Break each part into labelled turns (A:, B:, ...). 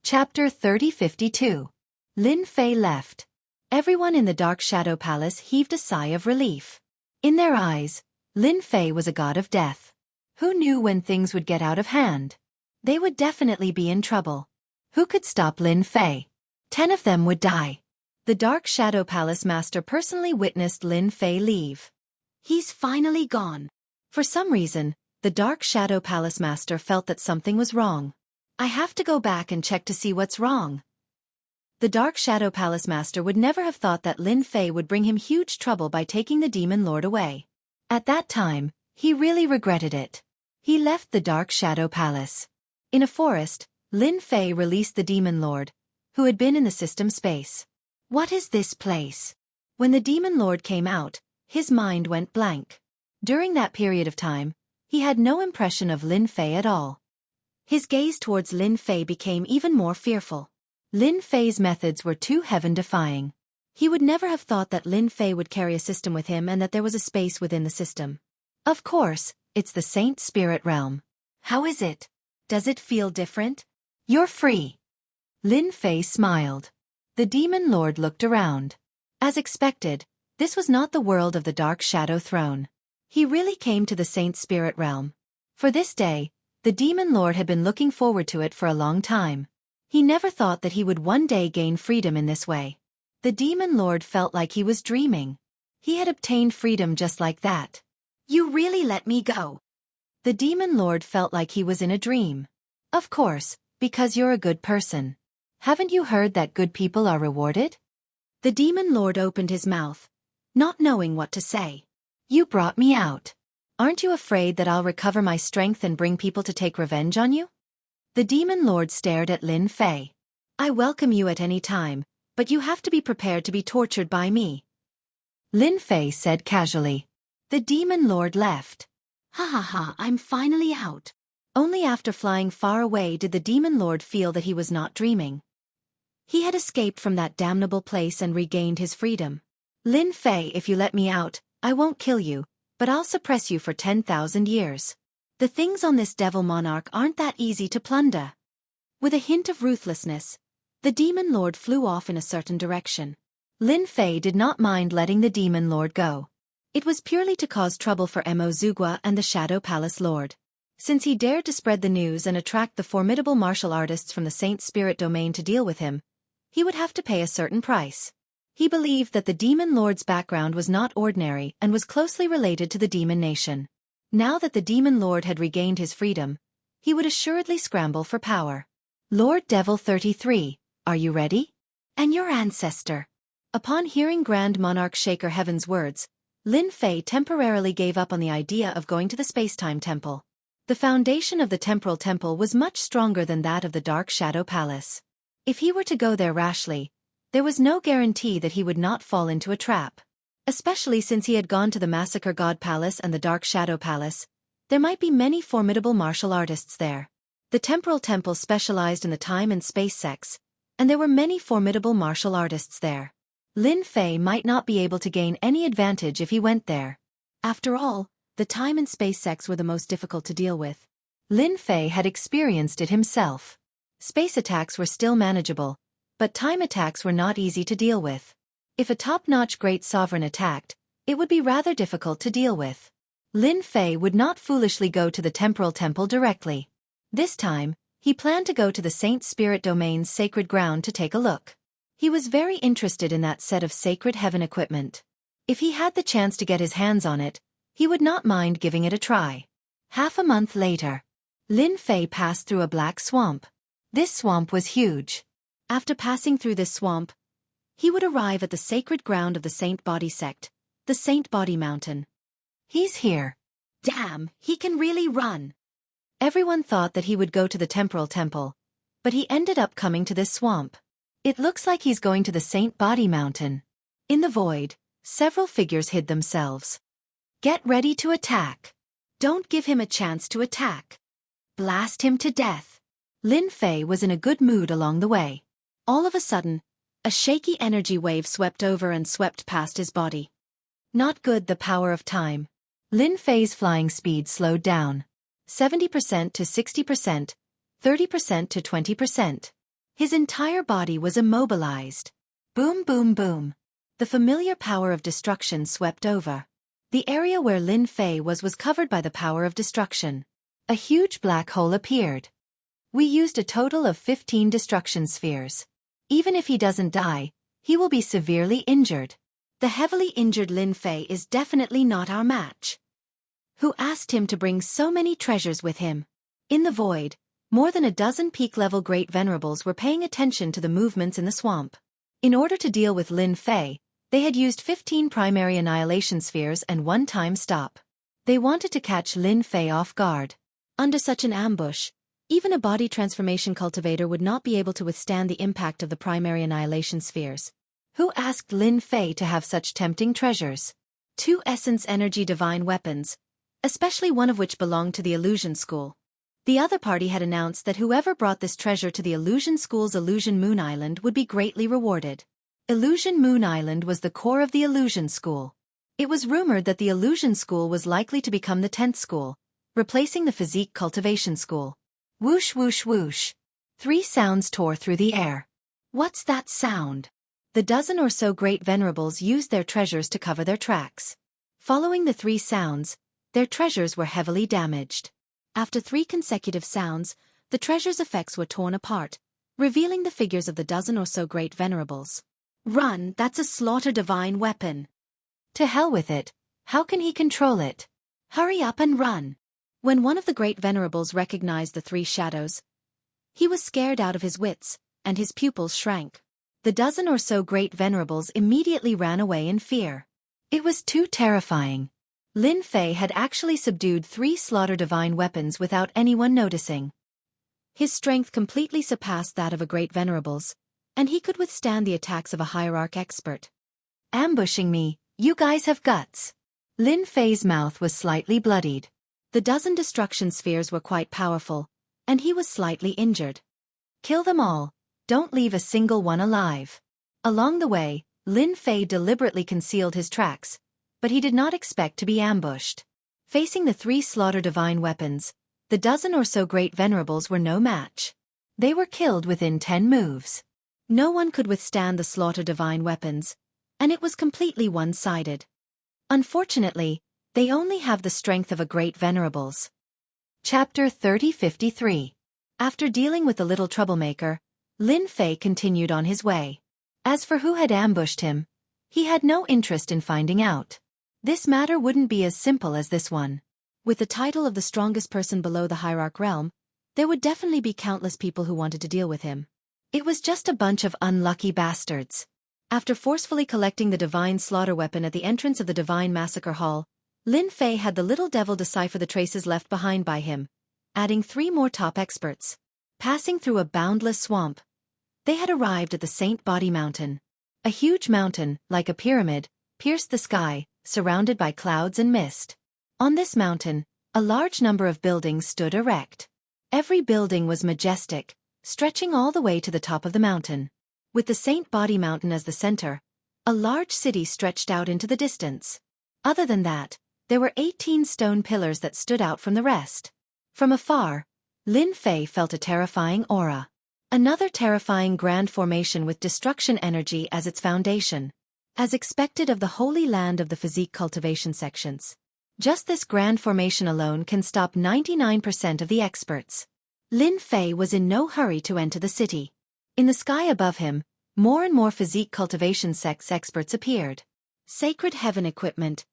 A: Chapter 3052. Lin Fei left. Everyone in the Dark Shadow Palace heaved a sigh of relief. In their eyes, Lin Fei was a god of death. Who knew when things would get out of hand? They would definitely be in trouble. Who could stop Lin Fei? 10 of them would die. The Dark Shadow Palace master personally witnessed Lin Fei leave. He's finally gone. For some reason, the Dark Shadow Palace master felt that something was wrong. I have to go back and check to see what's wrong. The Dark Shadow Palace master would never have thought that Lin Fei would bring him huge trouble by taking the Demon Lord away. At that time, he really regretted it. He left the Dark Shadow Palace. In a forest, Lin Fei released the Demon Lord, who had been in the system space. What is this place? When the Demon Lord came out, his mind went blank. During that period of time, he had no impression of Lin Fei at all. His gaze towards Lin Fei became even more fearful. Lin Fei's methods were too heaven-defying. He would never have thought that Lin Fei would carry a system with him and that there was a space within the system. Of course, it's the Saint Spirit Realm. How is it? Does it feel different? You're free. Lin Fei smiled. The Demon Lord looked around. As expected, this was not the world of the Dark Shadow Throne. He really came to the Saint Spirit Realm. For this day, the Demon Lord had been looking forward to it for a long time. He never thought that he would one day gain freedom in this way. The Demon Lord felt like he was dreaming. He had obtained freedom just like that. You really let me go. The Demon Lord felt like he was in a dream. Of course, because you're a good person. Haven't you heard that good people are rewarded? The Demon Lord opened his mouth, not knowing what to say. You brought me out. Aren't you afraid that I'll recover my strength and bring people to take revenge on you? The Demon Lord stared at Lin Fei. I welcome you at any time, but you have to be prepared to be tortured by me. Lin Fei said casually. The Demon Lord left. Ha ha ha, I'm finally out. Only after flying far away did the Demon Lord feel that he was not dreaming. He had escaped from that damnable place and regained his freedom. Lin Fei, if you let me out, I won't kill you, but I'll suppress you for 10,000 years. The things on this devil monarch aren't that easy to plunder. With a hint of ruthlessness, the Demon Lord flew off in a certain direction. Lin Fei did not mind letting the Demon Lord go. It was purely to cause trouble for Mo Zugua and the Shadow Palace Lord. Since he dared to spread the news and attract the formidable martial artists from the Saint Spirit domain to deal with him, he would have to pay a certain price. He believed that the Demon Lord's background was not ordinary and was closely related to the Demon Nation. Now that the Demon Lord had regained his freedom, he would assuredly scramble for power. Lord Devil 33, are you ready? And your ancestor. Upon hearing Grand Monarch Shaker Heaven's words, Lin Fei temporarily gave up on the idea of going to the Space-Time Temple. The foundation of the Temporal Temple was much stronger than that of the Dark Shadow Palace. If he were to go there rashly, there was no guarantee that he would not fall into a trap. Especially since he had gone to the Massacre God Palace and the Dark Shadow Palace, there might be many formidable martial artists there. The Temporal Temple specialized in the time and space sects, and there were many formidable martial artists there. Lin Fei might not be able to gain any advantage if he went there. After all, the time and space sects were the most difficult to deal with. Lin Fei had experienced it himself. Space attacks were still manageable, but time attacks were not easy to deal with. If a top-notch great sovereign attacked, it would be rather difficult to deal with. Lin Fei would not foolishly go to the Temporal Temple directly. This time, he planned to go to the Saint Spirit Domain's sacred ground to take a look. He was very interested in that set of sacred heaven equipment. If he had the chance to get his hands on it, he would not mind giving it a try. Half a month later, Lin Fei passed through a black swamp. This swamp was huge. After passing through this swamp, he would arrive at the sacred ground of the Saint Body sect, the Saint Body Mountain. He's here. Damn, he can really run. Everyone thought that he would go to the Temporal Temple, but he ended up coming to this swamp. It looks like he's going to the Saint Body Mountain. In the void, several figures hid themselves. Get ready to attack. Don't give him a chance to attack. Blast him to death. Lin Fei was in a good mood along the way. All of a sudden, a shaky energy wave swept over and swept past his body. Not good, the power of time. Lin Fei's flying speed slowed down. 70% to 60%, 30% to 20%. His entire body was immobilized. Boom, boom, boom. The familiar power of destruction swept over. The area where Lin Fei was covered by the power of destruction. A huge black hole appeared. We used a total of 15 destruction spheres. Even if he doesn't die, he will be severely injured. The heavily injured Lin Fei is definitely not our match. Who asked him to bring so many treasures with him? In the void, more than a dozen peak-level Great Venerables were paying attention to the movements in the swamp. In order to deal with Lin Fei, they had used 15 primary annihilation spheres and one time stop. They wanted to catch Lin Fei off guard. Under such an ambush, even a body transformation cultivator would not be able to withstand the impact of the primary annihilation spheres. Who asked Lin Fei to have such tempting treasures? 2 essence energy divine weapons, especially one of which belonged to the Illusion School. The other party had announced that whoever brought this treasure to the Illusion School's Illusion Moon Island would be greatly rewarded. Illusion Moon Island was the core of the Illusion School. It was rumored that the Illusion School was likely to become the 10th school, replacing the Physique Cultivation School. Whoosh whoosh whoosh. 3 sounds tore through the air. What's that sound? The dozen or so Great Venerables used their treasures to cover their tracks. Following the 3 sounds, their treasures were heavily damaged. After 3 consecutive sounds, the treasure's effects were torn apart, revealing the figures of the dozen or so Great Venerables. Run, that's a slaughter divine weapon. To hell with it, how can he control it? Hurry up and run. When one of the Great Venerables recognized the 3 shadows, he was scared out of his wits, and his pupils shrank. The dozen or so Great Venerables immediately ran away in fear. It was too terrifying. Lin Fei had actually subdued 3 slaughter divine weapons without anyone noticing. His strength completely surpassed that of a Great Venerables, and he could withstand the attacks of a hierarch expert. Ambushing me, you guys have guts. Lin Fei's mouth was slightly bloodied. The dozen destruction spheres were quite powerful, and he was slightly injured. Kill them all. Don't leave a single one alive. Along the way, Lin Fei deliberately concealed his tracks, but he did not expect to be ambushed. Facing the 3 slaughter divine weapons, the dozen or so Great Venerables were no match. They were killed within 10 moves. No one could withstand the slaughter divine weapons, and it was completely one-sided. Unfortunately, they only have the strength of a Great Venerables. Chapter 3053. After dealing with the little troublemaker, Lin Fei continued on his way. As for who had ambushed him, he had no interest in finding out. This matter wouldn't be as simple as this one. With the title of the strongest person below the hierarch realm, there would definitely be countless people who wanted to deal with him. It was just a bunch of unlucky bastards. After forcefully collecting the divine slaughter weapon at the entrance of the divine massacre hall, Lin Fei had the little devil decipher the traces left behind by him, adding 3 more top experts. Passing through a boundless swamp, they had arrived at the Saint Body Mountain. A huge mountain, like a pyramid, pierced the sky, surrounded by clouds and mist. On this mountain, a large number of buildings stood erect. Every building was majestic, stretching all the way to the top of the mountain. With the Saint Body Mountain as the center, a large city stretched out into the distance. Other than that, there were 18 stone pillars that stood out from the rest. From afar, Lin Fei felt a terrifying aura. Another terrifying grand formation with destruction energy as its foundation. As expected of the holy land of the physique cultivation sections. Just this grand formation alone can stop 99% of the experts. Lin Fei was in no hurry to enter the city. In the sky above him, more and more physique cultivation sects experts appeared. Sacred heaven equipment.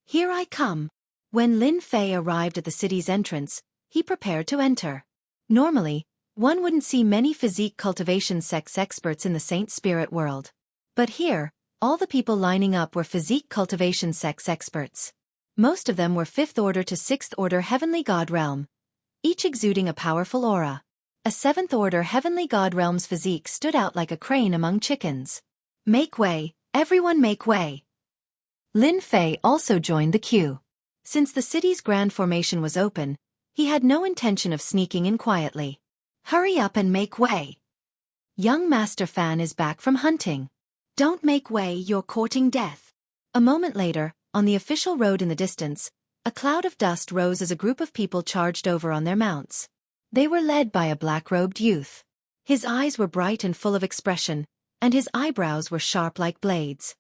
A: Here I come. When Lin Fei arrived at the city's entrance, he prepared to enter. Normally, one wouldn't see many physique cultivation sects experts in the Saint Spirit world. But here, all the people lining up were physique cultivation sects experts. Most of them were 5th order to 6th order heavenly god realm, each exuding a powerful aura. A 7th order heavenly god realm's physique stood out like a crane among chickens. Make way, everyone make way. Lin Fei also joined the queue. Since the city's grand formation was open, he had no intention of sneaking in quietly. Hurry up and make way. Young Master Fan is back from hunting. Don't make way, you're courting death. A moment later, on the official road in the distance, a cloud of dust rose as a group of people charged over on their mounts. They were led by a black-robed youth. His eyes were bright and full of expression, and his eyebrows were sharp like blades.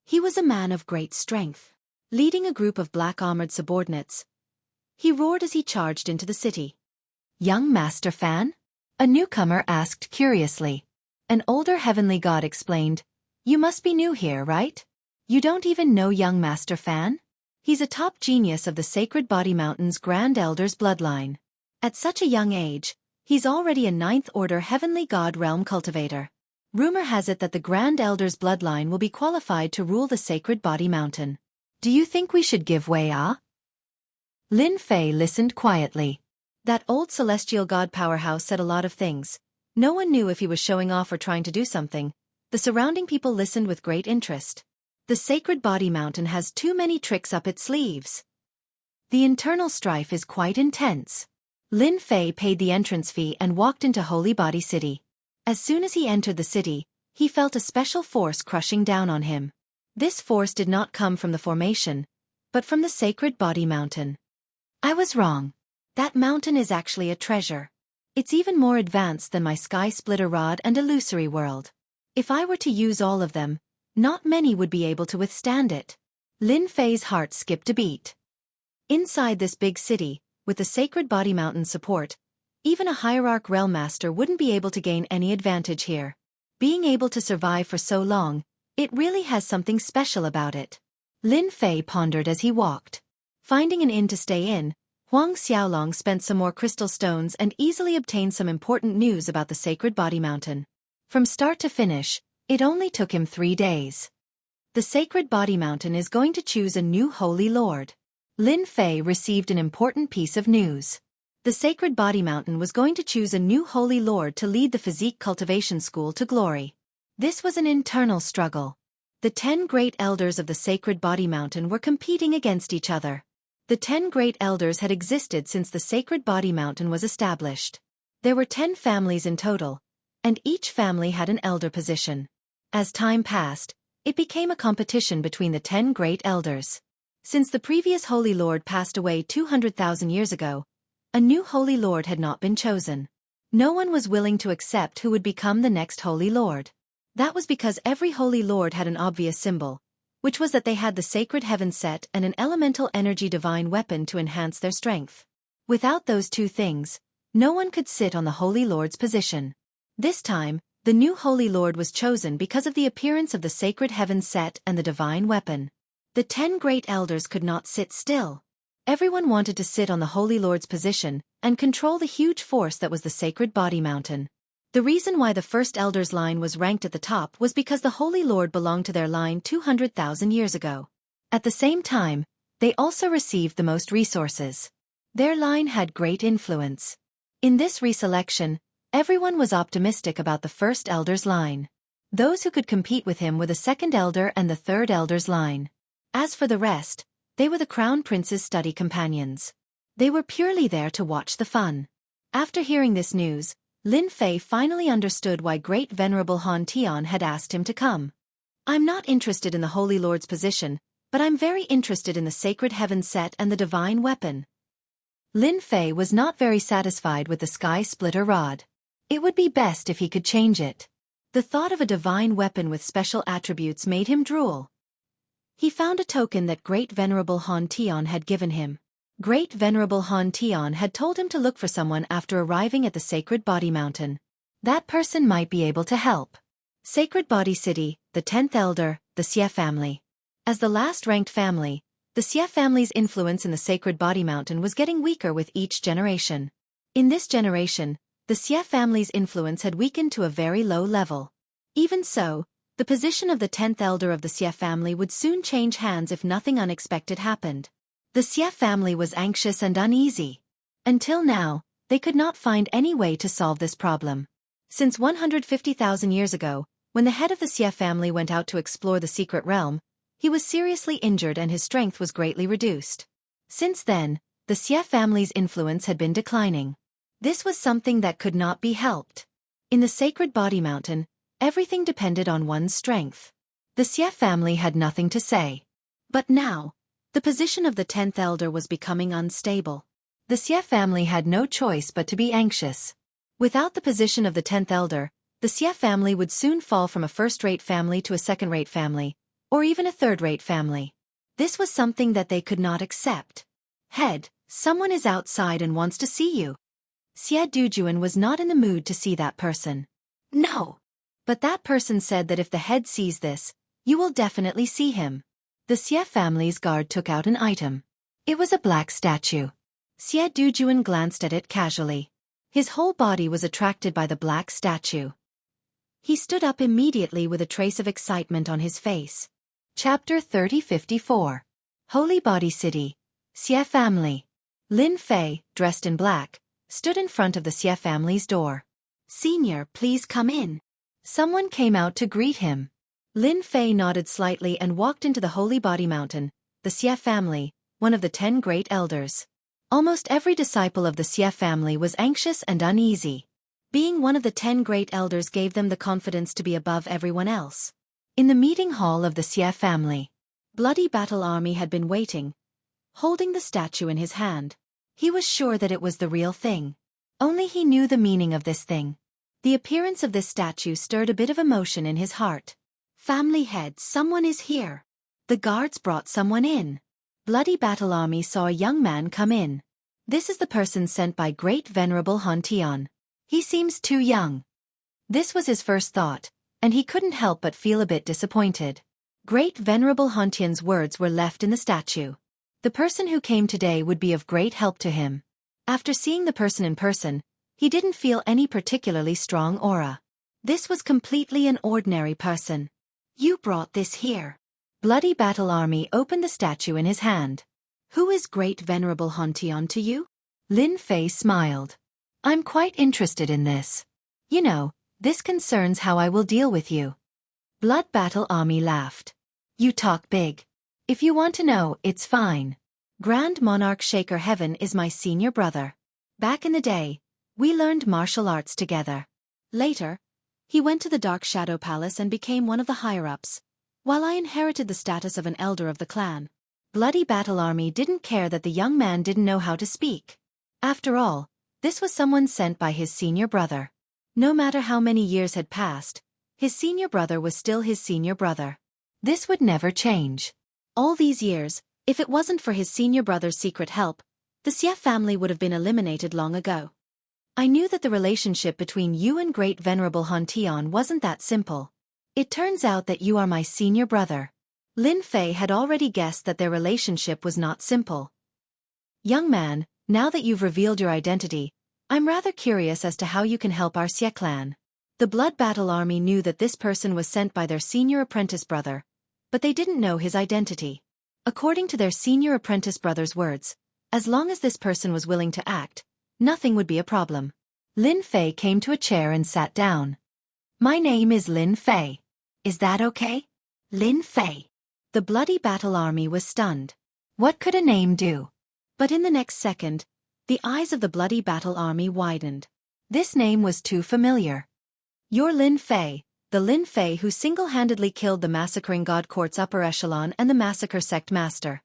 A: He was a man of great strength. Leading a group of black-armored subordinates, he roared as he charged into the city. "Young Master Fan?" a newcomer asked curiously. An older heavenly god explained, "You must be new here, right? You don't even know young Master Fan? He's a top genius of the Sacred Body Mountain's Grand Elder's bloodline. At such a young age, he's already a ninth-order heavenly god realm cultivator. Rumor has it that the Grand Elder's bloodline will be qualified to rule the Sacred Body Mountain. Do you think we should give way, ah?" Lin Fei listened quietly. That old celestial god powerhouse said a lot of things. No one knew if he was showing off or trying to do something. The surrounding people listened with great interest. The Sacred Body Mountain has too many tricks up its sleeves. The internal strife is quite intense. Lin Fei paid the entrance fee and walked into Holy Body City. As soon as he entered the city, he felt a special force crushing down on him. This force did not come from the formation, but from the Sacred Body Mountain. I was wrong. That mountain is actually a treasure. It's even more advanced than my Sky Splitter Rod and Illusory World. If I were to use all of them, not many would be able to withstand it. Lin Fei's heart skipped a beat. Inside this big city, with the Sacred Body Mountain's support, even a Hierarch Realm Master wouldn't be able to gain any advantage here. Being able to survive for so long, it really has something special about it. Lin Fei pondered as he walked. Finding an inn to stay in, Huang Xiaolong spent some more crystal stones and easily obtained some important news about the Sacred Body Mountain. From start to finish, it only took him 3 days. The Sacred Body Mountain is going to choose a new Holy Lord. Lin Fei received an important piece of news. The Sacred Body Mountain was going to choose a new Holy Lord to lead the Physique Cultivation School to glory. This was an internal struggle. The 10 great elders of the Sacred Body Mountain were competing against each other. The 10 great elders had existed since the Sacred Body Mountain was established. There were 10 families in total, and each family had an elder position. As time passed, it became a competition between the 10 great elders. Since the previous Holy Lord passed away 200,000 years ago, a new Holy Lord had not been chosen. No one was willing to accept who would become the next Holy Lord. That was because every Holy Lord had an obvious symbol, which was that they had the sacred heaven set and an elemental energy divine weapon to enhance their strength. Without those two things, no one could sit on the Holy Lord's position. This time, the new Holy Lord was chosen because of the appearance of the sacred heaven set and the divine weapon. The 10 great elders could not sit still. Everyone wanted to sit on the Holy Lord's position and control the huge force that was the Sacred Body Mountain. The reason why the first elder's line was ranked at the top was because the Holy Lord belonged to their line 200,000 years ago. At the same time, they also received the most resources. Their line had great influence. In this reselection, everyone was optimistic about the first elder's line. Those who could compete with him were the second elder and the third elder's line. As for the rest, they were the Crown Prince's study companions. They were purely there to watch the fun. After hearing this news, Lin Fei finally understood why Great Venerable Han Tian had asked him to come. I'm not interested in the Holy Lord's position, but I'm very interested in the sacred heaven set and the divine weapon. Lin Fei was not very satisfied with the Sky Splitter Rod. It would be best if he could change it. The thought of a divine weapon with special attributes made him drool. He found a token that Great Venerable Han Tian had given him. Great Venerable Han Tian had told him to look for someone after arriving at the Sacred Body Mountain. That person might be able to help. Sacred Body City, the 10th Elder, the Xie family. As the last-ranked family, the Xie family's influence in the Sacred Body Mountain was getting weaker with each generation. In this generation, the Xie family's influence had weakened to a very low level. Even so, the position of the 10th Elder of the Xie family would soon change hands if nothing unexpected happened. The Xie family was anxious and uneasy. Until now, they could not find any way to solve this problem. Since 150,000 years ago, when the head of the Xie family went out to explore the secret realm, he was seriously injured and his strength was greatly reduced. Since then, the Xie family's influence had been declining. This was something that could not be helped. In the Sacred Body Mountain, everything depended on one's strength. The Xie family had nothing to say. But now, the position of the 10th Elder was becoming unstable. The Xie family had no choice but to be anxious. Without the position of the 10th elder, the Xia family would soon fall from a first-rate family to a second-rate family, or even a third-rate family. This was something that they could not accept. Head, someone is outside and wants to see you. Xia Dujuan was not in the mood to see that person. No. But that person said that if the head sees this, you will definitely see him. The Xia family's guard took out an item. It was a black statue. Xia Dujuan glanced at it casually. His whole body was attracted by the black statue. He stood up immediately with a trace of excitement on his face. Chapter 3054. Holy Body City. Xia family. Lin Fei, dressed in black, stood in front of the Xia family's door. Senior, please come in. Someone came out to greet him. Lin Fei nodded slightly and walked into the Holy Body Mountain, the Xia family, one of the 10 great elders. Almost every disciple of the Xia family was anxious and uneasy. Being one of the 10 great elders gave them the confidence to be above everyone else. In the meeting hall of the Xia family, Bloody Battle Army had been waiting, holding the statue in his hand. He was sure that it was the real thing. Only he knew the meaning of this thing. The appearance of this statue stirred a bit of emotion in his heart. Family head, someone is here. The guards brought someone in. Bloody Battle Army saw a young man come in. This is the person sent by Great Venerable Han Tian. He seems too young. This was his first thought, and he couldn't help but feel a bit disappointed. Great Venerable Han Tian's words were left in the statue. The person who came today would be of great help to him. After seeing the person in person, he didn't feel any particularly strong aura. This was completely an ordinary person. You brought this here. Bloody Battle Army opened the statue in his hand. Who is Great Venerable Han Tian to you? Lin Fei smiled. I'm quite interested in this. You know, this concerns how I will deal with you. Blood Battle Army laughed. You talk big. If you want to know, it's fine. Grand Monarch Shaker Heaven is my senior brother. Back in the day, we learned martial arts together. Later, he went to the Dark Shadow Palace and became one of the higher-ups, while I inherited the status of an elder of the clan. Bloody Battle Army didn't care that the young man didn't know how to speak. After all, this was someone sent by his senior brother. No matter how many years had passed, his senior brother was still his senior brother. This would never change. All these years, if it wasn't for his senior brother's secret help, the Xia family would have been eliminated long ago. I knew that the relationship between you and Great Venerable Han Tian wasn't that simple. It turns out that you are my senior brother. Lin Fei had already guessed that their relationship was not simple. Young man, now that you've revealed your identity, I'm rather curious as to how you can help our Xia clan. The Blood Battle Army knew that this person was sent by their senior apprentice brother, but they didn't know his identity. According to their senior apprentice brother's words, as long as this person was willing to act, nothing would be a problem. Lin Fei came to a chair and sat down. My name is Lin Fei. Is that okay? Lin Fei. The Bloody Battle Army was stunned. What could a name do? But in the next second, the eyes of the Bloody Battle Army widened. This name was too familiar. You're Lin Fei, the Lin Fei who single-handedly killed the massacring God Court's upper echelon and the massacre sect master.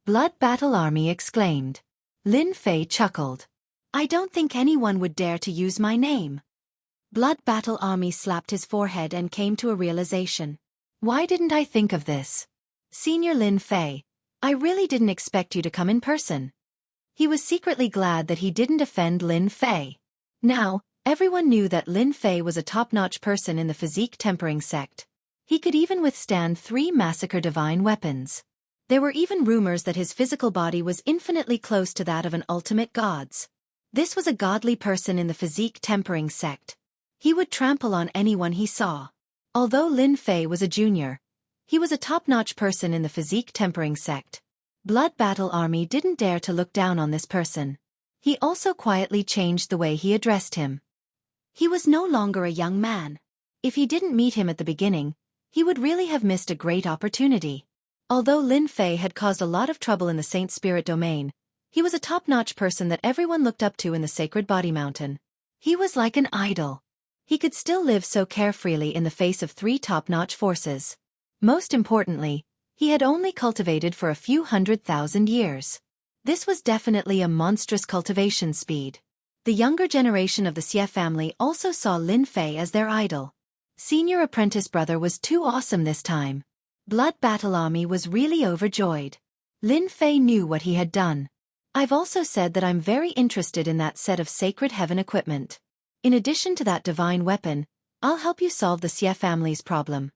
A: Blood Battle Army exclaimed. Lin Fei chuckled. I don't think anyone would dare to use my name. Blood Battle Army slapped his forehead and came to a realization. Why didn't I think of this? Senior Lin Fei, I really didn't expect you to come in person. He was secretly glad that he didn't offend Lin Fei. Now, everyone knew that Lin Fei was a top-notch person in the physique tempering sect. He could even withstand 3 massacre divine weapons. There were even rumors that his physical body was infinitely close to that of an ultimate god's. This was a godly person in the physique tempering sect. He would trample on anyone he saw. Although Lin Fei was a junior, he was a top-notch person in the physique tempering sect. Blood Battle Army didn't dare to look down on this person. He also quietly changed the way he addressed him. He was no longer a young man. If he didn't meet him at the beginning, he would really have missed a great opportunity. Although Lin Fei had caused a lot of trouble in the Saint Spirit domain, he was a top-notch person that everyone looked up to in the Sacred Body Mountain. He was like an idol. He could still live so carefreely in the face of 3 top-notch forces. Most importantly, he had only cultivated for a few 100,000 years. This was definitely a monstrous cultivation speed. The younger generation of the Xie family also saw Lin Fei as their idol. Senior apprentice brother was too awesome this time. Blood Battle Army was really overjoyed. Lin Fei knew what he had done. I've also said that I'm very interested in that set of Sacred Heaven equipment. In addition to that divine weapon, I'll help you solve the Xie family's problem.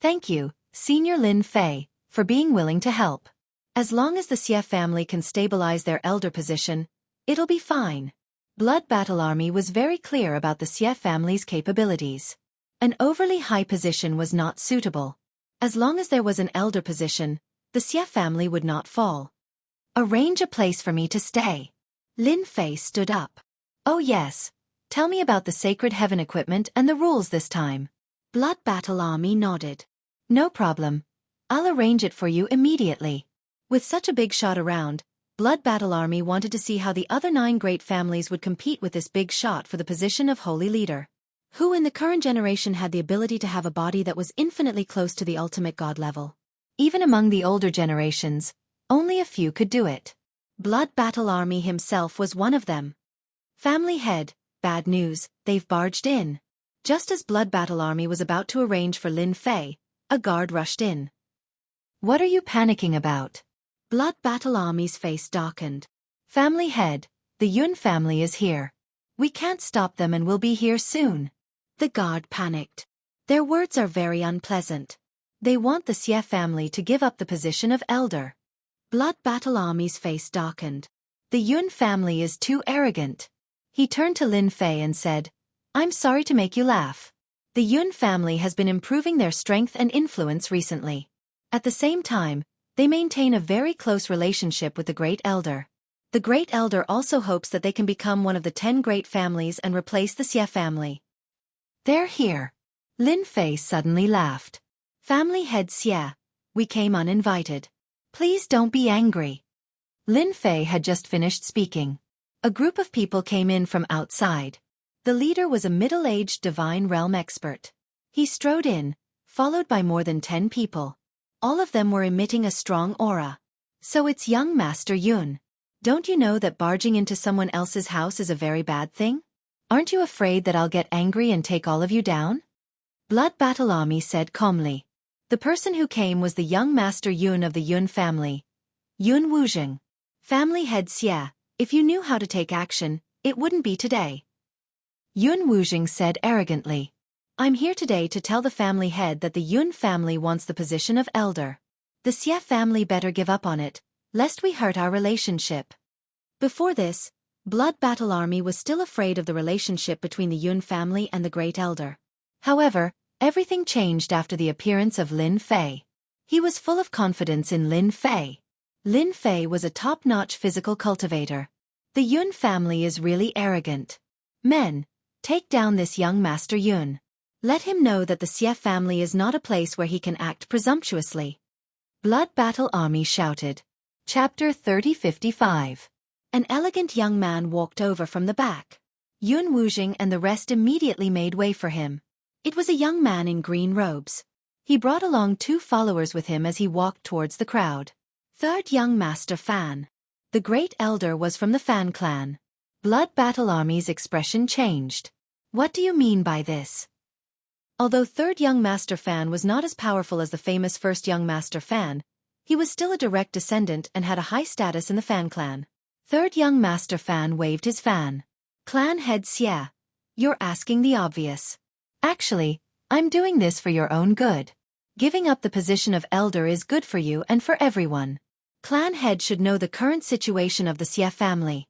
A: Thank you, Senior Lin Fei, for being willing to help. As long as the Xie family can stabilize their elder position, it'll be fine. Blood Battle Army was very clear about the Xie family's capabilities. An overly high position was not suitable. As long as there was an elder position, the Xie family would not fall. Arrange a place for me to stay. Lin Fei stood up. Oh yes. Tell me about the Sacred Heaven equipment and the rules this time. Blood Battle Army nodded. No problem. I'll arrange it for you immediately. With such a big shot around, Blood Battle Army wanted to see how the other 9 great families would compete with this big shot for the position of Holy Leader. Who in the current generation had the ability to have a body that was infinitely close to the ultimate god level? Even among the older generations, only a few could do it. Blood Battle Army himself was one of them. Family head, bad news, they've barged in. Just as Blood Battle Army was about to arrange for Lin Fei, a guard rushed in. What are you panicking about? Blood Battle Army's face darkened. Family head, the Yun family is here. We can't stop them and we'll be here soon. The guard panicked. Their words are very unpleasant. They want the Xie family to give up the position of elder. Blood Battle Army's face darkened. The Yun family is too arrogant. He turned to Lin Fei and said, I'm sorry to make you laugh. The Yun family has been improving their strength and influence recently. At the same time, they maintain a very close relationship with the Great Elder. The Great Elder also hopes that they can become one of the 10 great families and replace the Xie family. They're here. Lin Fei suddenly laughed. Family head Xie, we came uninvited. Please don't be angry. Lin Fei had just finished speaking. A group of people came in from outside. The leader was a middle-aged divine realm expert. He strode in, followed by more than 10 people. All of them were emitting a strong aura. So it's young Master Yun. Don't you know that barging into someone else's house is a very bad thing? Aren't you afraid that I'll get angry and take all of you down? Blood Battle Army said calmly. The person who came was the young Master Yun of the Yun family. Yun Wuzheng. Family head Xie, if you knew how to take action, it wouldn't be today. Yun Wuzheng said arrogantly. I'm here today to tell the family head that the Yun family wants the position of elder. The Xie family better give up on it, lest we hurt our relationship. Before this, Blood Battle Army was still afraid of the relationship between the Yun family and the Great Elder. However, everything changed after the appearance of Lin Fei. He was full of confidence in Lin Fei. Lin Fei was a top-notch physical cultivator. The Yun family is really arrogant. Men, take down this young Master Yun. Let him know that the Xie family is not a place where he can act presumptuously. Blood Battle Army shouted. Chapter 3055. An elegant young man walked over from the back. Yun Wuzheng and the rest immediately made way for him. It was a young man in green robes. He brought along 2 followers with him as he walked towards the crowd. Third young Master Fan. The Great Elder was from the Fan clan. Blood Battle Army's expression changed. What do you mean by this? Although third young Master Fan was not as powerful as the famous first young Master Fan, he was still a direct descendant and had a high status in the Fan clan. Third young Master Fan waved his fan. Clan head Xie, you're asking the obvious. Actually, I'm doing this for your own good. Giving up the position of elder is good for you and for everyone. Clan head should know the current situation of the Xie family.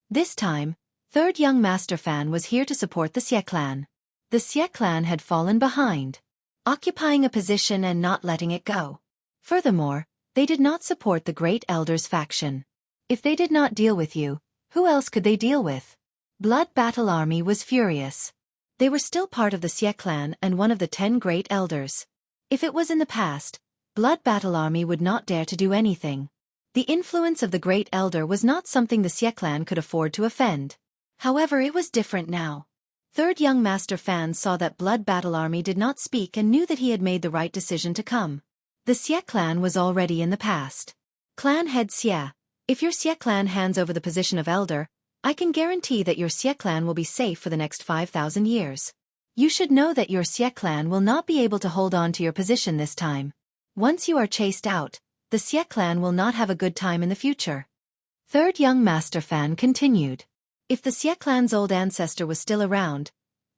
A: This time, third young Master Fan was here to support the Xie clan. The Xie clan had fallen behind, occupying a position and not letting it go. Furthermore, they did not support the Great Elder's faction. If they did not deal with you, who else could they deal with? Blood Battle Army was furious. They were still part of the Xie clan and one of the 10 Great Elders. If it was in the past, Blood Battle Army would not dare to do anything. The influence of the Great Elder was not something the Xie clan could afford to offend. However, it was different now. Third young Master Fan saw that Blood Battle Army did not speak and knew that he had made the right decision to come. The Xie clan was already in the past. Clan head Xie, if your Xie clan hands over the position of elder, I can guarantee that your Xie clan will be safe for the next 5,000 years. You should know that your Xie clan will not be able to hold on to your position this time. Once you are chased out, the Xie clan will not have a good time in the future. Third young Master Fan continued. If the Xie clan's old ancestor was still around,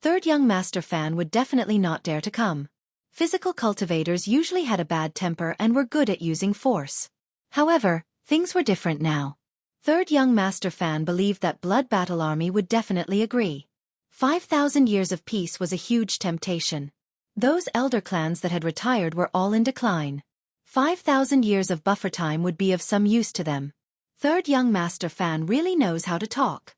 A: third young Master Fan would definitely not dare to come. Physical cultivators usually had a bad temper and were good at using force. However, things were different now. Third young Master Fan believed that Blood Battle Army would definitely agree. 5,000 years of peace was a huge temptation. Those elder clans that had retired were all in decline. 5,000 years of buffer time would be of some use to them. Third young Master Fan really knows how to talk.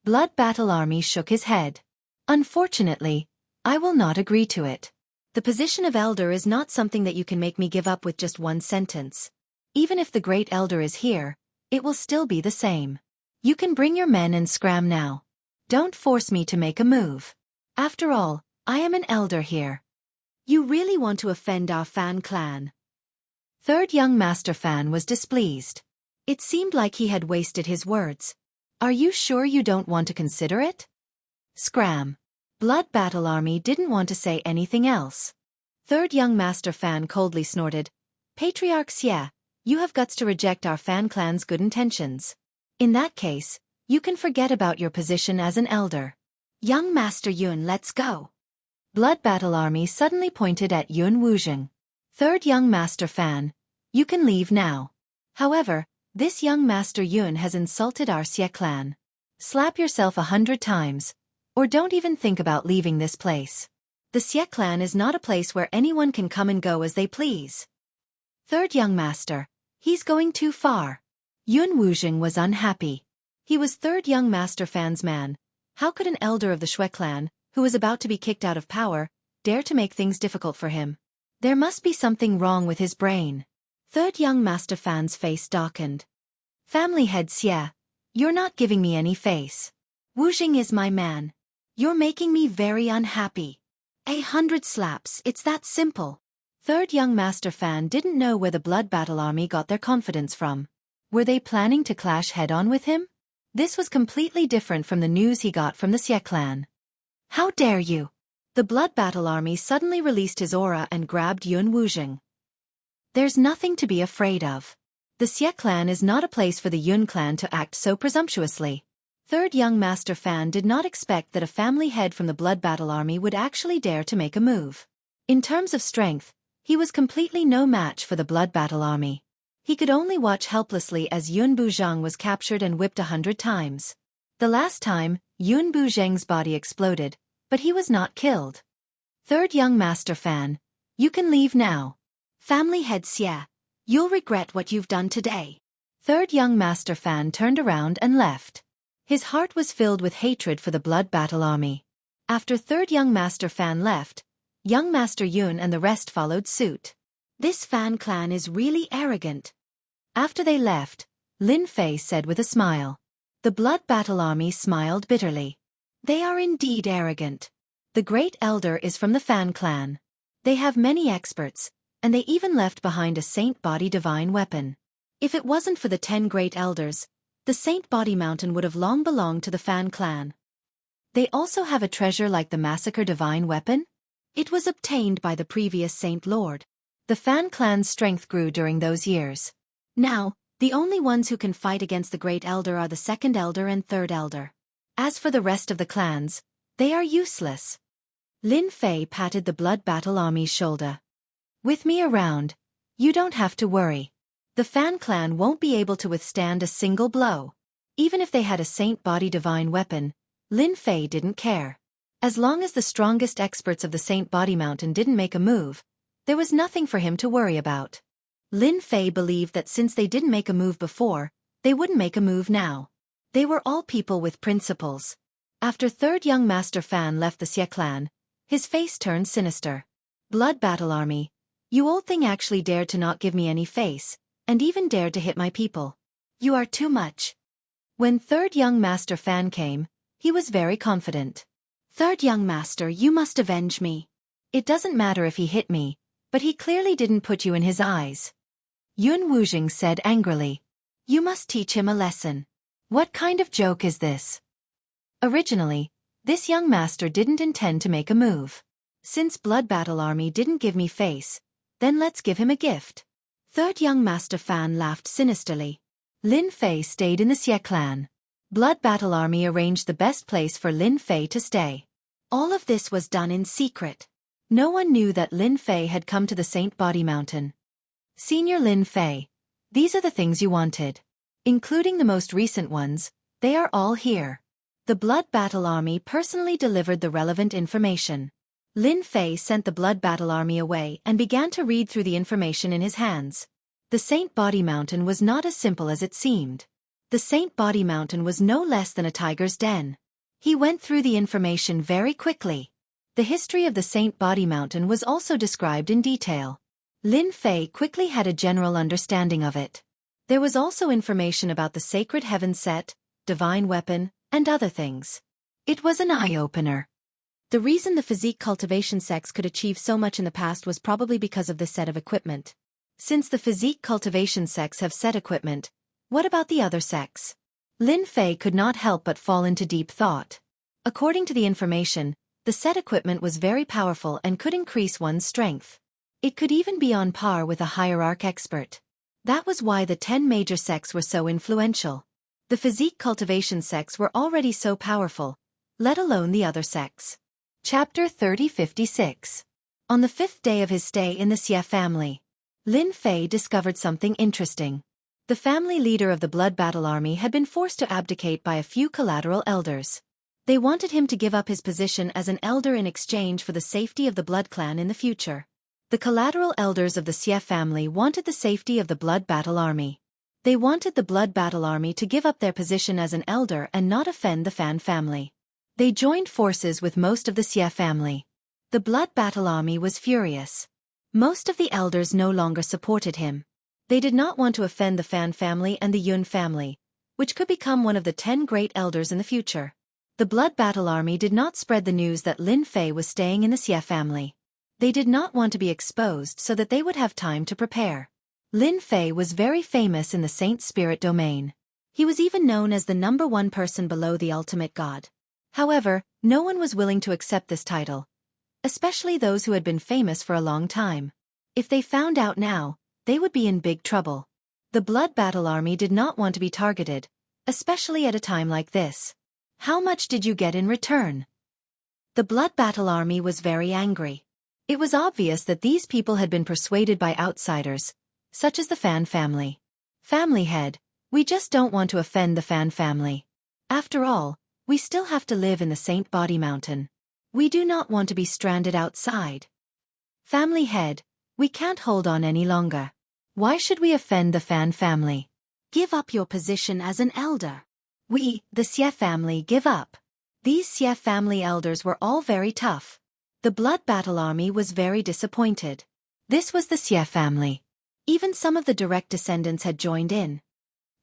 A: Blood Battle Army shook his head. Unfortunately, I will not agree to it. The position of elder is not something that you can make me give up with just one sentence. Even if the great elder is here, it will still be the same. You can bring your men and scram now. Don't force me to make a move. After all, I am an elder here. You really want to offend our Fan clan. Third young Master Fan was displeased. It seemed like he had wasted his words. Are you sure you don't want to consider it? Scram. Blood Battle Army didn't want to say anything else. Third young Master Fan coldly snorted. Patriarch Xie, you have guts to reject our Fan clan's good intentions. In that case, you can forget about your position as an elder. Young Master Yun, let's go. Blood Battle Army suddenly pointed at Yun Wuzheng. Third young Master Fan, you can leave now. However, this young Master Yun has insulted our Xie clan. Slap yourself 100 times, or don't even think about leaving this place. The Xie clan is not a place where anyone can come and go as they please. Third young Master, he's going too far. Yun Wuzheng was unhappy. He was third young Master Fan's man. How could an elder of the Xue clan, who was about to be kicked out of power, dare to make things difficult for him? There must be something wrong with his brain. Third young Master Fan's face darkened. Family head Xie, you're not giving me any face. Wuzheng is my man. You're making me very unhappy. 100 slaps, it's that simple. Third young Master Fan didn't know where the Blood Battle Army got their confidence from. Were they planning to clash head-on with him? This was completely different from the news he got from the Xie clan. How dare you! The Blood Battle Army suddenly released his aura and grabbed Yun Wuzheng. There's nothing to be afraid of. The Xie clan is not a place for the Yun clan to act so presumptuously. Third young Master Fan did not expect that a family head from the Blood Battle Army would actually dare to make a move. In terms of strength, he was completely no match for the Blood Battle Army. He could only watch helplessly as Yun Buzheng was captured and whipped 100 times. The last time, Yun Buzheng's body exploded, but he was not killed. Third young Master Fan, you can leave now. Family head Xie, you'll regret what you've done today. Third young Master Fan turned around and left. His heart was filled with hatred for the Blood Battle Army. After third young Master Fan left, young Master Yun and the rest followed suit. This Fan clan is really arrogant. After they left, Lin Fei said with a smile. The Blood Battle Army smiled bitterly. They are indeed arrogant. The Great Elder is from the Fan clan. They have many experts, and they even left behind a Saint Body Divine weapon. If it wasn't for the 10 Great Elders, the Saint Body Mountain would have long belonged to the Fan clan. They also have a treasure like the Massacre Divine weapon? It was obtained by the previous Saint Lord. The Fan clan's strength grew during those years. Now, the only ones who can fight against the Great Elder are the Second Elder and Third Elder. As for the rest of the clans, they are useless. Lin Fei patted the Blood Battle Army's shoulder. With me around, you don't have to worry. The Fan clan won't be able to withstand a single blow. Even if they had a Saint Body Divine weapon, Lin Fei didn't care. As long as the strongest experts of the Saint Body Mountain didn't make a move, there was nothing for him to worry about. Lin Fei believed that since they didn't make a move before, they wouldn't make a move now. They were all people with principles. After third young Master Fan left the Xie clan, his face turned sinister. Blood Battle Army, you old thing actually dared to not give me any face, and even dared to hit my people. You are too much. When third young Master Fan came, he was very confident. Third young Master, you must avenge me. It doesn't matter if he hit me, but he clearly didn't put you in his eyes. Yun Wuzheng said angrily. You must teach him a lesson. What kind of joke is this? Originally, this young master didn't intend to make a move. Since Blood Battle Army didn't give me face, then let's give him a gift. Third young master Fan laughed sinisterly. Lin Fei stayed in the Xie clan. Blood Battle Army arranged the best place for Lin Fei to stay. All of this was done in secret. No one knew that Lin Fei had come to the Saint Body Mountain. Senior Lin Fei, these are the things you wanted. Including the most recent ones, they are all here. The Blood Battle Army personally delivered the relevant information. Lin Fei sent the Blood Battle Army away and began to read through the information in his hands. The Saint Body Mountain was not as simple as it seemed. The Saint Body Mountain was no less than a tiger's den. He went through the information very quickly. The history of the Saint Body Mountain was also described in detail. Lin Fei quickly had a general understanding of it. There was also information about the Sacred Heaven Set, Divine Weapon, and other things. It was an eye-opener. The reason the physique cultivation sects could achieve so much in the past was probably because of this set of equipment. Since the physique cultivation sects have set equipment, what about the other sects? Lin Fei could not help but fall into deep thought. According to the information, the set equipment was very powerful and could increase one's strength. It could even be on par with a hierarch expert. That was why the 10 major sects were so influential. The physique cultivation sects were already so powerful, let alone the other sects. Chapter 3056. On the 5th day of his stay in the Xie family, Lin Fei discovered something interesting. The family leader of the Blood Battle Army had been forced to abdicate by a few collateral elders. They wanted him to give up his position as an elder in exchange for the safety of the Blood Clan in the future. The collateral elders of the Xie family wanted the safety of the Blood Battle Army. They wanted the Blood Battle Army to give up their position as an elder and not offend the Fan family. They joined forces with most of the Xie family. The Blood Battle Army was furious. Most of the elders no longer supported him. They did not want to offend the Fan family and the Yun family, which could become one of the 10 great elders in the future. The Blood Battle Army did not spread the news that Lin Fei was staying in the Xie family. They did not want to be exposed so that they would have time to prepare. Lin Fei was very famous in the Saint Spirit domain. He was even known as the #1 person below the ultimate god. However, no one was willing to accept this title, especially those who had been famous for a long time. If they found out now, they would be in big trouble. The Blood Battle Army did not want to be targeted, especially at a time like this. How much did you get in return? The Blood Battle Army was very angry. It was obvious that these people had been persuaded by outsiders, such as the Fan family. Family head, we just don't want to offend the Fan family. After all, we still have to live in the Saint Body Mountain. We do not want to be stranded outside. Family head, we can't hold on any longer. Why should we offend the Fan family? Give up your position as an elder. We, the Xie family, give up. These Xie family elders were all very tough. The Blood Battle Army was very disappointed. This was the Xie family. Even some of the direct descendants had joined in.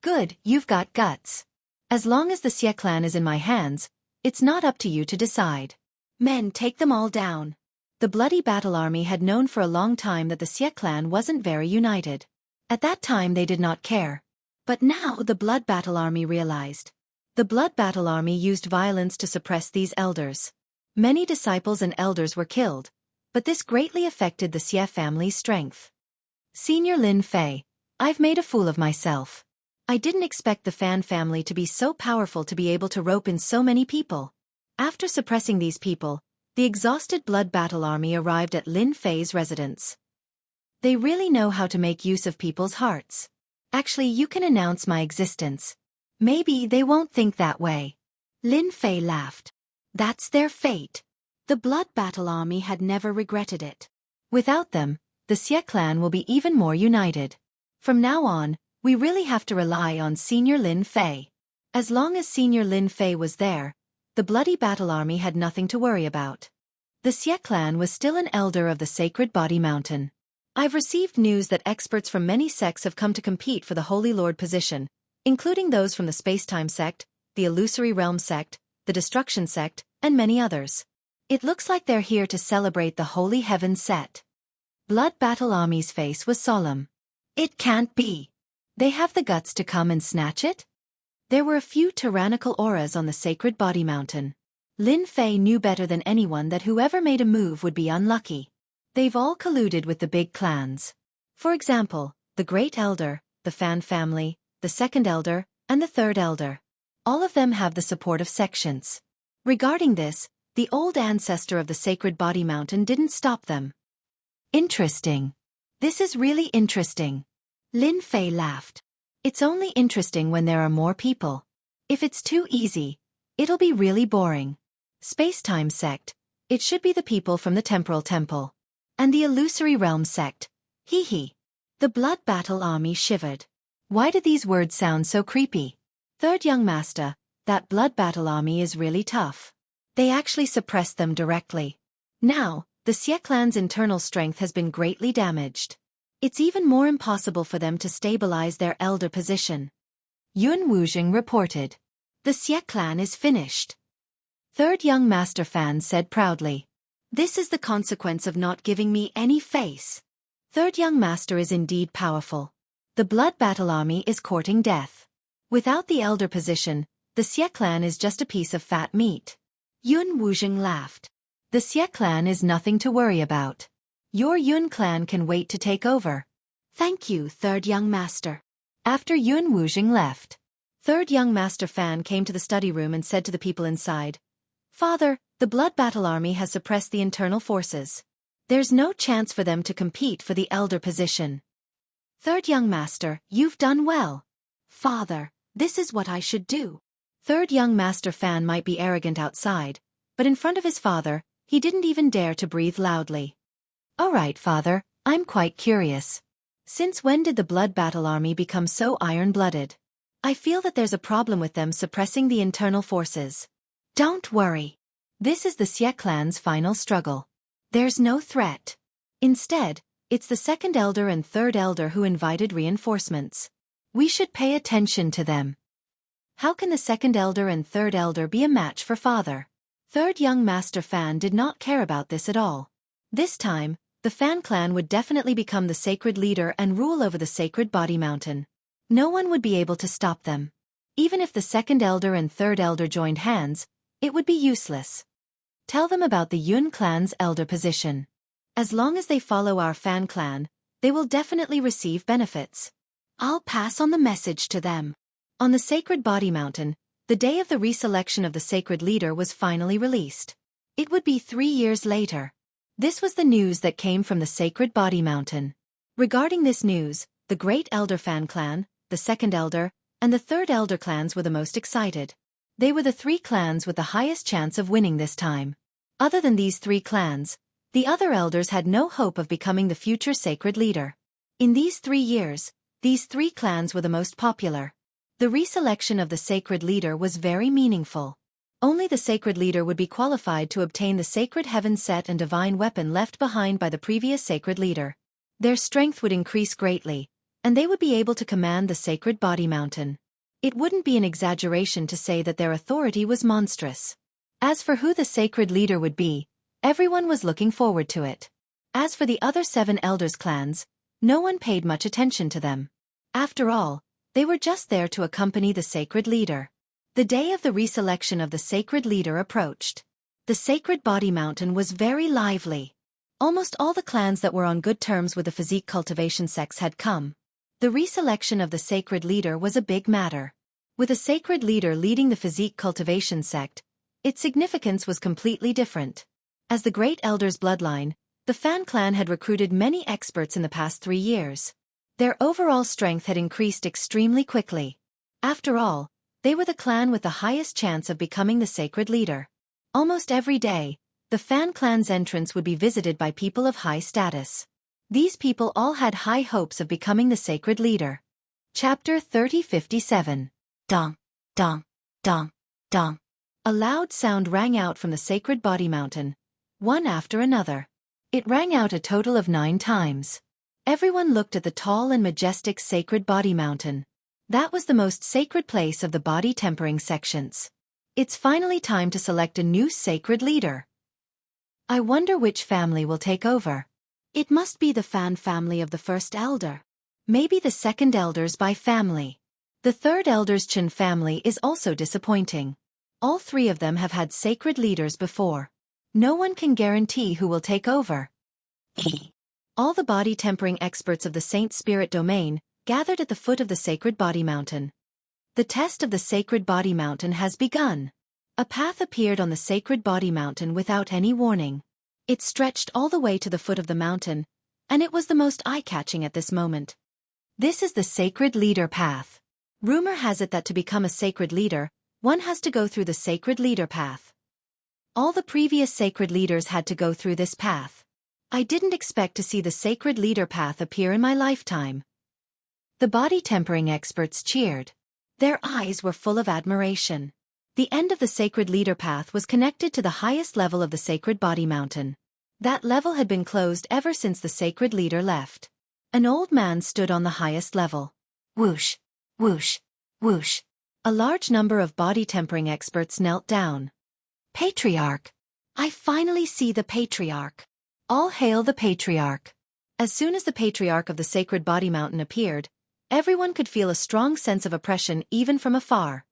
A: Good, you've got guts. As long as the Xie clan is in my hands, it's not up to you to decide. Men, take them all down. The Bloody Battle Army had known for a long time that the Xie clan wasn't very united. At that time they did not care. But now the Blood Battle Army realized. The Blood Battle Army used violence to suppress these elders. Many disciples and elders were killed, but this greatly affected the Xie family's strength. Senior Lin Fei, I've made a fool of myself. I didn't expect the Fan family to be so powerful to be able to rope in so many people. After suppressing these people, the exhausted Blood Battle Army arrived at Lin Fei's residence. They really know how to make use of people's hearts. Actually, you can announce my existence. Maybe they won't think that way. Lin Fei laughed. That's their fate. The Blood Battle Army had never regretted it. Without them, the Xie clan will be even more united. From now on, we really have to rely on Senior Lin Fei. As long as Senior Lin Fei was there, the Bloody Battle Army had nothing to worry about. The Xie clan was still an elder of the Sacred Body Mountain. I've received news that experts from many sects have come to compete for the Holy Lord position, including those from the Space-Time sect, the Illusory Realm sect, the Destruction sect, and many others. It looks like they're here to celebrate the Holy Heaven set. Blood Battle Army's face was solemn. It can't be. They have the guts to come and snatch it? There were a few tyrannical auras on the sacred body mountain. Lin Fei knew better than anyone that whoever made a move would be unlucky. They've all colluded with the big clans. For example, the Great Elder, the Fan family, the Second Elder, and the Third Elder. All of them have the support of sections. Regarding this, the old ancestor of the sacred body mountain didn't stop them. Interesting. This is really interesting. Lin Fei laughed. It's only interesting when there are more people. If it's too easy, it'll be really boring. Space-time sect, it should be the people from the temporal temple. And the illusory realm sect, hee hee. The blood battle army shivered. Why did these words sound so creepy? Third young master, that blood battle army is really tough. They actually suppressed them directly. Now, the Xie clan's internal strength has been greatly damaged. It's even more impossible for them to stabilize their elder position. Yun Wuzheng reported. The Xie clan is finished. Third young master Fan said proudly. This is the consequence of not giving me any face. Third young master is indeed powerful. The blood battle army is courting death. Without the elder position, the Xie clan is just a piece of fat meat. Yun Wuzheng laughed. The Xie clan is nothing to worry about. Your Yun clan can wait to take over. Thank you, third young master. After Yun Wuzheng left, third young master Fan came to the study room and said to the people inside, Father, the blood battle army has suppressed the internal forces. There's no chance for them to compete for the elder position. Third young master, you've done well. Father, this is what I should do. Third young master Fan might be arrogant outside, but in front of his father, he didn't even dare to breathe loudly. All right, father, I'm quite curious. Since when did the blood battle army become so iron-blooded? I feel that there's a problem with them suppressing the internal forces. Don't worry. This is the Xie clan's final struggle. There's no threat. Instead, it's the second elder and third elder who invited reinforcements. We should pay attention to them. How can the second elder and third elder be a match for father? Third young master Fan did not care about this at all. This time, the Fan clan would definitely become the sacred leader and rule over the sacred body mountain. No one would be able to stop them. Even if the second elder and third elder joined hands, it would be useless. Tell them about the Yun clan's elder position. As long as they follow our Fan clan, they will definitely receive benefits. I'll pass on the message to them. On the sacred body mountain, the day of the reselection of the sacred leader was finally released. It would be 3 years later. This was the news that came from the sacred body mountain. Regarding this news, the Great Elder Fan clan, the Second Elder, and the Third Elder clans were the most excited. They were the 3 clans with the highest chance of winning this time. Other than these 3 clans, the other elders had no hope of becoming the future sacred leader. In these 3 years, these 3 clans were the most popular. The reselection of the sacred leader was very meaningful. Only the sacred leader would be qualified to obtain the sacred heaven set and divine weapon left behind by the previous sacred leader. Their strength would increase greatly, and they would be able to command the sacred body mountain. It wouldn't be an exaggeration to say that their authority was monstrous. As for who the sacred leader would be, everyone was looking forward to it. As for the other 7 elders' clans, no one paid much attention to them. After all, they were just there to accompany the sacred leader. The day of the reselection of the sacred leader approached. The sacred body mountain was very lively. Almost all the clans that were on good terms with the physique cultivation sects had come. The reselection of the sacred leader was a big matter. With a sacred leader leading the physique cultivation sect, its significance was completely different. As the Great Elder's bloodline, the Fan clan had recruited many experts in the past 3 years. Their overall strength had increased extremely quickly. After all, they were the clan with the highest chance of becoming the sacred leader. Almost every day, the Fan clan's entrance would be visited by people of high status. These people all had high hopes of becoming the sacred leader. Chapter 3057. Dong, dong, dong, dong. A loud sound rang out from the sacred body mountain, one after another. It rang out a total of 9 times. Everyone looked at the tall and majestic sacred body mountain. That was the most sacred place of the body tempering sections. It's finally time to select a new sacred leader. I wonder which family will take over. It must be the Fan family of the first elder. Maybe the second elders by family. The third elder's Chen family is also disappointing. All three of them have had sacred leaders before. No one can guarantee who will take over. All the body tempering experts of the Saint Spirit domain gathered at the foot of the Sacred Body Mountain. The test of the Sacred Body Mountain has begun. A path appeared on the Sacred Body Mountain without any warning. It stretched all the way to the foot of the mountain, and it was the most eye-catching at this moment. This is the Sacred Leader Path. Rumor has it that to become a sacred leader, one has to go through the Sacred Leader Path. All the previous sacred leaders had to go through this path. I didn't expect to see the Sacred Leader Path appear in my lifetime. The body tempering experts cheered. Their eyes were full of admiration. The end of the Sacred Leader Path was connected to the highest level of the Sacred Body Mountain. That level had been closed ever since the sacred leader left. An old man stood on the highest level. Whoosh, whoosh, whoosh. A large number of body tempering experts knelt down. Patriarch! I finally see the Patriarch. All hail the Patriarch. As soon as the Patriarch of the Sacred Body Mountain appeared, everyone could feel a strong sense of oppression even from afar.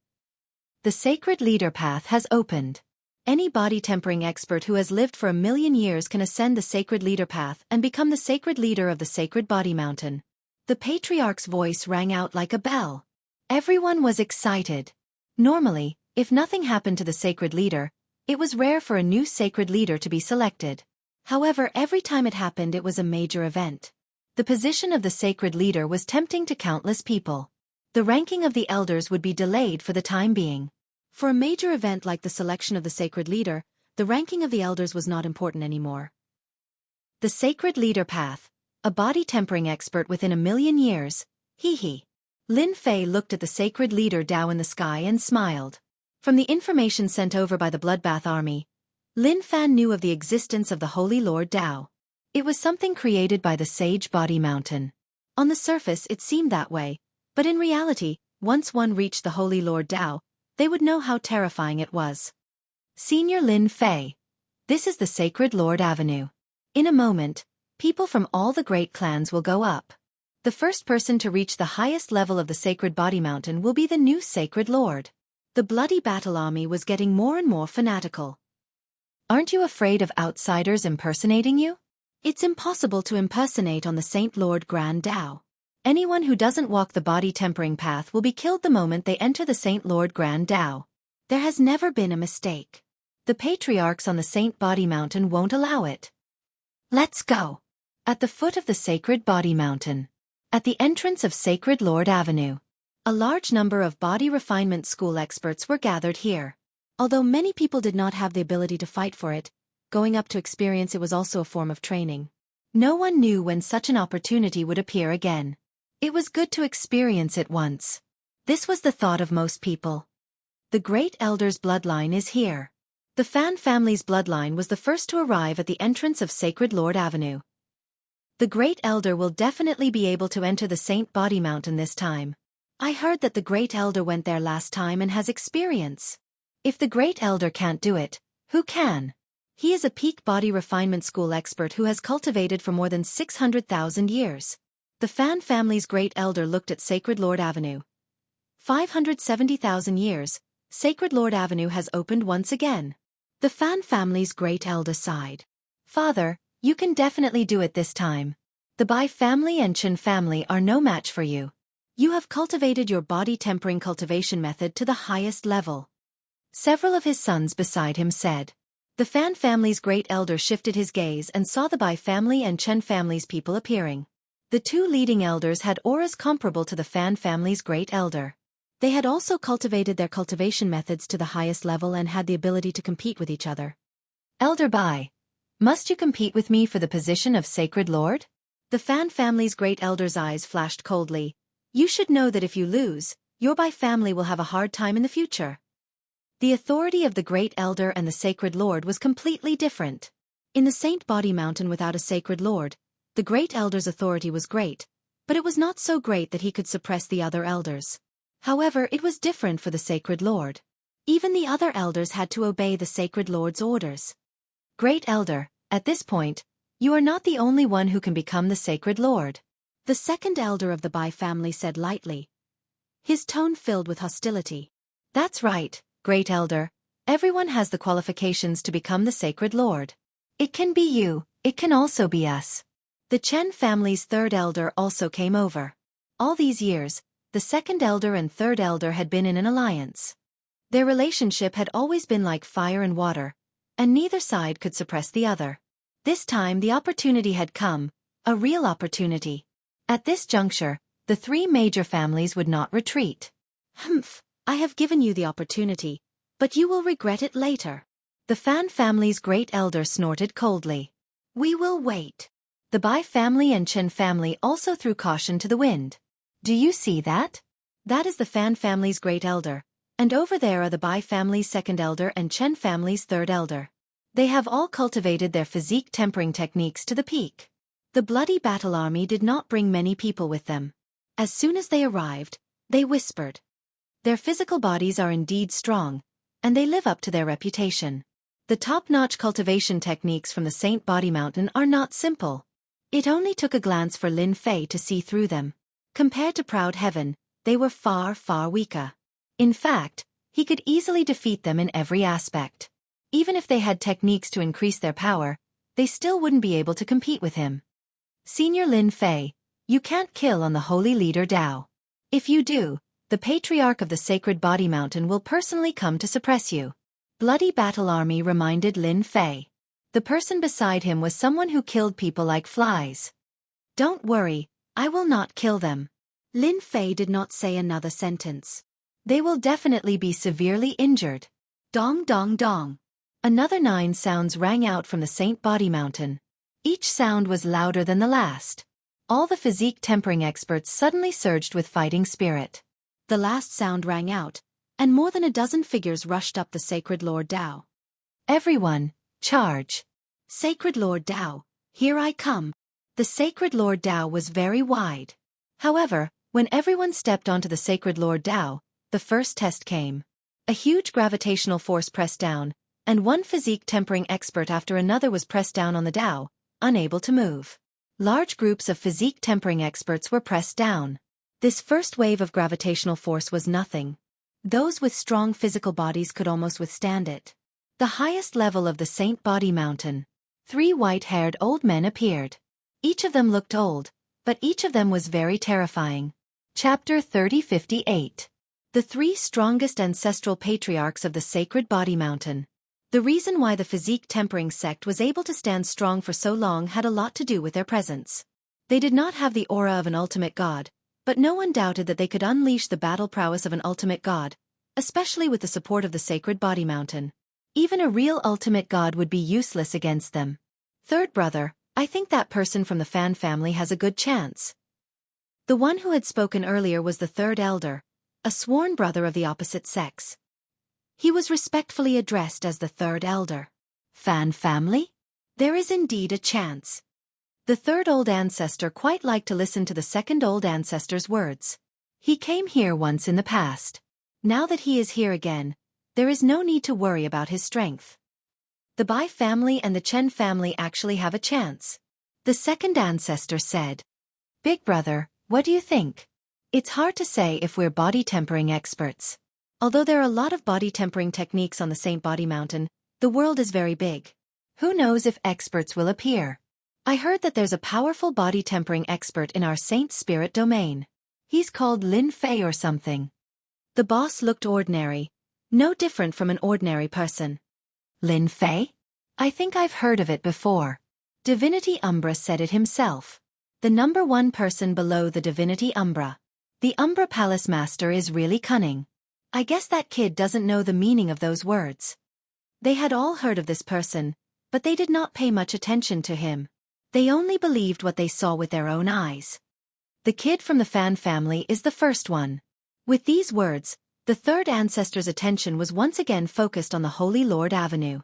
A: The Sacred Leader Path has opened. Any body tempering expert who has lived for 1,000,000 years can ascend the Sacred Leader Path and become the sacred leader of the Sacred Body Mountain. The Patriarch's voice rang out like a bell. Everyone was excited. Normally, if nothing happened to the sacred leader, it was rare for a new sacred leader to be selected. However, every time it happened it was a major event. The position of the sacred leader was tempting to countless people. The ranking of the elders would be delayed for the time being. For a major event like the selection of the sacred leader, the ranking of the elders was not important anymore. The Sacred Leader Path, a body tempering expert within 1,000,000 years, hee. Lin Fei looked at the sacred leader Dao in the sky and smiled. From the information sent over by the Bloodbath Army, Lin Fan knew of the existence of the Holy Lord Dao. It was something created by the Sage Body Mountain. On the surface it seemed that way, but in reality, once one reached the Holy Lord Dao, they would know how terrifying it was. Senior Lin Fei. This is the Sacred Lord Avenue. In a moment, people from all the great clans will go up. The first person to reach the highest level of the Sacred Body Mountain will be the new Sacred Lord. The bloody battle army was getting more and more fanatical. Aren't you afraid of outsiders impersonating you? It's impossible to impersonate on the Saint Lord Grand Dao. Anyone who doesn't walk the body tempering path will be killed the moment they enter the Saint Lord Grand Dao. There has never been a mistake. The patriarchs on the Saint Body Mountain won't allow it. Let's go. At the foot of the Sacred Body Mountain. At the entrance of Sacred Lord Avenue. A large number of body refinement school experts were gathered here. Although many people did not have the ability to fight for it, going up to experience it was also a form of training. No one knew when such an opportunity would appear again. It was good to experience it once. This was the thought of most people. The Great Elder's bloodline is here. The Fan family's bloodline was the first to arrive at the entrance of Sacred Lord Avenue. The Great Elder will definitely be able to enter the Saint Body Mountain this time. I heard that the Great Elder went there last time and has experience. If the Great Elder can't do it, who can? He is a peak body refinement school expert who has cultivated for more than 600,000 years. The Fan family's Great Elder looked at Sacred Lord Avenue. 570,000 years, Sacred Lord Avenue has opened once again. The Fan family's Great Elder sighed. Father, you can definitely do it this time. The Bai family and Chen family are no match for you. You have cultivated your body tempering cultivation method to the highest level. Several of his sons beside him said. The Fan family's Great Elder shifted his gaze and saw the Bai family and Chen family's people appearing. The two leading elders had auras comparable to the Fan family's Great Elder. They had also cultivated their cultivation methods to the highest level and had the ability to compete with each other. Elder Bai, must you compete with me for the position of Sacred Lord? The Fan family's Great Elder's eyes flashed coldly. You should know that if you lose, your Bai family will have a hard time in the future. The authority of the Great Elder and the Sacred Lord was completely different. In the Saint Body Mountain without a Sacred Lord, the Great Elder's authority was great, but it was not so great that he could suppress the other elders. However, it was different for the Sacred Lord. Even the other elders had to obey the Sacred Lord's orders. Great Elder, at this point, you are not the only one who can become the Sacred Lord. The second elder of the Bai family said lightly. his tone filled with hostility. That's right, Great Elder. Everyone has the qualifications to become the Sacred Lord. It can be you, it can also be us. The Chen family's third elder also came over. All these years, the second elder and third elder had been in an alliance. Their relationship had always been like fire and water, and neither side could suppress the other. This time the opportunity had come, a real opportunity. At this juncture, the three major families would not retreat. Humph, I have given you the opportunity, but you will regret it later. The Fan family's great elder snorted coldly. We will wait. The Bai family and Chen family also threw caution to the wind. Do you see that? That is the Fan family's great elder, and over there are the Bai family's second elder and Chen family's third elder. They have all cultivated their physique tempering techniques to the peak. The bloody battle army did not bring many people with them. As soon as they arrived, they whispered. Their physical bodies are indeed strong, and they live up to their reputation. The top-notch cultivation techniques from the Saint Body Mountain are not simple. It only took a glance for Lin Fei to see through them. Compared to Proud Heaven, they were far, far weaker. In fact, he could easily defeat them in every aspect. Even if they had techniques to increase their power, they still wouldn't be able to compete with him. Senior Lin Fei, you can't kill on the holy leader Dao. If you do, the Patriarch of the Sacred Body Mountain will personally come to suppress you. Bloody Battle Army reminded Lin Fei. The person beside him was someone who killed people like flies. Don't worry, I will not kill them. Lin Fei did not say another sentence. They will definitely be severely injured. Dong dong dong. Another 9 sounds rang out from the Saint Body Mountain. Each sound was louder than the last. All the physique tempering experts suddenly surged with fighting spirit. The last sound rang out, and more than a dozen figures rushed up the Sacred Lord Dao. Everyone, charge! Sacred Lord Dao, here I come. The Sacred Lord Dao was very wide. However, when everyone stepped onto the Sacred Lord Dao, the first test came. A huge gravitational force pressed down, and one physique tempering expert after another was pressed down on the Dao, unable to move. Large groups of physique tempering experts were pressed down. This first wave of gravitational force was nothing. Those with strong physical bodies could almost withstand it. The highest level of the Saint Body Mountain. 3 white-haired old men appeared. Each of them looked old, but each of them was very terrifying. Chapter 3058. The 3 strongest ancestral patriarchs of the Sacred Body Mountain. The reason why the physique tempering sect was able to stand strong for so long had a lot to do with their presence. They did not have the aura of an ultimate god, but no one doubted that they could unleash the battle prowess of an ultimate god, especially with the support of the Sacred Body Mountain. Even a real ultimate god would be useless against them. Third brother, I think that person from the Fan family has a good chance. The one who had spoken earlier was the third elder, a sworn brother of the opposite sex. He was respectfully addressed as the third elder. Fan family? There is indeed a chance. The third old ancestor quite liked to listen to the second old ancestor's words. He came here once in the past. Now that he is here again, there is no need to worry about his strength. The Bai family and the Chen family actually have a chance. The second ancestor said. Big brother, what do you think? It's hard to say if we're body tempering experts. Although there are a lot of body tempering techniques on the Saint Body Mountain, the world is very big. Who knows if experts will appear? I heard that there's a powerful body tempering expert in our Saint Spirit domain. He's called Lin Fei or something. The boss looked ordinary, no different from an ordinary person. Lin Fei? I think I've heard of it before. Divinity Umbra said it himself. The number 1 person below the Divinity Umbra. The Umbra Palace Master is really cunning. I guess that kid doesn't know the meaning of those words. They had all heard of this person, but they did not pay much attention to him. They only believed what they saw with their own eyes. The kid from the Fan family is the first one. With these words, the third ancestor's attention was once again focused on the Holy Lord Avenue.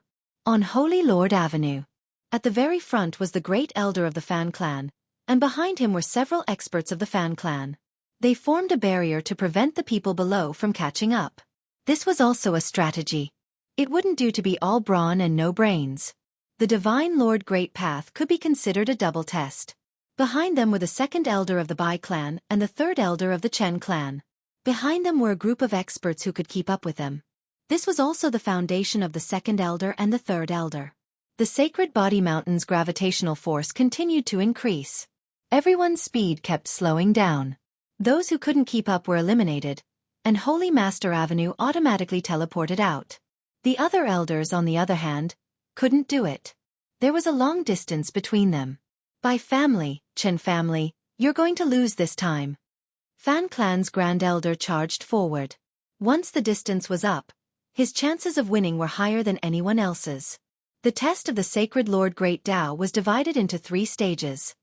A: On Holy Lord Avenue. At the very front was the great elder of the Fan clan, and behind him were several experts of the Fan clan. They formed a barrier to prevent the people below from catching up. This was also a strategy. It wouldn't do to be all brawn and no brains. The Divine Lord Great Path could be considered a double test. Behind them were the second elder of the Bai clan and the third elder of the Chen clan. Behind them were a group of experts who could keep up with them. This was also the foundation of the second elder and the third elder. The sacred body mountain's gravitational force continued to increase. Everyone's speed kept slowing down. Those who couldn't keep up were eliminated, and Holy Master Avenue automatically teleported out. The other elders, on the other hand, couldn't do it. There was a long distance between them. By family, Chen family, you're going to lose this time. Fan Clan's Grand Elder charged forward. Once the distance was up, his chances of winning were higher than anyone else's. The test of the Sacred Lord Great Tao was divided into 3 stages.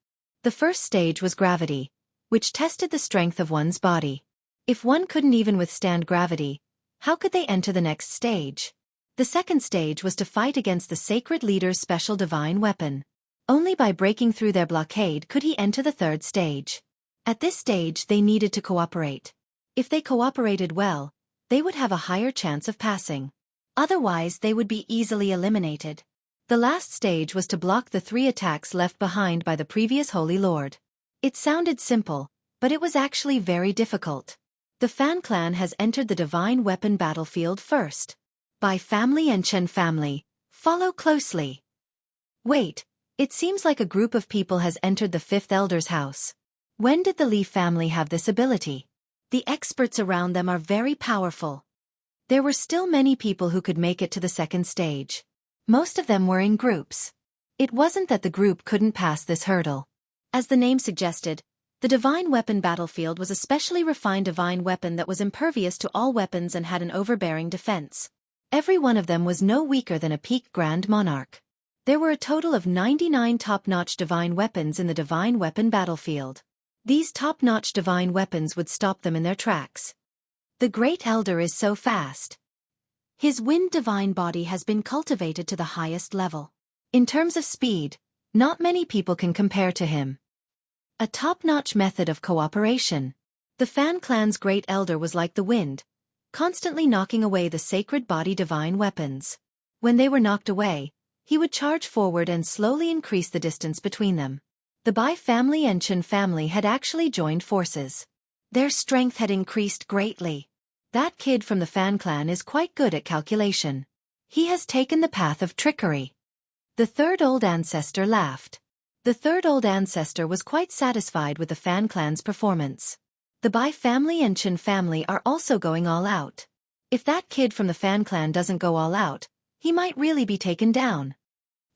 A: The first stage was gravity, which tested the strength of one's body. If one couldn't even withstand gravity, how could they enter the next stage? The second stage was to fight against the Sacred Leader's special divine weapon. Only by breaking through their blockade could he enter the third stage. At this stage they needed to cooperate. If they cooperated well, they would have a higher chance of passing. Otherwise they would be easily eliminated. The last stage was to block the 3 attacks left behind by the previous Holy Lord. It sounded simple, but it was actually very difficult. The Fan Clan has entered the divine weapon battlefield first. Bai family and Chen family, follow closely. Wait, it seems like a group of people has entered the 5th elder's house. When did the Li family have this ability? The experts around them are very powerful. There were still many people who could make it to the second stage. Most of them were in groups. It wasn't that the group couldn't pass this hurdle. As the name suggested, the divine weapon battlefield was a specially refined divine weapon that was impervious to all weapons and had an overbearing defense. Every one of them was no weaker than a peak Grand Monarch. There were a total of 99 top-notch divine weapons in the divine weapon battlefield. These top-notch divine weapons would stop them in their tracks. The Great Elder is so fast. His wind divine body has been cultivated to the highest level. In terms of speed, not many people can compare to him. A top-notch method of cooperation. The Fan Clan's Great Elder was like the wind, constantly knocking away the sacred body divine weapons. When they were knocked away, he would charge forward and slowly increase the distance between them. The Bai family and Chen family had actually joined forces. Their strength had increased greatly. That kid from the Fan Clan is quite good at calculation. He has taken the path of trickery. The third old ancestor laughed. The third old ancestor was quite satisfied with the Fan Clan's performance. The Bai family and Chen family are also going all out. If that kid from the Fan Clan doesn't go all out, he might really be taken down.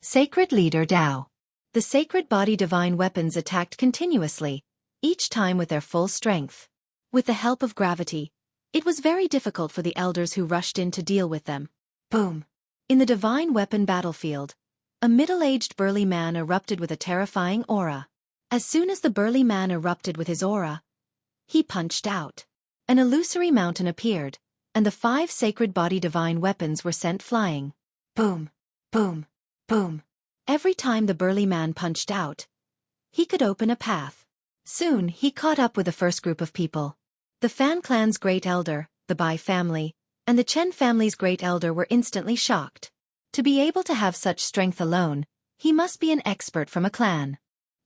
A: Sacred Leader Tao. The sacred body divine weapons attacked continuously, each time with their full strength. With the help of gravity, it was very difficult for the elders who rushed in to deal with them. Boom! In the divine weapon battlefield, a middle-aged burly man erupted with a terrifying aura. As soon as the burly man erupted with his aura, he punched out. An illusory mountain appeared, and the 5 sacred body divine weapons were sent flying. Boom! Boom! Boom! Every time the burly man punched out, he could open a path. Soon he caught up with the first group of people. The Fan Clan's Great Elder, the Bai family, and the Chen family's Great Elder were instantly shocked. To be able to have such strength alone, he must be an expert from a clan.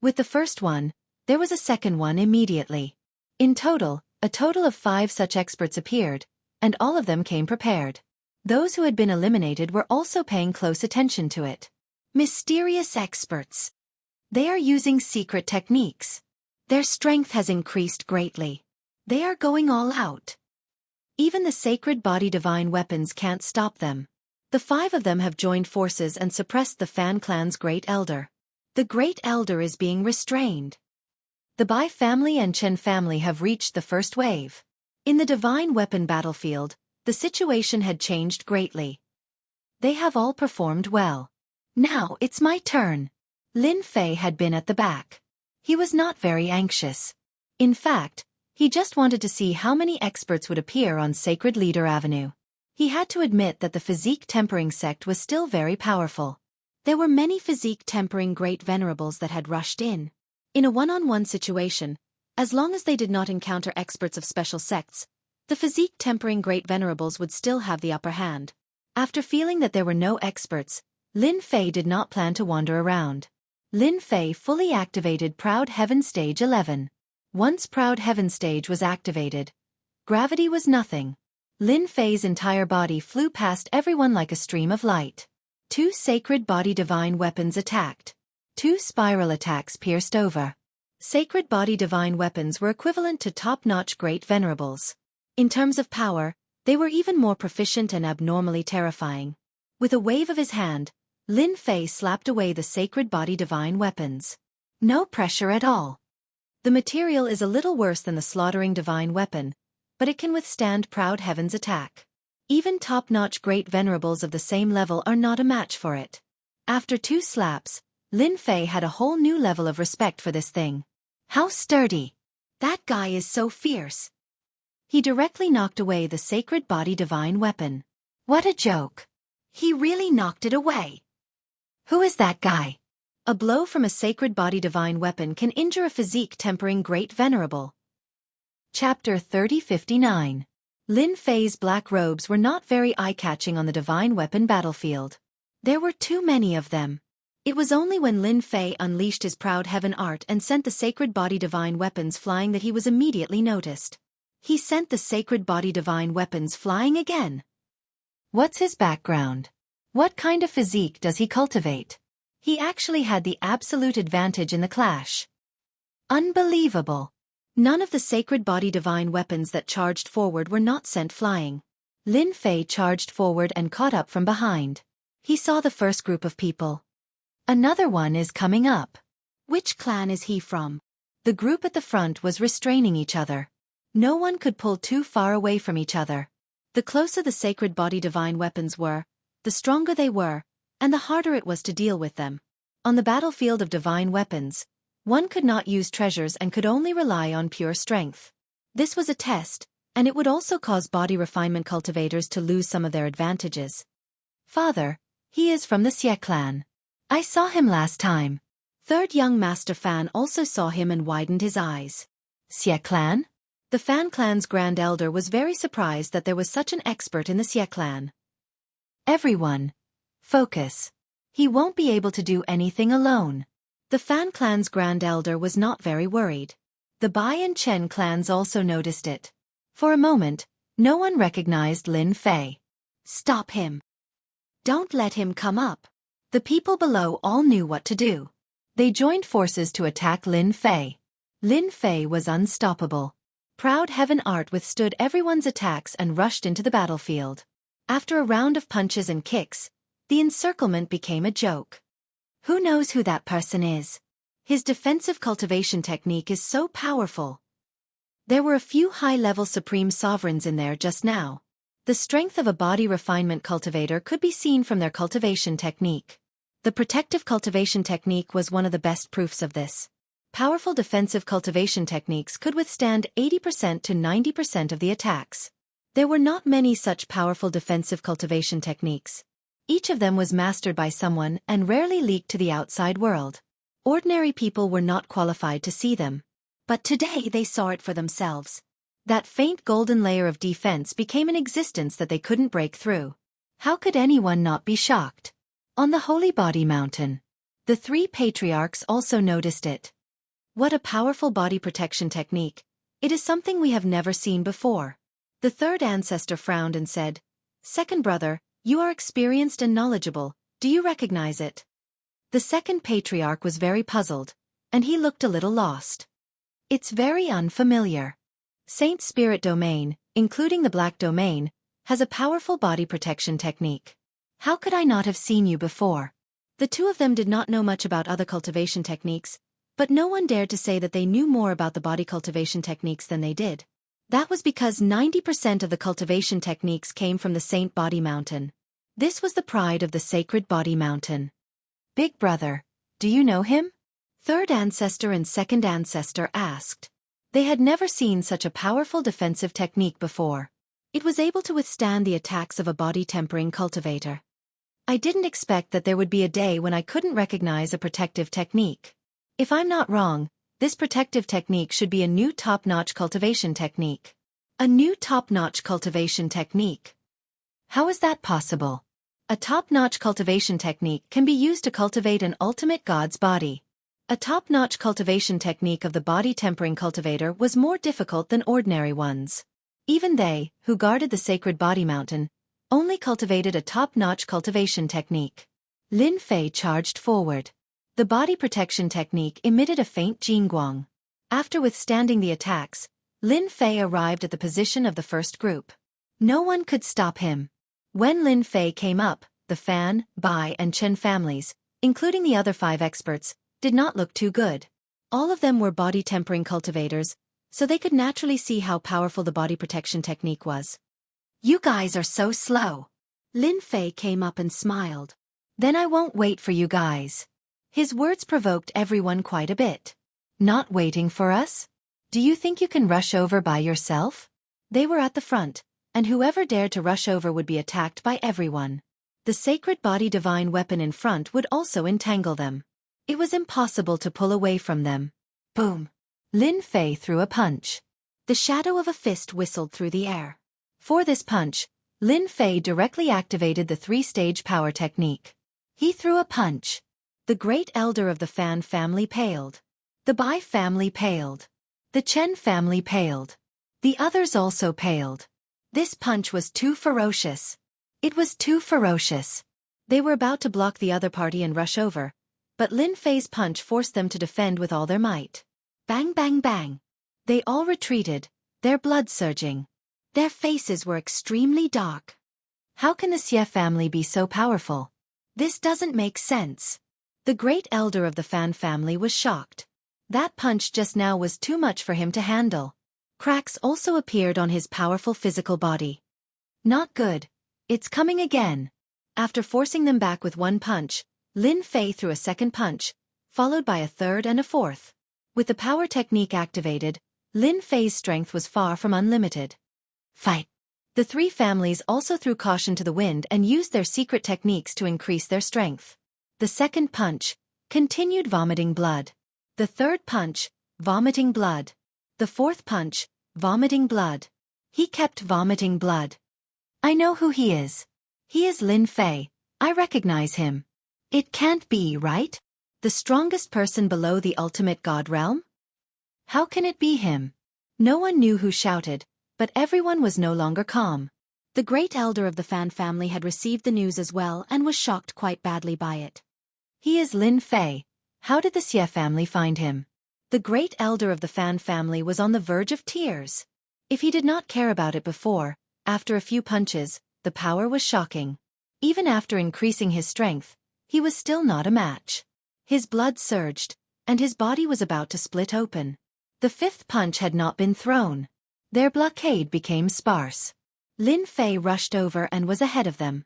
A: With the first one, there was a second one immediately. In total, a total of 5 such experts appeared, and all of them came prepared. Those who had been eliminated were also paying close attention to it. Mysterious experts. They are using secret techniques. Their strength has increased greatly. They are going all out. Even the sacred body divine weapons can't stop them. The 5 of them have joined forces and suppressed the Fan Clan's Great Elder. The Great Elder is being restrained. The Bai family and Chen family have reached the first wave. In the divine weapon battlefield, the situation had changed greatly. They have all performed well. Now it's my turn. Lin Fei had been at the back. He was not very anxious. In fact, he just wanted to see how many experts would appear on Sacred Leader Avenue. He had to admit that the physique tempering sect was still very powerful. There were many physique tempering great venerables that had rushed in. In a one-on-one situation, as long as they did not encounter experts of special sects, the physique tempering great venerables would still have the upper hand. After feeling that there were no experts, Lin Fei did not plan to wander around. Lin Fei fully activated Proud Heaven Stage 11. Once Proud Heaven Stage was activated, Gravity was nothing. Lin Fei's entire body flew past everyone like a stream of light. 2 sacred body divine weapons attacked. 2 spiral attacks pierced over. Sacred body divine weapons were equivalent to top-notch great venerables. In terms of power, they were even more proficient and abnormally terrifying. With a wave of his hand, Lin Fei slapped away the sacred body divine weapons. No pressure at all. The material is a little worse than the slaughtering divine weapon, but it can withstand proud heaven's attack. Even top-notch great venerables of the same level are not a match for it. After 2 slaps, Lin Fei had a whole new level of respect for this thing. How sturdy! That guy is so fierce. He directly knocked away the sacred body divine weapon. What a joke! He really knocked it away. Who is that guy? A blow from a sacred body divine weapon can injure a physique tempering great venerable. Chapter 3059. Lin Fei's black robes were not very eye-catching on the divine weapon battlefield. There were too many of them. It was only when Lin Fei unleashed his proud heaven art and sent the sacred body divine weapons flying that he was immediately noticed. He sent the sacred body divine weapons flying again. What's his background? What kind of physique does he cultivate? He actually had the absolute advantage in the clash. Unbelievable! None of the sacred body divine weapons that charged forward were not sent flying. Lin Fei charged forward and caught up from behind. He saw the first group of people. Another one is coming up. Which clan is he from? The group at the front was restraining each other. No one could pull too far away from each other. The closer the sacred body divine weapons were, the stronger they were, and the harder it was to deal with them. On the battlefield of divine weapons, one could not use treasures and could only rely on pure strength. This was a test, and it would also cause body refinement cultivators to lose some of their advantages. Father, he is from the Xie clan. I saw him last time. Third young master Fan also saw him and widened his eyes. Xie clan? The Fan clan's grand elder was very surprised that there was such an expert in the Xie clan. Everyone, focus. He won't be able to do anything alone. The Fan clan's grand elder was not very worried. The Bai and Chen clans also noticed it. For a moment, no one recognized Lin Fei. Stop him. Don't let him come up. The people below all knew what to do. They joined forces to attack Lin Fei. Lin Fei was unstoppable. Proud heaven art withstood everyone's attacks and rushed into the battlefield. After a round of punches and kicks, the encirclement became a joke. Who knows who that person is? His defensive cultivation technique is so powerful. There were a few high-level supreme sovereigns in there just now. The strength of a body refinement cultivator could be seen from their cultivation technique. The protective cultivation technique was one of the best proofs of this. Powerful defensive cultivation techniques could withstand 80% to 90% of the attacks. There were not many such powerful defensive cultivation techniques. Each of them was mastered by someone and rarely leaked to the outside world. Ordinary people were not qualified to see them. But today they saw it for themselves. That faint golden layer of defense became an existence that they couldn't break through. How could anyone not be shocked? On the Holy Body Mountain, the 3 patriarchs also noticed it. What a powerful body protection technique. It is something we have never seen before. The third ancestor frowned and said, "Second brother, you are experienced and knowledgeable, do you recognize it?" The second patriarch was very puzzled, and he looked a little lost. It's very unfamiliar. Saint Spirit Domain, including the Black Domain, has a powerful body protection technique. How could I not have seen you before? The two of them did not know much about other cultivation techniques, but no one dared to say that they knew more about the body cultivation techniques than they did. That was because 90% of the cultivation techniques came from the Saint Body Mountain. This was the pride of the Sacred Body Mountain. Big brother, do you know him? Third ancestor and second ancestor asked. They had never seen such a powerful defensive technique before. It was able to withstand the attacks of a body-tempering cultivator. I didn't expect that there would be a day when I couldn't recognize a protective technique. If I'm not wrong, this protective technique should be a new top-notch cultivation technique. A new top-notch cultivation technique. How is that possible? A top-notch cultivation technique can be used to cultivate an ultimate god's body. A top-notch cultivation technique of the body-tempering cultivator was more difficult than ordinary ones. Even they, who guarded the sacred body mountain, only cultivated a top-notch cultivation technique. Lin Fei charged forward. The body protection technique emitted a faint jingguang. After withstanding the attacks, Lin Fei arrived at the position of the first group. No one could stop him. When Lin Fei came up, the Fan, Bai and Chen families, including the other 5 experts, did not look too good. All of them were body-tempering cultivators, so they could naturally see how powerful the body protection technique was. "You guys are so slow." Lin Fei came up and smiled. "Then I won't wait for you guys." His words provoked everyone quite a bit. "Not waiting for us? Do you think you can rush over by yourself?" They were at the front, and whoever dared to rush over would be attacked by everyone. The sacred body divine weapon in front would also entangle them. It was impossible to pull away from them. Boom! Lin Fei threw a punch. The shadow of a fist whistled through the air. For this punch, Lin Fei directly activated the 3-stage power technique. He threw a punch. The great elder of the Fan family paled. The Bai family paled. The Chen family paled. The others also paled. This punch was too ferocious. It was too ferocious. They were about to block the other party and rush over, but Lin Fei's punch forced them to defend with all their might. Bang bang bang. They all retreated, their blood surging. Their faces were extremely dark. How can the Xie family be so powerful? This doesn't make sense. The great elder of the Fan family was shocked. That punch just now was too much for him to handle. Cracks also appeared on his powerful physical body. Not good. It's coming again. After forcing them back with one punch, Lin Fei threw a second punch, followed by a third and a fourth. With the power technique activated, Lin Fei's strength was far from unlimited. Fight! The 3 families also threw caution to the wind and used their secret techniques to increase their strength. The second punch, continued vomiting blood. The third punch, vomiting blood. The fourth punch, vomiting blood. He kept vomiting blood. "I know who he is. He is Lin Fei. I recognize him. It can't be, right? The strongest person below the ultimate god realm? How can it be him?" No one knew who shouted, but everyone was no longer calm. The great elder of the Fan family had received the news as well and was shocked quite badly by it. "He is Lin Fei. How did the Xie family find him?" The great elder of the Fan family was on the verge of tears. If he did not care about it before, after a few punches, the power was shocking. Even after increasing his strength, he was still not a match. His blood surged, and his body was about to split open. The 5th punch had not been thrown. Their blockade became sparse. Lin Fei rushed over and was ahead of them.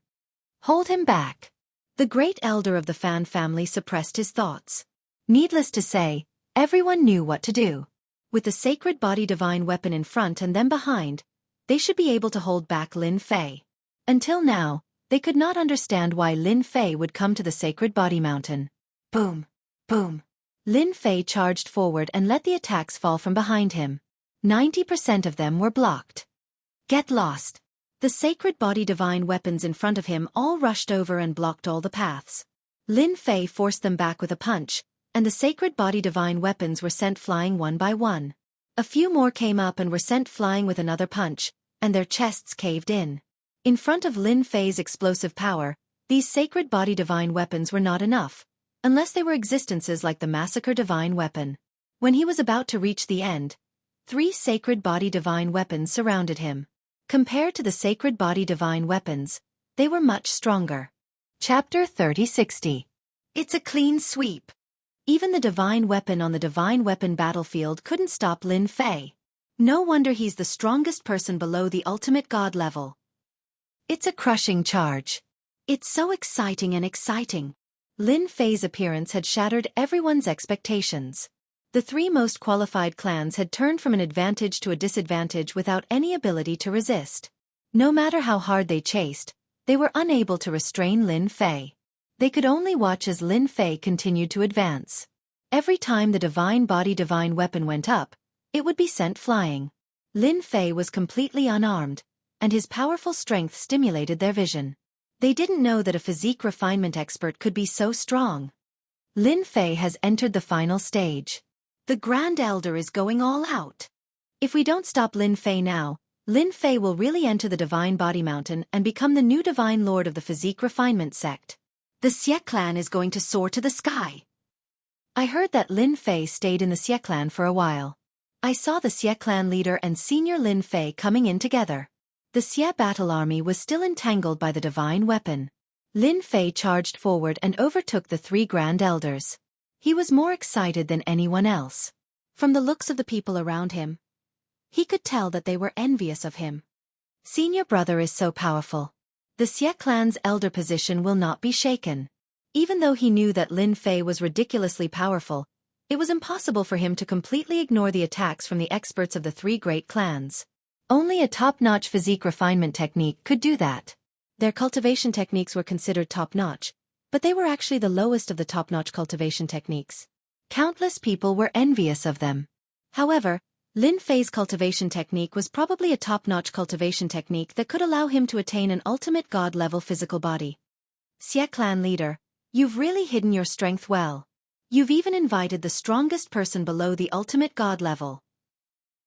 A: "Hold him back." The great elder of the Fan family suppressed his thoughts. Needless to say, everyone knew what to do. With the sacred body divine weapon in front and them behind, they should be able to hold back Lin Fei. Until now, they could not understand why Lin Fei would come to the sacred body mountain. Boom! Boom! Lin Fei charged forward and let the attacks fall from behind him. 90% of them were blocked. Get lost! The sacred body divine weapons in front of him all rushed over and blocked all the paths. Lin Fei forced them back with a punch, and the sacred body divine weapons were sent flying one by one. A few more came up and were sent flying with another punch, and their chests caved in. In front of Lin Fei's explosive power, these sacred body divine weapons were not enough, unless they were existences like the massacre divine weapon. When he was about to reach the end, 3 sacred body divine weapons surrounded him. Compared to the sacred body divine weapons, they were much stronger. Chapter 3060. It's a clean sweep. Even the divine weapon on the divine weapon battlefield couldn't stop Lin Fei. No wonder he's the strongest person below the ultimate god level. It's a crushing charge. It's so exciting and exciting. Lin Fei's appearance had shattered everyone's expectations. The 3 most qualified clans had turned from an advantage to a disadvantage without any ability to resist. No matter how hard they chased, they were unable to restrain Lin Fei. They could only watch as Lin Fei continued to advance. Every time the divine body divine weapon went up, it would be sent flying. Lin Fei was completely unarmed, and his powerful strength stimulated their vision. They didn't know that a physique refinement expert could be so strong. Lin Fei has entered the final stage. The Grand Elder is going all out. If we don't stop Lin Fei now, Lin Fei will really enter the Divine Body Mountain and become the new Divine Lord of the Physique Refinement sect. The Xie clan is going to soar to the sky. I heard that Lin Fei stayed in the Xie clan for a while. I saw the Xie clan leader and senior Lin Fei coming in together. The Xie battle army was still entangled by the divine weapon. Lin Fei charged forward and overtook the three Grand Elders. He was more excited than anyone else. From the looks of the people around him, he could tell that they were envious of him. Senior brother is so powerful. The Xie clan's elder position will not be shaken. Even though he knew that Lin Fei was ridiculously powerful, it was impossible for him to completely ignore the attacks from the experts of the three great clans. Only a top-notch physique refinement technique could do that. Their cultivation techniques were considered top-notch, but they were actually the lowest of the top-notch cultivation techniques. Countless people were envious of them. However, Lin Fei's cultivation technique was probably a top-notch cultivation technique that could allow him to attain an ultimate god-level physical body. Xie clan leader, you've really hidden your strength well. You've even invited the strongest person below the ultimate god level.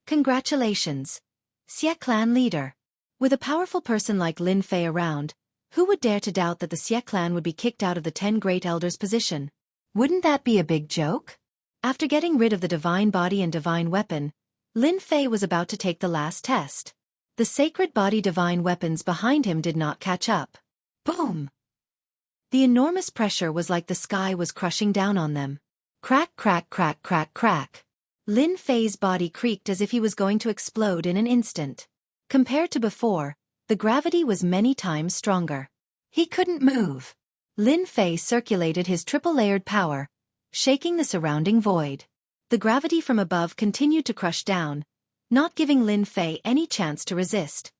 A: Congratulations, Xie clan leader. With a powerful person like Lin Fei around, who would dare to doubt that the Xie clan would be kicked out of the 10 Great Elders' position? Wouldn't that be a big joke? After getting rid of the divine body and divine weapon, Lin Fei was about to take the last test. The sacred body divine weapons behind him did not catch up. Boom! The enormous pressure was like the sky was crushing down on them. Crack, crack, crack, crack, crack. Lin Fei's body creaked as if he was going to explode in an instant. Compared to before, the gravity was many times stronger. He couldn't move. Lin Fei circulated his triple-layered power, shaking the surrounding void. The gravity from above continued to crush down, not giving Lin Fei any chance to resist.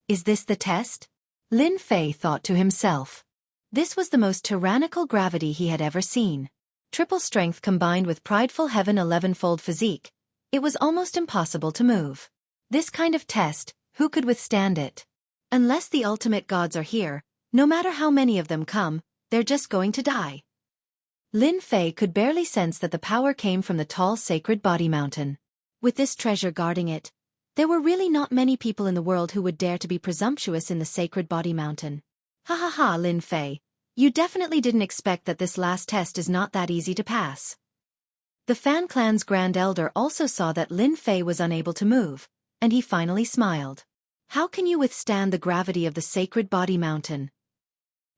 A: Is this the test? Lin Fei thought to himself. This was the most tyrannical gravity he had ever seen. Triple strength combined with prideful heaven 11-fold physique. It was almost impossible to move. This kind of test, who could withstand it? Unless the ultimate gods are here, no matter how many of them come, they're just going to die. Lin Fei could barely sense that the power came from the tall sacred body mountain. With this treasure guarding it, there were really not many people in the world who would dare to be presumptuous in the sacred body mountain. Ha ha ha, Lin Fei. You definitely didn't expect that this last test is not that easy to pass. The Fan Clan's Grand Elder also saw that Lin Fei was unable to move, and he finally smiled. How can you withstand the gravity of the sacred body mountain?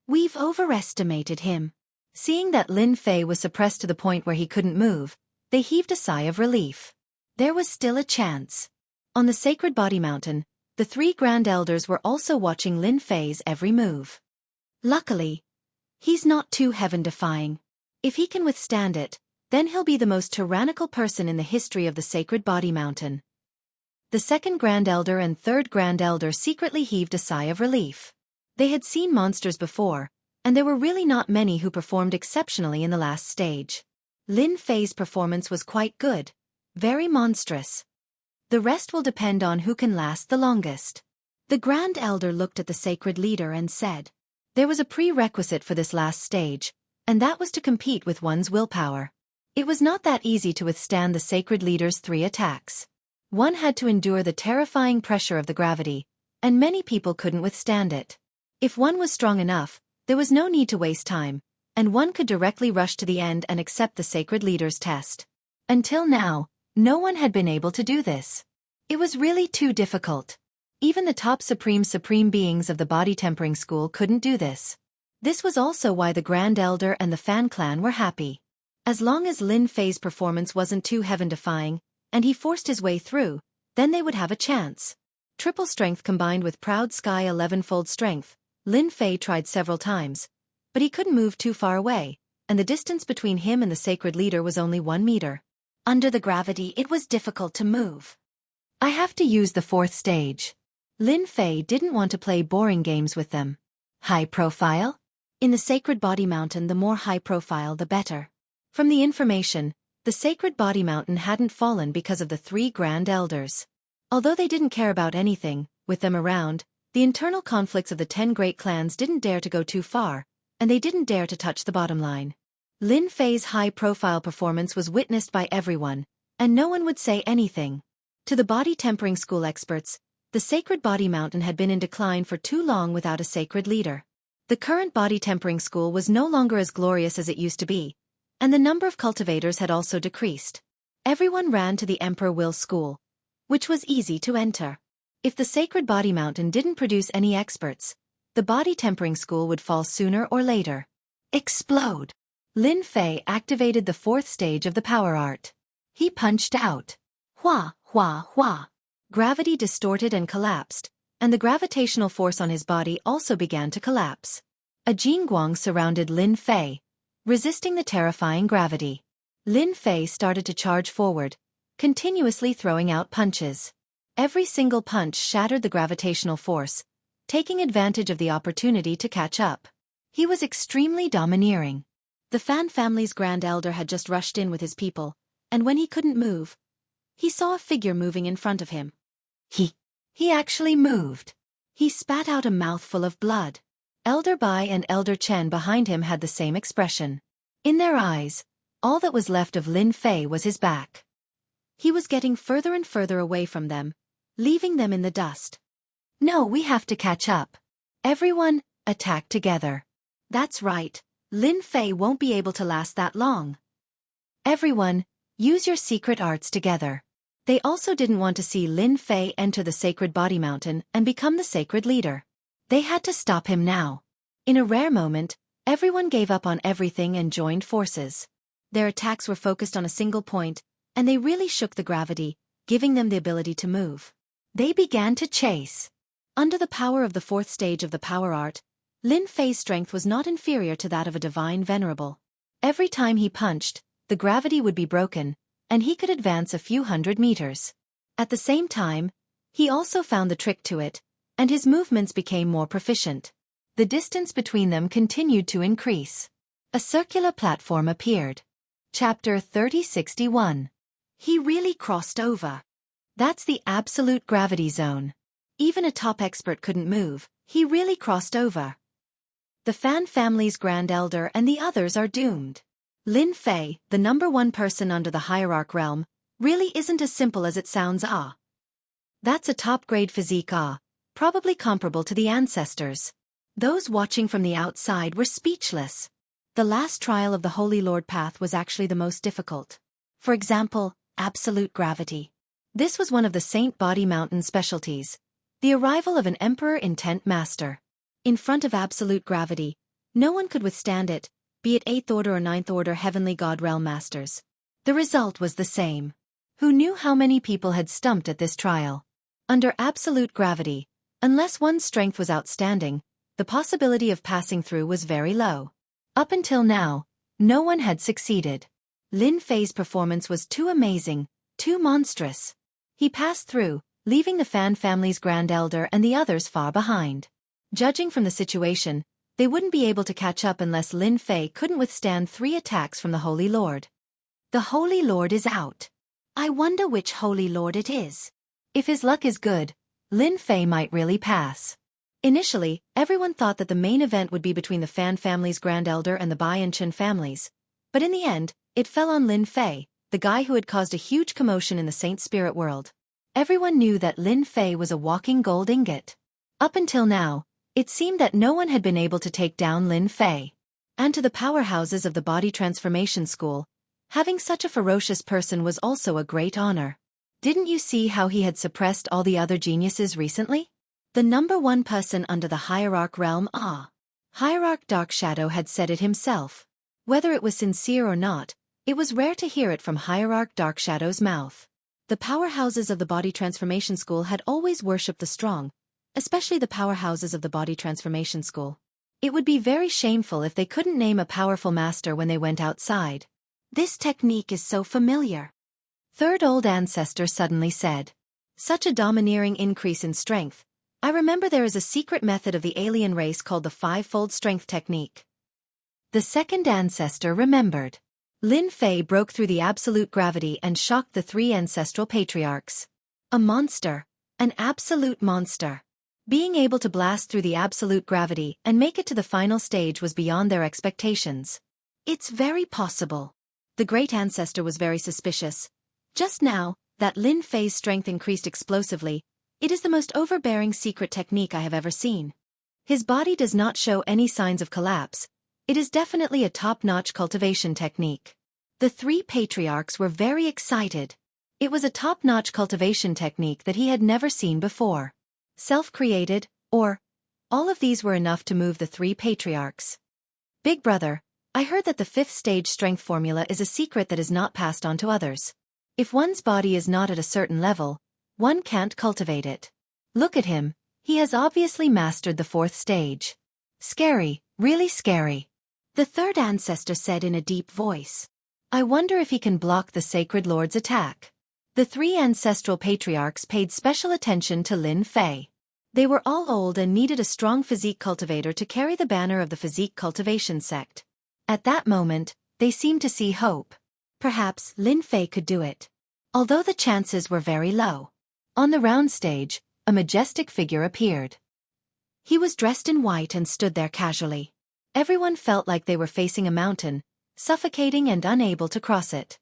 A: We've overestimated him. Seeing that Lin Fei was suppressed to the point where he couldn't move, they heaved a sigh of relief. There was still a chance. On the sacred body mountain, the three Grand Elders were also watching Lin Fei's every move. Luckily, he's not too heaven-defying. If he can withstand it, then he'll be the most tyrannical person in the history of the sacred body mountain. The second Grand Elder and third Grand Elder secretly heaved a sigh of relief. They had seen monsters before, and there were really not many who performed exceptionally in the last stage. Lin Fei's performance was quite good, very monstrous. The rest will depend on who can last the longest. The Grand Elder looked at the sacred leader and said, there was a prerequisite for this last stage, and that was to compete with one's willpower. It was not that easy to withstand the sacred leader's 3 attacks. One had to endure the terrifying pressure of the gravity, and many people couldn't withstand it. If one was strong enough, there was no need to waste time, and one could directly rush to the end and accept the sacred leader's test. Until now, no one had been able to do this. It was really too difficult. Even the top supreme beings of the body tempering school couldn't do this. This was also why the Grand Elder and the Fan Clan were happy. As long as Lin Fei's performance wasn't too heaven-defying, and he forced his way through, then they would have a chance. Triple strength combined with proud sky 11-fold strength, Lin Fei tried several times, but he couldn't move too far away, and the distance between him and the sacred leader was only 1 meter. Under the gravity it was difficult to move. I have to use the 4th stage. Lin Fei didn't want to play boring games with them. High profile? In the sacred body mountain, the more high profile the better. From the information, the sacred body mountain hadn't fallen because of the 3 Grand Elders. Although they didn't care about anything, with them around, the internal conflicts of the 10 great clans didn't dare to go too far, and they didn't dare to touch the bottom line. Lin Fei's high-profile performance was witnessed by everyone, and no one would say anything. To the body tempering school experts, The sacred body mountain had been in decline for too long without a sacred leader. The current body tempering school was no longer as glorious as it used to be, and the number of cultivators had also decreased. Everyone ran to the Emperor Will's school, which was easy to enter. If the sacred body mountain didn't produce any experts, the body tempering school would fall sooner or later. Explode! Lin Fei activated the fourth stage of the power art. He punched out. Hua, hua, hua. Gravity distorted and collapsed, and the gravitational force on his body also began to collapse. A Jingguang surrounded Lin Fei, resisting the terrifying gravity. Lin Fei started to charge forward, continuously throwing out punches. Every single punch shattered the gravitational force, taking advantage of the opportunity to catch up. He was extremely domineering. The Fan family's grand elder had just rushed in with his people, and when he couldn't move, he saw a figure moving in front of him. He actually moved. He spat out a mouthful of blood. Elder Bai and Elder Chen behind him had the same expression. In their eyes, all that was left of Lin Fei was his back. He was getting further and further away from them, leaving them in the dust. No, we have to catch up. Everyone, attack together. That's right, Lin Fei won't be able to last that long. Everyone, use your secret arts together. They also didn't want to see Lin Fei enter the sacred body mountain and become the sacred leader. They had to stop him now. In a rare moment, everyone gave up on everything and joined forces. Their attacks were focused on a single point, and they really shook the gravity, giving them the ability to move. They began to chase. Under the power of the fourth stage of the power art, Lin Fei's strength was not inferior to that of a divine venerable. Every time he punched, the gravity would be broken, and he could advance a few hundred meters. At the same time, he also found the trick to it, and his movements became more proficient. The distance between them continued to increase. A circular platform appeared. Chapter 3061. He really crossed over. That's the absolute gravity zone. Even a top expert couldn't move. He really crossed over. The Fan family's grand elder and the others are doomed. Lin Fei, the #1 person under the hierarch realm, really isn't as simple as it sounds. That's a top-grade physique. Probably comparable to the ancestors. Those watching from the outside were speechless. The last trial of the Holy Lord path was actually the most difficult. For example, absolute gravity. This was one of the Saint Body Mountain specialties, the arrival of an Emperor Intent Master. In front of absolute gravity, no one could withstand it, be it 8th Order or 9th Order Heavenly God Realm Masters. The result was the same. Who knew how many people had stumped at this trial? Under absolute gravity, unless one's strength was outstanding, the possibility of passing through was very low. Up until now, no one had succeeded. Lin Fei's performance was too amazing, too monstrous. He passed through, leaving the Fan family's grand elder and the others far behind. Judging from the situation, they wouldn't be able to catch up unless Lin Fei couldn't withstand 3 attacks from the Holy Lord. The Holy Lord is out. I wonder which Holy Lord it is. If his luck is good, Lin Fei might really pass. Initially, everyone thought that the main event would be between the Fan family's grand elder and the Bai and Chen families. But in the end, it fell on Lin Fei, the guy who had caused a huge commotion in the Saint Spirit world. Everyone knew that Lin Fei was a walking gold ingot. Up until now, it seemed that no one had been able to take down Lin Fei. And to the powerhouses of the Body Transformation School, having such a ferocious person was also a great honor. Didn't you see how he had suppressed all the other geniuses recently? The #1 person under the hierarch realm, Hierarch Dark Shadow had said it himself. Whether it was sincere or not, it was rare to hear it from Hierarch Dark Shadow's mouth. The powerhouses of the Body Transformation School had always worshipped the strong, especially the powerhouses of the Body Transformation School. It would be very shameful if they couldn't name a powerful master when they went outside. This technique is so familiar. Third Old Ancestor suddenly said. Such a domineering increase in strength. I remember there is a secret method of the alien race called the 5-fold strength technique. The second ancestor remembered. Lin Fei broke through the absolute gravity and shocked the 3 ancestral patriarchs. A monster. An absolute monster. Being able to blast through the absolute gravity and make it to the final stage was beyond their expectations. It's very possible. The great ancestor was very suspicious. Just now, that Lin Fei's strength increased explosively, It is the most overbearing secret technique I have ever seen. His body does not show any signs of collapse. It is definitely a top-notch cultivation technique. The three patriarchs were very excited. It was a top-notch cultivation technique that he had never seen before. Self-created, or all of these were enough to move the three patriarchs. Big brother, I heard that the fifth stage strength formula is a secret that is not passed on to others. If one's body is not at a certain level, one can't cultivate it. Look at him, he has obviously mastered the fourth stage. Scary, really scary. The third ancestor said in a deep voice. I wonder if he can block the Sacred Lord's attack. The three ancestral patriarchs paid special attention to Lin Fei. They were all old and needed a strong physique cultivator to carry the banner of the physique cultivation sect. At that moment, they seemed to see hope. Perhaps Lin Fei could do it. Although the chances were very low. On the round stage, a majestic figure appeared. He was dressed in white and stood there casually. Everyone felt like they were facing a mountain, suffocating and unable to cross it.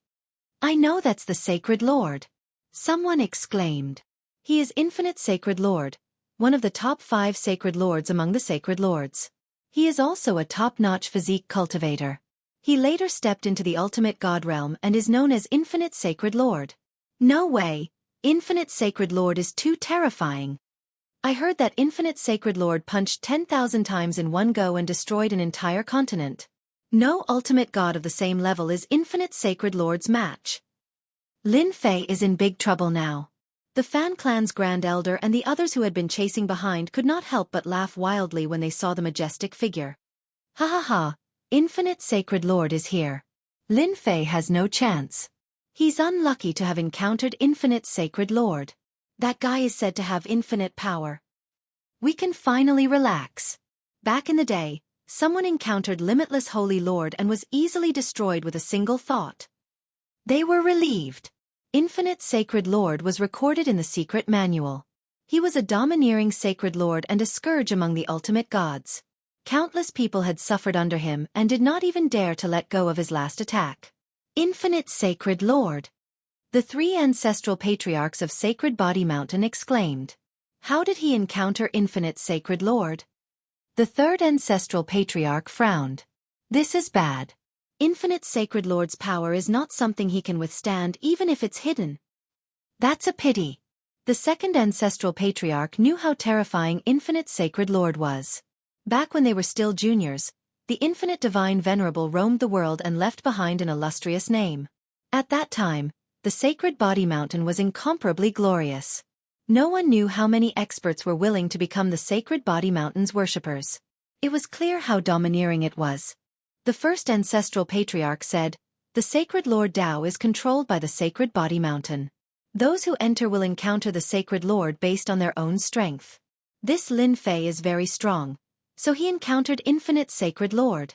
A: I know that's the Sacred Lord. Someone exclaimed. He is Infinite Sacred Lord, one of the top 5 Sacred Lords among the Sacred Lords. He is also a top-notch physique cultivator. He later stepped into the ultimate god realm and is known as Infinite Sacred Lord. No way, Infinite Sacred Lord is too terrifying. I heard that Infinite Sacred Lord punched 10,000 times in one go and destroyed an entire continent. No ultimate god of the same level is Infinite Sacred Lord's match. Lin Fei is in big trouble now. The Fan clan's Grand Elder and the others who had been chasing behind could not help but laugh wildly when they saw the majestic figure. Ha ha ha, Infinite Sacred Lord is here. Lin Fei has no chance. He's unlucky to have encountered Infinite Sacred Lord. That guy is said to have infinite power. We can finally relax. Back in the day, someone encountered Limitless Holy Lord and was easily destroyed with a single thought. They were relieved. Infinite Sacred Lord was recorded in the secret manual. He was a domineering Sacred Lord and a scourge among the ultimate gods. Countless people had suffered under him and did not even dare to let go of his last attack. Infinite Sacred Lord. The three ancestral patriarchs of Sacred Body Mountain exclaimed. How did he encounter Infinite Sacred Lord? The third ancestral patriarch frowned. This is bad. Infinite Sacred Lord's power is not something he can withstand even if it's hidden. That's a pity. The second ancestral patriarch knew how terrifying Infinite Sacred Lord was. Back when they were still juniors, the Infinite Divine Venerable roamed the world and left behind an illustrious name. At that time, the Sacred Body Mountain was incomparably glorious. No one knew how many experts were willing to become the Sacred Body Mountain's worshippers. It was clear how domineering it was. The first ancestral patriarch said, the Sacred Lord Tao is controlled by the Sacred Body Mountain. Those who enter will encounter the Sacred Lord based on their own strength. This Lin Fei is very strong, so he encountered Infinite Sacred Lord.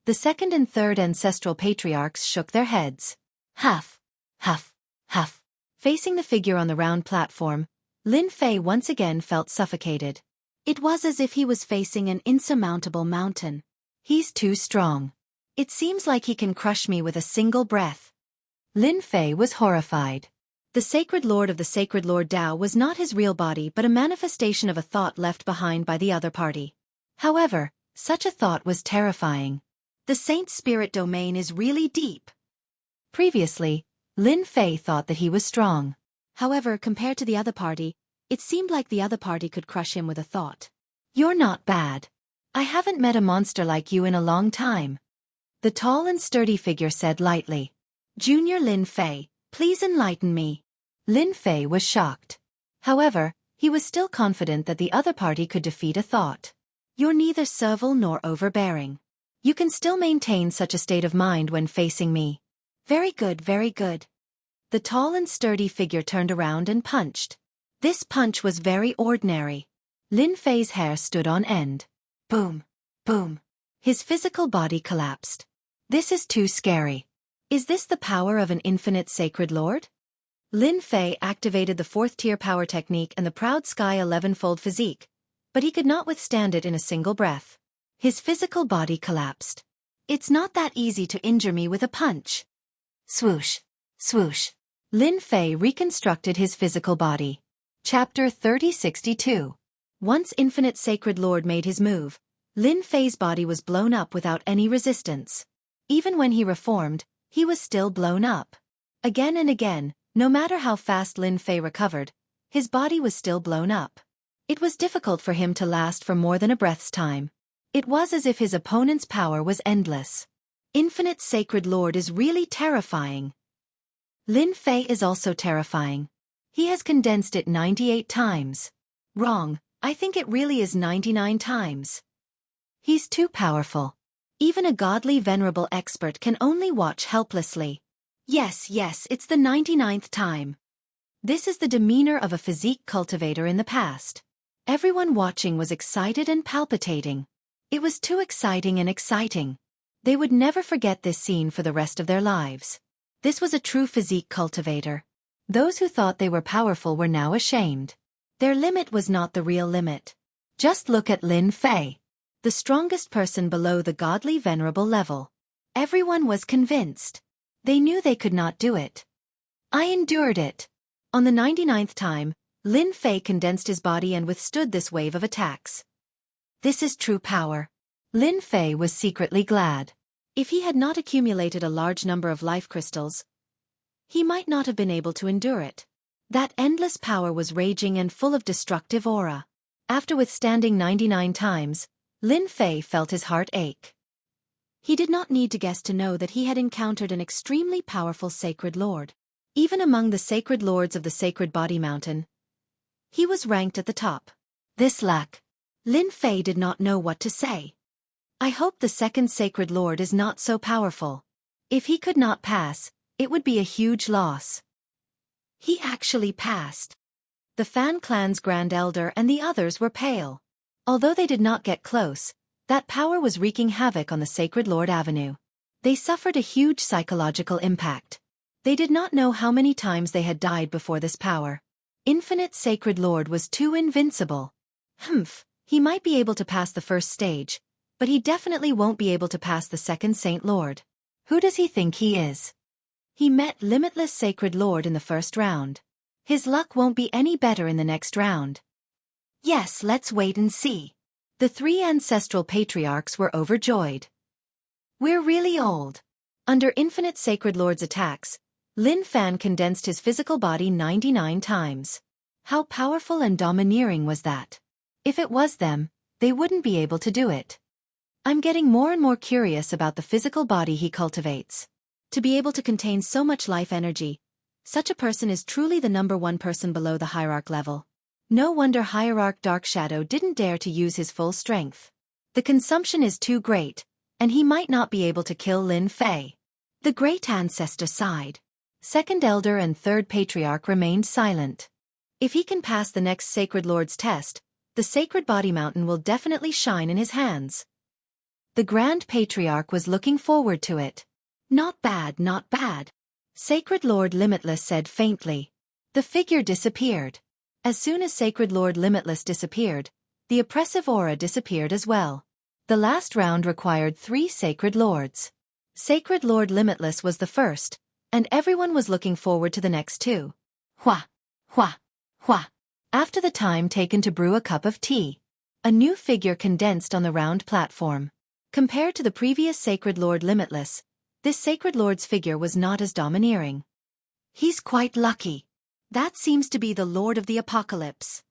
A: The second and third ancestral patriarchs shook their heads. Huff, huff, huff. Facing the figure on the round platform, Lin Fei once again felt suffocated. It was as if he was facing an insurmountable mountain. He's too strong. It seems like he can crush me with a single breath. Lin Fei was horrified. The Sacred Lord of the Sacred Lord Tao was not his real body but a manifestation of a thought left behind by the other party. However, such a thought was terrifying. The Saint Spirit domain is really deep. Previously, Lin Fei thought that he was strong. However, compared to the other party, it seemed like the other party could crush him with a thought. You're not bad. I haven't met a monster like you in a long time. The tall and sturdy figure said lightly. Junior Lin Fei, please enlighten me. Lin Fei was shocked. However, he was still confident that the other party could defeat a thought. You're neither servile nor overbearing. You can still maintain such a state of mind when facing me. Very good, very good. The tall and sturdy figure turned around and punched. This punch was very ordinary. Lin Fei's hair stood on end. Boom, boom. His physical body collapsed. This is too scary. Is this the power of an Infinite Sacred Lord? Lin Fei activated the 4th tier power technique and the Proud Sky 11-fold physique, but he could not withstand it in a single breath. His physical body collapsed. It's not that easy to injure me with a punch. Swoosh, swoosh. Lin Fei reconstructed his physical body. Chapter 3062. Once Infinite Sacred Lord made his move, Lin Fei's body was blown up without any resistance. Even when he reformed, he was still blown up. Again and again, no matter how fast Lin Fei recovered, his body was still blown up. It was difficult for him to last for more than a breath's time. It was as if his opponent's power was endless. Infinite Sacred Lord is really terrifying. Lin Fei is also terrifying. He has condensed it 98 times. Wrong, I think it really is 99 times. He's too powerful. Even a godly venerable expert can only watch helplessly. Yes, it's the 99th time. This is the demeanor of a physique cultivator in the past. Everyone watching was excited and palpitating. It was too exciting and exciting. They would never forget this scene for the rest of their lives. This was a true physique cultivator. Those who thought they were powerful were now ashamed. Their limit was not the real limit. Just look at Lin Fei, the strongest person below the godly venerable level. Everyone was convinced. They knew they could not do it. I endured it. On the 99th time, Lin Fei condensed his body and withstood this wave of attacks. This is true power. Lin Fei was secretly glad. If he had not accumulated a large number of life crystals, he might not have been able to endure it. That endless power was raging and full of destructive aura. After withstanding 99 times, Lin Fei felt his heart ache. He did not need to guess to know that he had encountered an extremely powerful sacred lord. Even among the sacred lords of the Sacred Body Mountain, he was ranked at the top. This lack. Lin Fei did not know what to say. I hope the second sacred lord is not so powerful. If he could not pass, it would be a huge loss. He actually passed. The Fan clan's Grand Elder and the others were pale. Although they did not get close, that power was wreaking havoc on the Sacred Lord Avenue. They suffered a huge psychological impact. They did not know how many times they had died before this power. Infinite Sacred Lord was too invincible. He might be able to pass the first stage, but he definitely won't be able to pass the second Saint Lord. Who does he think he is? He met Limitless Sacred Lord in the first round. His luck won't be any better in the next round. Yes, let's wait and see. The three ancestral patriarchs were overjoyed. We're really old. Under Infinite Sacred Lord's attacks, Lin Fan condensed his physical body 99 times. How powerful and domineering was that? If it was them, they wouldn't be able to do it. I'm getting more and more curious about the physical body he cultivates. To be able to contain so much life energy, such a person is truly the #1 person below the hierarch level. No wonder Hierarch Dark Shadow didn't dare to use his full strength. The consumption is too great, and he might not be able to kill Lin Fei. The great ancestor sighed. Second Elder and Third Patriarch remained silent. If he can pass the next Sacred Lord's test, the Sacred Body Mountain will definitely shine in his hands. The Grand Patriarch was looking forward to it. Not bad, not bad. Sacred Lord Limitless said faintly. The figure disappeared. As soon as Sacred Lord Limitless disappeared, the oppressive aura disappeared as well. The last round required 3 Sacred Lords. Sacred Lord Limitless was the first, and everyone was looking forward to the next 2. Hua, hua, hua. After the time taken to brew a cup of tea, a new figure condensed on the round platform. Compared to the previous Sacred Lord Limitless, this Sacred Lord's figure was not as domineering. He's quite lucky. That seems to be the Lord of the Apocalypse.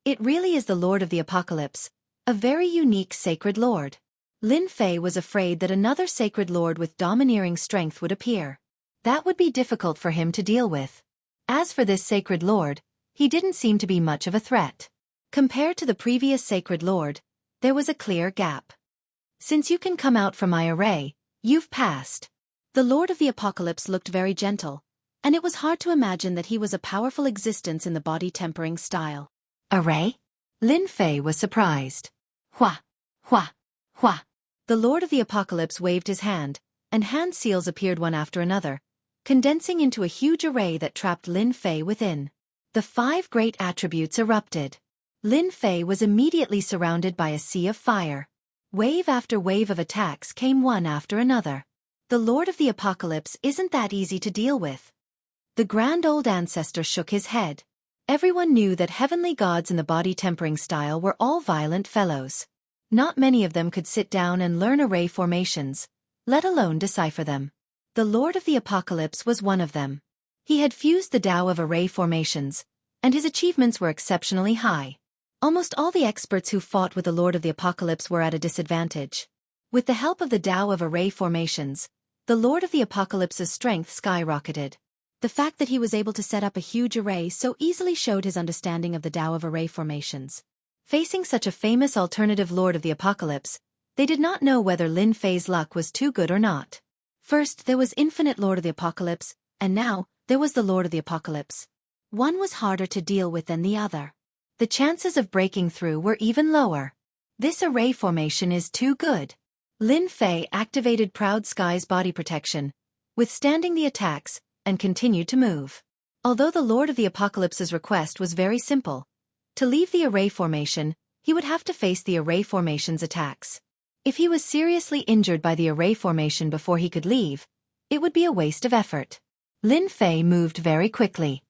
A: It really is the Lord of the Apocalypse, a very unique Sacred Lord. Lin Fei was afraid that another Sacred Lord with domineering strength would appear. That would be difficult for him to deal with. As for this Sacred Lord, he didn't seem to be much of a threat. Compared to the previous Sacred Lord, there was a clear gap. Since you can come out from my array, you've passed. The Lord of the Apocalypse looked very gentle, and it was hard to imagine that he was a powerful existence in the body-tempering style. Array? Lin Fei was surprised. Hua, hua, hua. The Lord of the Apocalypse waved his hand, and hand seals appeared one after another, condensing into a huge array that trapped Lin Fei within. The 5 great attributes erupted. Lin Fei was immediately surrounded by a sea of fire. Wave after wave of attacks came one after another. The Lord of the Apocalypse isn't that easy to deal with. The grand old ancestor shook his head. Everyone knew that heavenly gods in the body tempering style were all violent fellows. Not many of them could sit down and learn array formations, let alone decipher them. The Lord of the Apocalypse was one of them. He had fused the Tao of array formations, and his achievements were exceptionally high. Almost all the experts who fought with the Lord of the Apocalypse were at a disadvantage. With the help of the Tao of array formations, the Lord of the Apocalypse's strength skyrocketed. The fact that he was able to set up a huge array so easily showed his understanding of the Tao of array formations. Facing such a famous alternative Lord of the Apocalypse, they did not know whether Lin Fei's luck was too good or not. First, there was Infinite Lord of the Apocalypse, and now, there was the Lord of the Apocalypse. One was harder to deal with than the other. The chances of breaking through were even lower. This array formation is too good. Lin Fei activated Proud Sky's body protection, withstanding the attacks, and continued to move. Although the Lord of the Apocalypse's request was very simple, to leave the array formation, he would have to face the array formation's attacks. If he was seriously injured by the array formation before he could leave, it would be a waste of effort. Lin Fei moved very quickly.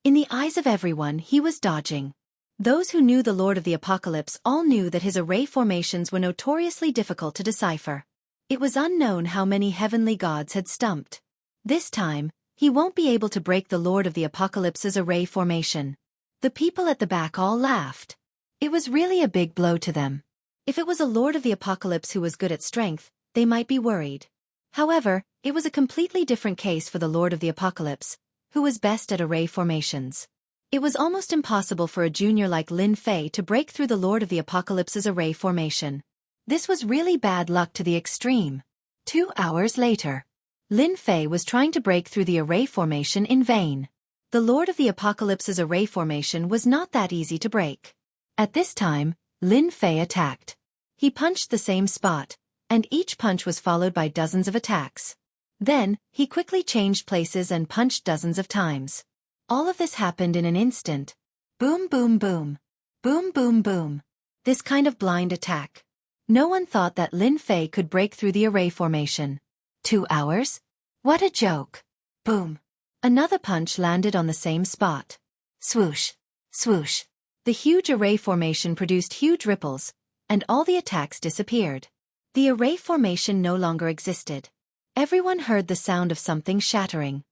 A: In the eyes of everyone, he was dodging. Those who knew the Lord of the Apocalypse all knew that his array formations were notoriously difficult to decipher. It was unknown how many heavenly gods had stumped. This time, he won't be able to break the Lord of the Apocalypse's array formation. The people at the back all laughed. It was really a big blow to them. If it was a Lord of the Apocalypse who was good at strength, they might be worried. However, it was a completely different case for the Lord of the Apocalypse, who was best at array formations. It was almost impossible for a junior like Lin Fei to break through the Lord of the Apocalypse's array formation. This was really bad luck to the extreme. 2 hours later, Lin Fei was trying to break through the array formation in vain. The Lord of the Apocalypse's array formation was not that easy to break. At this time, Lin Fei attacked. He punched the same spot, and each punch was followed by dozens of attacks. Then, he quickly changed places and punched dozens of times. All of this happened in an instant. Boom boom boom. Boom boom boom. This kind of blind attack. No one thought that Lin Fei could break through the array formation. 2 hours? What a joke. Boom. Another punch landed on the same spot. Swoosh. Swoosh. The huge array formation produced huge ripples, and all the attacks disappeared. The array formation no longer existed. Everyone heard the sound of something shattering.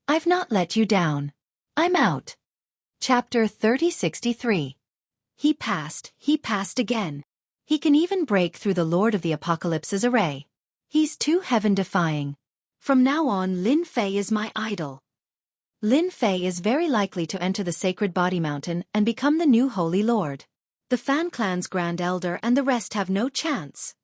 A: I've not let you down. I'm out. Chapter 3063. He passed again. He can even break through the Lord of the Apocalypse's array. He's too heaven-defying. From now on, Lin Fei is my idol. Lin Fei is very likely to enter the Sacred Body Mountain and become the new Holy Lord. The Fan Clan's Grand Elder and the rest have no chance.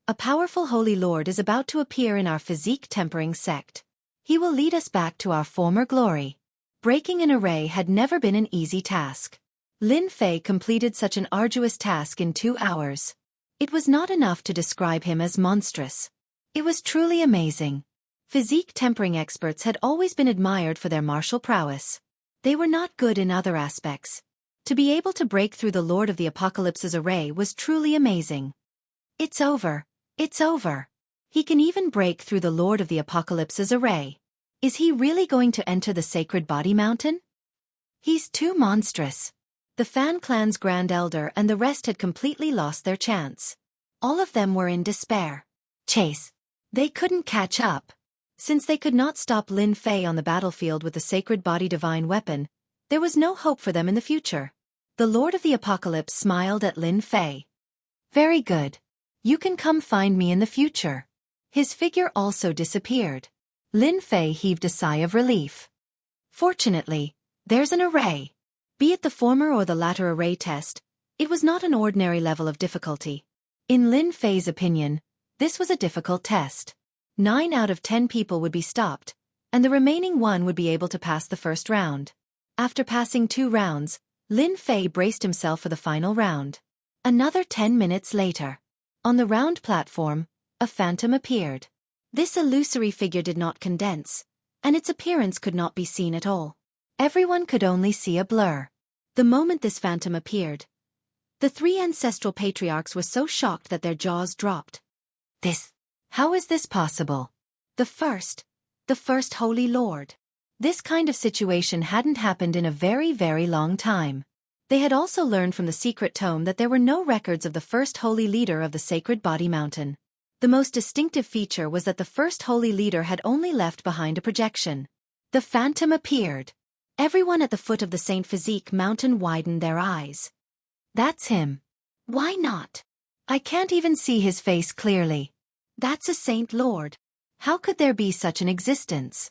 A: A powerful Holy Lord is about to appear in our physique tempering sect. He will lead us back to our former glory. Breaking an array had never been an easy task. Lin Fei completed such an arduous task in 2 hours. It was not enough to describe him as monstrous. It was truly amazing. Physique tempering experts had always been admired for their martial prowess. They were not good in other aspects. To be able to break through the Lord of the Apocalypse's array was truly amazing. It's over. It's over. He can even break through the Lord of the Apocalypse's array. Is he really going to enter the Sacred Body Mountain? He's too monstrous. The Fan Clan's Grand Elder and the rest had completely lost their chance. All of them were in despair. Chase. They couldn't catch up. Since they could not stop Lin Fei on the battlefield with the Sacred Body Divine Weapon, there was no hope for them in the future. The Lord of the Apocalypse smiled at Lin Fei. Very good. You can come find me in the future. His figure also disappeared. Lin Fei heaved a sigh of relief. Fortunately, there's an array. Be it the former or the latter array test, it was not an ordinary level of difficulty. In Lin Fei's opinion, this was a difficult test. 9 out of 10 people would be stopped, and the remaining 1 would be able to pass the first round. After passing 2 rounds, Lin Fei braced himself for the final round. Another 10 minutes later. On the round platform, a phantom appeared. This illusory figure did not condense, and its appearance could not be seen at all. Everyone could only see a blur. The moment this phantom appeared, the 3 ancestral patriarchs were so shocked that their jaws dropped. How is this possible? The first Holy Lord. This kind of situation hadn't happened in a very, very long time. They had also learned from the secret tome that there were no records of the first holy leader of the sacred body mountain. The most distinctive feature was that the first holy leader had only left behind a projection. The phantom appeared. Everyone at the foot of the Saint Physique mountain widened their eyes. That's him. Why not? I can't even see his face clearly. That's a Saint Lord. How could there be such an existence?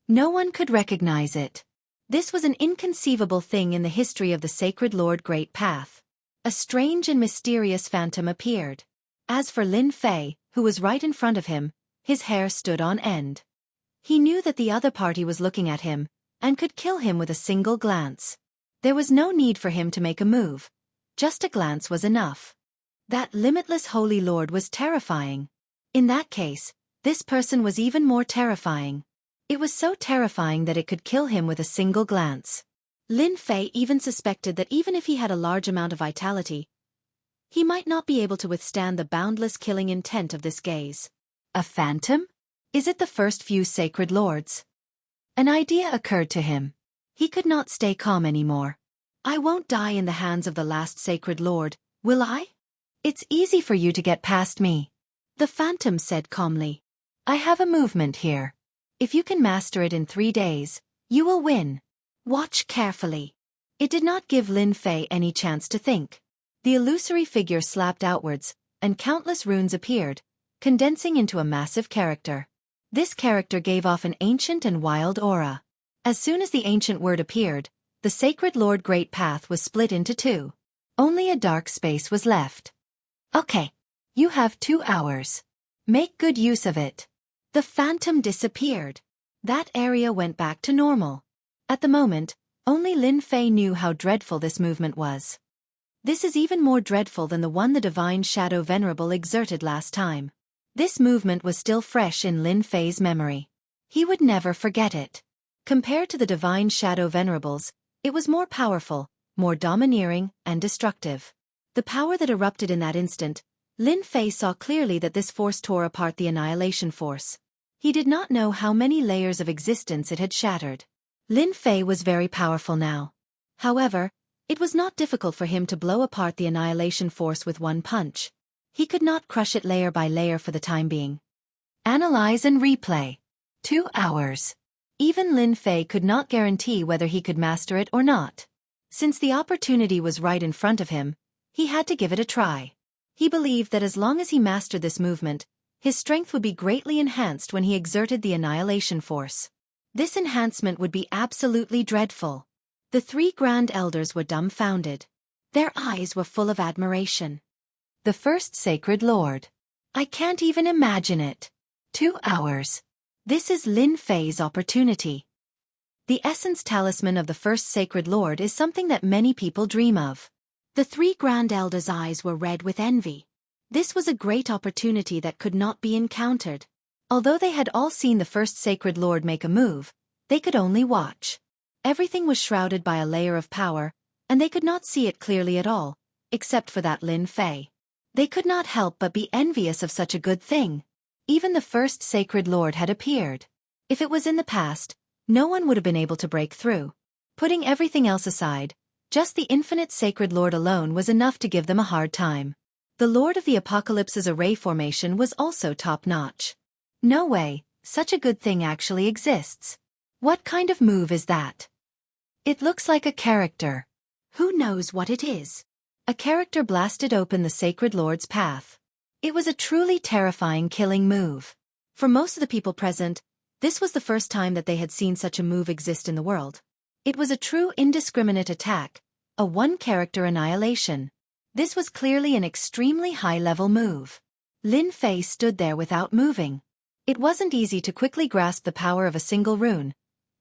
A: No one could recognize it. This was an inconceivable thing in the history of the Sacred Lord Great Path. A strange and mysterious phantom appeared. As for Lin Fei, who was right in front of him, his hair stood on end. He knew that the other party was looking at him, and could kill him with a single glance. There was no need for him to make a move. Just a glance was enough. That limitless Holy Lord was terrifying. In that case, this person was even more terrifying. It was so terrifying that it could kill him with a single glance. Lin Fei even suspected that even if he had a large amount of vitality, he might not be able to withstand the boundless killing intent of this gaze. A phantom? Is it the first few sacred lords? An idea occurred to him. He could not stay calm anymore. I won't die in the hands of the last sacred lord, will I? It's easy for you to get past me. The phantom said calmly. I have a movement here. If you can master it in 3 days, you will win. Watch carefully. It did not give Lin Fei any chance to think. The illusory figure slapped outwards, and countless runes appeared, condensing into a massive character. This character gave off an ancient and wild aura. As soon as the ancient word appeared, the Sacred Lord Great Path was split into 2. Only a dark space was left. Okay. You have 2 hours. Make good use of it. The phantom disappeared. That area went back to normal. At the moment, only Lin Fei knew how dreadful this movement was. This is even more dreadful than the one the Divine Shadow Venerable exerted last time. This movement was still fresh in Lin Fei's memory. He would never forget it. Compared to the Divine Shadow Venerables, it was more powerful, more domineering, and destructive. The power that erupted in that instant, Lin Fei saw clearly that this force tore apart the annihilation force. He did not know how many layers of existence it had shattered. Lin Fei was very powerful now. However, it was not difficult for him to blow apart the annihilation force with one punch. He could not crush it layer by layer for the time being. Analyze and replay. 2 hours. Even Lin Fei could not guarantee whether he could master it or not. Since the opportunity was right in front of him, he had to give it a try. He believed that as long as he mastered this movement, his strength would be greatly enhanced when he exerted the annihilation force. This enhancement would be absolutely dreadful. The 3 Grand Elders were dumbfounded. Their eyes were full of admiration. The first Sacred Lord. I can't even imagine it. 2 hours. This is Lin Fei's opportunity. The essence talisman of the first Sacred Lord is something that many people dream of. The 3 Grand Elders' eyes were red with envy. This was a great opportunity that could not be encountered. Although they had all seen the first Sacred Lord make a move, they could only watch. Everything was shrouded by a layer of power, and they could not see it clearly at all, except for that Lin Fei. They could not help but be envious of such a good thing. Even the first Sacred Lord had appeared. If it was in the past, no one would have been able to break through. Putting everything else aside, just the infinite Sacred Lord alone was enough to give them a hard time. The Lord of the Apocalypse's array formation was also top-notch. No way, such a good thing actually exists. What kind of move is that? It looks like a character. Who knows what it is? A character blasted open the Sacred Lord's path. It was a truly terrifying killing move. For most of the people present, this was the first time that they had seen such a move exist in the world. It was a true indiscriminate attack, a one-character annihilation. This was clearly an extremely high-level move. Lin Fei stood there without moving. It wasn't easy to quickly grasp the power of a single rune,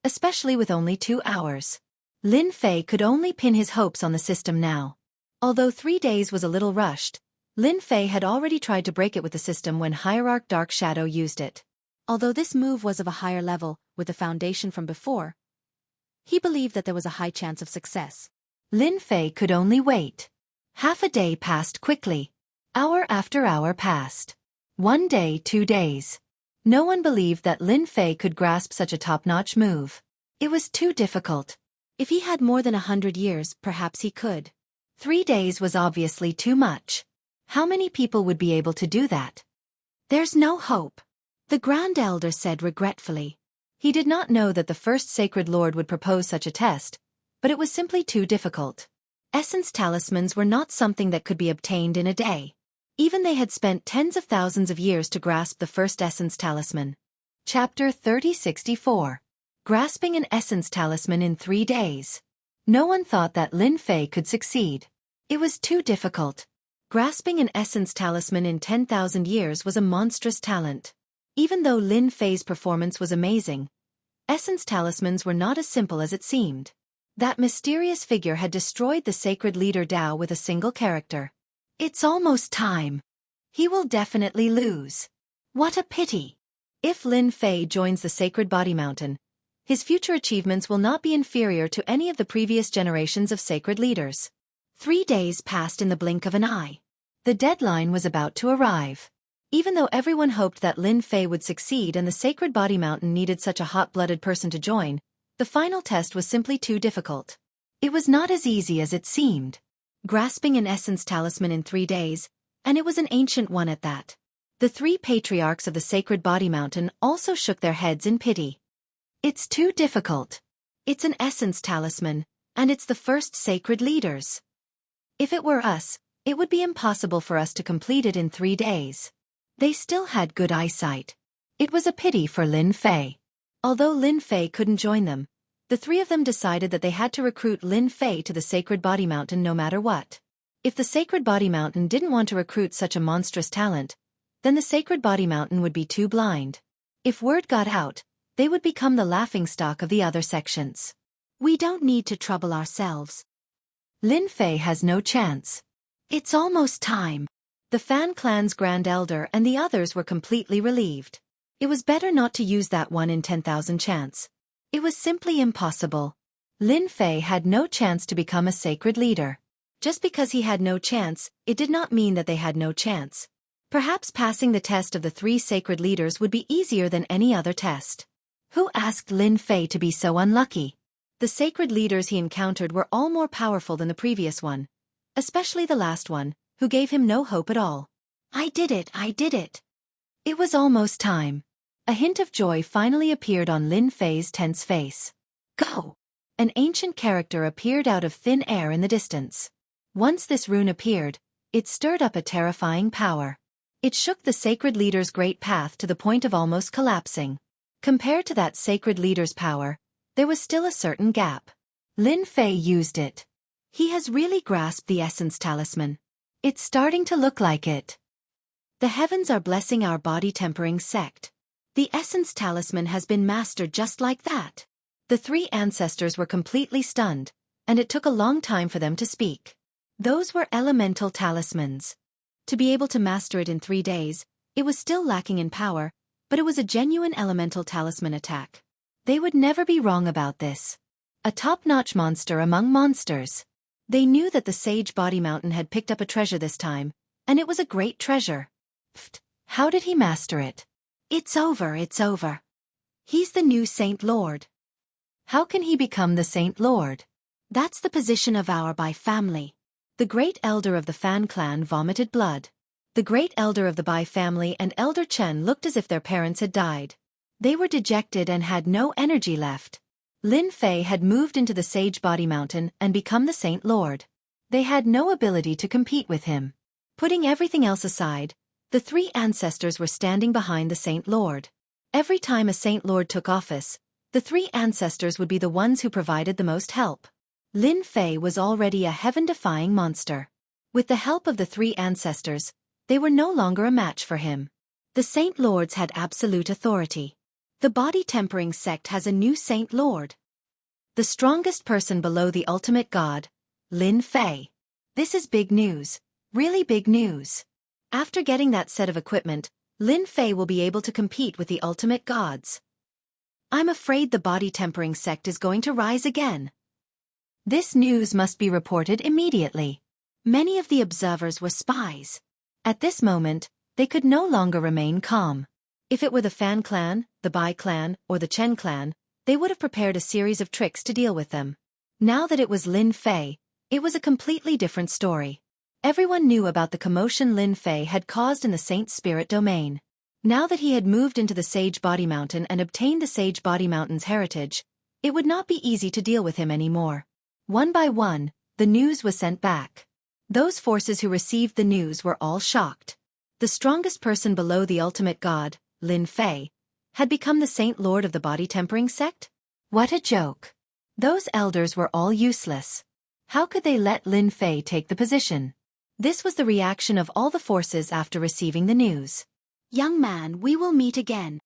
A: especially with only 2 hours. Lin Fei could only pin his hopes on the system now. Although 3 days was a little rushed, Lin Fei had already tried to break it with the system when Hierarch Dark Shadow used it. Although this move was of a higher level, with the foundation from before, he believed that there was a high chance of success. Lin Fei could only wait. Half a day passed quickly. Hour after hour passed. 1 day, 2 days. No one believed that Lin Fei could grasp such a top-notch move. It was too difficult. If he had more than 100 years, perhaps he could. 3 days was obviously too much. How many people would be able to do that? There's no hope, the Grand Elder said regretfully. He did not know that the first Sacred Lord would propose such a test, but it was simply too difficult. Essence talismans were not something that could be obtained in a day. Even they had spent tens of thousands of years to grasp the first essence talisman. Chapter 3064. Grasping an essence talisman in 3 days. No one thought that Lin Fei could succeed. It was too difficult. Grasping an essence talisman in 10,000 years was a monstrous talent. Even though Lin Fei's performance was amazing, essence talismans were not as simple as it seemed. That mysterious figure had destroyed the sacred leader Dao with a single character. It's almost time. He will definitely lose. What a pity. If Lin Fei joins the Sacred Body Mountain, his future achievements will not be inferior to any of the previous generations of sacred leaders. 3 days passed in the blink of an eye. The deadline was about to arrive. Even though everyone hoped that Lin Fei would succeed and the Sacred Body Mountain needed such a hot-blooded person to join, the final test was simply too difficult. It was not as easy as it seemed. Grasping an essence talisman in 3 days, and it was an ancient one at that. The 3 patriarchs of the Sacred Body Mountain also shook their heads in pity. It's too difficult. It's an essence talisman, and it's the first sacred leaders. If it were us, it would be impossible for us to complete it in 3 days. They still had good eyesight. It was a pity for Lin Fei. Although Lin Fei couldn't join them, the 3 of them decided that they had to recruit Lin Fei to the Sacred Body Mountain no matter what. If the Sacred Body Mountain didn't want to recruit such a monstrous talent, then the Sacred Body Mountain would be too blind. If word got out, they would become the laughingstock of the other sections. We don't need to trouble ourselves. Lin Fei has no chance. It's almost time. The Fan Clan's Grand Elder and the others were completely relieved. It was better not to use that 1 in 10,000 chance. It was simply impossible. Lin Fei had no chance to become a sacred leader. Just because he had no chance, it did not mean that they had no chance. Perhaps passing the test of the 3 sacred leaders would be easier than any other test. Who asked Lin Fei to be so unlucky? The sacred leaders he encountered were all more powerful than the previous one, especially the last one, who gave him no hope at all. I did it, I did it. It was almost time. A hint of joy finally appeared on Lin Fei's tense face. Go! An ancient character appeared out of thin air in the distance. Once this rune appeared, it stirred up a terrifying power. It shook the sacred leader's great path to the point of almost collapsing. Compared to that sacred leader's power, there was still a certain gap. Lin Fei used it. He has really grasped the essence talisman. It's starting to look like it. The heavens are blessing our body-tempering sect. The essence talisman has been mastered just like that. The 3 ancestors were completely stunned, and it took a long time for them to speak. Those were elemental talismans. To be able to master it in 3 days, it was still lacking in power, but it was a genuine elemental talisman attack. They would never be wrong about this. A top-notch monster among monsters. They knew that the Sage Body Mountain had picked up a treasure this time, and it was a great treasure. Pfft, how did he master it? It's over, it's over. He's the new Saint Lord. How can he become the Saint Lord? That's the position of our Bai family. The Great Elder of the Fan Clan vomited blood. The Great Elder of the Bai family and Elder Chen looked as if their parents had died. They were dejected and had no energy left. Lin Fei had moved into the Sage Body Mountain and become the Saint Lord. They had no ability to compete with him. Putting everything else aside, the 3 ancestors were standing behind the Saint Lord. Every time a Saint Lord took office, the 3 ancestors would be the ones who provided the most help. Lin Fei was already a heaven-defying monster. With the help of the 3 ancestors, they were no longer a match for him. The Saint Lords had absolute authority. The body-tempering sect has a new Saint Lord. The strongest person below the ultimate god, Lin Fei. This is big news, really big news. After getting that set of equipment, Lin Fei will be able to compete with the ultimate gods. I'm afraid the body-tempering sect is going to rise again. This news must be reported immediately. Many of the observers were spies. At this moment, they could no longer remain calm. If it were the Fan clan, the Bai clan, or the Chen clan, they would have prepared a series of tricks to deal with them. Now that it was Lin Fei, it was a completely different story. Everyone knew about the commotion Lin Fei had caused in the Saint Spirit domain. Now that he had moved into the Sage Body Mountain and obtained the Sage Body Mountain's heritage, it would not be easy to deal with him anymore. One by one, the news was sent back. Those forces who received the news were all shocked. The strongest person below the ultimate god, Lin Fei, had become the Saint Lord of the Body Tempering sect? What a joke. Those elders were all useless. How could they let Lin Fei take the position? This was the reaction of all the forces after receiving the news. Young man, we will meet again.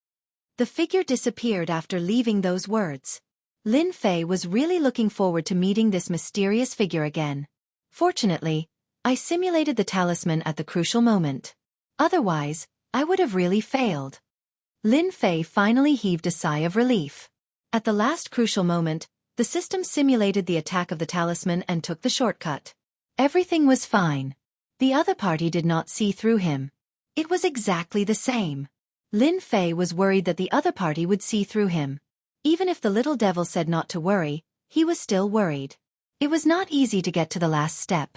A: The figure disappeared after leaving those words. Lin Fei was really looking forward to meeting this mysterious figure again. Fortunately, I simulated the talisman at the crucial moment. Otherwise, I would have really failed. Lin Fei finally heaved a sigh of relief. At the last crucial moment, the system simulated the attack of the talisman and took the shortcut. Everything was fine. The other party did not see through him. It was exactly the same. Lin Fei was worried that the other party would see through him. Even if the little devil said not to worry, he was still worried. It was not easy to get to the last step.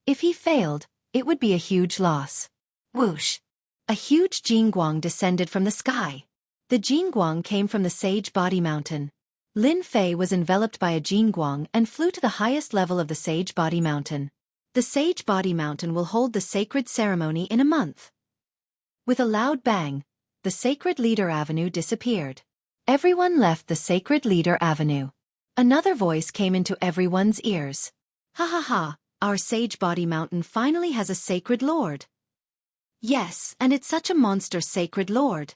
A: If he failed, it would be a huge loss. Whoosh! A huge Jingguang descended from the sky. The Jingguang came from the Sage Body Mountain. Lin Fei was enveloped by a Jingguang and flew to the highest level of the Sage Body Mountain. The Sage Body Mountain will hold the sacred ceremony in a month. With a loud bang, the Sacred Leader Avenue disappeared. Everyone left the Sacred Leader Avenue. Another voice came into everyone's ears. Ha ha ha, our Sage Body Mountain finally has a Sacred Lord. Yes, and it's such a monster Sacred Lord.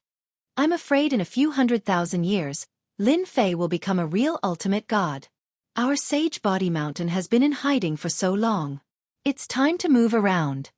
A: I'm afraid in a few 100,000 years, Lin Fei will become a real ultimate god. Our Sage Body Mountain has been in hiding for so long. It's time to move around.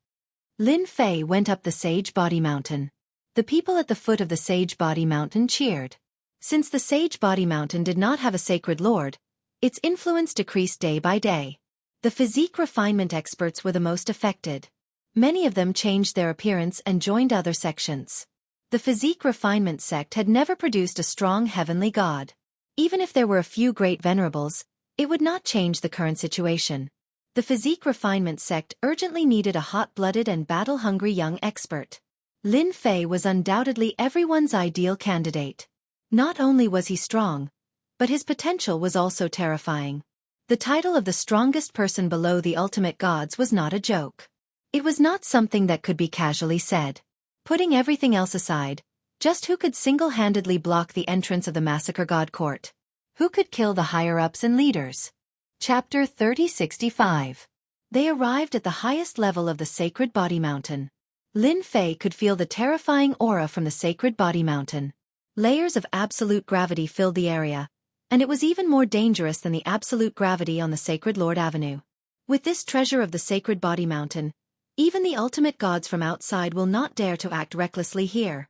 A: Lin Fei went up the Sage Body Mountain. The people at the foot of the Sage Body Mountain cheered. Since the Sage Body Mountain did not have a sacred lord, its influence decreased day by day. The physique refinement experts were the most affected. Many of them changed their appearance and joined other sections. The physique refinement sect had never produced a strong heavenly god. Even if there were a few great venerables, it would not change the current situation. The physique refinement sect urgently needed a hot-blooded and battle-hungry young expert. Lin Fei was undoubtedly everyone's ideal candidate. Not only was he strong, but his potential was also terrifying. The title of the strongest person below the ultimate gods was not a joke. It was not something that could be casually said. Putting everything else aside, just who could single-handedly block the entrance of the Massacre God Court? Who could kill the higher-ups and leaders? Chapter 3065. They arrived at the highest level of the Sacred Body Mountain. Lin Fei could feel the terrifying aura from the Sacred Body Mountain. Layers of absolute gravity filled the area, and it was even more dangerous than the absolute gravity on the Sacred Lord Avenue. With this treasure of the Sacred Body Mountain, even the ultimate gods from outside will not dare to act recklessly here.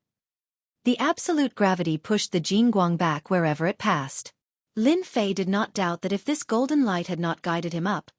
A: The absolute gravity pushed the Jingguang back wherever it passed. Lin Fei did not doubt that if this golden light had not guided him up,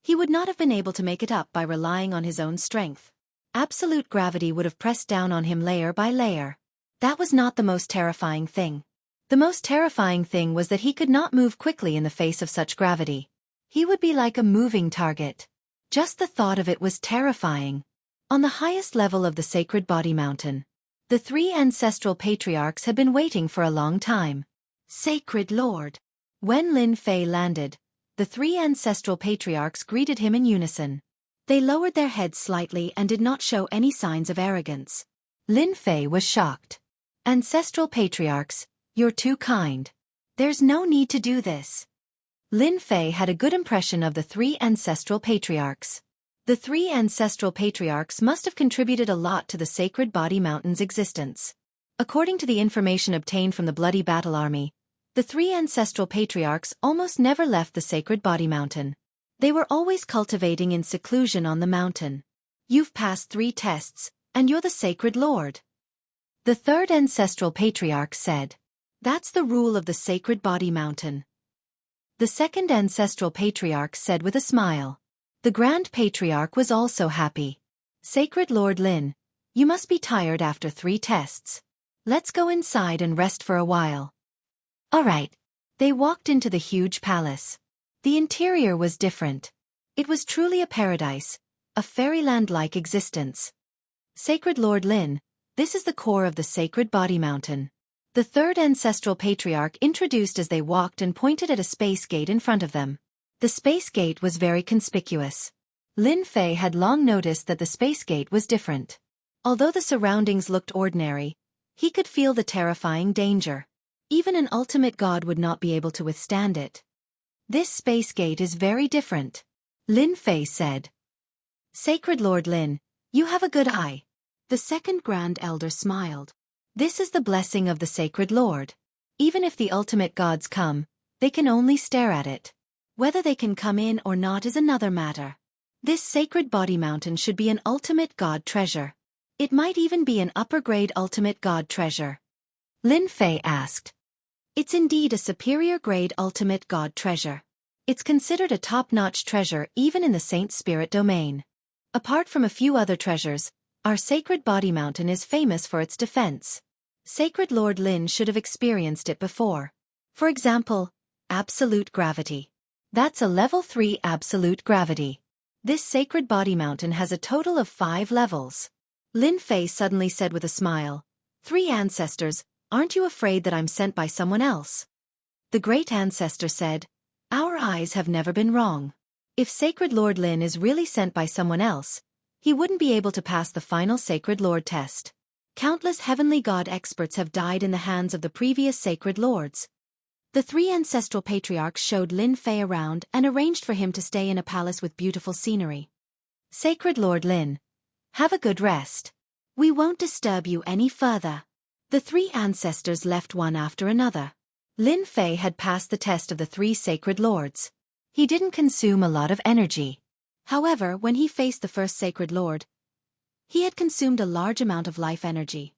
A: he would not have been able to make it up by relying on his own strength. Absolute gravity would have pressed down on him layer by layer. That was not the most terrifying thing. The most terrifying thing was that he could not move quickly in the face of such gravity. He would be like a moving target. Just the thought of it was terrifying. On the highest level of the Sacred Body Mountain, the three ancestral patriarchs had been waiting for a long time. Sacred Lord. When Lin Fei landed, the three ancestral patriarchs greeted him in unison. They lowered their heads slightly and did not show any signs of arrogance. Lin Fei was shocked. Ancestral patriarchs, you're too kind. There's no need to do this. Lin Fei had a good impression of the three ancestral patriarchs. The three ancestral patriarchs must have contributed a lot to the Sacred Body Mountain's existence. According to the information obtained from the Bloody Battle Army, the three ancestral patriarchs almost never left the Sacred Body Mountain. They were always cultivating in seclusion on the mountain. You've passed 3 tests, and you're the Sacred Lord. The third ancestral patriarch said. That's the rule of the Sacred Body Mountain. The second ancestral patriarch said with a smile. The Grand Patriarch was also happy. Sacred Lord Lin, you must be tired after 3 tests. Let's go inside and rest for a while. All right. They walked into the huge palace. The interior was different. It was truly a paradise, a fairyland-like existence. Sacred Lord Lin, this is the core of the sacred body mountain. The third ancestral patriarch introduced as they walked and pointed at a space gate in front of them. The space gate was very conspicuous. Lin Fei had long noticed that the space gate was different. Although the surroundings looked ordinary, he could feel the terrifying danger. Even an ultimate god would not be able to withstand it. This space gate is very different, Lin Fei said. Sacred Lord Lin, you have a good eye. The second Grand Elder smiled. This is the blessing of the Sacred Lord. Even if the ultimate gods come, they can only stare at it. Whether they can come in or not is another matter. This sacred body mountain should be an ultimate god treasure. It might even be an upper-grade ultimate god treasure. Lin Fei asked. It's indeed a superior-grade ultimate god treasure. It's considered a top-notch treasure even in the Saint Spirit domain. Apart from a few other treasures, our sacred body mountain is famous for its defense. Sacred Lord Lin should have experienced it before. For example, absolute gravity. That's a level 3 absolute gravity. This sacred body mountain has a total of 5 levels. Lin Fei suddenly said with a smile, 3 ancestors, aren't you afraid that I'm sent by someone else? The great ancestor said, our eyes have never been wrong. If Sacred Lord Lin is really sent by someone else, he wouldn't be able to pass the final Sacred Lord test. Countless heavenly god experts have died in the hands of the previous Sacred Lords. The 3 ancestral patriarchs showed Lin Fei around and arranged for him to stay in a palace with beautiful scenery. Sacred Lord Lin, have a good rest. We won't disturb you any further. The 3 ancestors left one after another. Lin Fei had passed the test of the 3 sacred lords. He didn't consume a lot of energy. However, when he faced the first sacred lord, he had consumed a large amount of life energy.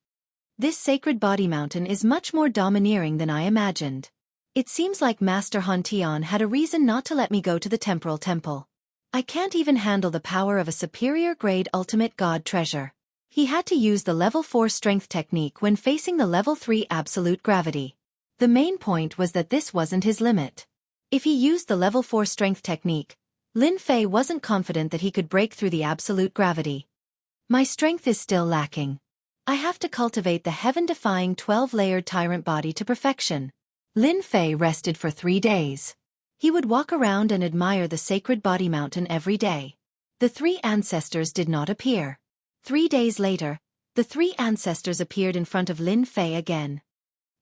A: This sacred body mountain is much more domineering than I imagined. It seems like Master Han Tian had a reason not to let me go to the temporal temple. I can't even handle the power of a superior-grade ultimate god treasure. He had to use the level 4 strength technique when facing the level 3 absolute gravity. The main point was that this wasn't his limit. If he used the level 4 strength technique, Lin Fei wasn't confident that he could break through the absolute gravity. My strength is still lacking. I have to cultivate the heaven-defying 12-layered tyrant body to perfection. Lin Fei rested for 3 days. He would walk around and admire the sacred body mountain every day. The 3 ancestors did not appear. 3 days later, the 3 ancestors appeared in front of Lin Fei again.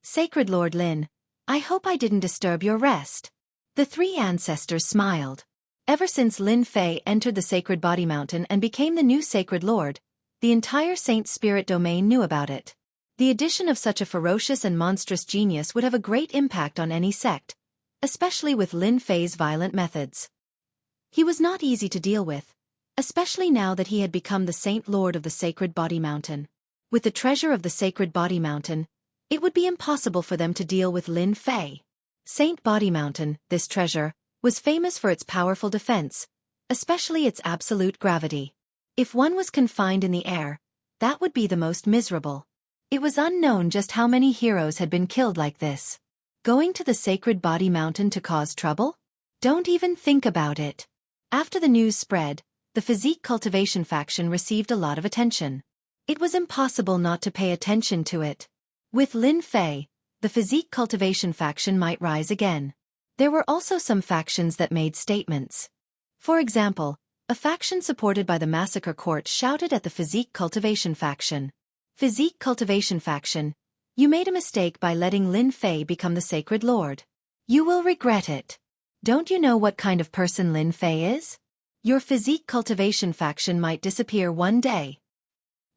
A: Sacred Lord Lin, I hope I didn't disturb your rest. The 3 ancestors smiled. Ever since Lin Fei entered the sacred body mountain and became the new sacred lord, the entire Saint Spirit domain knew about it. The addition of such a ferocious and monstrous genius would have a great impact on any sect, especially with Lin Fei's violent methods. He was not easy to deal with, especially now that he had become the Saint Lord of the Sacred Body Mountain. With the treasure of the Sacred Body Mountain, it would be impossible for them to deal with Lin Fei. Saint Body Mountain, this treasure, was famous for its powerful defense, especially its absolute gravity. If one was confined in the air, that would be the most miserable. It was unknown just how many heroes had been killed like this. Going to the Sacred Body Mountain to cause trouble? Don't even think about it. After the news spread, the Physique Cultivation faction received a lot of attention. It was impossible not to pay attention to it. With Lin Fei, the Physique Cultivation faction might rise again. There were also some factions that made statements. For example, a faction supported by the Massacre Court shouted at the Physique Cultivation faction. Physique Cultivation faction, you made a mistake by letting Lin Fei become the Sacred Lord. You will regret it. Don't you know what kind of person Lin Fei is? Your Physique Cultivation faction might disappear one day.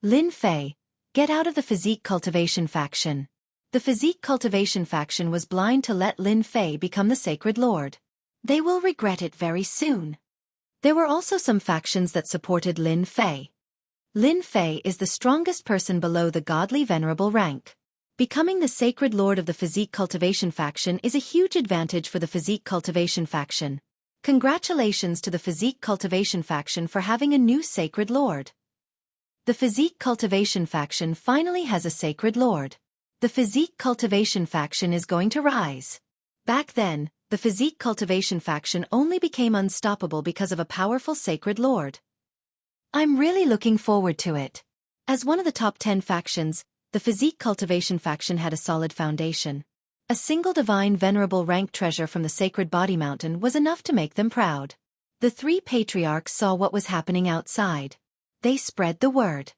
A: Lin Fei, get out of the Physique Cultivation faction. The Physique Cultivation faction was blind to let Lin Fei become the Sacred Lord. They will regret it very soon. There were also some factions that supported Lin Fei. Lin Fei is the strongest person below the godly venerable rank. Becoming the Sacred Lord of the Physique Cultivation faction is a huge advantage for the Physique Cultivation faction. Congratulations to the Physique Cultivation faction for having a new Sacred Lord. The Physique Cultivation faction finally has a Sacred Lord. The physique cultivation faction is going to rise. Back then, the physique cultivation faction only became unstoppable because of a powerful sacred lord. I'm really looking forward to it. As one of the top 10 factions, the physique cultivation faction had a solid foundation. A single divine venerable rank treasure from the sacred body mountain was enough to make them proud. The three patriarchs saw what was happening outside. They spread the word.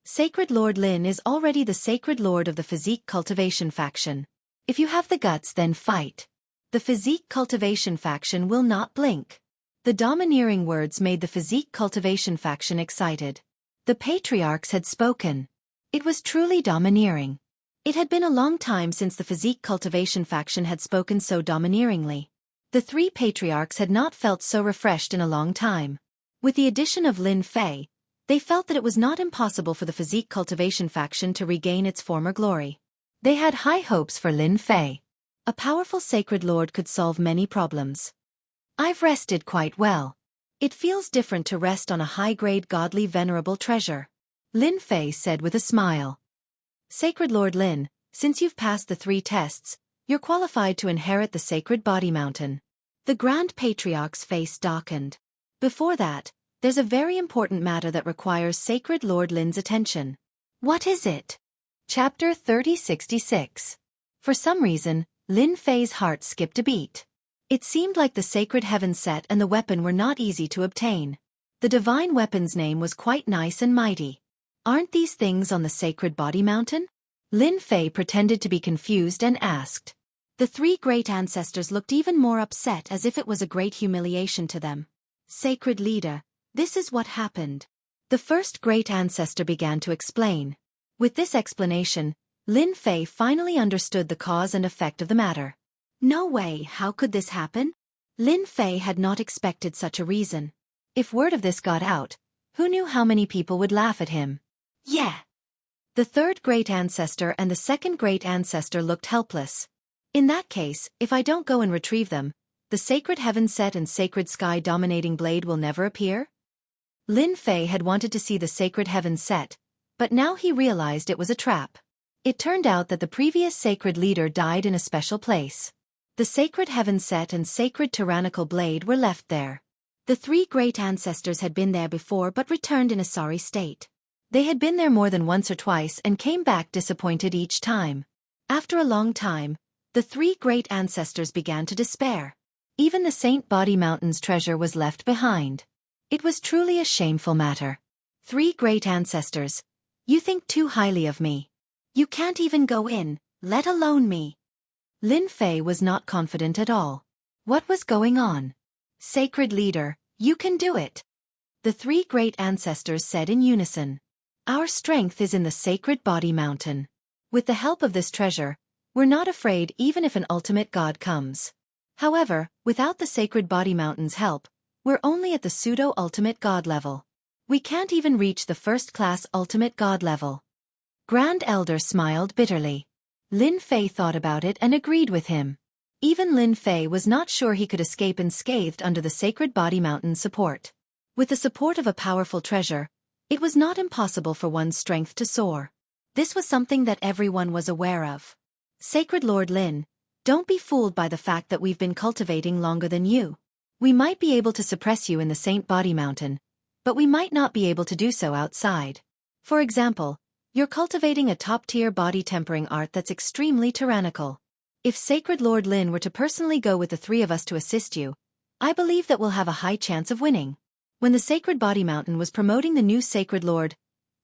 A: Sacred Lord Lin is already the sacred lord of the physique cultivation faction. If you have the guts, then fight. The physique cultivation faction will not blink. The domineering words made the physique cultivation faction excited. The patriarchs had spoken. It was truly domineering. It had been a long time since the physique cultivation faction had spoken so domineeringly. The three patriarchs had not felt so refreshed in a long time. With the addition of Lin Fei, they felt that it was not impossible for the physique cultivation faction to regain its former glory. They had high hopes for Lin Fei. A powerful sacred lord could solve many problems. I've rested quite well. It feels different to rest on a high-grade godly venerable treasure, Lin Fei said with a smile. Sacred Lord Lin, since you've passed the 3 tests, you're qualified to inherit the sacred body mountain. The Grand Patriarch's face darkened. Before that, there's a very important matter that requires Sacred Lord Lin's attention. What is it? Chapter 3066. For some reason, Lin Fei's heart skipped a beat. It seemed like the sacred heaven set and the weapon were not easy to obtain. The divine weapon's name was quite nice and mighty. Aren't these things on the sacred body mountain? Lin Fei pretended to be confused and asked. The 3 great ancestors looked even more upset, as if it was a great humiliation to them. Sacred leader, this is what happened. The first great ancestor began to explain. With this explanation, Lin Fei finally understood the cause and effect of the matter. No way, how could this happen? Lin Fei had not expected such a reason. If word of this got out, who knew how many people would laugh at him? Yeah. The third great ancestor and the second great ancestor looked helpless. In that case, if I don't go and retrieve them, the sacred heaven set and sacred sky dominating blade will never appear? Lin Fei had wanted to see the sacred heaven set, but now he realized it was a trap. It turned out that the previous sacred leader died in a special place. The sacred heaven set and sacred tyrannical blade were left there. The 3 great ancestors had been there before but returned in a sorry state. They had been there more than once or twice and came back disappointed each time. After a long time, the 3 great ancestors began to despair. Even the Saint Body Mountain's treasure was left behind. It was truly a shameful matter. 3 great ancestors, you think too highly of me. You can't even go in, let alone me. Lin Fei was not confident at all. What was going on? Sacred leader, you can do it. The 3 great ancestors said in unison. Our strength is in the sacred body mountain. With the help of this treasure, we're not afraid even if an ultimate god comes. However, without the sacred body mountain's help, we're only at the pseudo-ultimate god level. We can't even reach the first-class ultimate god level. Grand Elder smiled bitterly. Lin Fei thought about it and agreed with him. Even Lin Fei was not sure he could escape unscathed under the sacred body mountain's support. With the support of a powerful treasure, it was not impossible for one's strength to soar. This was something that everyone was aware of. Sacred Lord Lin, don't be fooled by the fact that we've been cultivating longer than you. We might be able to suppress you in the Saint Body Mountain, but we might not be able to do so outside. For example, you're cultivating a top-tier body tempering art that's extremely tyrannical. If Sacred Lord Lin were to personally go with the 3 of us to assist you, I believe that we'll have a high chance of winning. When the Sacred Body Mountain was promoting the new Sacred Lord,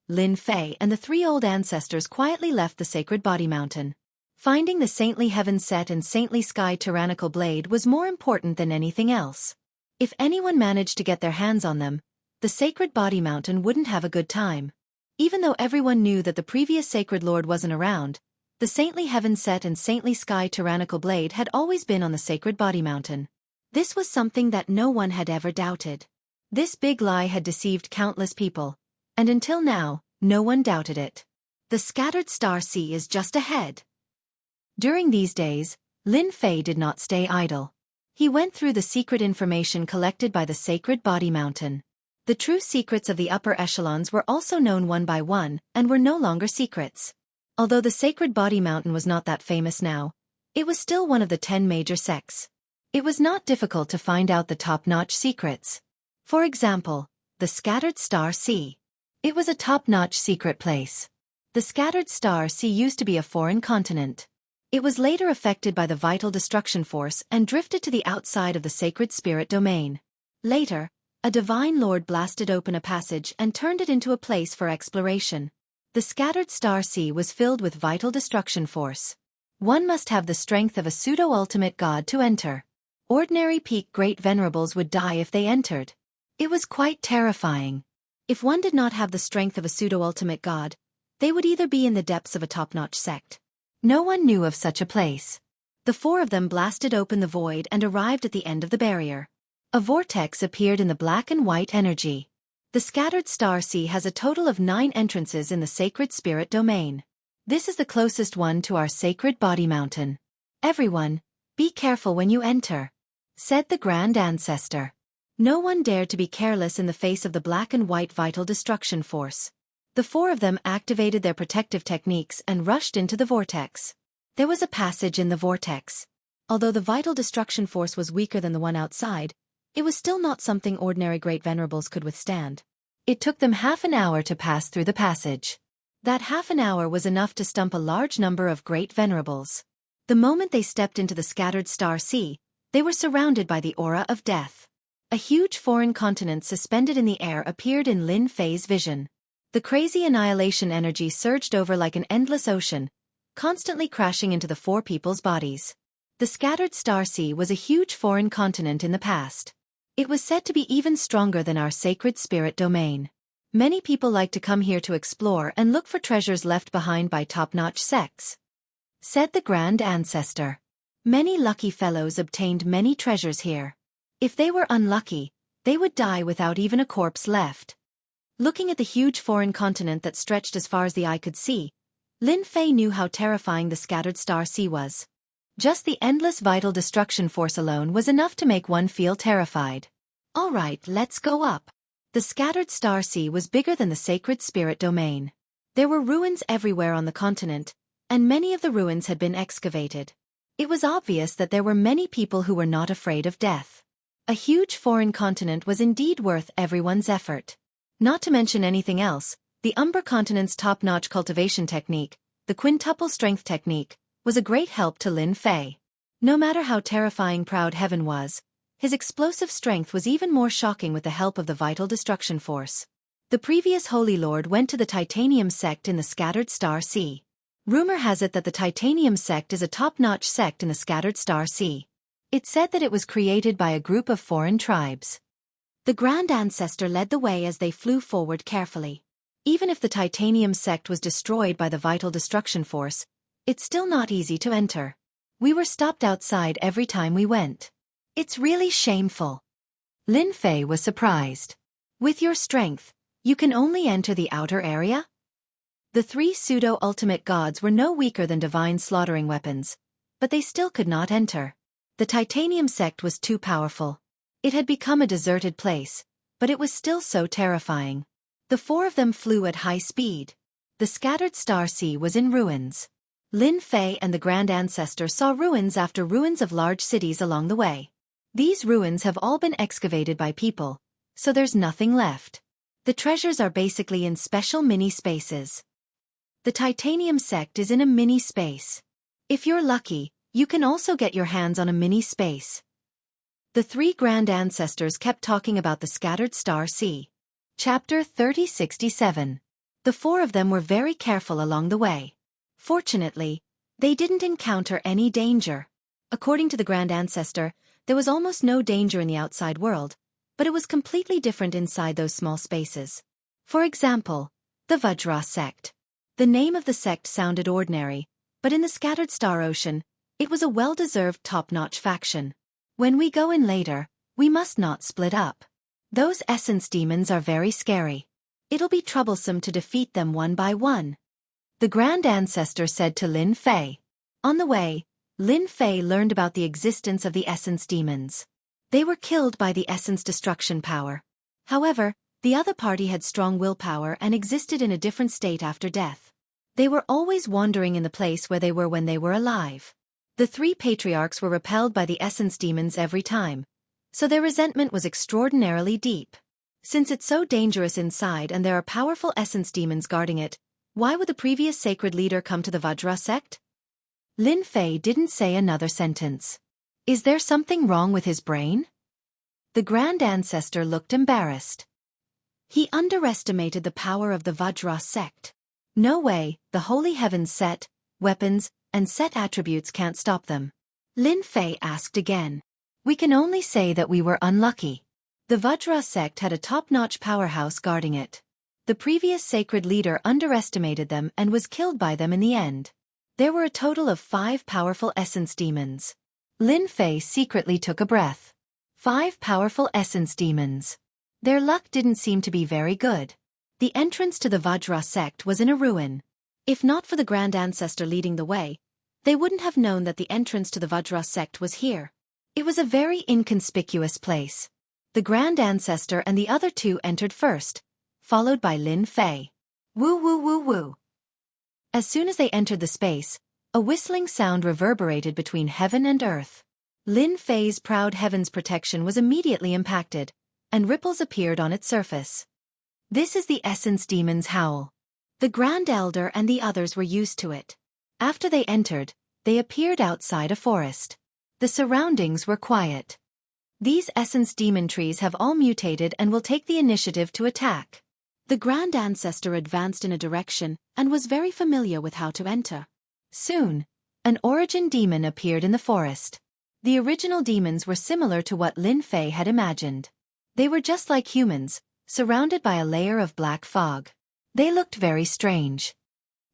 A: Lin Fei and the 3 old ancestors quietly left the Sacred Body Mountain. Finding the saintly heaven set and saintly sky tyrannical blade was more important than anything else. If anyone managed to get their hands on them, the Sacred Body Mountain wouldn't have a good time. Even though everyone knew that the previous Sacred Lord wasn't around, the saintly heaven set and saintly sky tyrannical blade had always been on the Sacred Body Mountain. This was something that no one had ever doubted. This big lie had deceived countless people, and until now, no one doubted it. The scattered star sea is just ahead. During these days, Lin Fei did not stay idle. He went through the secret information collected by the Sacred Body Mountain. The true secrets of the upper echelons were also known one by one, and were no longer secrets. Although the Sacred Body Mountain was not that famous now, it was still one of the 10 major sects. It was not difficult to find out the top-notch secrets. For example, the Scattered Star Sea. It was a top-notch secret place. The Scattered Star Sea used to be a foreign continent. It was later affected by the Vital Destruction Force and drifted to the outside of the Sacred Spirit Domain. Later, a Divine Lord blasted open a passage and turned it into a place for exploration. The Scattered Star Sea was filled with Vital Destruction Force. One must have the strength of a pseudo-ultimate god to enter. Ordinary peak Great Venerables would die if they entered. It was quite terrifying. If one did not have the strength of a pseudo-ultimate god, they would either be in the depths of a top-notch sect. No one knew of such a place. The 4 of them blasted open the void and arrived at the end of the barrier. A vortex appeared in the black and white energy. The Scattered Star Sea has a total of 9 entrances in the Sacred Spirit Domain. This is the closest one to our Sacred Body Mountain. Everyone, be careful when you enter, said the Grand Ancestor. No one dared to be careless in the face of the black and white Vital Destruction Force. The 4 of them activated their protective techniques and rushed into the vortex. There was a passage in the vortex. Although the Vital Destruction Force was weaker than the one outside, it was still not something ordinary Great Venerables could withstand. It took them half an hour to pass through the passage. That half an hour was enough to stump a large number of Great Venerables. The moment they stepped into the Scattered Star Sea, they were surrounded by the aura of death. A huge foreign continent suspended in the air appeared in Lin Fei's vision. The crazy annihilation energy surged over like an endless ocean, constantly crashing into the 4 people's bodies. The Scattered Star Sea was a huge foreign continent in the past. It was said to be even stronger than our Sacred Spirit Domain. Many people like to come here to explore and look for treasures left behind by top-notch sects, said the Grand Ancestor. Many lucky fellows obtained many treasures here. If they were unlucky, they would die without even a corpse left. Looking at the huge foreign continent that stretched as far as the eye could see, Lin Fei knew how terrifying the Scattered Star Sea was. Just the endless Vital Destruction Force alone was enough to make one feel terrified. All right, let's go up. The Scattered Star Sea was bigger than the Sacred Spirit Domain. There were ruins everywhere on the continent, and many of the ruins had been excavated. It was obvious that there were many people who were not afraid of death. A huge foreign continent was indeed worth everyone's effort. Not to mention anything else, the Umber continent's top-notch cultivation technique, the quintuple strength technique, was a great help to Lin Fei. No matter how terrifying Proud Heaven was, his explosive strength was even more shocking with the help of the Vital Destruction Force. The previous Holy Lord went to the Titanium sect in the Scattered Star Sea. Rumor has it that the Titanium sect is a top-notch sect in the Scattered Star Sea. It's said that it was created by a group of foreign tribes. The Grand Ancestor led the way as they flew forward carefully. Even if the Titanium sect was destroyed by the Vital Destruction Force, it's still not easy to enter. We were stopped outside every time we went. It's really shameful. Lin Fei was surprised. With your strength, you can only enter the outer area? The 3 pseudo-ultimate gods were no weaker than divine slaughtering weapons, but they still could not enter. The Titanium sect was too powerful. It had become a deserted place, but it was still so terrifying. The 4 of them flew at high speed. The Scattered Star Sea was in ruins. Lin Fei and the Grand Ancestor saw ruins after ruins of large cities along the way. These ruins have all been excavated by people, so there's nothing left. The treasures are basically in special mini-spaces. The Titanium sect is in a mini-space. If you're lucky, you can also get your hands on a mini-space. The 3 Grand Ancestors kept talking about the Scattered Star Sea. Chapter 3067. The 4 of them were very careful along the way. Fortunately, they didn't encounter any danger. According to the Grand Ancestor, there was almost no danger in the outside world, but it was completely different inside those small spaces. For example, the Vajra sect. The name of the sect sounded ordinary, but in the Scattered Star Ocean, it was a well-deserved top-notch faction. When we go in later, we must not split up. Those essence demons are very scary. It'll be troublesome to defeat them one by one, the Grand Ancestor said to Lin Fei. On the way, Lin Fei learned about the existence of the essence demons. They were killed by the essence destruction power. However, the other party had strong willpower and existed in a different state after death. They were always wandering in the place where they were when they were alive. The three patriarchs were repelled by the essence demons every time, so their resentment was extraordinarily deep. Since it's so dangerous inside and there are powerful essence demons guarding it, why would the previous sacred leader come to the Vajra sect? Lin Fei didn't say another sentence. Is there something wrong with his brain? The Grand Ancestor looked embarrassed. He underestimated the power of the Vajra sect. No way, the holy heavens set, weapons, and set attributes can't stop them. Lin Fei asked again. We can only say that we were unlucky. The Vajra sect had a top-notch powerhouse guarding it. The previous sacred leader underestimated them and was killed by them in the end. There were a total of 5 powerful essence demons. Lin Fei secretly took a breath. 5 powerful essence demons. Their luck didn't seem to be very good. The entrance to the Vajra sect was in a ruin. If not for the Grand Ancestor leading the way, they wouldn't have known that the entrance to the Vajra sect was here. It was a very inconspicuous place. The Grand Ancestor and the other 2 entered first, followed by Lin Fei. Woo woo woo woo. As soon as they entered the space, a whistling sound reverberated between heaven and earth. Lin Fei's proud heaven's protection was immediately impacted, and ripples appeared on its surface. This is the essence demon's howl. The Grand Elder and the others were used to it. After they entered, they appeared outside a forest. The surroundings were quiet. These essence demon trees have all mutated and will take the initiative to attack. The Grand Ancestor advanced in a direction and was very familiar with how to enter. Soon, an origin demon appeared in the forest. The original demons were similar to what Lin Fei had imagined. They were just like humans, surrounded by a layer of black fog. They looked very strange.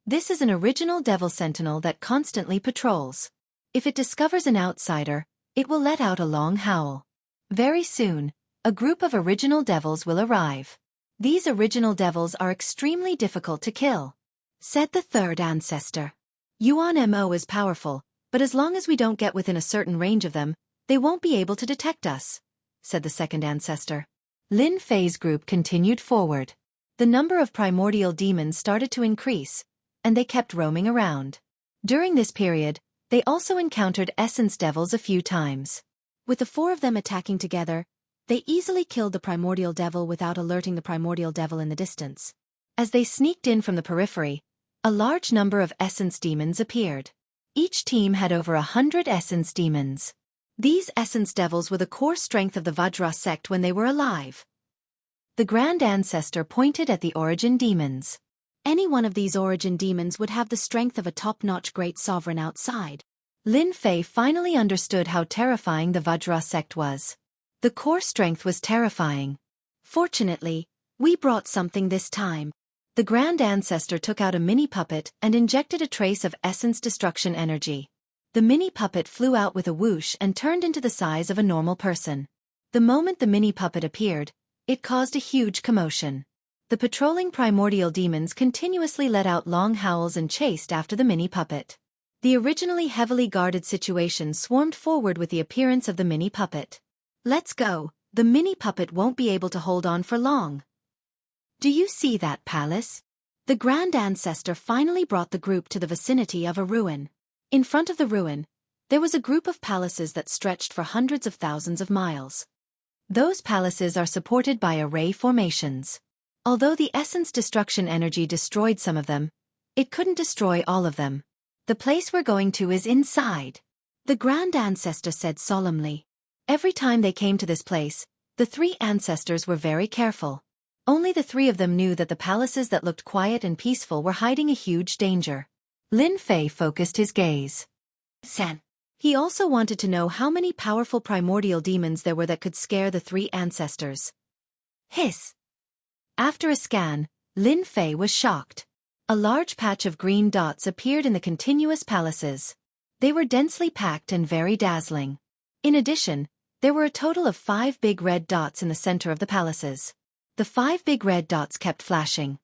A: This is an original devil sentinel that constantly patrols. If it discovers an outsider, it will let out a long howl. Very soon, a group of original devils will arrive. These original devils are extremely difficult to kill, said the third ancestor. Yuan Mo is powerful, but as long as we don't get within a certain range of them, they won't be able to detect us, said the second ancestor. Lin Fei's group continued forward. The number of primordial demons started to increase, and they kept roaming around. During this period, they also encountered essence devils a few times. With the 4 of them attacking together, they easily killed the primordial devil without alerting the primordial devil in the distance. As they sneaked in from the periphery, a large number of essence demons appeared. Each team had over 100 essence demons. These essence devils were the core strength of the Vajra sect when they were alive. The Grand Ancestor pointed at the origin demons. Any one of these origin demons would have the strength of a top-notch great sovereign outside. Lin Fei finally understood how terrifying the Vajra sect was. The core strength was terrifying. Fortunately, we brought something this time. The Grand Ancestor took out a mini puppet and injected a trace of essence destruction energy. The mini puppet flew out with a whoosh and turned into the size of a normal person. The moment the mini puppet appeared, it caused a huge commotion. The patrolling primordial demons continuously let out long howls and chased after the mini puppet. The originally heavily guarded situation swarmed forward with the appearance of the mini puppet. Let's go, the mini puppet won't be able to hold on for long. Do you see that palace? The Grand Ancestor finally brought the group to the vicinity of a ruin. In front of the ruin, there was a group of palaces that stretched for hundreds of thousands of miles. Those palaces are supported by array formations. Although the essence destruction energy destroyed some of them, it couldn't destroy all of them. The place we're going to is inside, the Grand Ancestor said solemnly. Every time they came to this place, the 3 ancestors were very careful. Only the 3 of them knew that the palaces that looked quiet and peaceful were hiding a huge danger. Lin Fei focused his gaze. Sen. He also wanted to know how many powerful primordial demons there were that could scare the 3 ancestors. Hiss. After a scan, Lin Fei was shocked. A large patch of green dots appeared in the continuous palaces. They were densely packed and very dazzling. In addition, there were a total of 5 big red dots in the center of the palaces. The 5 big red dots kept flashing.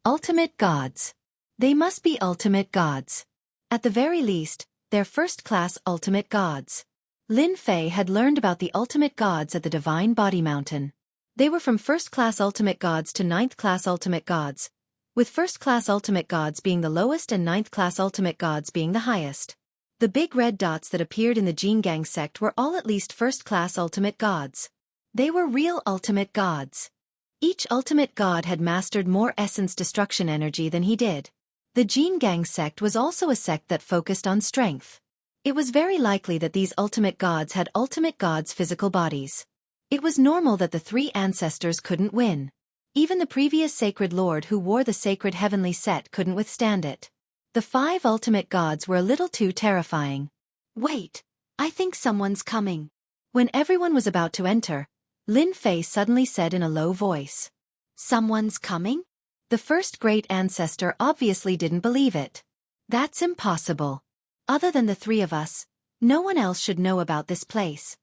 A: Ultimate gods. They must be ultimate gods. At the very least, they're first-class ultimate gods. Lin Fei had learned about the ultimate gods at the Divine Body Mountain. They were from first-class ultimate gods to 9th-class ultimate gods, with first-class ultimate gods being the lowest and ninth-class ultimate gods being the highest. The big red dots that appeared in the Jianghu sect were all at least first-class ultimate gods. They were real ultimate gods. Each ultimate god had mastered more essence destruction energy than he did. The Jianghu sect was also a sect that focused on strength. It was very likely that these ultimate gods had ultimate gods' physical bodies. It was normal that the three ancestors couldn't win. Even the previous sacred lord who wore the sacred heavenly set couldn't withstand it. The 5 ultimate gods were a little too terrifying. Wait, I think someone's coming. When everyone was about to enter, Lin Fei suddenly said in a low voice. Someone's coming? The first great ancestor obviously didn't believe it. That's impossible. Other than the 3 of us, no one else should know about this place.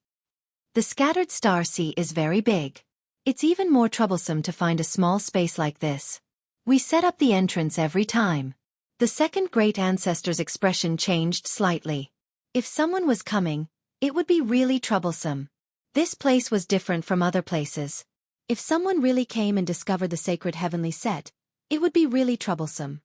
A: The scattered star sea is very big. It's even more troublesome to find a small space like this. We set up the entrance every time. The second great ancestor's expression changed slightly. If someone was coming, it would be really troublesome. This place was different from other places. If someone really came and discovered the sacred heavenly set, it would be really troublesome.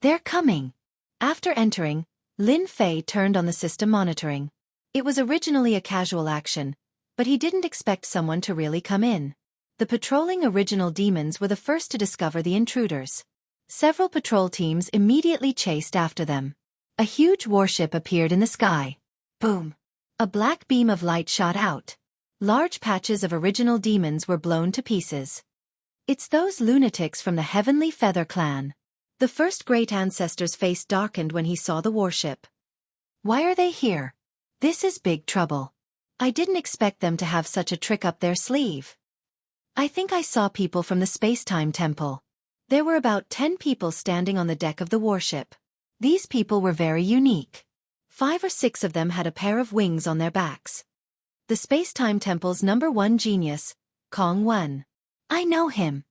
A: They're coming. After entering, Lin Fei turned on the system monitoring. It was originally a casual action, but he didn't expect someone to really come in. The patrolling original demons were the first to discover the intruders. Several patrol teams immediately chased after them. A huge warship appeared in the sky. Boom! A black beam of light shot out. Large patches of original demons were blown to pieces. It's those lunatics from the Heavenly Feather clan. The first great ancestor's face darkened when he saw the warship. Why are they here? This is big trouble. I didn't expect them to have such a trick up their sleeve. I think I saw people from the space-time temple. There were about 10 people standing on the deck of the warship. These people were very unique. 5 or 6 of them had a pair of wings on their backs. The space-time temple's #1 genius, Kong Wen. I know him.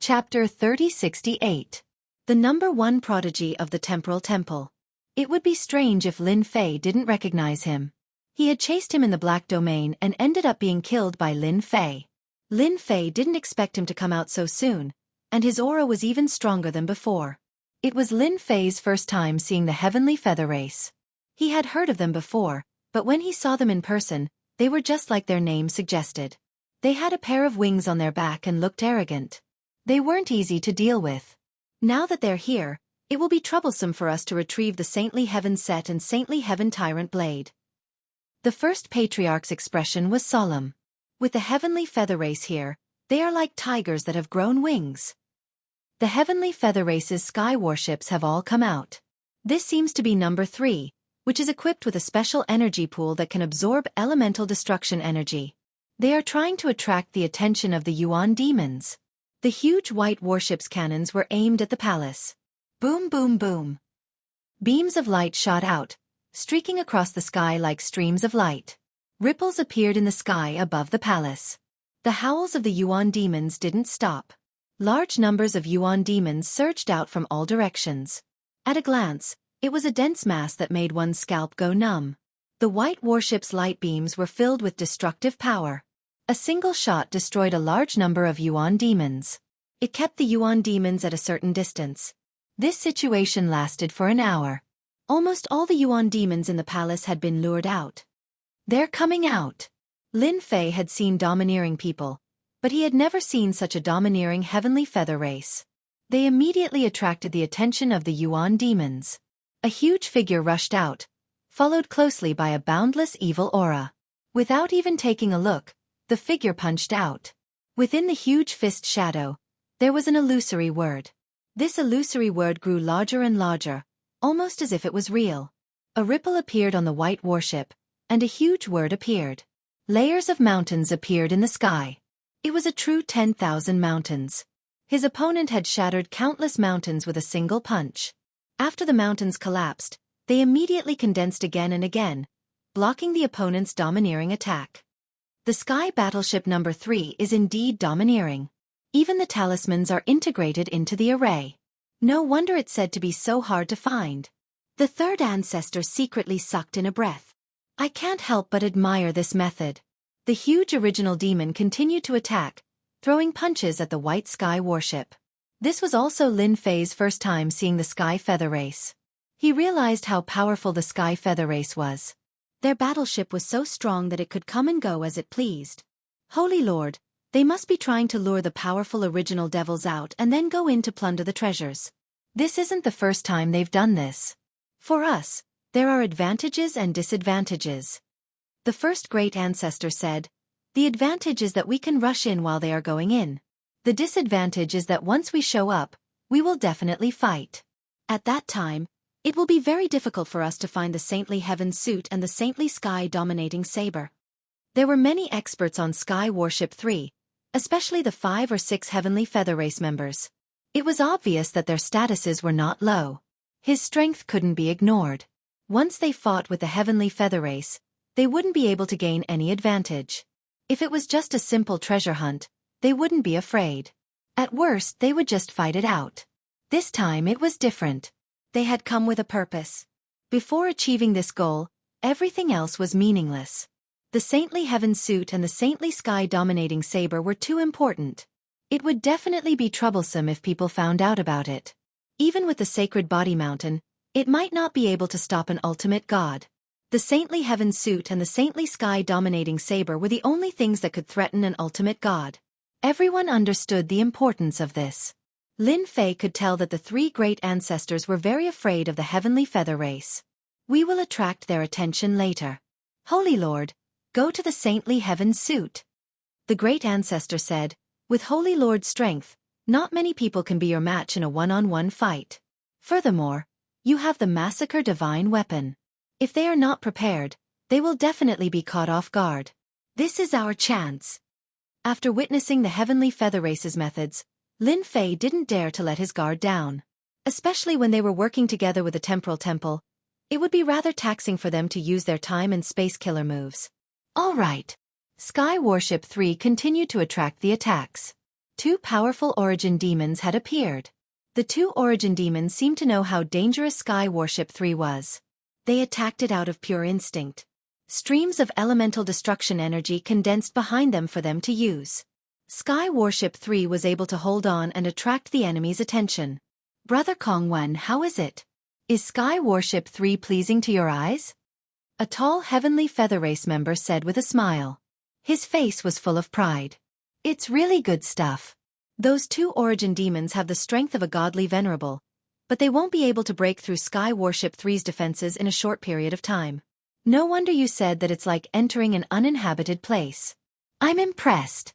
A: Chapter 3068. The #1 prodigy of the temporal temple. It would be strange if Lin Fei didn't recognize him. He had chased him in the black domain and ended up being killed by Lin Fei. Lin Fei didn't expect him to come out so soon, and his aura was even stronger than before. It was Lin Fei's first time seeing the Heavenly Feather race. He had heard of them before, but when he saw them in person, they were just like their name suggested. They had a pair of wings on their back and looked arrogant. They weren't easy to deal with. Now that they're here, it will be troublesome for us to retrieve the Saintly Heaven Set and Saintly Heaven Tyrant Blade. The first patriarch's expression was solemn. With the Heavenly Feather Race here, they are like tigers that have grown wings. The Heavenly Feather Race's sky warships have all come out. This seems to be #3, which is equipped with a special energy pool that can absorb elemental destruction energy. They are trying to attract the attention of the Yuan demons. The huge white warship's cannons were aimed at the palace. Boom, boom, boom. Beams of light shot out, streaking across the sky like streams of light. Ripples appeared in the sky above the palace. The howls of the Yuan demons didn't stop. Large numbers of Yuan demons surged out from all directions. At a glance, it was a dense mass that made one's scalp go numb. The white warship's light beams were filled with destructive power. A single shot destroyed a large number of Yuan demons. It kept the Yuan demons at a certain distance. This situation lasted for an hour. Almost all the Yuan demons in the palace had been lured out. They're coming out. Lin Fei had seen domineering people, but he had never seen such a domineering Heavenly Feather race. They immediately attracted the attention of the Yuan demons. A huge figure rushed out, followed closely by a boundless evil aura. Without even taking a look, the figure punched out. Within the huge fist shadow, there was an illusory word. This illusory word grew larger and larger, almost as if it was real. A ripple appeared on the white warship, and a huge word appeared. Layers of mountains appeared in the sky. It was a true 10,000 mountains. His opponent had shattered countless mountains with a single punch. After the mountains collapsed, they immediately condensed again and again, blocking the opponent's domineering attack. The sky battleship #3 is indeed domineering. Even the talismans are integrated into the array. No wonder it's said to be so hard to find. The third ancestor secretly sucked in a breath. I can't help but admire this method. The huge original demon continued to attack, throwing punches at the white sky warship. This was also Lin Fei's first time seeing the Sky Feather Race. He realized how powerful the Sky Feather Race was. Their battleship was so strong that it could come and go as it pleased. Holy Lord, they must be trying to lure the powerful original devils out and then go in to plunder the treasures. This isn't the first time they've done this. For us, there are advantages and disadvantages. The first great ancestor said, "The advantage is that we can rush in while they are going in. The disadvantage is that once we show up, we will definitely fight. At that time, it will be very difficult for us to find the saintly heaven suit and the saintly sky dominating saber." There were many experts on Sky Warship 3, especially the 5 or 6 Heavenly Feather Race members. It was obvious that their statuses were not low. His strength couldn't be ignored. Once they fought with the Heavenly Feather Race, they wouldn't be able to gain any advantage. If it was just a simple treasure hunt, they wouldn't be afraid. At worst, they would just fight it out. This time it was different. They had come with a purpose. Before achieving this goal, everything else was meaningless. The saintly heaven suit and the saintly sky dominating saber were too important. It would definitely be troublesome if people found out about it. Even with the sacred body mountain, it might not be able to stop an ultimate god. The saintly heaven suit and the saintly sky dominating saber were the only things that could threaten an ultimate god. Everyone understood the importance of this. Lin Fei could tell that the 3 great ancestors were very afraid of the Heavenly Feather Race. We will attract their attention later. Holy Lord, go to the saintly heaven suit. The great ancestor said, "With Holy Lord's strength, not many people can be your match in a one-on-one fight. Furthermore, you have the massacre divine weapon. If they are not prepared, they will definitely be caught off guard. This is our chance." After witnessing the Heavenly Feather Race's methods, Lin Fei didn't dare to let his guard down. Especially when they were working together with the Temporal Temple, it would be rather taxing for them to use their time and space killer moves. All right. Sky Warship 3 continued to attract the attacks. 2 powerful Origin Demons had appeared. The 2 Origin Demons seemed to know how dangerous Sky Warship 3 was. They attacked it out of pure instinct. Streams of elemental destruction energy condensed behind them for them to use. Sky Warship 3 was able to hold on and attract the enemy's attention. "Brother Kongwen, how is it? Is Sky Warship 3 pleasing to your eyes?" A tall Heavenly Feather Race member said with a smile. His face was full of pride. "It's really good stuff. Those 2 Origin Demons have the strength of a godly venerable, but they won't be able to break through Sky Warship 3's defenses in a short period of time. No wonder you said that it's like entering an uninhabited place. I'm impressed."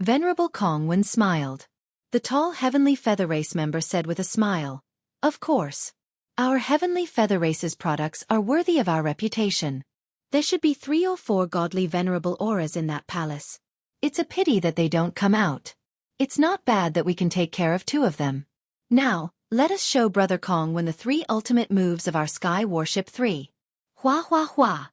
A: Venerable Kongwen smiled. The tall Heavenly Feather Race member said with a smile, "Of course. Our Heavenly Feather Race's products are worthy of our reputation. There should be 3 or 4 godly venerable auras in that palace. It's a pity that they don't come out. It's not bad that we can take care of 2 of them. Now, let us show Brother Kongwen the 3 ultimate moves of our Sky Warship 3. Hua hua hua."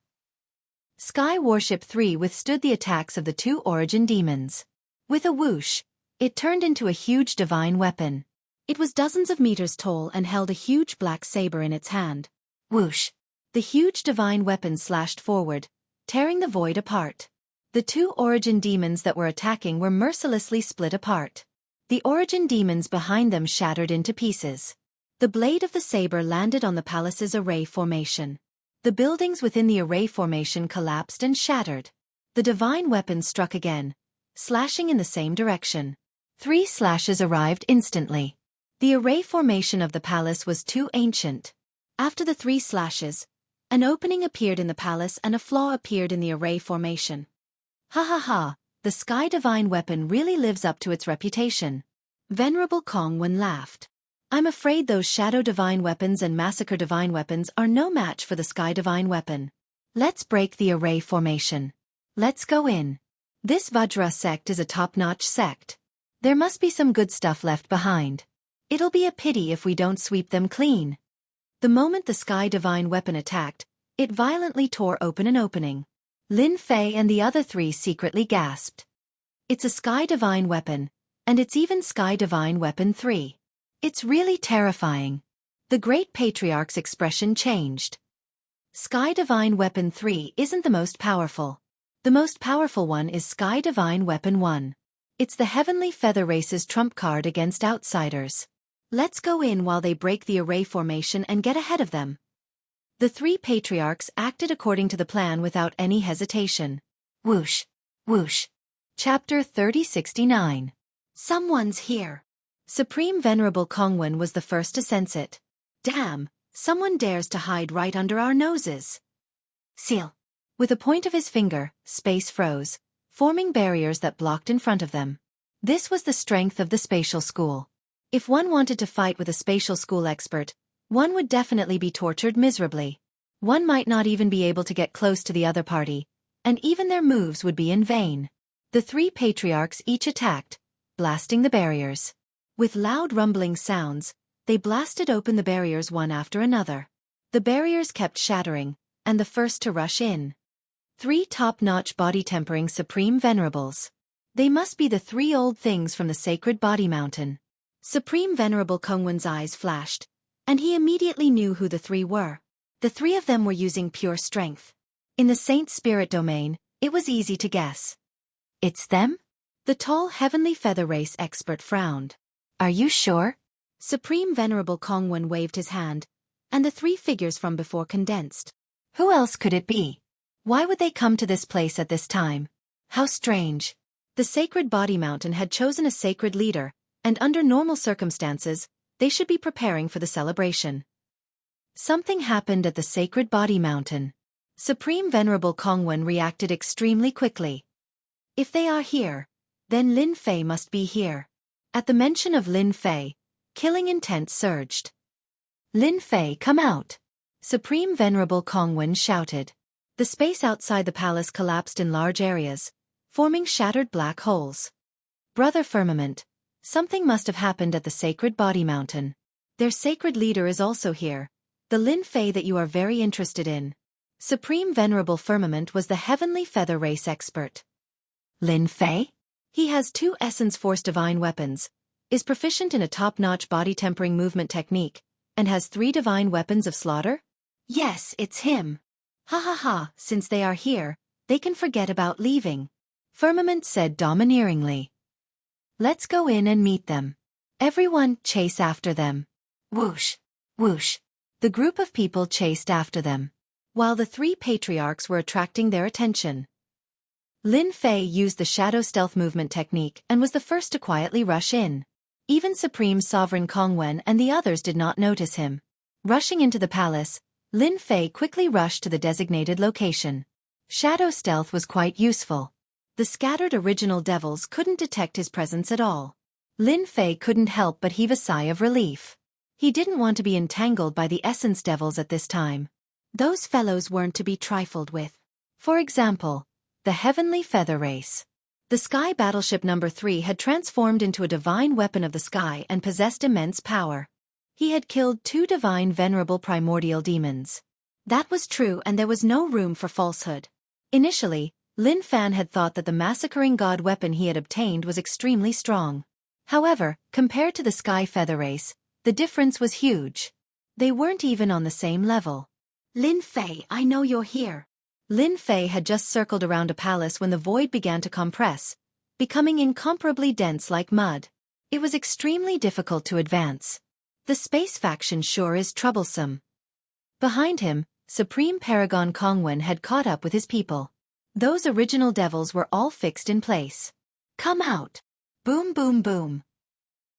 A: Sky Warship 3 withstood the attacks of the 2 Origin Demons. With a whoosh, it turned into a huge divine weapon. It was dozens of meters tall and held a huge black saber in its hand. Whoosh! The huge divine weapon slashed forward, tearing the void apart. The 2 Origin Demons that were attacking were mercilessly split apart. The Origin Demons behind them shattered into pieces. The blade of the saber landed on the palace's array formation. The buildings within the array formation collapsed and shattered. The divine weapon struck again, slashing in the same direction. 3 slashes arrived instantly. The array formation of the palace was too ancient. After the 3 slashes, an opening appeared in the palace and a flaw appeared in the array formation. Ha ha ha, the Sky Divine Weapon really lives up to its reputation. Venerable Kongwen laughed. I'm afraid those Shadow Divine Weapons and Massacre Divine Weapons are no match for the Sky Divine Weapon. Let's break the array formation. Let's go in. This Vajra sect is a top-notch sect. There must be some good stuff left behind. It'll be a pity if we don't sweep them clean. The moment the Sky Divine Weapon attacked, it violently tore open an opening. Lin Fei and the other 3 secretly gasped. It's a Sky Divine Weapon, and it's even Sky Divine Weapon 3. It's really terrifying. The Great Patriarch's expression changed. Sky Divine Weapon 3 isn't the most powerful. The most powerful one is Sky Divine Weapon 1. It's the Heavenly Feather Race's trump card against outsiders. Let's go in while they break the array formation and get ahead of them. The three patriarchs acted according to the plan without any hesitation. Whoosh, whoosh. Chapter 3069. Someone's here. Supreme Venerable Kongwen was the first to sense it. Damn, someone dares to hide right under our noses. Seal. With a point of his finger, space froze, forming barriers that blocked in front of them. This was the strength of the spatial school. If one wanted to fight with a spatial school expert, one would definitely be tortured miserably. One might not even be able to get close to the other party, and even their moves would be in vain. The three patriarchs each attacked, blasting the barriers. With loud rumbling sounds, they blasted open the barriers one after another. The barriers kept shattering, and the first to rush in. Three top-notch body-tempering Supreme Venerables. They must be the three old things from the sacred body mountain. Supreme Venerable Kongwen's eyes flashed, and he immediately knew who the three were. The three of them were using pure strength. In the Saint Spirit domain, it was easy to guess. It's them? The tall Heavenly Feather Race expert frowned. Are you sure? Supreme Venerable Kongwen waved his hand, and the three figures from before condensed. Who else could it be? Why would they come to this place at this time? How strange. The Sacred Body Mountain had chosen a sacred leader, and under normal circumstances, they should be preparing for the celebration. Something happened at the Sacred Body Mountain. Supreme Venerable Kongwen reacted extremely quickly. If they are here, then Lin Fei must be here. At the mention of Lin Fei, killing intent surged. Lin Fei, come out! Supreme Venerable Kongwen shouted. The space outside the palace collapsed in large areas, forming shattered black holes. Brother Firmament, something must have happened at the Sacred Body Mountain. Their sacred leader is also here, the Lin Fei that you are very interested in. Supreme Venerable Firmament was the Heavenly Feather Race expert. Lin Fei? He has 2 Essence Force divine weapons, is proficient in a top-notch body-tempering movement technique, and has 3 divine weapons of slaughter? Yes, it's him. Ha ha ha, since they are here, they can forget about leaving. Firmament said domineeringly. Let's go in and meet them. Everyone, chase after them. Whoosh, whoosh. The group of people chased after them, while the 3 patriarchs were attracting their attention. Lin Fei used the shadow stealth movement technique and was the first to quietly rush in. Even Supreme Sovereign Kongwen and the others did not notice him. Rushing into the palace, Lin Fei quickly rushed to the designated location. Shadow stealth was quite useful. The scattered original devils couldn't detect his presence at all. Lin Fei couldn't help but heave a sigh of relief. He didn't want to be entangled by the essence devils at this time. Those fellows weren't to be trifled with. For example, the Heavenly Feather Race. The Sky Battleship No. 3 had transformed into a divine weapon of the sky and possessed immense power. He had killed 2 divine venerable primordial demons. That was true, and there was no room for falsehood. Initially, Lin Fan had thought that the massacring god weapon he had obtained was extremely strong. However, compared to the Sky Feather Race, the difference was huge. They weren't even on the same level. Lin Fei, I know you're here. Lin Fei had just circled around a palace when the void began to compress, becoming incomparably dense like mud. It was extremely difficult to advance. The space faction sure is troublesome. Behind him, Supreme Paragon Kongwen had caught up with his people. Those original devils were all fixed in place. Come out! Boom boom boom.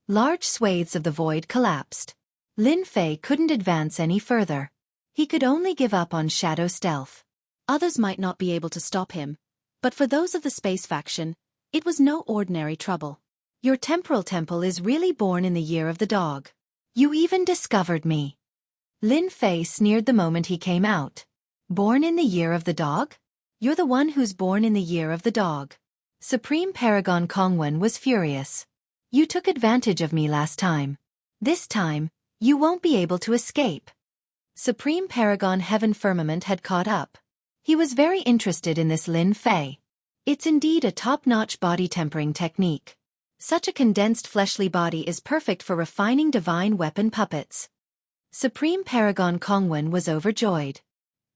A: Large swathes of the void collapsed. Lin Fei couldn't advance any further. He could only give up on shadow stealth. Others might not be able to stop him, but for those of the space faction, it was no ordinary trouble. Your temporal temple is really born in the year of the dog. You even discovered me. Lin Fei sneered the moment he came out. Born in the year of the dog? You're the one who's born in the year of the dog. Supreme Paragon Kongwen was furious. You took advantage of me last time. This time, you won't be able to escape. Supreme Paragon Heaven Firmament had caught up. He was very interested in this Lin Fei. It's indeed a top-notch body-tempering technique. Such a condensed fleshly body is perfect for refining divine weapon puppets. Supreme Paragon Kongwen was overjoyed.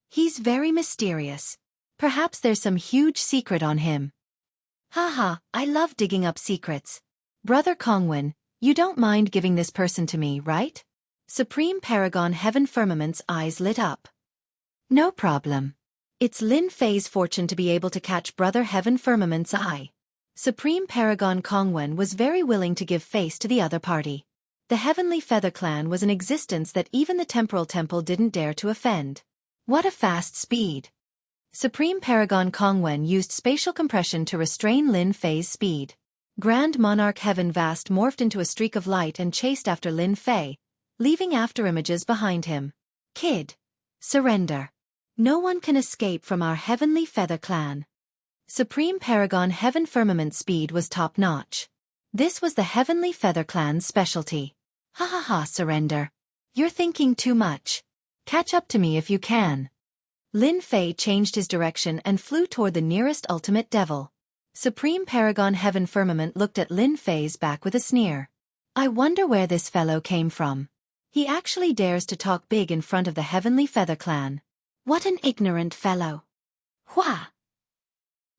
A: He's very mysterious. Perhaps there's some huge secret on him. Haha, I love digging up secrets. Brother Kongwen, you don't mind giving this person to me, right? Supreme Paragon Heaven Firmament's eyes lit up. No problem. It's Lin Fei's fortune to be able to catch Brother Heaven Firmament's eye. Supreme Paragon Kongwen was very willing to give face to the other party. The Heavenly Feather Clan was an existence that even the Temporal Temple didn't dare to offend. What a fast speed! Supreme Paragon Kongwen used spatial compression to restrain Lin Fei's speed. Grand Monarch Heaven Vast morphed into a streak of light and chased after Lin Fei, leaving afterimages behind him. Kid, surrender. No one can escape from our Heavenly Feather Clan. Supreme Paragon Heaven Firmament speed was top-notch. This was the Heavenly Feather Clan's specialty. Ha ha ha, surrender. You're thinking too much. Catch up to me if you can. Lin Fei changed his direction and flew toward the nearest ultimate devil. Supreme Paragon Heaven Firmament looked at Lin Fei's back with a sneer. I wonder where this fellow came from. He actually dares to talk big in front of the Heavenly Feather Clan. What an ignorant fellow. Hua!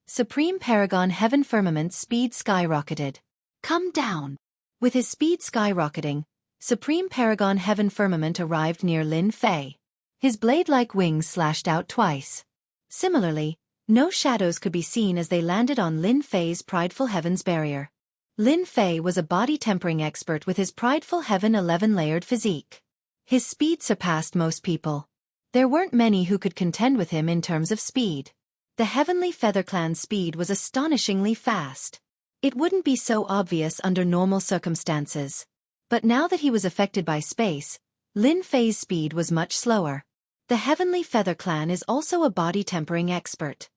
A: Supreme Paragon Heaven Firmament's speed skyrocketed. Come down. With his speed skyrocketing, Supreme Paragon Heaven Firmament arrived near Lin Fei. His blade-like wings slashed out twice. Similarly, no shadows could be seen as they landed on Lin Fei's prideful heaven's barrier. Lin Fei was a body-tempering expert with his prideful heaven 11-layered physique. His speed surpassed most people. There weren't many who could contend with him in terms of speed. The Heavenly Feather Clan's speed was astonishingly fast. It wouldn't be so obvious under normal circumstances. But now that he was affected by space, Lin Fei's speed was much slower. The Heavenly Feather Clan is also a body-tempering expert.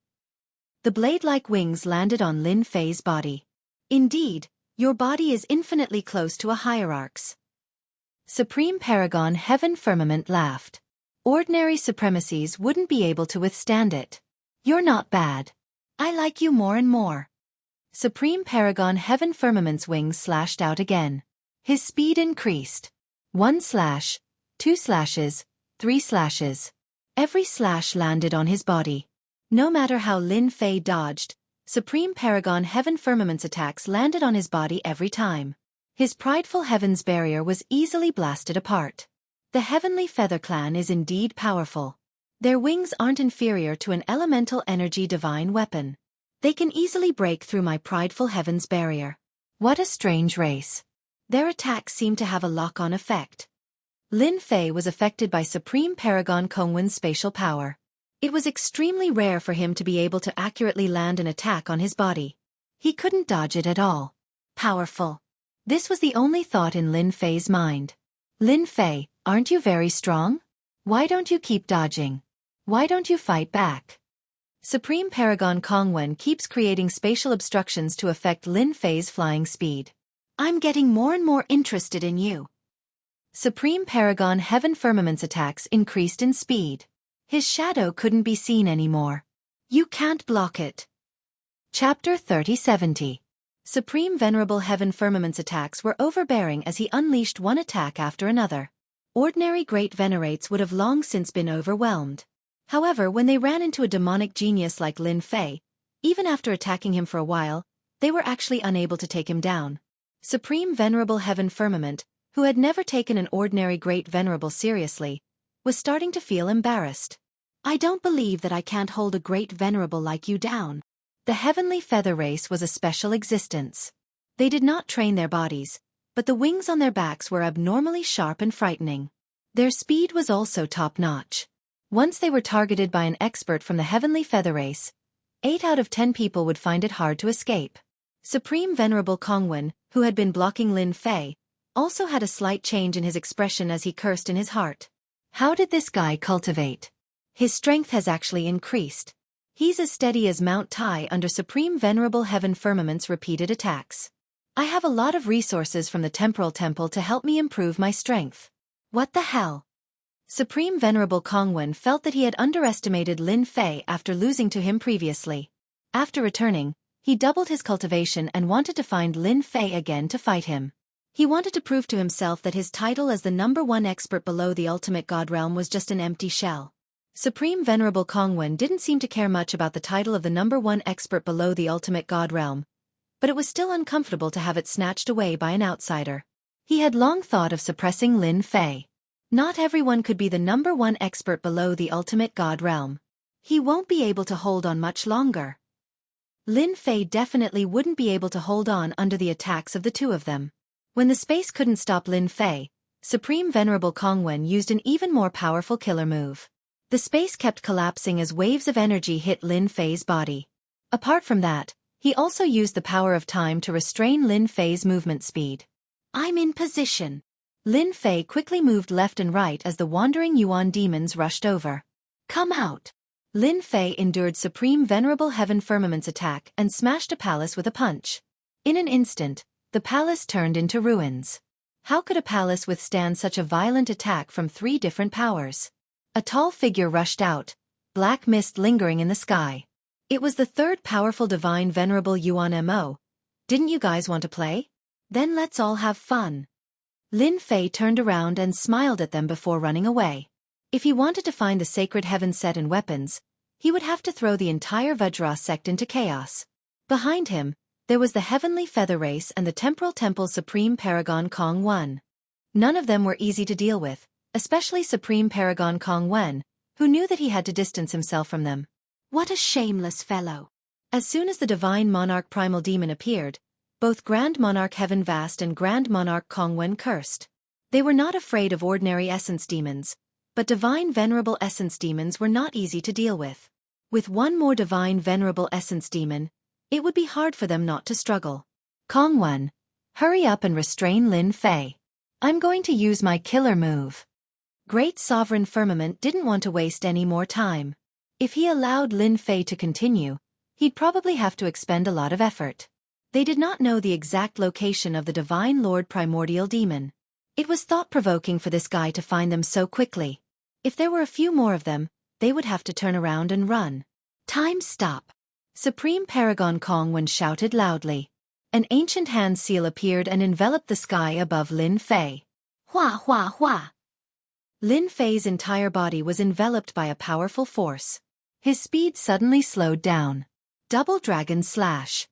A: The blade-like wings landed on Lin Fei's body. Indeed, your body is infinitely close to a hierarch's. Supreme Paragon Heaven Firmament laughed. Ordinary supremacies wouldn't be able to withstand it. You're not bad. I like you more and more. Supreme Paragon Heaven Firmament's wings slashed out again. His speed increased. 1 slash, 2 slashes, 3 slashes. Every slash landed on his body. No matter how Lin Fei dodged, Supreme Paragon Heaven Firmament's attacks landed on his body every time. His prideful heaven's barrier was easily blasted apart. The Heavenly Feather Clan is indeed powerful. Their wings aren't inferior to an elemental energy divine weapon. They can easily break through my prideful heaven's barrier. What a strange race. Their attacks seem to have a lock-on effect. Lin Fei was affected by Supreme Paragon Kongwen's spatial power. It was extremely rare for him to be able to accurately land an attack on his body. He couldn't dodge it at all. Powerful. This was the only thought in Lin Fei's mind. Lin Fei, aren't you very strong? Why don't you keep dodging? Why don't you fight back? Supreme Paragon Kongwen keeps creating spatial obstructions to affect Lin Fei's flying speed. I'm getting more and more interested in you. Supreme Paragon Heaven Firmament's attacks increased in speed. His shadow couldn't be seen anymore. You can't block it. Chapter 3070. Supreme Venerable Heaven Firmament's attacks were overbearing as he unleashed one attack after another. Ordinary great venerates would have long since been overwhelmed. However, when they ran into a demonic genius like Lin Fei, even after attacking him for a while, they were actually unable to take him down. Supreme Venerable Heaven Firmament, who had never taken an ordinary great venerable seriously, was starting to feel embarrassed. I don't believe that I can't hold a great venerable like you down. The Heavenly Feather race was a special existence. They did not train their bodies, but the wings on their backs were abnormally sharp and frightening. Their speed was also top-notch. Once they were targeted by an expert from the Heavenly Feather race, 8 out of 10 people would find it hard to escape. Supreme Venerable Kongwen, who had been blocking Lin Fei, also had a slight change in his expression as he cursed in his heart. How did this guy cultivate? His strength has actually increased. He's as steady as Mount Tai under Supreme Venerable Heaven Firmament's repeated attacks. I have a lot of resources from the Temporal Temple to help me improve my strength. What the hell? Supreme Venerable Kongwen felt that he had underestimated Lin Fei after losing to him previously. After returning, he doubled his cultivation and wanted to find Lin Fei again to fight him. He wanted to prove to himself that his title as the #1 expert below the ultimate god realm was just an empty shell. Supreme Venerable Kongwen didn't seem to care much about the title of the #1 expert below the ultimate god realm, but it was still uncomfortable to have it snatched away by an outsider. He had long thought of suppressing Lin Fei. Not everyone could be the #1 expert below the ultimate god realm. He won't be able to hold on much longer. Lin Fei definitely wouldn't be able to hold on under the attacks of the two of them. When the space couldn't stop Lin Fei, Supreme Venerable Kongwen used an even more powerful killer move. The space kept collapsing as waves of energy hit Lin Fei's body. Apart from that, he also used the power of time to restrain Lin Fei's movement speed. I'm in position. Lin Fei quickly moved left and right as the wandering Yuan demons rushed over. Come out. Lin Fei endured Supreme Venerable Heaven Firmament's attack and smashed a palace with a punch. In an instant, the palace turned into ruins. How could a palace withstand such a violent attack from 3 different powers? A tall figure rushed out, black mist lingering in the sky. It was the 3rd powerful Divine Venerable Yuan Mo. Didn't you guys want to play? Then let's all have fun. Lin Fei turned around and smiled at them before running away. If he wanted to find the sacred heaven set and weapons, he would have to throw the entire Vajra sect into chaos. Behind him, there was the Heavenly Feather Race and the Temporal Temple Supreme Paragon Kongwen. None of them were easy to deal with, especially Supreme Paragon Kongwen, who knew that he had to distance himself from them. What a shameless fellow! As soon as the Divine Monarch Primal Demon appeared, both Grand Monarch Heaven Vast and Grand Monarch Kongwen cursed. They were not afraid of ordinary essence demons, but Divine Venerable Essence demons were not easy to deal with. With one more Divine Venerable Essence demon, it would be hard for them not to struggle. Kongwen, hurry up and restrain Lin Fei. I'm going to use my killer move. Great Sovereign Firmament didn't want to waste any more time. If he allowed Lin Fei to continue, he'd probably have to expend a lot of effort. They did not know the exact location of the Divine Lord Primordial Demon. It was thought-provoking for this guy to find them so quickly. If there were a few more of them, they would have to turn around and run. Time stop. Supreme Paragon Kongwen shouted loudly. An ancient hand seal appeared and enveloped the sky above Lin Fei. Hua hua hua. Lin Fei's entire body was enveloped by a powerful force. His speed suddenly slowed down. Double Dragon Slash.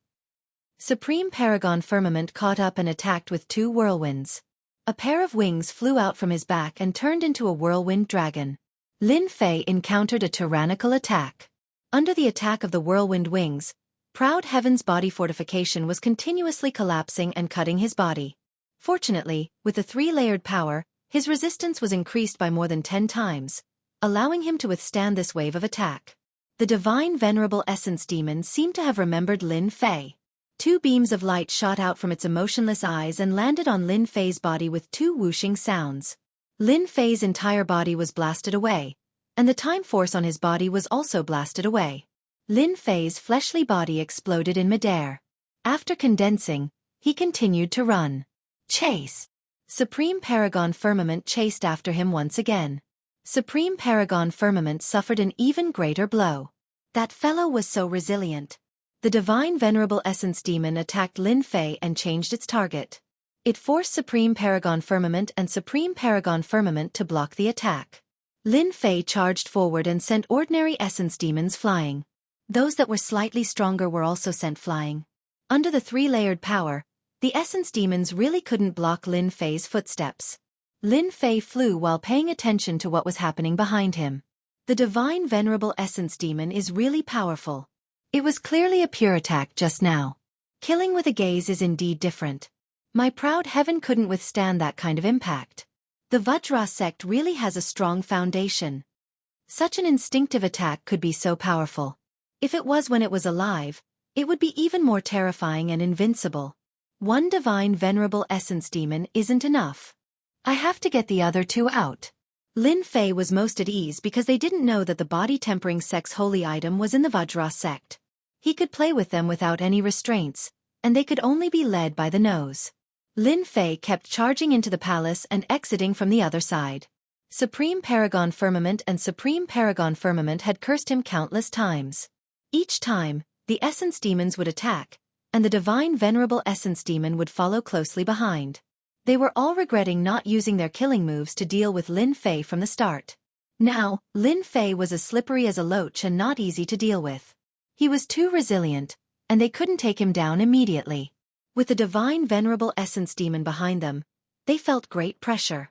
A: Supreme Paragon Firmament caught up and attacked with 2 whirlwinds. A pair of wings flew out from his back and turned into a whirlwind dragon. Lin Fei encountered a tyrannical attack. Under the attack of the whirlwind wings, Proud Heaven's body fortification was continuously collapsing and cutting his body. Fortunately, with the 3-layered power, his resistance was increased by more than 10 times, allowing him to withstand this wave of attack. The Divine Venerable Essence Demon seemed to have remembered Lin Fei. 2 beams of light shot out from its emotionless eyes and landed on Lin Fei's body with 2 whooshing sounds. Lin Fei's entire body was blasted away, and the time force on his body was also blasted away. Lin Fei's fleshly body exploded in midair. After condensing, he continued to run. Chase! Supreme Paragon Firmament chased after him once again. Supreme Paragon Firmament suffered an even greater blow. That fellow was so resilient. The Divine Venerable Essence Demon attacked Lin Fei and changed its target. It forced Supreme Paragon Firmament and Supreme Paragon Firmament to block the attack. Lin Fei charged forward and sent ordinary essence demons flying. Those that were slightly stronger were also sent flying. Under the 3-layered power, the essence demons really couldn't block Lin Fei's footsteps. Lin Fei flew while paying attention to what was happening behind him. The Divine Venerable Essence Demon is really powerful. It was clearly a pure attack just now. Killing with a gaze is indeed different. My proud heaven couldn't withstand that kind of impact. The Vajra sect really has a strong foundation. Such an instinctive attack could be so powerful. If it was when it was alive, it would be even more terrifying and invincible. One Divine Venerable Essence Demon isn't enough. I have to get the other 2 out. Lin Fei was most at ease because they didn't know that the body-tempering sect's holy item was in the Vajra sect. He could play with them without any restraints, and they could only be led by the nose. Lin Fei kept charging into the palace and exiting from the other side. Supreme Paragon Firmament and Supreme Paragon Firmament had cursed him countless times. Each time, the Essence Demons would attack, and the Divine Venerable Essence Demon would follow closely behind. They were all regretting not using their killing moves to deal with Lin Fei from the start. Now, Lin Fei was as slippery as a loach and not easy to deal with. He was too resilient, and they couldn't take him down immediately. With the divine venerable essence demon behind them, they felt great pressure.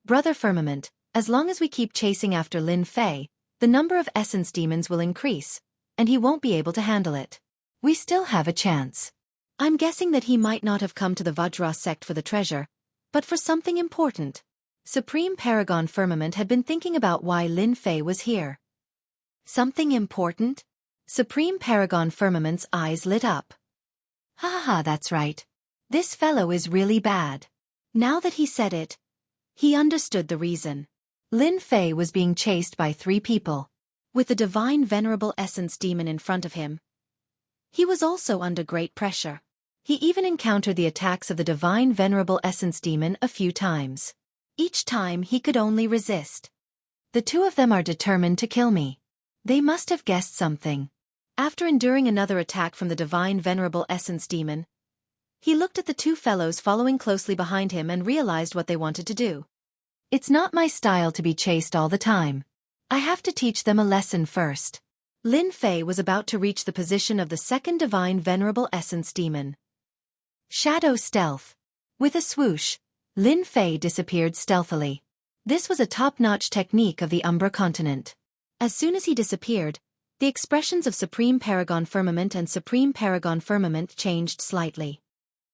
A: Brother Firmament, as long as we keep chasing after Lin Fei, the number of essence demons will increase, and he won't be able to handle it. We still have a chance. I'm guessing that he might not have come to the Vajra sect for the treasure, but for something important. Supreme Paragon Firmament had been thinking about why Lin Fei was here. Something important? Supreme Paragon Firmament's eyes lit up. Ha ha ha, that's right. This fellow is really bad. Now that he said it, he understood the reason. Lin Fei was being chased by 3 people. With the divine venerable essence demon in front of him, he was also under great pressure. He even encountered the attacks of the divine venerable essence demon a few times. Each time he could only resist. The 2 of them are determined to kill me. They must have guessed something. After enduring another attack from the divine venerable essence demon, he looked at the 2 fellows following closely behind him and realized what they wanted to do. It's not my style to be chased all the time. I have to teach them a lesson first. Lin Fei was about to reach the position of the second divine venerable essence demon. Shadow stealth. With a swoosh, Lin Fei disappeared stealthily. This was a top-notch technique of the Umbra continent. As soon as he disappeared, the expressions of Supreme Paragon Firmament and Supreme Paragon Firmament changed slightly.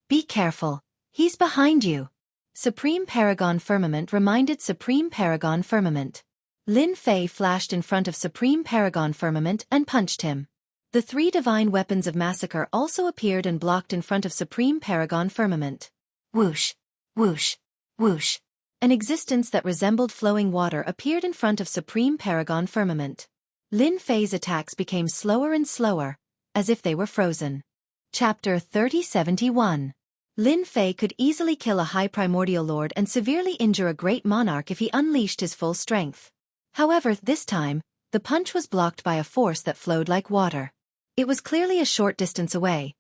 A: Be careful, he's behind you. Supreme Paragon Firmament reminded Supreme Paragon Firmament. Lin Fei flashed in front of Supreme Paragon Firmament and punched him. The 3 divine weapons of massacre also appeared and blocked in front of Supreme Paragon Firmament. Whoosh, whoosh, whoosh. An existence that resembled flowing water appeared in front of Supreme Paragon Firmament. Lin Fei's attacks became slower and slower, as if they were frozen. Chapter 3071. Lin Fei could easily kill a high primordial lord and severely injure a great monarch if he unleashed his full strength. However, this time, the punch was blocked by a force that flowed like water. It was clearly a short distance away,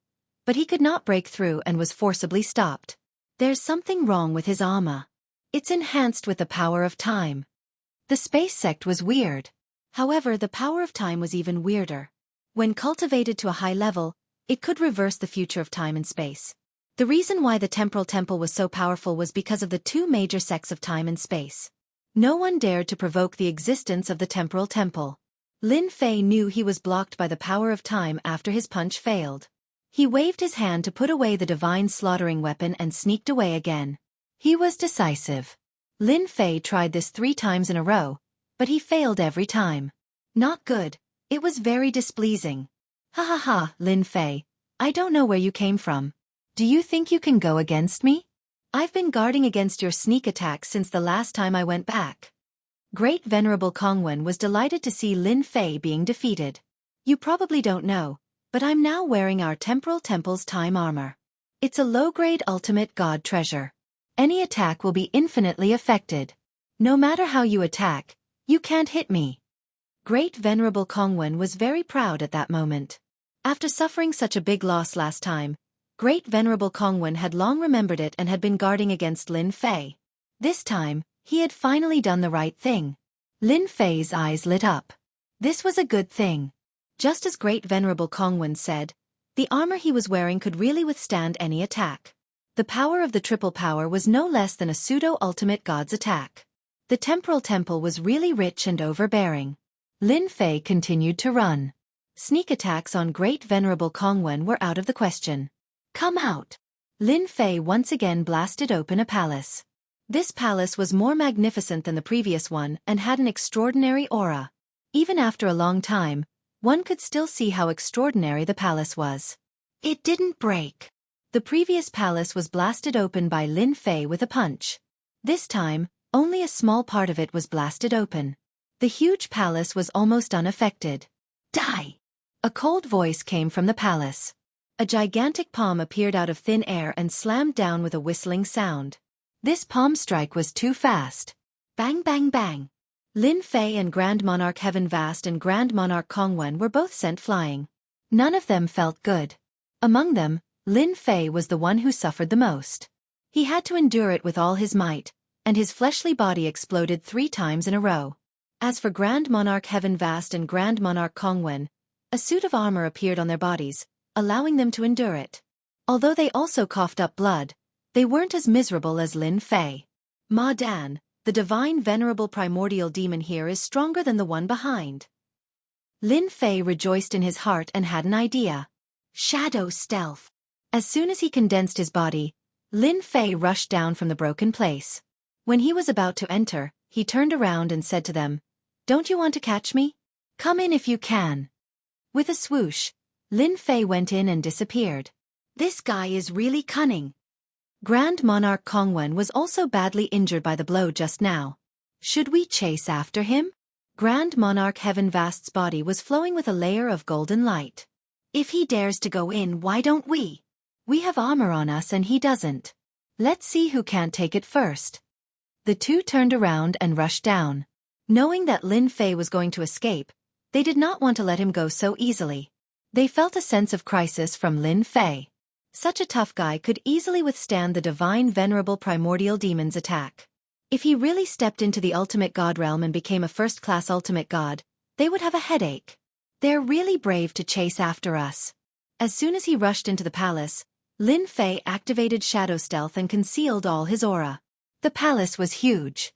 A: but he could not break through and was forcibly stopped. There's something wrong with his armor. It's enhanced with the power of time. The space sect was weird. However, the power of time was even weirder. When cultivated to a high level, it could reverse the future of time and space. The reason why the temporal temple was so powerful was because of the 2 major sects of time and space. No one dared to provoke the existence of the temporal temple. Lin Fei knew he was blocked by the power of time after his punch failed. He waved his hand to put away the divine slaughtering weapon and sneaked away again. He was decisive. Lin Fei tried this 3 times in a row, but he failed every time. Not good. It was very displeasing. Ha ha ha, Lin Fei. I don't know where you came from. Do you think you can go against me? I've been guarding against your sneak attacks since the last time I went back. Great Venerable Kongwen was delighted to see Lin Fei being defeated. You probably don't know, but I'm now wearing our temporal temple's time armor. It's a low-grade ultimate god treasure. Any attack will be infinitely affected. No matter how you attack, you can't hit me. Great Venerable Kongwen was very proud at that moment. After suffering such a big loss last time, Great Venerable Kongwen had long remembered it and had been guarding against Lin Fei. This time, he had finally done the right thing. Lin Fei's eyes lit up. This was a good thing. Just as Great Venerable Kongwen said, the armor he was wearing could really withstand any attack. The power of the triple power was no less than a pseudo-ultimate god's attack. The temporal temple was really rich and overbearing. Lin Fei continued to run. Sneak attacks on Great Venerable Kongwen were out of the question. Come out! Lin Fei once again blasted open a palace. This palace was more magnificent than the previous one and had an extraordinary aura. Even after a long time, one could still see how extraordinary the palace was. It didn't break. The previous palace was blasted open by Lin Fei with a punch. This time, only a small part of it was blasted open. The huge palace was almost unaffected. Die! A cold voice came from the palace. A gigantic palm appeared out of thin air and slammed down with a whistling sound. This palm strike was too fast. Bang bang bang. Lin Fei and Grand Monarch Heaven Vast and Grand Monarch Kongwen were both sent flying. None of them felt good. Among them, Lin Fei was the one who suffered the most. He had to endure it with all his might, and his fleshly body exploded 3 times in a row. As for Grand Monarch Heaven Vast and Grand Monarch Kongwen, a suit of armor appeared on their bodies, allowing them to endure it. Although they also coughed up blood, they weren't as miserable as Lin Fei. Ma Dan, the divine venerable primordial demon here is stronger than the one behind. Lin Fei rejoiced in his heart and had an idea. Shadow stealth. As soon as he condensed his body, Lin Fei rushed down from the broken place. When he was about to enter, he turned around and said to them, "Don't you want to catch me? Come in if you can." With a swoosh, Lin Fei went in and disappeared. This guy is really cunning. Grand Monarch Kongwen was also badly injured by the blow just now. Should we chase after him? Grand Monarch Heaven Vast's body was flowing with a layer of golden light. If he dares to go in, why don't we? We have armor on us and he doesn't. Let's see who can't take it first. The two turned around and rushed down. Knowing that Lin Fei was going to escape, they did not want to let him go so easily. They felt a sense of crisis from Lin Fei. Such a tough guy could easily withstand the divine venerable primordial demon's attack. If he really stepped into the ultimate god realm and became a first-class ultimate god, they would have a headache. They're really brave to chase after us. As soon as he rushed into the palace, Lin Fei activated shadow stealth and concealed all his aura. The palace was huge.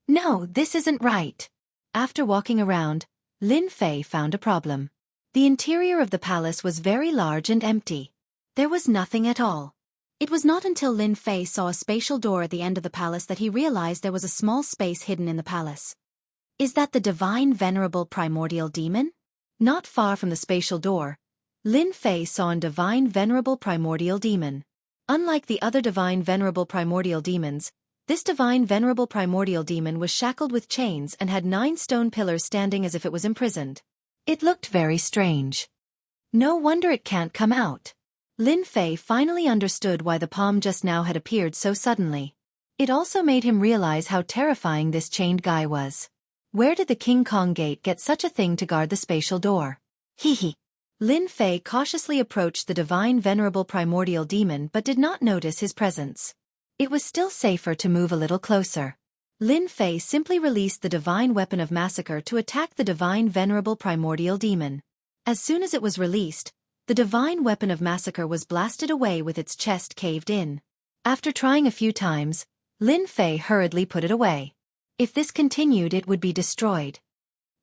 A: No, this isn't right. After walking around, Lin Fei found a problem. The interior of the palace was very large and empty. There was nothing at all. It was not until Lin Fei saw a spatial door at the end of the palace that he realized there was a small space hidden in the palace. Is that the divine venerable primordial demon? Not far from the spatial door, Lin Fei saw a divine venerable primordial demon. Unlike the other divine venerable primordial demons, this divine venerable primordial demon was shackled with chains and had 9 stone pillars standing as if it was imprisoned. It looked very strange. No wonder it can't come out. Lin Fei finally understood why the palm just now had appeared so suddenly. It also made him realize how terrifying this chained guy was. Where did the King Kong Gate get such a thing to guard the spatial door? Hee. Lin Fei cautiously approached the divine venerable primordial demon but did not notice his presence. It was still safer to move a little closer. Lin Fei simply released the divine weapon of massacre to attack the divine venerable primordial demon. As soon as it was released, the divine weapon of massacre was blasted away with its chest caved in. After trying a few times, Lin Fei hurriedly put it away. If this continued, it would be destroyed.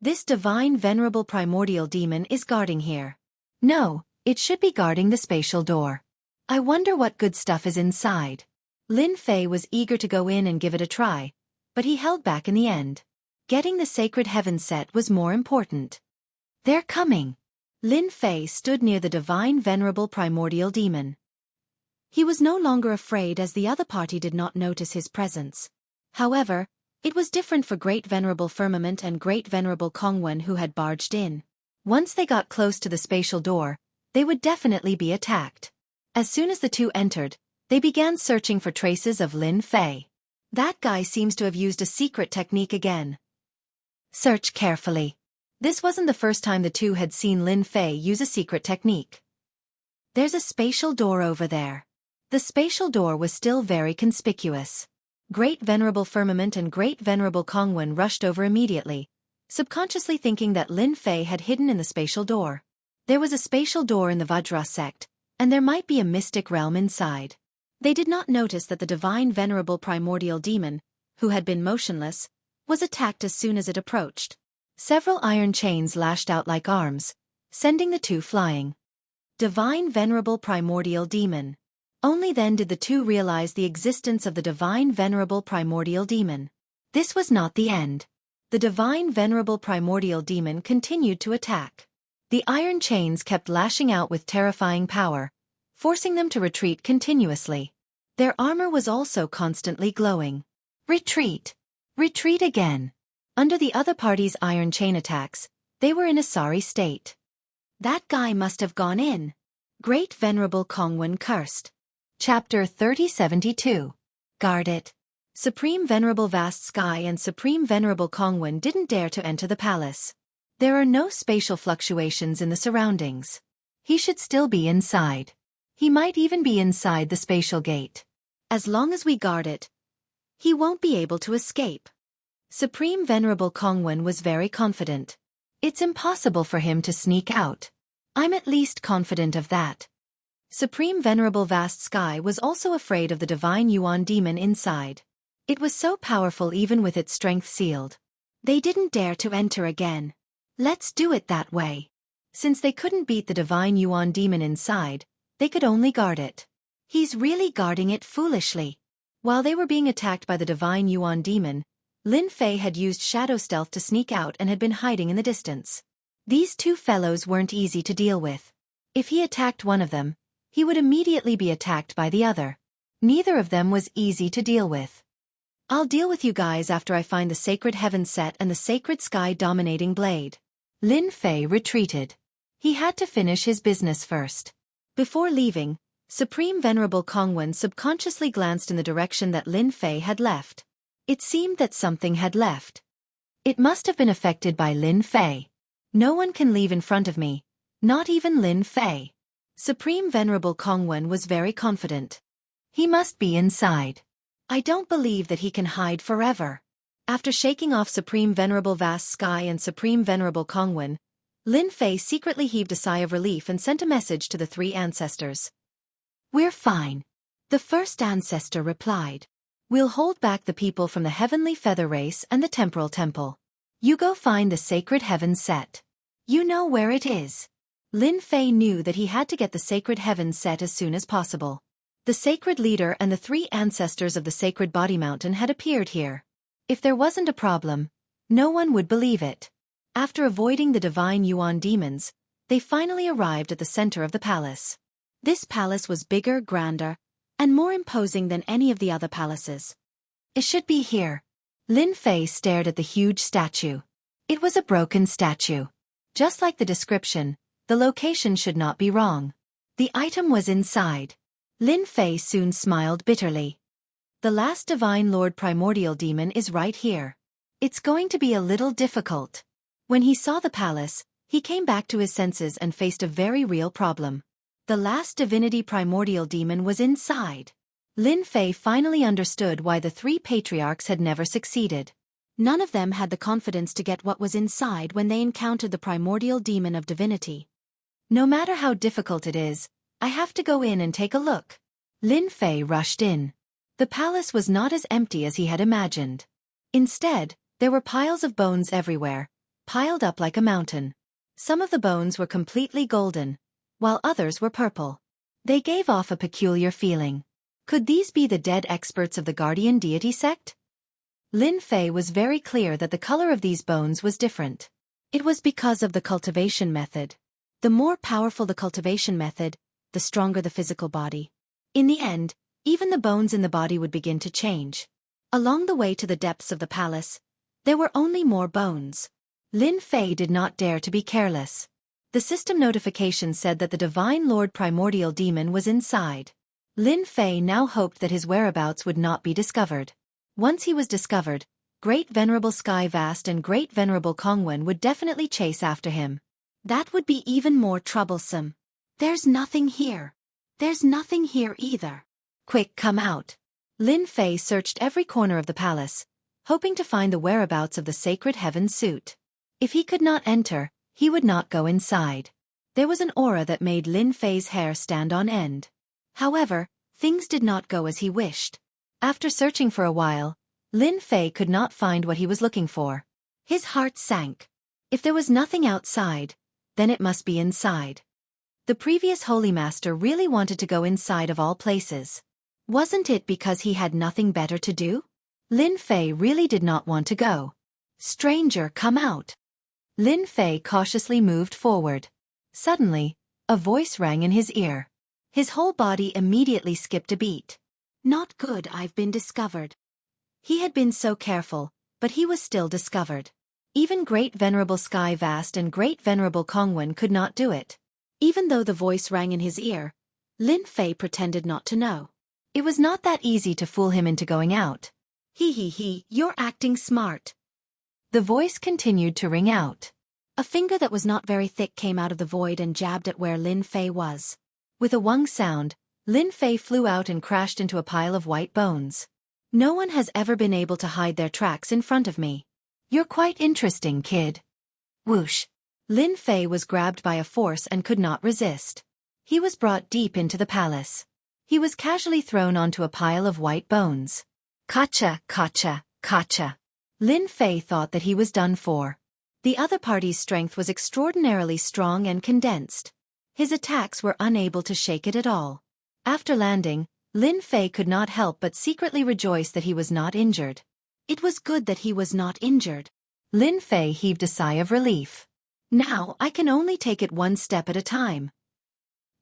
A: This divine venerable primordial demon is guarding here. No, it should be guarding the spatial door. I wonder what good stuff is inside. Lin Fei was eager to go in and give it a try, but he held back in the end. Getting the sacred heaven set was more important. They're coming. Lin Fei stood near the divine venerable primordial demon. He was no longer afraid as the other party did not notice his presence. However, it was different for Great Venerable Firmament and Great Venerable Kongwen who had barged in. Once they got close to the spatial door, they would definitely be attacked. As soon as the two entered, they began searching for traces of Lin Fei. That guy seems to have used a secret technique again. Search carefully. This wasn't the first time the two had seen Lin Fei use a secret technique. There's a spatial door over there. The spatial door was still very conspicuous. Great Venerable Firmament and Great Venerable Kongwen rushed over immediately, subconsciously thinking that Lin Fei had hidden in the spatial door. There was a spatial door in the Vajra sect, and there might be a mystic realm inside. They did not notice that the divine venerable primordial demon, who had been motionless, was attacked as soon as it approached. Several iron chains lashed out like arms, sending the two flying. Divine venerable primordial demon. Only then did the two realize the existence of the divine venerable primordial demon. This was not the end. The divine venerable primordial demon continued to attack. The iron chains kept lashing out with terrifying power, forcing them to retreat continuously. Their armor was also constantly glowing. Retreat! Retreat again! Under the other party's iron chain attacks, they were in a sorry state. That guy must have gone in. Great Venerable Kongwen cursed. Chapter 3072. Guard it. Supreme Venerable Vast Sky and Supreme Venerable Kongwen didn't dare to enter the palace. There are no spatial fluctuations in the surroundings. He should still be inside. He might even be inside the spatial gate. As long as we guard it, he won't be able to escape. Supreme Venerable Kongwen was very confident. It's impossible for him to sneak out. I'm at least confident of that. Supreme Venerable Vast Sky was also afraid of the divine Yuan demon inside. It was so powerful even with its strength sealed. They didn't dare to enter again. Let's do it that way. Since they couldn't beat the divine Yuan demon inside, they could only guard it. He's really guarding it foolishly. While they were being attacked by the divine Yuan demon, Lin Fei had used shadow stealth to sneak out and had been hiding in the distance. These two fellows weren't easy to deal with. If he attacked one of them, he would immediately be attacked by the other. Neither of them was easy to deal with. I'll deal with you guys after I find the Sacred Heaven set and the Sacred Sky dominating blade. Lin Fei retreated. He had to finish his business first. Before leaving, Supreme Venerable Kongwen subconsciously glanced in the direction that Lin Fei had left. It seemed that something had left. It must have been affected by Lin Fei. No one can leave in front of me, not even Lin Fei. Supreme Venerable Kongwen was very confident. He must be inside. I don't believe that he can hide forever. After shaking off Supreme Venerable Vast Sky and Supreme Venerable Kongwen, Lin Fei secretly heaved a sigh of relief and sent a message to the three ancestors. We're fine. The first ancestor replied. We'll hold back the people from the Heavenly Feather Race and the Temporal Temple. You go find the Sacred Heaven set. You know where it is. Lin Fei knew that he had to get the Sacred Heaven set as soon as possible. The Sacred Leader and the three ancestors of the Sacred Body Mountain had appeared here. If there wasn't a problem, no one would believe it. After avoiding the divine Yuan demons, they finally arrived at the center of the palace. This palace was bigger, grander, and more imposing than any of the other palaces. It should be here. Lin Fei stared at the huge statue. It was a broken statue. Just like the description, the location should not be wrong. The item was inside. Lin Fei soon smiled bitterly. The last Divine Lord Primordial Demon is right here. It's going to be a little difficult. When he saw the palace, he came back to his senses and faced a very real problem. The last Divinity Primordial Demon was inside. Lin Fei finally understood why the three patriarchs had never succeeded. None of them had the confidence to get what was inside when they encountered the Primordial Demon of Divinity. No matter how difficult it is, I have to go in and take a look. Lin Fei rushed in. The palace was not as empty as he had imagined. Instead, there were piles of bones everywhere, piled up like a mountain. Some of the bones were completely golden, while others were purple. They gave off a peculiar feeling. Could these be the dead experts of the Guardian Deity sect? Lin Fei was very clear that the color of these bones was different. It was because of the cultivation method. The more powerful the cultivation method, the stronger the physical body. In the end, even the bones in the body would begin to change. Along the way to the depths of the palace, there were only more bones. Lin Fei did not dare to be careless. The system notification said that the Divine Lord Primordial Demon was inside. Lin Fei now hoped that his whereabouts would not be discovered. Once he was discovered, Great Venerable Sky Vast and Great Venerable Kongwen would definitely chase after him. That would be even more troublesome. There's nothing here. There's nothing here either. Quick, come out. Lin Fei searched every corner of the palace, hoping to find the whereabouts of the Sacred Heaven suit. If he could not enter, he would not go inside. There was an aura that made Lin Fei's hair stand on end. However, things did not go as he wished. After searching for a while, Lin Fei could not find what he was looking for. His heart sank. If there was nothing outside, then it must be inside. The previous Holy Master really wanted to go inside of all places. Wasn't it because he had nothing better to do? Lin Fei really did not want to go. Stranger, come out. Lin Fei cautiously moved forward. Suddenly, a voice rang in his ear. His whole body immediately skipped a beat. Not good, I've been discovered. He had been so careful, but he was still discovered. Even Great Venerable Sky Vast and Great Venerable Kongwen could not do it. Even though the voice rang in his ear, Lin Fei pretended not to know. It was not that easy to fool him into going out. He, you're acting smart. The voice continued to ring out. A finger that was not very thick came out of the void and jabbed at where Lin Fei was. With a wung sound, Lin Fei flew out and crashed into a pile of white bones. No one has ever been able to hide their tracks in front of me. You're quite interesting, kid. Whoosh. Lin Fei was grabbed by a force and could not resist. He was brought deep into the palace. He was casually thrown onto a pile of white bones. Kacha, kacha, kacha. Lin Fei thought that he was done for. The other party's strength was extraordinarily strong and condensed. His attacks were unable to shake it at all. After landing, Lin Fei could not help but secretly rejoice that he was not injured. It was good that he was not injured. Lin Fei heaved a sigh of relief. Now I can only take it one step at a time.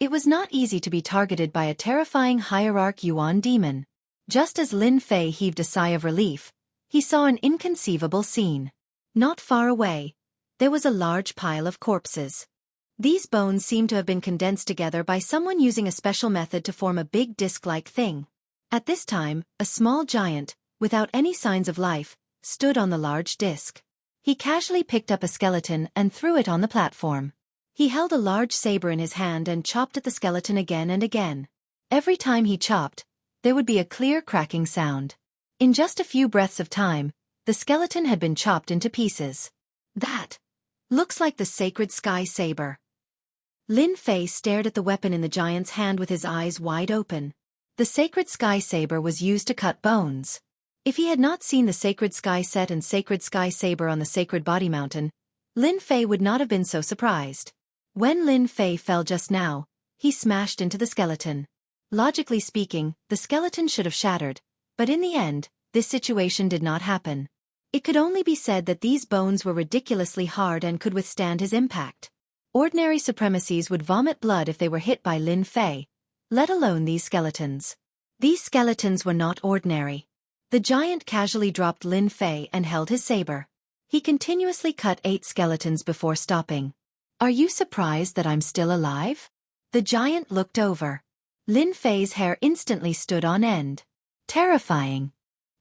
A: It was not easy to be targeted by a terrifying hierarch Yuan demon. Just as Lin Fei heaved a sigh of relief, he saw an inconceivable scene. Not far away, there was a large pile of corpses. These bones seemed to have been condensed together by someone using a special method to form a big disc-like thing. At this time, a small giant, without any signs of life, stood on the large disc. He casually picked up a skeleton and threw it on the platform. He held a large saber in his hand and chopped at the skeleton again and again. Every time he chopped, there would be a clear cracking sound. In just a few breaths of time, the skeleton had been chopped into pieces. That looks like the sacred sky saber. Lin Fei stared at the weapon in the giant's hand with his eyes wide open. The sacred sky saber was used to cut bones. If he had not seen the sacred sky set and sacred sky saber on the sacred body mountain, Lin Fei would not have been so surprised. When Lin Fei fell just now, he smashed into the skeleton. Logically speaking, the skeleton should have shattered, but in the end, this situation did not happen. It could only be said that these bones were ridiculously hard and could withstand his impact. Ordinary supremacies would vomit blood if they were hit by Lin Fei, let alone these skeletons. These skeletons were not ordinary. The giant casually dropped Lin Fei and held his saber. He continuously cut 8 skeletons before stopping. Are you surprised that I'm still alive? The giant looked over. Lin Fei's hair instantly stood on end. Terrifying.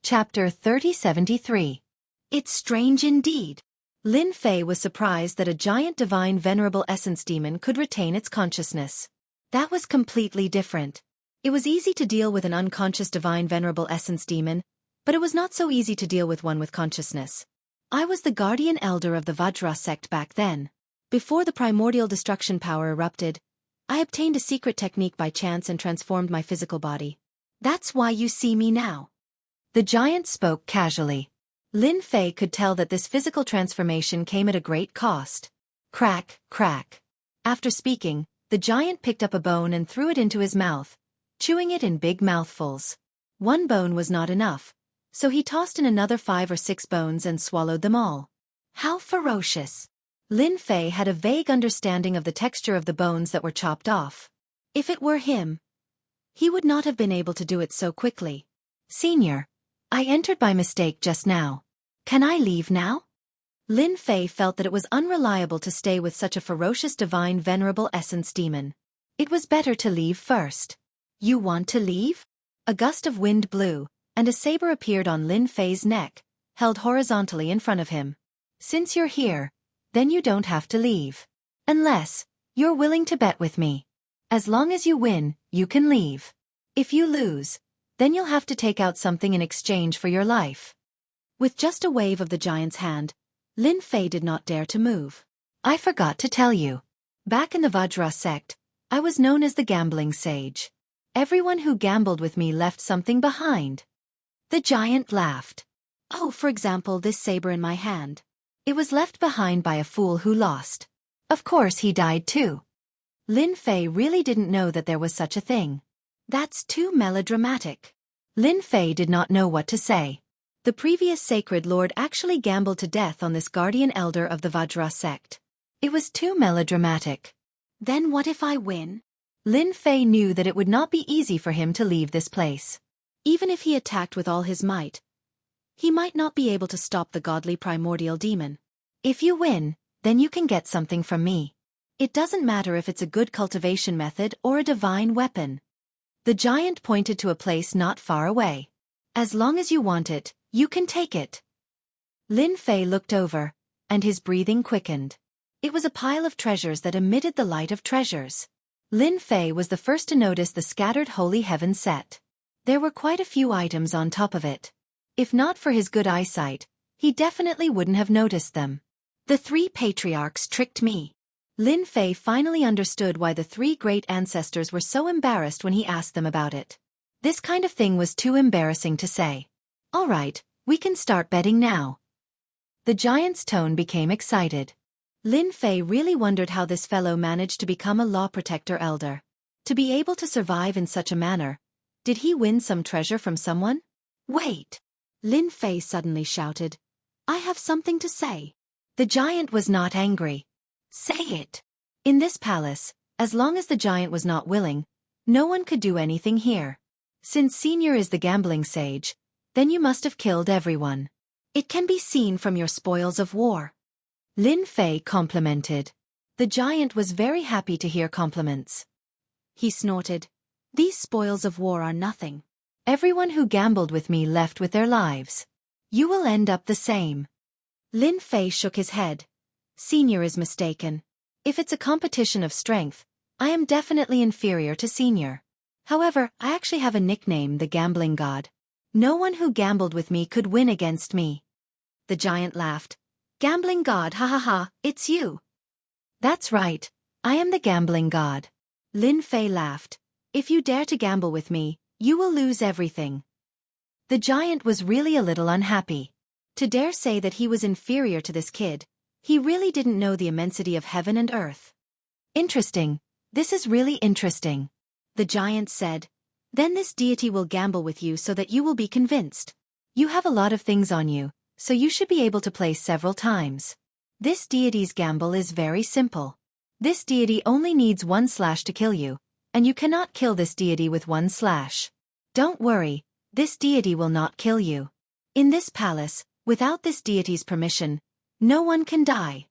A: Chapter 3073. It's strange indeed. Lin Fei was surprised that a giant divine venerable essence demon could retain its consciousness. That was completely different. It was easy to deal with an unconscious divine venerable essence demon, but it was not so easy to deal with one with consciousness. I was the guardian elder of the Vajra sect back then. Before the primordial destruction power erupted, I obtained a secret technique by chance and transformed my physical body. That's why you see me now. The giant spoke casually. Lin Fei could tell that this physical transformation came at a great cost. Crack, crack. After speaking, the giant picked up a bone and threw it into his mouth, chewing it in big mouthfuls. One bone was not enough, so he tossed in another 5 or 6 bones and swallowed them all. How ferocious! Lin Fei had a vague understanding of the texture of the bones that were chopped off. If it were him, he would not have been able to do it so quickly. Senior, I entered by mistake just now. Can I leave now? Lin Fei felt that it was unreliable to stay with such a ferocious divine venerable essence demon. It was better to leave first. You want to leave? A gust of wind blew, and a saber appeared on Lin Fei's neck, held horizontally in front of him. Since you're here, then you don't have to leave. Unless you're willing to bet with me. As long as you win, you can leave. If you lose, then you'll have to take out something in exchange for your life. With just a wave of the giant's hand, Lin Fei did not dare to move. I forgot to tell you. Back in the Vajra sect, I was known as the gambling sage. Everyone who gambled with me left something behind. The giant laughed. Oh, for example, this saber in my hand. It was left behind by a fool who lost. Of course he died too. Lin Fei really didn't know that there was such a thing. That's too melodramatic. Lin Fei did not know what to say. The previous sacred lord actually gambled to death on this guardian elder of the Vajra sect. It was too melodramatic. Then what if I win? Lin Fei knew that it would not be easy for him to leave this place. Even if he attacked with all his might, he might not be able to stop the godly primordial demon. If you win, then you can get something from me. It doesn't matter if it's a good cultivation method or a divine weapon. The giant pointed to a place not far away. As long as you want it, you can take it. Lin Fei looked over, and his breathing quickened. It was a pile of treasures that emitted the light of treasures. Lin Fei was the first to notice the scattered holy heaven set. There were quite a few items on top of it. If not for his good eyesight, he definitely wouldn't have noticed them. The three patriarchs tricked me. Lin Fei finally understood why the three great ancestors were so embarrassed when he asked them about it. This kind of thing was too embarrassing to say. All right, we can start betting now. The giant's tone became excited. Lin Fei really wondered how this fellow managed to become a law protector elder. To be able to survive in such a manner. Did he win some treasure from someone? Wait! Lin Fei suddenly shouted. I have something to say. The giant was not angry. Say it! In this palace, as long as the giant was not willing, no one could do anything here. Since Senior is the gambling sage, then you must have killed everyone. It can be seen from your spoils of war. Lin Fei complimented. The giant was very happy to hear compliments. He snorted. These spoils of war are nothing. Everyone who gambled with me left with their lives. You will end up the same. Lin Fei shook his head. Senior is mistaken. If it's a competition of strength, I am definitely inferior to Senior. However, I actually have a nickname, the Gambling God. No one who gambled with me could win against me. The giant laughed. Gambling God, ha ha ha, it's you. That's right, I am the Gambling God. Lin Fei laughed. If you dare to gamble with me, you will lose everything. The giant was really a little unhappy. To dare say that he was inferior to this kid, he really didn't know the immensity of heaven and earth. Interesting, this is really interesting. The giant said. Then this deity will gamble with you so that you will be convinced. You have a lot of things on you, so you should be able to play several times. This deity's gamble is very simple. This deity only needs 1 slash to kill you, and you cannot kill this deity with 1 slash. Don't worry, this deity will not kill you. In this palace, without this deity's permission, no one can die.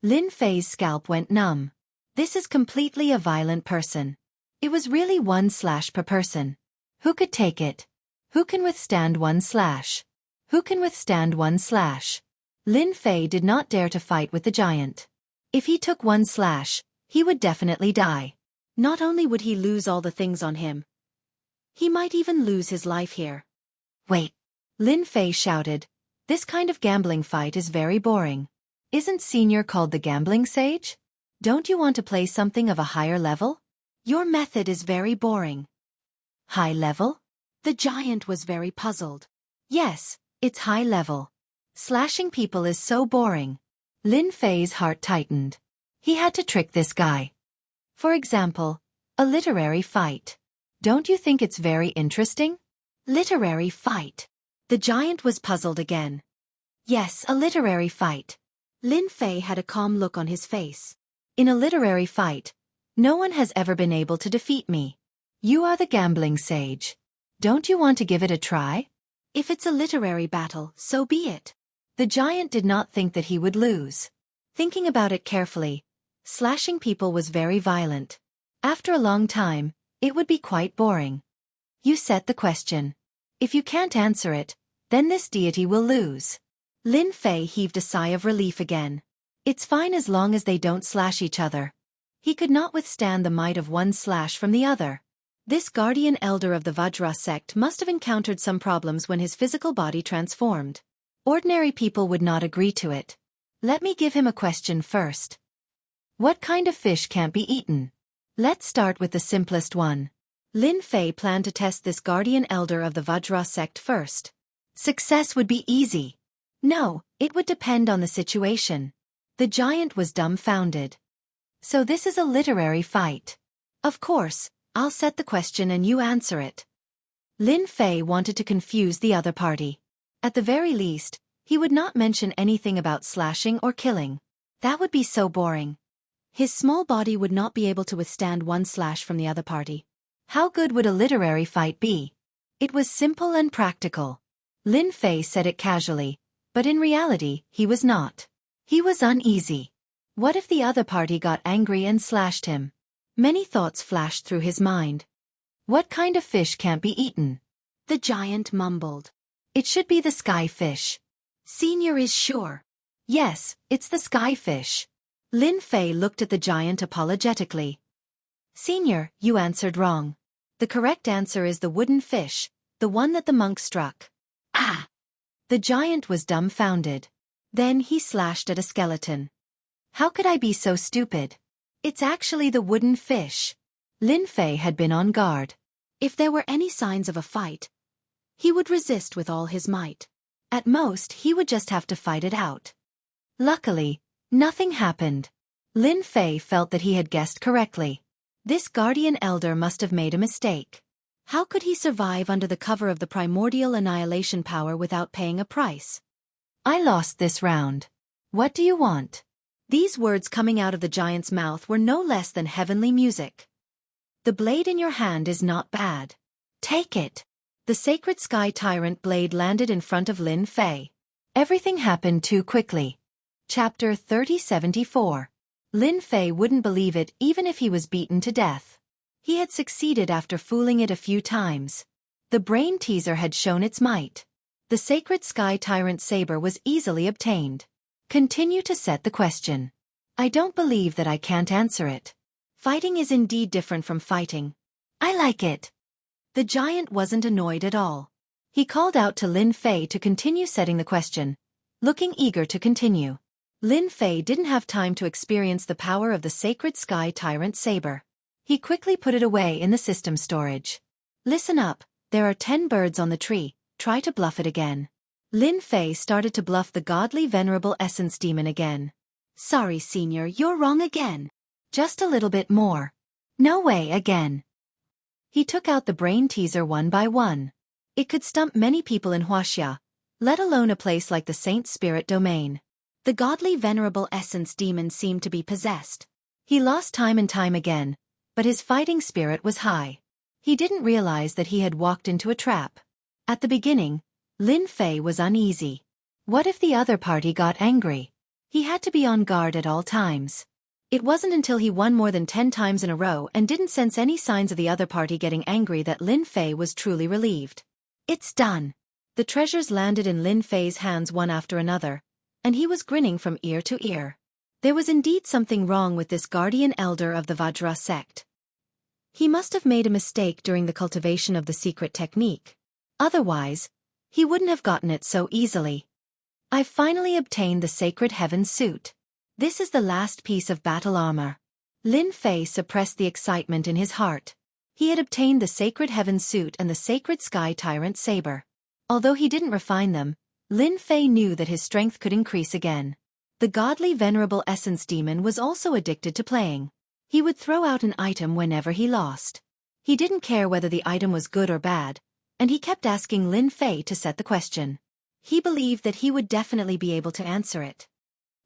A: Lin Fei's scalp went numb. This is completely a violent person. It was really 1 slash per person. Who could take it? Who can withstand 1 slash? Who can withstand 1 slash? Lin Fei did not dare to fight with the giant. If he took 1 slash, he would definitely die. Not only would he lose all the things on him, he might even lose his life here. Wait! Lin Fei shouted. This kind of gambling fight is very boring. Isn't Senior called the gambling sage? Don't you want to play something of a higher level? Your method is very boring. High level? The giant was very puzzled. Yes, it's high level. Slashing people is so boring. Lin Fei's heart tightened. He had to trick this guy. For example, a literary fight. Don't you think it's very interesting? Literary fight. The giant was puzzled again. Yes, a literary fight. Lin Fei had a calm look on his face. In a literary fight, no one has ever been able to defeat me. You are the gambling sage. Don't you want to give it a try? If it's a literary battle, so be it. The giant did not think that he would lose. Thinking about it carefully, slashing people was very violent. After a long time, it would be quite boring. You set the question. If you can't answer it, then this deity will lose. Lin Fei heaved a sigh of relief again. It's fine as long as they don't slash each other. He could not withstand the might of 1 slash from the other. This guardian elder of the Vajra sect must have encountered some problems when his physical body transformed. Ordinary people would not agree to it. Let me give him a question first. What kind of fish can't be eaten? Let's start with the simplest one. Lin Fei planned to test this guardian elder of the Vajra sect first. Success would be easy. No, it would depend on the situation. The giant was dumbfounded. So this is a literary fight. Of course, I'll set the question and you answer it. Lin Fei wanted to confuse the other party. At the very least, he would not mention anything about slashing or killing. That would be so boring. His small body would not be able to withstand 1 slash from the other party. How good would a literary fight be? It was simple and practical. Lin Fei said it casually, but in reality, he was not. He was uneasy. What if the other party got angry and slashed him? Many thoughts flashed through his mind. What kind of fish can't be eaten? The giant mumbled. It should be the sky fish. Senior is sure. Yes, it's the sky fish. Lin Fei looked at the giant apologetically. Senior, you answered wrong. The correct answer is the wooden fish, the one that the monk struck. Ah! The giant was dumbfounded. Then he slashed at a skeleton. How could I be so stupid? It's actually the wooden fish. Lin Fei had been on guard. If there were any signs of a fight, he would resist with all his might. At most, he would just have to fight it out. Luckily, nothing happened. Lin Fei felt that he had guessed correctly. This guardian elder must have made a mistake. How could he survive under the cover of the primordial annihilation power without paying a price? I lost this round. What do you want? These words coming out of the giant's mouth were no less than heavenly music. The blade in your hand is not bad. Take it. The sacred sky tyrant blade landed in front of Lin Fei. Everything happened too quickly. Chapter 3074. Lin Fei wouldn't believe it even if he was beaten to death. He had succeeded after fooling it a few times. The brain teaser had shown its might. The sacred sky tyrant saber was easily obtained. Continue to set the question. I don't believe that I can't answer it. Fighting is indeed different from fighting. I like it. The giant wasn't annoyed at all. He called out to Lin Fei to continue setting the question, looking eager to continue. Lin Fei didn't have time to experience the power of the sacred sky tyrant saber. He quickly put it away in the system storage. Listen up, there are 10 birds on the tree, try to bluff it again. Lin Fei started to bluff the godly venerable essence demon again. Sorry, senior, you're wrong again. Just a little bit more. No way again. He took out the brain teaser one by one. It could stump many people in Wuxia, let alone a place like the Saint Spirit Domain. The godly venerable essence demon seemed to be possessed. He lost time and time again, but his fighting spirit was high. He didn't realize that he had walked into a trap. At the beginning, Lin Fei was uneasy. What if the other party got angry? He had to be on guard at all times. It wasn't until he won more than 10 times in a row and didn't sense any signs of the other party getting angry that Lin Fei was truly relieved. It's done. The treasures landed in Lin Fei's hands one after another, and he was grinning from ear to ear. There was indeed something wrong with this guardian elder of the Vajra sect. He must have made a mistake during the cultivation of the secret technique. Otherwise, he wouldn't have gotten it so easily. I've finally obtained the sacred heaven suit. This is the last piece of battle armor. Lin Fei suppressed the excitement in his heart. He had obtained the sacred heaven suit and the sacred sky tyrant saber. Although he didn't refine them, Lin Fei knew that his strength could increase again. The godly venerable essence demon was also addicted to playing. He would throw out an item whenever he lost. He didn't care whether the item was good or bad, and he kept asking Lin Fei to set the question. He believed that he would definitely be able to answer it.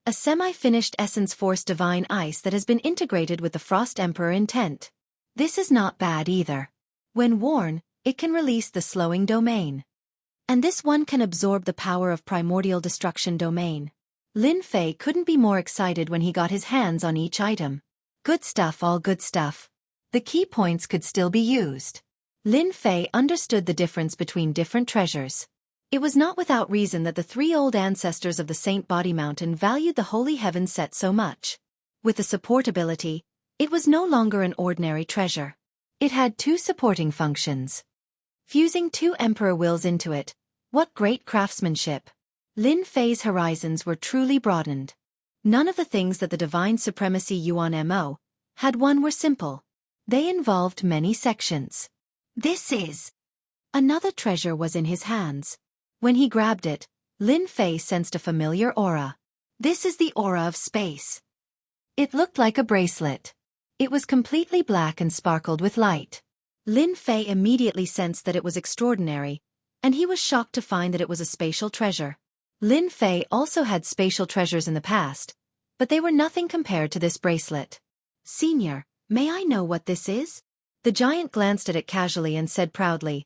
A: A semi-finished essence force divine ice that has been integrated with the Frost Emperor intent. This is not bad either. When worn, it can release the slowing domain. And this one can absorb the power of primordial destruction domain. Lin Fei couldn't be more excited when he got his hands on each item. Good stuff, all good stuff. The key points could still be used. Lin Fei understood the difference between different treasures. It was not without reason that the 3 old ancestors of the Saint Body Mountain valued the Holy Heaven set so much. With the support ability, it was no longer an ordinary treasure. It had 2 supporting functions. Fusing 2 Emperor wills into it, what great craftsmanship! Lin Fei's horizons were truly broadened. None of the things that the Divine Supremacy Yuan Mo had won were simple. They involved many sections. This is... Another treasure was in his hands. When he grabbed it, Lin Fei sensed a familiar aura. This is the aura of space. It looked like a bracelet. It was completely black and sparkled with light. Lin Fei immediately sensed that it was extraordinary, and he was shocked to find that it was a spatial treasure. Lin Fei also had spatial treasures in the past, but they were nothing compared to this bracelet. Senior, may I know what this is? The giant glanced at it casually and said proudly,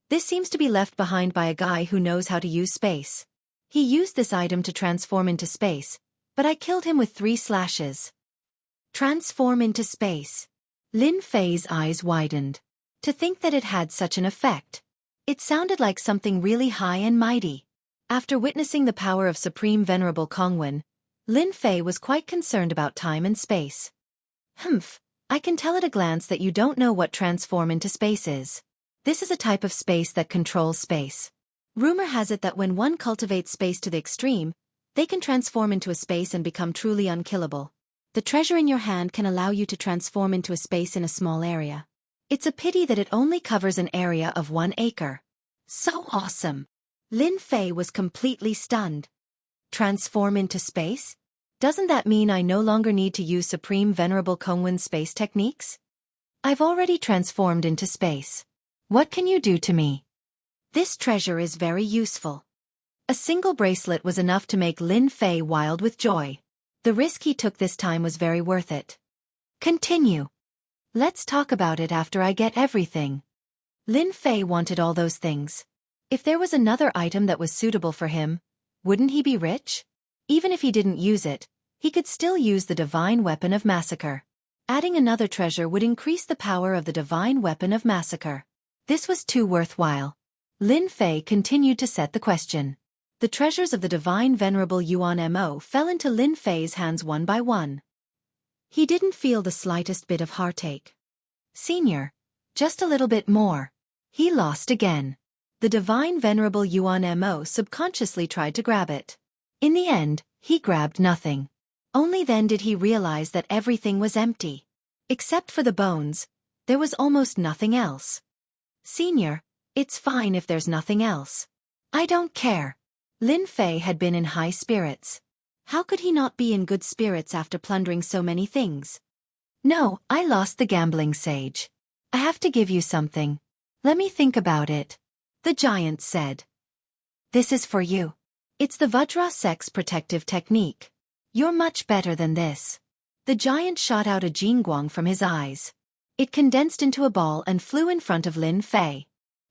A: this seems to be left behind by a guy who knows how to use space. He used this item to transform into space, but I killed him with 3 slashes. Transform into space. Lin Fei's eyes widened. To think that it had such an effect. It sounded like something really high and mighty. After witnessing the power of Supreme Venerable Kongwen, Lin Fei was quite concerned about time and space. I can tell at a glance that you don't know what transform into space is. This is a type of space that controls space. Rumor has it that when one cultivates space to the extreme, they can transform into a space and become truly unkillable. The treasure in your hand can allow you to transform into a space in a small area. It's a pity that it only covers an area of 1 acre. So awesome! Lin Fei was completely stunned. Transform into space? Doesn't that mean I no longer need to use Supreme Venerable Kongwen's space techniques? I've already transformed into space. What can you do to me? This treasure is very useful. A single bracelet was enough to make Lin Fei wild with joy. The risk he took this time was very worth it. Continue. Let's talk about it after I get everything. Lin Fei wanted all those things. If there was another item that was suitable for him, wouldn't he be rich? Even if he didn't use it, he could still use the divine weapon of massacre. Adding another treasure would increase the power of the divine weapon of massacre. This was too worthwhile. Lin Fei continued to set the question. The treasures of the divine venerable Yuan Mo fell into Lin Fei's hands one by one. He didn't feel the slightest bit of heartache. Senior, just a little bit more. He lost again. The divine venerable Yuan Mo subconsciously tried to grab it. In the end, he grabbed nothing. Only then did he realize that everything was empty. Except for the bones, there was almost nothing else. Senior, it's fine if there's nothing else. I don't care. Lin Fei had been in high spirits. How could he not be in good spirits after plundering so many things? No, I lost the gambling sage. I have to give you something. Let me think about it. The giant said. This is for you. It's the Vajra Sex protective technique. You're much better than this. The giant shot out a jingguang from his eyes. It condensed into a ball and flew in front of Lin Fei.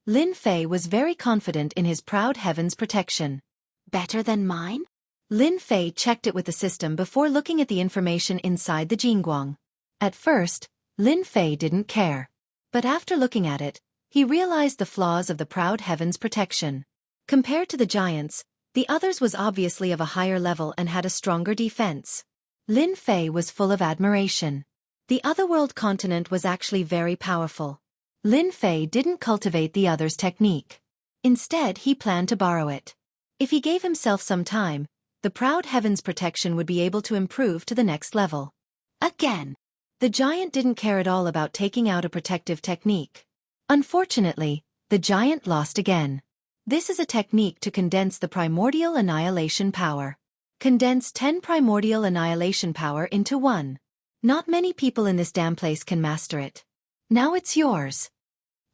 A: Lin Fei was very confident in his proud heaven's protection. Better than mine? Lin Fei checked it with the system before looking at the information inside the jingguang. At first, Lin Fei didn't care. But after looking at it, he realized the flaws of the proud heaven's protection. Compared to the giants, the others was obviously of a higher level and had a stronger defense. Lin Fei was full of admiration. The otherworld continent was actually very powerful. Lin Fei didn't cultivate the other's technique. Instead, he planned to borrow it. If he gave himself some time, the proud heaven's protection would be able to improve to the next level. Again! The giant didn't care at all about taking out a protective technique. Unfortunately, the giant lost again. This is a technique to condense the primordial annihilation power. Condense 10 primordial annihilation power into 1. Not many people in this damn place can master it. Now it's yours.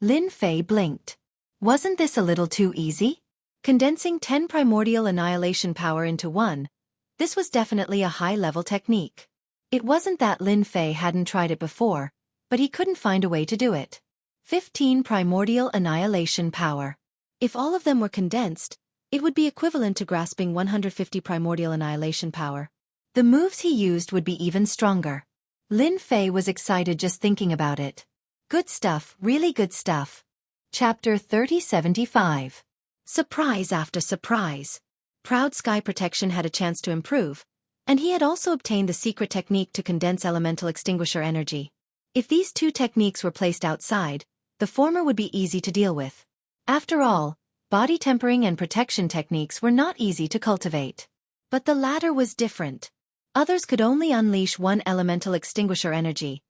A: Lin Fei blinked. Wasn't this a little too easy? Condensing 10 primordial annihilation power into 1. This was definitely a high-level technique. It wasn't that Lin Fei hadn't tried it before, but he couldn't find a way to do it. 15 primordial annihilation power. If all of them were condensed, it would be equivalent to grasping 150 primordial annihilation power. The moves he used would be even stronger. Lin Fei was excited just thinking about it. Good stuff, really good stuff. Chapter 3075. Surprise after surprise. Proud Sky Protection had a chance to improve, and he had also obtained the secret technique to condense elemental extinguisher energy. If these two techniques were placed outside, the former would be easy to deal with. After all, body tempering and protection techniques were not easy to cultivate. But the latter was different. Others could only unleash 1 elemental extinguisher energy,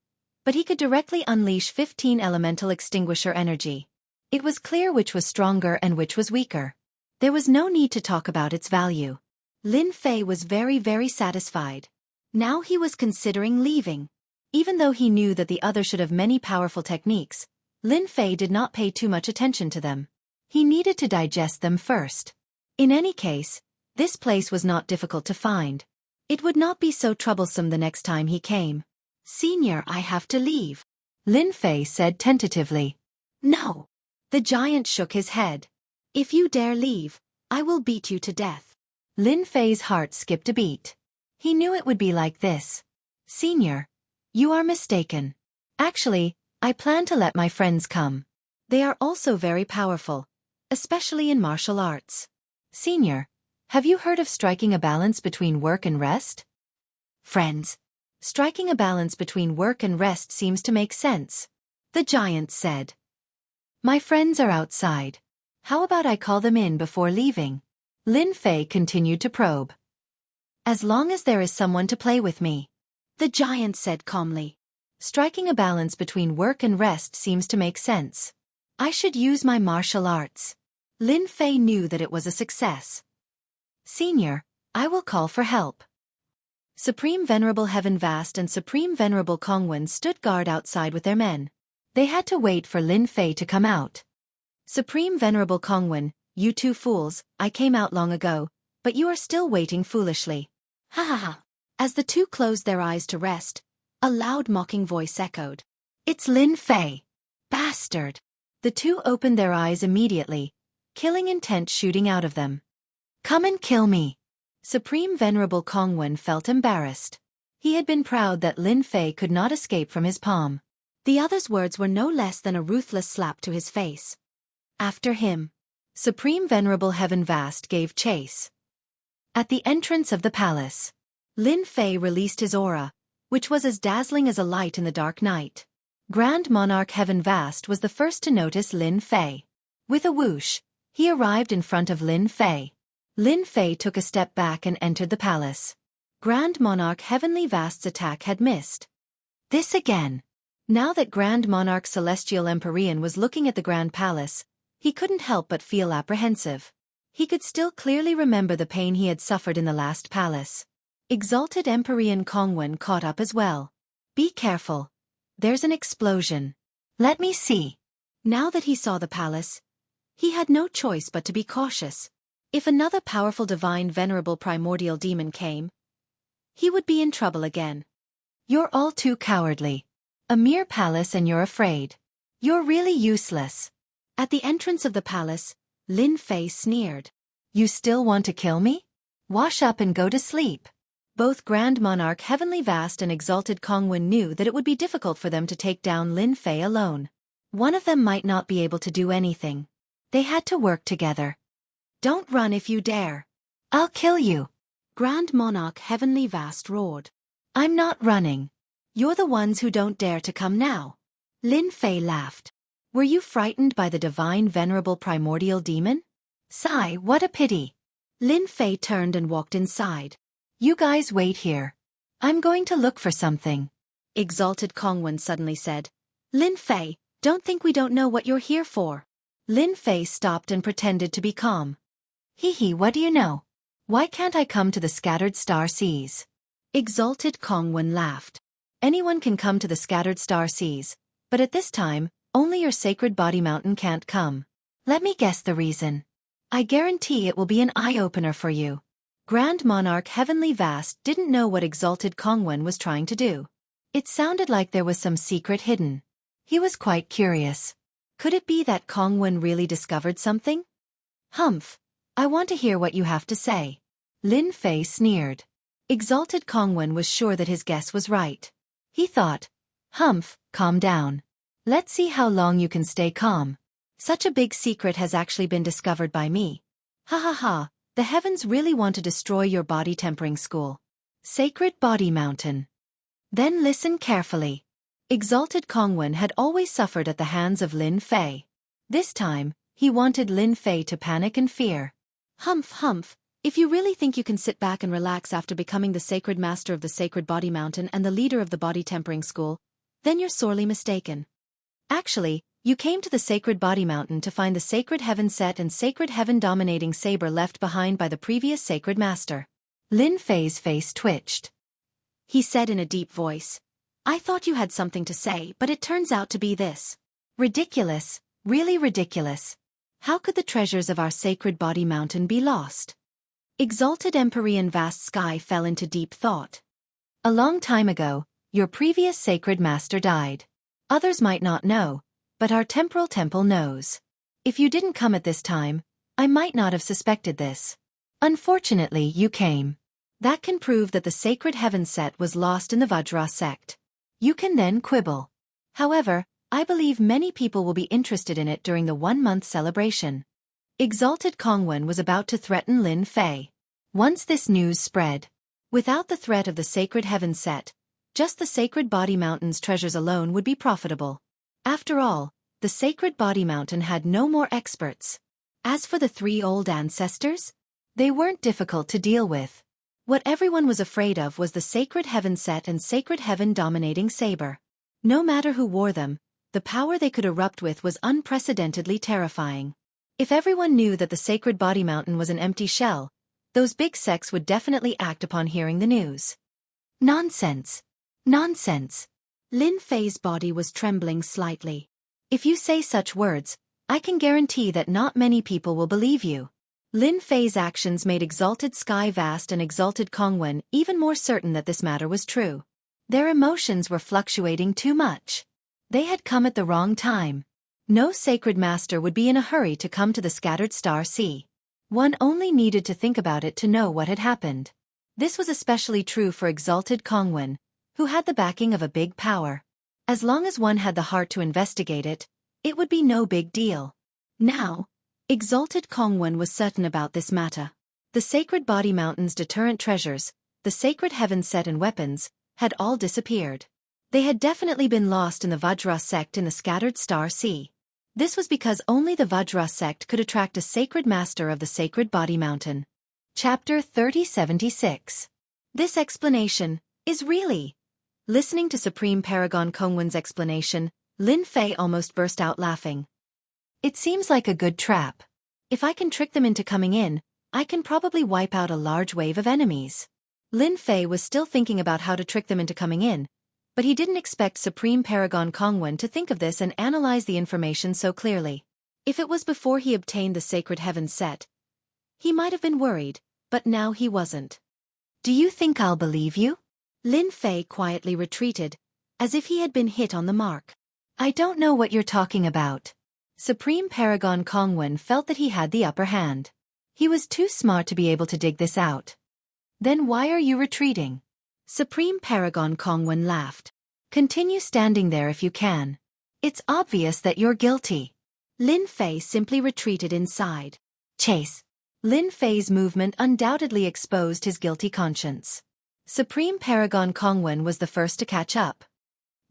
A: but he could directly unleash 15 elemental extinguisher energy. It was clear which was stronger and which was weaker. There was no need to talk about its value. Lin Fei was very satisfied. Now he was considering leaving. Even though he knew that the other should have many powerful techniques, Lin Fei did not pay too much attention to them. He needed to digest them first. In any case, this place was not difficult to find. It would not be so troublesome the next time he came. Senior, I have to leave, Lin Fei said tentatively. No. The giant shook his head. If you dare leave, I will beat you to death. Lin Fei's heart skipped a beat. He knew it would be like this. Senior, you are mistaken. Actually, I plan to let my friends come. They are also very powerful, especially in martial arts. Senior, have you heard of striking a balance between work and rest? Friends. Striking a balance between work and rest seems to make sense. The giant said. My friends are outside. How about I call them in before leaving? Lin Fei continued to probe. As long as there is someone to play with me. The giant said calmly. Striking a balance between work and rest seems to make sense. I should use my martial arts. Lin Fei knew that it was a success. Senior, I will call for help. Supreme Venerable Heaven Vast and Supreme Venerable Kongwen stood guard outside with their men. They had to wait for Lin Fei to come out. Supreme Venerable Kongwen, you two fools, I came out long ago, but you are still waiting foolishly. Ha ha ha. As the two closed their eyes to rest, a loud mocking voice echoed. It's Lin Fei. Bastard. The two opened their eyes immediately, killing intent shooting out of them. Come and kill me. Supreme Venerable Kongwen felt embarrassed. He had been proud that Lin Fei could not escape from his palm. The other's words were no less than a ruthless slap to his face. After him. Supreme Venerable Heaven Vast gave chase. At the entrance of the palace, Lin Fei released his aura, which was as dazzling as a light in the dark night. Grand Monarch Heaven Vast was the first to notice Lin Fei. With a whoosh, he arrived in front of Lin Fei. Lin Fei took a step back and entered the palace. Grand Monarch Heavenly Vast's attack had missed. This again. Now that Grand Monarch Celestial Empyrean was looking at the Grand Palace, he couldn't help but feel apprehensive. He could still clearly remember the pain he had suffered in the last palace. Exalted Empyrean Kongwen caught up as well. Be careful. There's an explosion. Let me see. Now that he saw the palace, he had no choice but to be cautious. If another powerful divine venerable primordial demon came, he would be in trouble again. You're all too cowardly. A mere palace and you're afraid. You're really useless. At the entrance of the palace, Lin Fei sneered. You still want to kill me? Wash up and go to sleep. Both Grand Monarch Heavenly Vast and Exalted Kongwen knew that it would be difficult for them to take down Lin Fei alone. One of them might not be able to do anything. They had to work together. Don't run if you dare. I'll kill you. Grand Monarch Heavenly Vast roared. I'm not running. You're the ones who don't dare to come now. Lin Fei laughed. Were you frightened by the divine venerable primordial demon? Sigh, what a pity. Lin Fei turned and walked inside. You guys wait here. I'm going to look for something. Exalted Kongwen suddenly said. Lin Fei, don't think we don't know what you're here for. Lin Fei stopped and pretended to be calm. Hee hee, what do you know? Why can't I come to the scattered star seas? Exalted Kongwen laughed. Anyone can come to the scattered star seas, but at this time, only your sacred body mountain can't come. Let me guess the reason. I guarantee it will be an eye-opener for you. Grand Monarch Heavenly Vast didn't know what Exalted Kongwen was trying to do. It sounded like there was some secret hidden. He was quite curious. Could it be that Kongwen really discovered something? Humph. I want to hear what you have to say. Lin Fei sneered. Exalted Kongwen was sure that his guess was right. He thought, Humph, calm down. Let's see how long you can stay calm. Such a big secret has actually been discovered by me. Ha ha ha, the heavens really want to destroy your body tempering school. Sacred Body Mountain. Then listen carefully. Exalted Kongwen had always suffered at the hands of Lin Fei. This time, he wanted Lin Fei to panic and fear. Humph humph, if you really think you can sit back and relax after becoming the sacred master of the Sacred Body Mountain and the leader of the body tempering school, then you're sorely mistaken. Actually, you came to the Sacred Body Mountain to find the Sacred Heaven Set and Sacred Heaven dominating saber left behind by the previous Sacred Master. Lin Fei's face twitched. He said in a deep voice, I thought you had something to say, but it turns out to be this. Ridiculous, really ridiculous. How could the treasures of our Sacred Body Mountain be lost? Exalted Empyrean Vast Sky fell into deep thought. A long time ago, your previous Sacred Master died. Others might not know, but our temporal temple knows. If you didn't come at this time, I might not have suspected this. Unfortunately, you came. That can prove that the Sacred Heaven Set was lost in the Vajra sect. You can then quibble. However, I believe many people will be interested in it during the 1-month celebration. Exalted Kongwen was about to threaten Lin Fei. Once this news spread, without the threat of the Sacred Heaven Set, Just the Sacred Body Mountain's treasures alone would be profitable. After all, the Sacred Body Mountain had no more experts. As for the 3 old ancestors, they weren't difficult to deal with. What everyone was afraid of was the Sacred Heaven Set and Sacred Heaven Dominating Saber. No matter who wore them, the power they could erupt with was unprecedentedly terrifying. If everyone knew that the Sacred Body Mountain was an empty shell, those big sects would definitely act upon hearing the news. Nonsense. Nonsense. Lin Fei's body was trembling slightly. If you say such words, I can guarantee that not many people will believe you. Lin Fei's actions made Exalted Sky Vast and Exalted Kongwen even more certain that this matter was true. Their emotions were fluctuating too much. They had come at the wrong time. No sacred master would be in a hurry to come to the Scattered Star Sea. One only needed to think about it to know what had happened. This was especially true for Exalted Kongwen, who had the backing of a big power. As long as one had the heart to investigate it, it would be no big deal. Now, Exalted Kongwen was certain about this matter. The Sacred Body Mountain's deterrent treasures, the Sacred Heaven Set and weapons, had all disappeared. They had definitely been lost in the Vajra sect in the Scattered Star Sea. This was because only the Vajra sect could attract a sacred master of the Sacred Body Mountain. Chapter 3076. This explanation is really... Listening to Supreme Paragon Kongwen's explanation, Lin Fei almost burst out laughing. It seems like a good trap. If I can trick them into coming in, I can probably wipe out a large wave of enemies. Lin Fei was still thinking about how to trick them into coming in, but he didn't expect Supreme Paragon Kongwen to think of this and analyze the information so clearly. If it was before he obtained the Sacred Heaven Set, he might have been worried, but now he wasn't. Do you think I'll believe you? Lin Fei quietly retreated, as if he had been hit on the mark. I don't know what you're talking about. Supreme Paragon Kongwen felt that he had the upper hand. He was too smart to be able to dig this out. Then why are you retreating? Supreme Paragon Kongwen laughed. Continue standing there if you can. It's obvious that you're guilty. Lin Fei simply retreated inside. Chase. Lin Fei's movement undoubtedly exposed his guilty conscience. Supreme Paragon Kongwen was the first to catch up.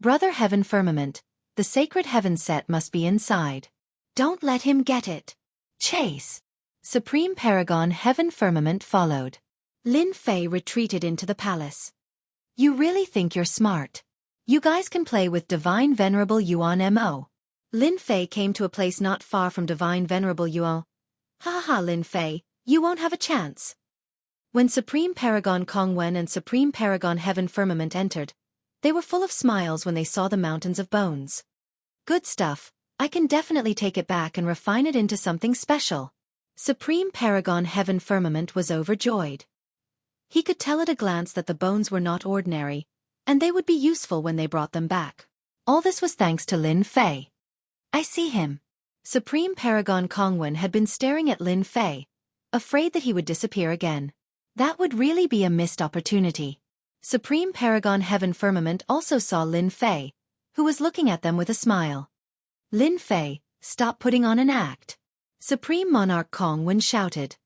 A: Brother Heaven Firmament, the Sacred Heaven Set must be inside. Don't let him get it. Chase. Supreme Paragon Heaven Firmament followed. Lin Fei retreated into the palace. You really think you're smart? You guys can play with Divine Venerable Yuan Mo. Lin Fei came to a place not far from Divine Venerable Yuan. Ha ha, Lin Fei, you won't have a chance. When Supreme Paragon Kongwen and Supreme Paragon Heaven Firmament entered, they were full of smiles when they saw the mountains of bones. Good stuff, I can definitely take it back and refine it into something special. Supreme Paragon Heaven Firmament was overjoyed. He could tell at a glance that the bones were not ordinary, and they would be useful when they brought them back. All this was thanks to Lin Fei. I see him. Supreme Paragon Kongwen had been staring at Lin Fei, afraid that he would disappear again. That would really be a missed opportunity. Supreme Paragon Heaven Firmament also saw Lin Fei, who was looking at them with a smile. Lin Fei, stop putting on an act. Supreme Monarch Kongwen shouted.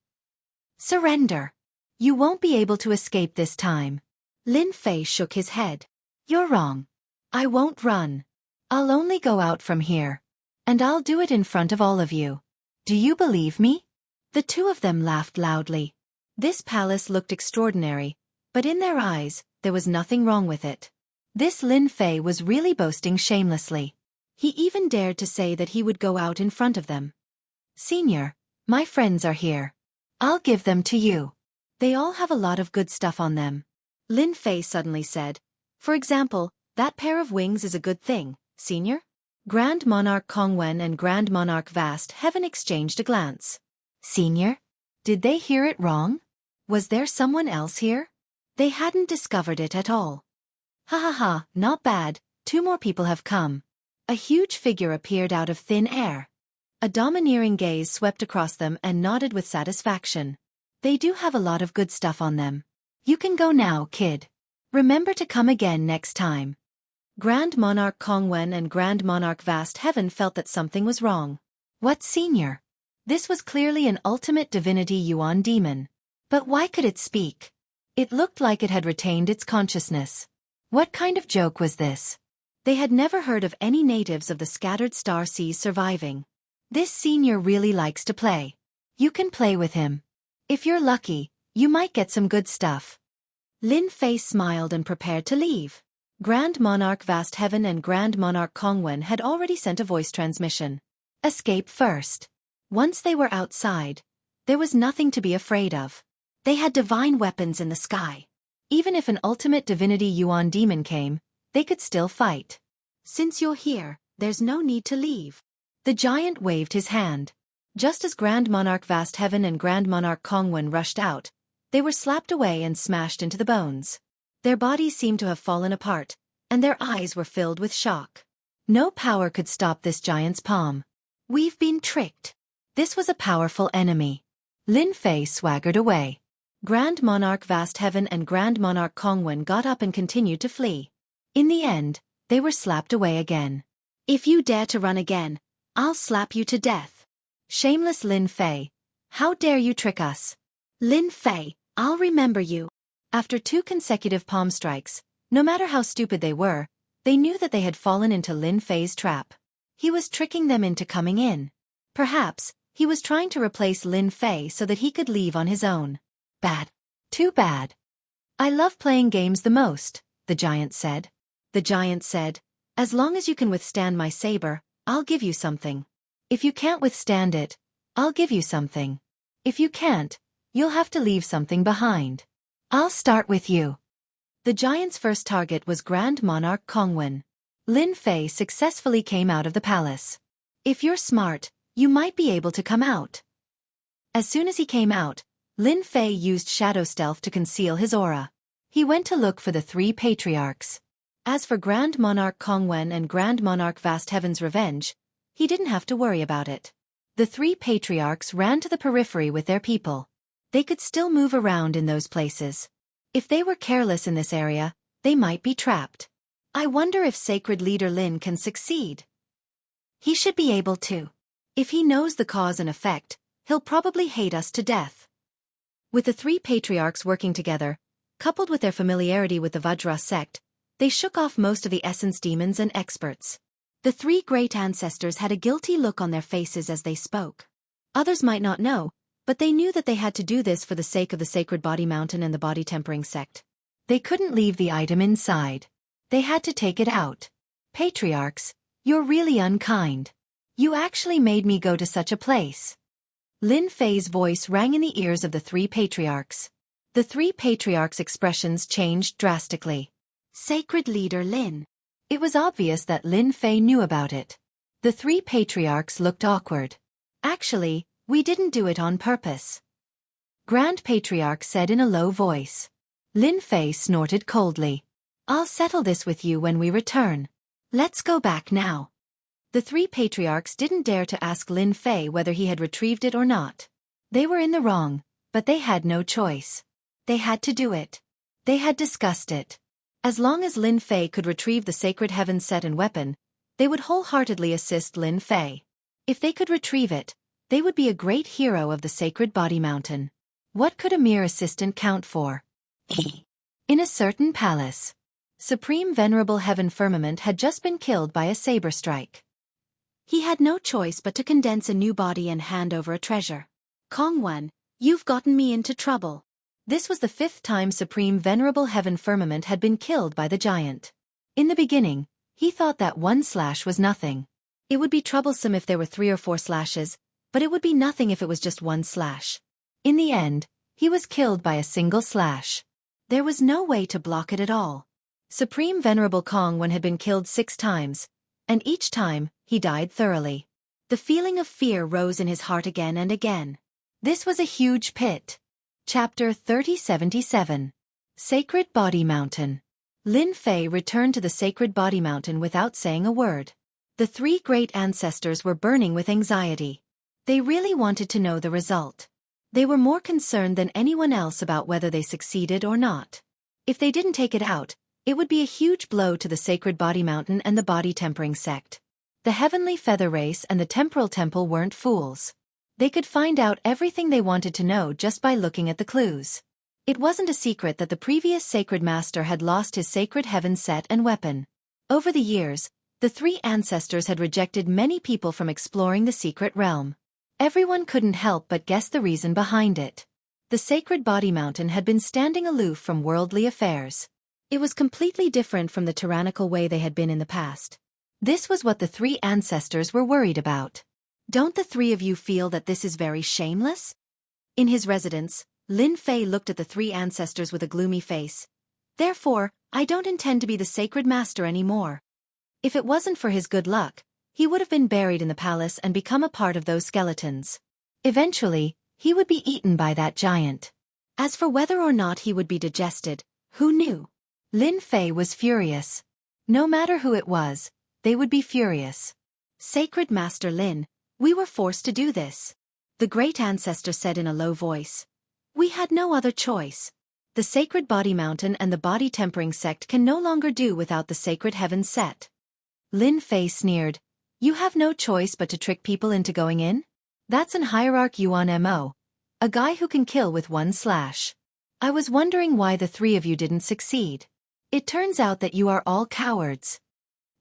A: Surrender. You won't be able to escape this time. Lin Fei shook his head. You're wrong. I won't run. I'll only go out from here. And I'll do it in front of all of you. Do you believe me? The two of them laughed loudly. This palace looked extraordinary, but in their eyes, there was nothing wrong with it. This Lin Fei was really boasting shamelessly. He even dared to say that he would go out in front of them. Senior, my friends are here. I'll give them to you. They all have a lot of good stuff on them. Lin Fei suddenly said. For example, that pair of wings is a good thing, Senior? Grand Monarch Kongwen and Grand Monarch Vast Heaven exchanged a glance. Senior? Did they hear it wrong? Was there someone else here? They hadn't discovered it at all. Ha ha ha, not bad, 2 more people have come. A huge figure appeared out of thin air. A domineering gaze swept across them and nodded with satisfaction. They do have a lot of good stuff on them. You can go now, kid. Remember to come again next time. Grand Monarch Kongwen and Grand Monarch Vast Heaven felt that something was wrong. What, Senior? This was clearly an ultimate divinity Yuan demon. But why could it speak? It looked like it had retained its consciousness. What kind of joke was this? They had never heard of any natives of the scattered star seas surviving. This senior really likes to play. You can play with him. If you're lucky, you might get some good stuff. Lin Fei smiled and prepared to leave. Grand Monarch Vast Heaven and Grand Monarch Kongwen had already sent a voice transmission. Escape first. Once they were outside, there was nothing to be afraid of. They had divine weapons in the sky. Even if an ultimate divinity Yuan demon came, they could still fight. Since you're here, there's no need to leave. The giant waved his hand. Just as Grand Monarch Vast Heaven and Grand Monarch Kongwen rushed out, they were slapped away and smashed into the bones. Their bodies seemed to have fallen apart, and their eyes were filled with shock. No power could stop this giant's palm. We've been tricked. This was a powerful enemy. Lin Fei swaggered away. Grand Monarch Vast Heaven and Grand Monarch Kongwen got up and continued to flee. In the end, they were slapped away again. If you dare to run again, I'll slap you to death. Shameless Lin Fei. How dare you trick us? Lin Fei, I'll remember you. After 2 consecutive palm strikes, no matter how stupid they were, they knew that they had fallen into Lin Fei's trap. He was tricking them into coming in. Perhaps, he was trying to replace Lin Fei so that he could leave on his own. Bad. Too bad. I love playing games the most, the giant said. The giant said, as long as you can withstand my saber, I'll give you something. If you can't withstand it, I'll give you something. If you can't, you'll have to leave something behind. I'll start with you. The giant's first target was Grand Monarch Kongwen. Lin Fei successfully came out of the palace. If you're smart, you might be able to come out. As soon as he came out, Lin Fei used shadow stealth to conceal his aura. He went to look for the 3 patriarchs. As for Grand Monarch Kongwen and Grand Monarch Vast Heaven's revenge, he didn't have to worry about it. The 3 patriarchs ran to the periphery with their people. They could still move around in those places. If they were careless in this area, they might be trapped. I wonder if Sacred Leader Lin can succeed. He should be able to. If he knows the cause and effect, he'll probably hate us to death. With the 3 patriarchs working together, coupled with their familiarity with the Vajra sect, they shook off most of the essence demons and experts. The 3 great ancestors had a guilty look on their faces as they spoke. Others might not know, but they knew that they had to do this for the sake of the Sacred Body Mountain and the Body Tempering sect. They couldn't leave the item inside. They had to take it out. Patriarchs, you're really unkind. You actually made me go to such a place. Lin Fei's voice rang in the ears of the 3 patriarchs. The 3 patriarchs' expressions changed drastically. Sacred Leader Lin. It was obvious that Lin Fei knew about it. The 3 patriarchs looked awkward. Actually, we didn't do it on purpose. Grand Patriarch said in a low voice. Lin Fei snorted coldly. I'll settle this with you when we return. Let's go back now. The 3 patriarchs didn't dare to ask Lin Fei whether he had retrieved it or not. They were in the wrong, but they had no choice. They had to do it. They had discussed it. As long as Lin Fei could retrieve the Sacred Heaven set and weapon, they would wholeheartedly assist Lin Fei. If they could retrieve it, they would be a great hero of the Sacred Body Mountain. What could a mere assistant count for? In a certain palace, Supreme Venerable Heaven Firmament had just been killed by a saber strike. He had no choice but to condense a new body and hand over a treasure. Kongwen, you've gotten me into trouble. This was the 5th time Supreme Venerable Heaven Firmament had been killed by the giant. In the beginning, he thought that 1 slash was nothing. It would be troublesome if there were 3 or 4 slashes, but it would be nothing if it was just 1 slash. In the end, he was killed by a single slash. There was no way to block it at all. Supreme Venerable Kongwen had been killed 6 times, and each time, he died thoroughly. The feeling of fear rose in his heart again and again. This was a huge pit. Chapter 3077. Sacred Body Mountain. Lin Fei returned to the Sacred Body Mountain without saying a word. The 3 great ancestors were burning with anxiety. They really wanted to know the result. They were more concerned than anyone else about whether they succeeded or not. If they didn't take it out, it would be a huge blow to the Sacred Body Mountain and the Body Tempering sect. The Heavenly Feather Race and the Temporal Temple weren't fools. They could find out everything they wanted to know just by looking at the clues. It wasn't a secret that the previous sacred master had lost his sacred heaven set and weapon. Over the years, the three ancestors had rejected many people from exploring the secret realm. Everyone couldn't help but guess the reason behind it. The sacred body mountain had been standing aloof from worldly affairs. It was completely different from the tyrannical way they had been in the past. This was what the three ancestors were worried about. Don't the three of you feel that this is very shameless? In his residence, Lin Fei looked at the three ancestors with a gloomy face. Therefore, I don't intend to be the sacred master anymore. If it wasn't for his good luck, he would have been buried in the palace and become a part of those skeletons. Eventually, he would be eaten by that giant. As for whether or not he would be digested, who knew? Lin Fei was furious. No matter who it was, they would be furious. Sacred Master Lin, we were forced to do this. The great ancestor said in a low voice. We had no other choice. The sacred body mountain and the body tempering sect can no longer do without the sacred heaven set. Lin Fei sneered. You have no choice but to trick people into going in? That's an hierarch Yuan Mo. A guy who can kill with one slash. I was wondering why the three of you didn't succeed. It turns out that you are all cowards.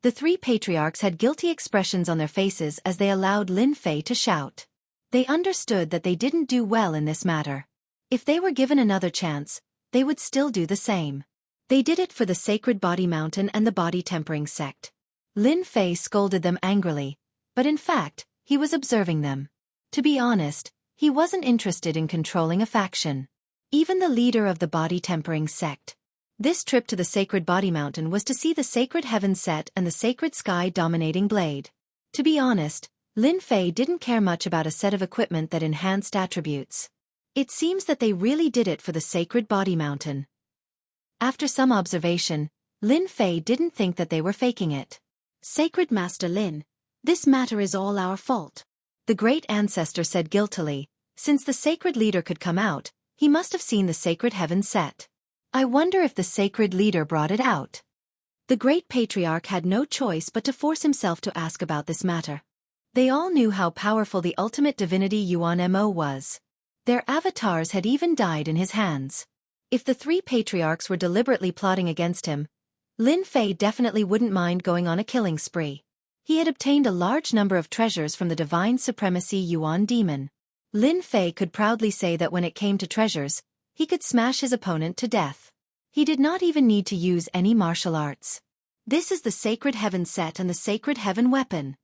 A: The three patriarchs had guilty expressions on their faces as they allowed Lin Fei to shout. They understood that they didn't do well in this matter. If they were given another chance, they would still do the same. They did it for the sacred body mountain and the body tempering sect. Lin Fei scolded them angrily, but in fact, he was observing them. To be honest, he wasn't interested in controlling a faction. Even the leader of the body tempering sect. This trip to the sacred body mountain was to see the sacred heaven set and the sacred sky dominating blade. To be honest, Lin Fei didn't care much about a set of equipment that enhanced attributes. It seems that they really did it for the sacred body mountain. After some observation, Lin Fei didn't think that they were faking it. Sacred Master Lin, this matter is all our fault. The great ancestor said guiltily. Since the sacred leader could come out, he must have seen the sacred heaven set. I wonder if the sacred leader brought it out. The great patriarch had no choice but to force himself to ask about this matter. They all knew how powerful the ultimate divinity Yuan Mo was. Their avatars had even died in his hands. If the three patriarchs were deliberately plotting against him, Lin Fei definitely wouldn't mind going on a killing spree. He had obtained a large number of treasures from the divine supremacy Yuan demon. Lin Fei could proudly say that when it came to treasures, he could smash his opponent to death. He did not even need to use any martial arts. This is the sacred heaven set and the sacred heaven weapon.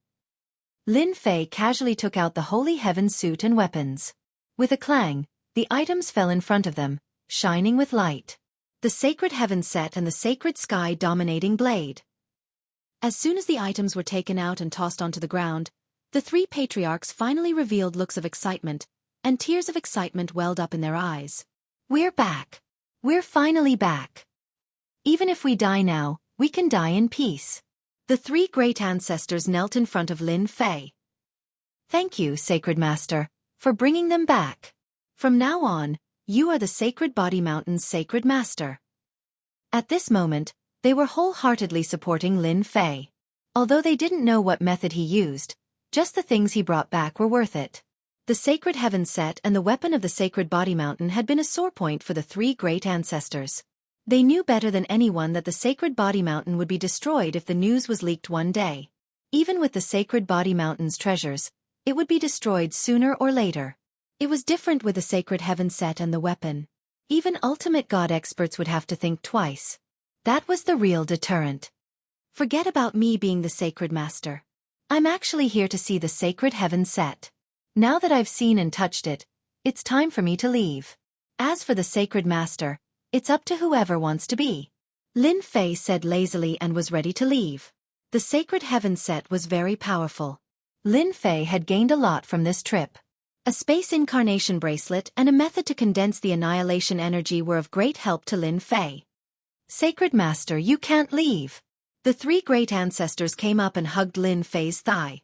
A: Lin Fei casually took out the holy heaven suit and weapons. With a clang, the items fell in front of them, shining with light. The sacred heaven set and the sacred sky dominating blade. As soon as the items were taken out and tossed onto the ground, the three patriarchs finally revealed looks of excitement, and tears of excitement welled up in their eyes. We're back. We're finally back. Even if we die now, we can die in peace. The three great ancestors knelt in front of Lin Fei. Thank you, Sacred Master, for bringing them back. From now on, you are the Sacred Body Mountain's Sacred Master. At this moment, they were wholeheartedly supporting Lin Fei. Although they didn't know what method he used, just the things he brought back were worth it. The sacred heaven set and the weapon of the sacred body mountain had been a sore point for the three great ancestors. They knew better than anyone that the sacred body mountain would be destroyed if the news was leaked one day. Even with the sacred body mountain's treasures, it would be destroyed sooner or later. It was different with the sacred heaven set and the weapon. Even ultimate god experts would have to think twice. That was the real deterrent. Forget about me being the sacred master. I'm actually here to see the sacred heaven set. Now that I've seen and touched it, it's time for me to leave. As for the sacred master, it's up to whoever wants to be. Lin Fei said lazily and was ready to leave. The sacred heaven set was very powerful. Lin Fei had gained a lot from this trip. A space incarnation bracelet and a method to condense the annihilation energy were of great help to Lin Fei. Sacred Master, you can't leave. The three great ancestors came up and hugged Lin Fei's thigh.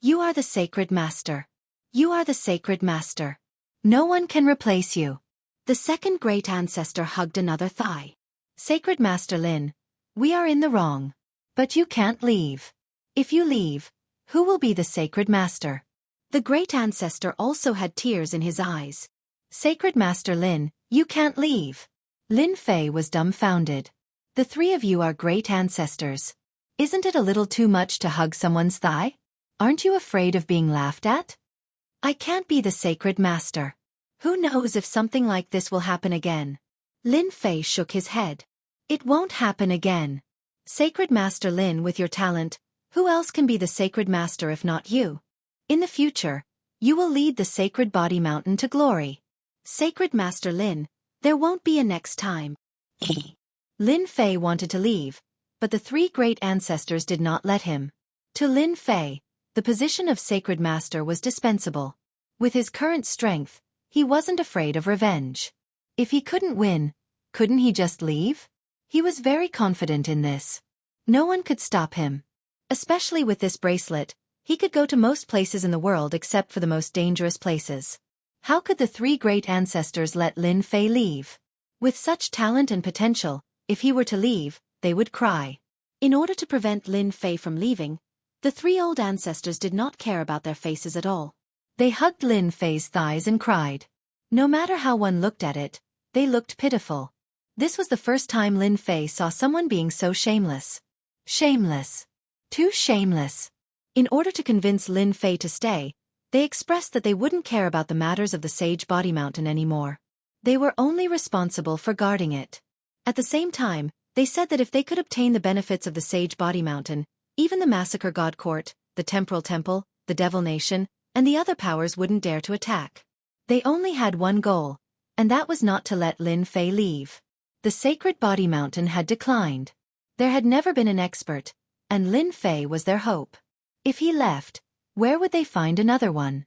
A: You are the Sacred Master. You are the Sacred Master. No one can replace you. The second great ancestor hugged another thigh. Sacred Master Lin, we are in the wrong. But you can't leave. If you leave, who will be the Sacred Master? The great ancestor also had tears in his eyes. Sacred Master Lin, You can't leave. Lin Fei was dumbfounded. The three of you are great ancestors. Isn't it a little too much to hug someone's thigh? Aren't you afraid of being laughed at? I can't be the sacred master. Who knows if something like this will happen again? Lin Fei shook his head. It won't happen again. Sacred Master Lin, with your talent, who else can be the sacred master if not you? In the future, you will lead the sacred body mountain to glory. Sacred Master Lin, there won't be a next time. Lin Fei wanted to leave, but the three great ancestors did not let him. To Lin Fei, the position of sacred master was dispensable. With his current strength, he wasn't afraid of revenge. If he couldn't win, couldn't he just leave? He was very confident in this. No one could stop him. Especially with this bracelet, he could go to most places in the world except for the most dangerous places. How could the three great ancestors let Lin Fei leave? With such talent and potential, if he were to leave, they would cry. In order to prevent Lin Fei from leaving, the three old ancestors did not care about their faces at all. They hugged Lin Fei's thighs and cried. No matter how one looked at it, they looked pitiful. This was the first time Lin Fei saw someone being so shameless. Shameless. Too shameless. In order to convince Lin Fei to stay, they expressed that they wouldn't care about the matters of the Sage Body Mountain anymore. They were only responsible for guarding it. At the same time, they said that if they could obtain the benefits of the Sage Body Mountain, even the Massacre God Court, the Temporal Temple, the Devil Nation, and the other powers wouldn't dare to attack. They only had one goal, and that was not to let Lin Fei leave. The Sacred Body Mountain had declined. There had never been an expert, and Lin Fei was their hope. If he left, where would they find another one?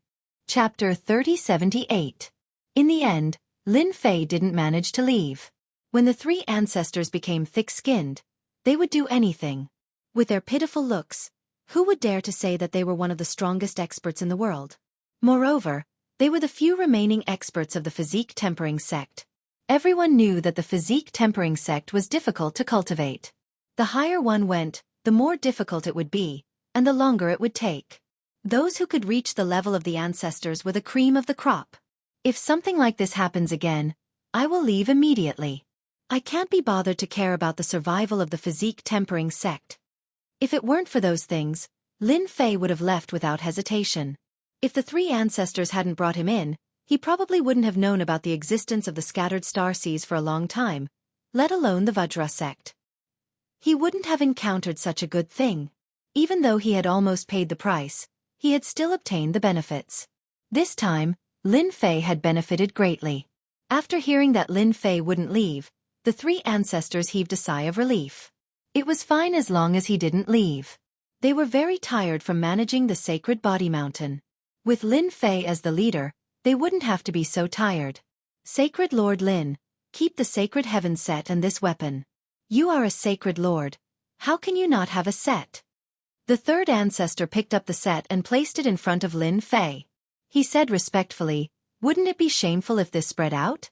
A: Chapter 3078. In the end, Lin Fei didn't manage to leave. When the three ancestors became thick-skinned, they would do anything. With their pitiful looks, who would dare to say that they were one of the strongest experts in the world? Moreover, they were the few remaining experts of the physique tempering sect. Everyone knew that the physique tempering sect was difficult to cultivate. The higher one went, the more difficult it would be, and the longer it would take. Those who could reach the level of the ancestors were the cream of the crop. If something like this happens again, I will leave immediately. I can't be bothered to care about the survival of the physique tempering sect. If it weren't for those things, Lin Fei would have left without hesitation. If the three ancestors hadn't brought him in, he probably wouldn't have known about the existence of the scattered star seas for a long time, let alone the Vajra sect. He wouldn't have encountered such a good thing. Even though he had almost paid the price, he had still obtained the benefits. This time, Lin Fei had benefited greatly. After hearing that Lin Fei wouldn't leave, the three ancestors heaved a sigh of relief. It was fine as long as he didn't leave. They were very tired from managing the Sacred Body Mountain. With Lin Fei as the leader, they wouldn't have to be so tired. Sacred Lord Lin, keep the sacred heaven set and this weapon. You are a sacred lord. How can you not have a set? The third ancestor picked up the set and placed it in front of Lin Fei. He said respectfully, wouldn't it be shameful if this spread out?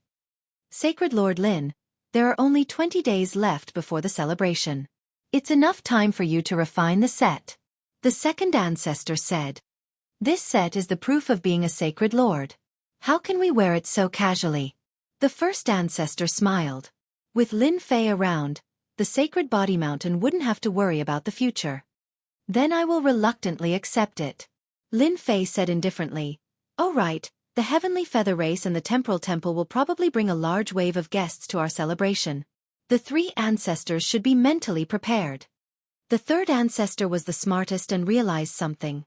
A: Sacred Lord Lin, there are only 20 days left before the celebration. It's enough time for you to refine the set. The second ancestor said. This set is the proof of being a sacred lord. How can we wear it so casually? The first ancestor smiled. With Lin Fei around, the Sacred Body Mountain wouldn't have to worry about the future. Then I will reluctantly accept it. Lin Fei said indifferently. Oh right, the Heavenly Feather Race and the Temporal Temple will probably bring a large wave of guests to our celebration. The three ancestors should be mentally prepared. The third ancestor was the smartest and realized something.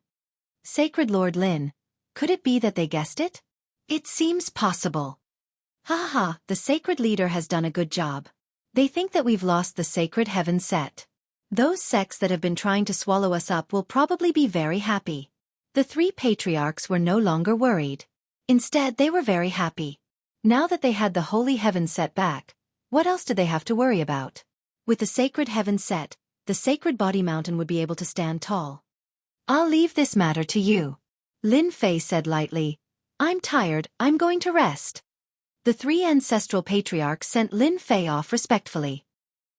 A: Sacred Lord Lin, could it be that they guessed it? It seems possible. Ha ha ha, the sacred leader has done a good job. They think that we've lost the sacred heaven set. Those sects that have been trying to swallow us up will probably be very happy. The three patriarchs were no longer worried. Instead, they were very happy. Now that they had the holy heaven set back, what else did they have to worry about? With the sacred heaven set, the Sacred Body Mountain would be able to stand tall. I'll leave this matter to you. Lin Fei said lightly. I'm tired, I'm going to rest. The three ancestral patriarchs sent Lin Fei off respectfully.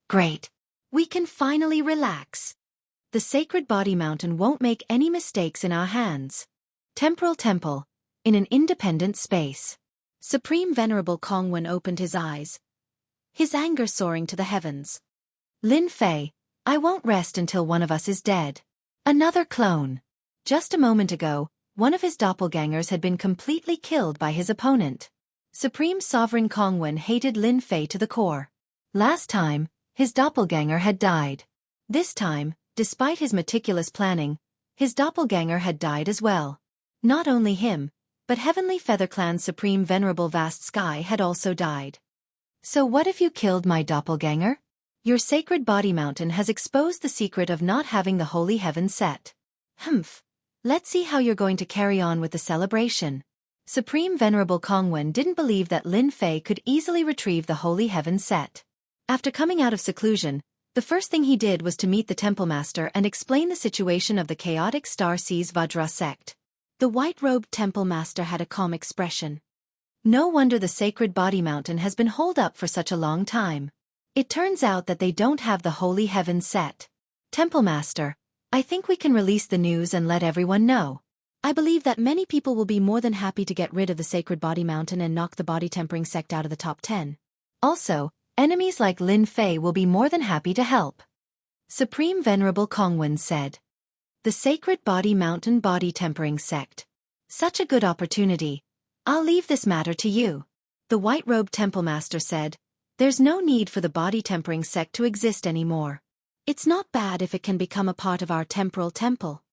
A: Great. We can finally relax. The Sacred Body Mountain won't make any mistakes in our hands. Temporal Temple, in an independent space. Supreme Venerable Kongwen opened his eyes, his anger soaring to the heavens. Lin Fei, I won't rest until one of us is dead. Another clone. Just a moment ago, one of his doppelgangers had been completely killed by his opponent. Supreme Sovereign Kongwen hated Lin Fei to the core. Last time, his doppelganger had died. This time, despite his meticulous planning, his doppelganger had died as well. Not only him, but Heavenly Feather Clan's Supreme Venerable Vast Sky had also died. So what if you killed my doppelganger? Your sacred body mountain has exposed the secret of not having the holy heaven set. Humph. Let's see how you're going to carry on with the celebration. Supreme Venerable Kongwen didn't believe that Lin Fei could easily retrieve the holy heaven set. After coming out of seclusion, the first thing he did was to meet the Temple Master and explain the situation of the chaotic Star Seas Vajra sect. The white-robed Temple Master had a calm expression. No wonder the sacred body mountain has been holed up for such a long time. It turns out that they don't have the holy heaven set. Temple Master, I think we can release the news and let everyone know. I believe that many people will be more than happy to get rid of the sacred body mountain and knock the body tempering sect out of the top 10. Also, enemies like Lin Fei will be more than happy to help. Supreme Venerable Kongwen said. The sacred body mountain body tempering sect. Such a good opportunity. I'll leave this matter to you. The white-robed Temple Master said. There's no need for the body tempering sect to exist anymore. It's not bad if it can become a part of our temporal temple.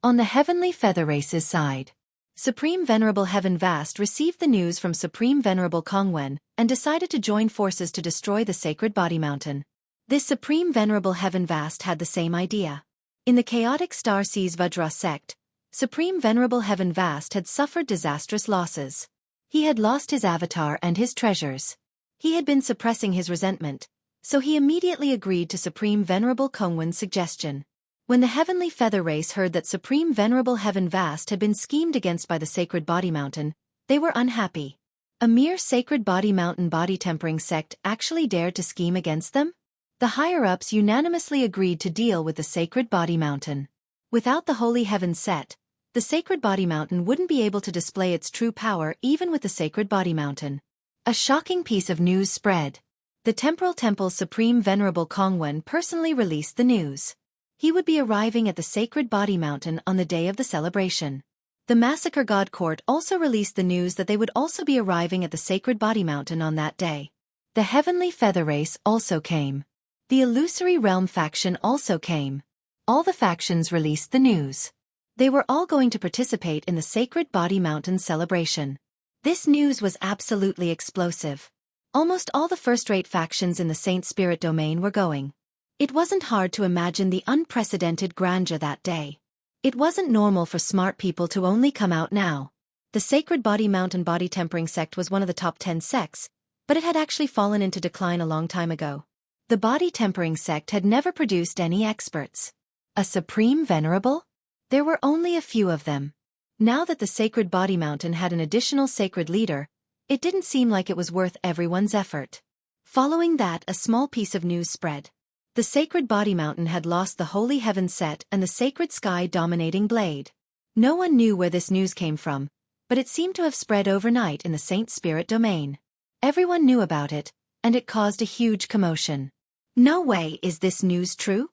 A: On the Heavenly Feather Race's side, Supreme Venerable Heaven Vast received the news from Supreme Venerable Kongwen and decided to join forces to destroy the sacred body mountain. This Supreme Venerable Heaven Vast had the same idea. In the chaotic Star Seas Vajra sect, Supreme Venerable Heaven Vast had suffered disastrous losses. He had lost his avatar and his treasures. He had been suppressing his resentment, so he immediately agreed to Supreme Venerable Kongwen's suggestion. When the Heavenly Feather Race heard that Supreme Venerable Heaven Vast had been schemed against by the Sacred Body Mountain, they were unhappy. A mere Sacred Body Mountain body tempering sect actually dared to scheme against them? The higher-ups unanimously agreed to deal with the Sacred Body Mountain. Without the Holy Heaven set, the Sacred Body Mountain wouldn't be able to display its true power even with the Sacred Body Mountain. A shocking piece of news spread. The Temporal Temple's Supreme Venerable Kongwen personally released the news. He would be arriving at the Sacred Body Mountain on the day of the celebration. The Massacre God Court also released the news that they would also be arriving at the Sacred Body Mountain on that day. The Heavenly Feather Race also came. The Illusory Realm faction also came. All the factions released the news. They were all going to participate in the Sacred Body Mountain celebration. This news was absolutely explosive. Almost all the first-rate factions in the Saint Spirit domain were going. It wasn't hard to imagine the unprecedented grandeur that day. It wasn't normal for smart people to only come out now. The Sacred Body Mountain body tempering sect was one of the top 10 sects, but it had actually fallen into decline a long time ago. The body tempering sect had never produced any experts. A Supreme Venerable? There were only a few of them. Now that the Sacred Body Mountain had an additional sacred leader, it didn't seem like it was worth everyone's effort. Following that, a small piece of news spread. The Sacred Body Mountain had lost the Holy Heaven set and the Sacred Sky Dominating Blade. No one knew where this news came from, but it seemed to have spread overnight in the Saint Spirit domain. Everyone knew about it, and it caused a huge commotion. No way is this news true?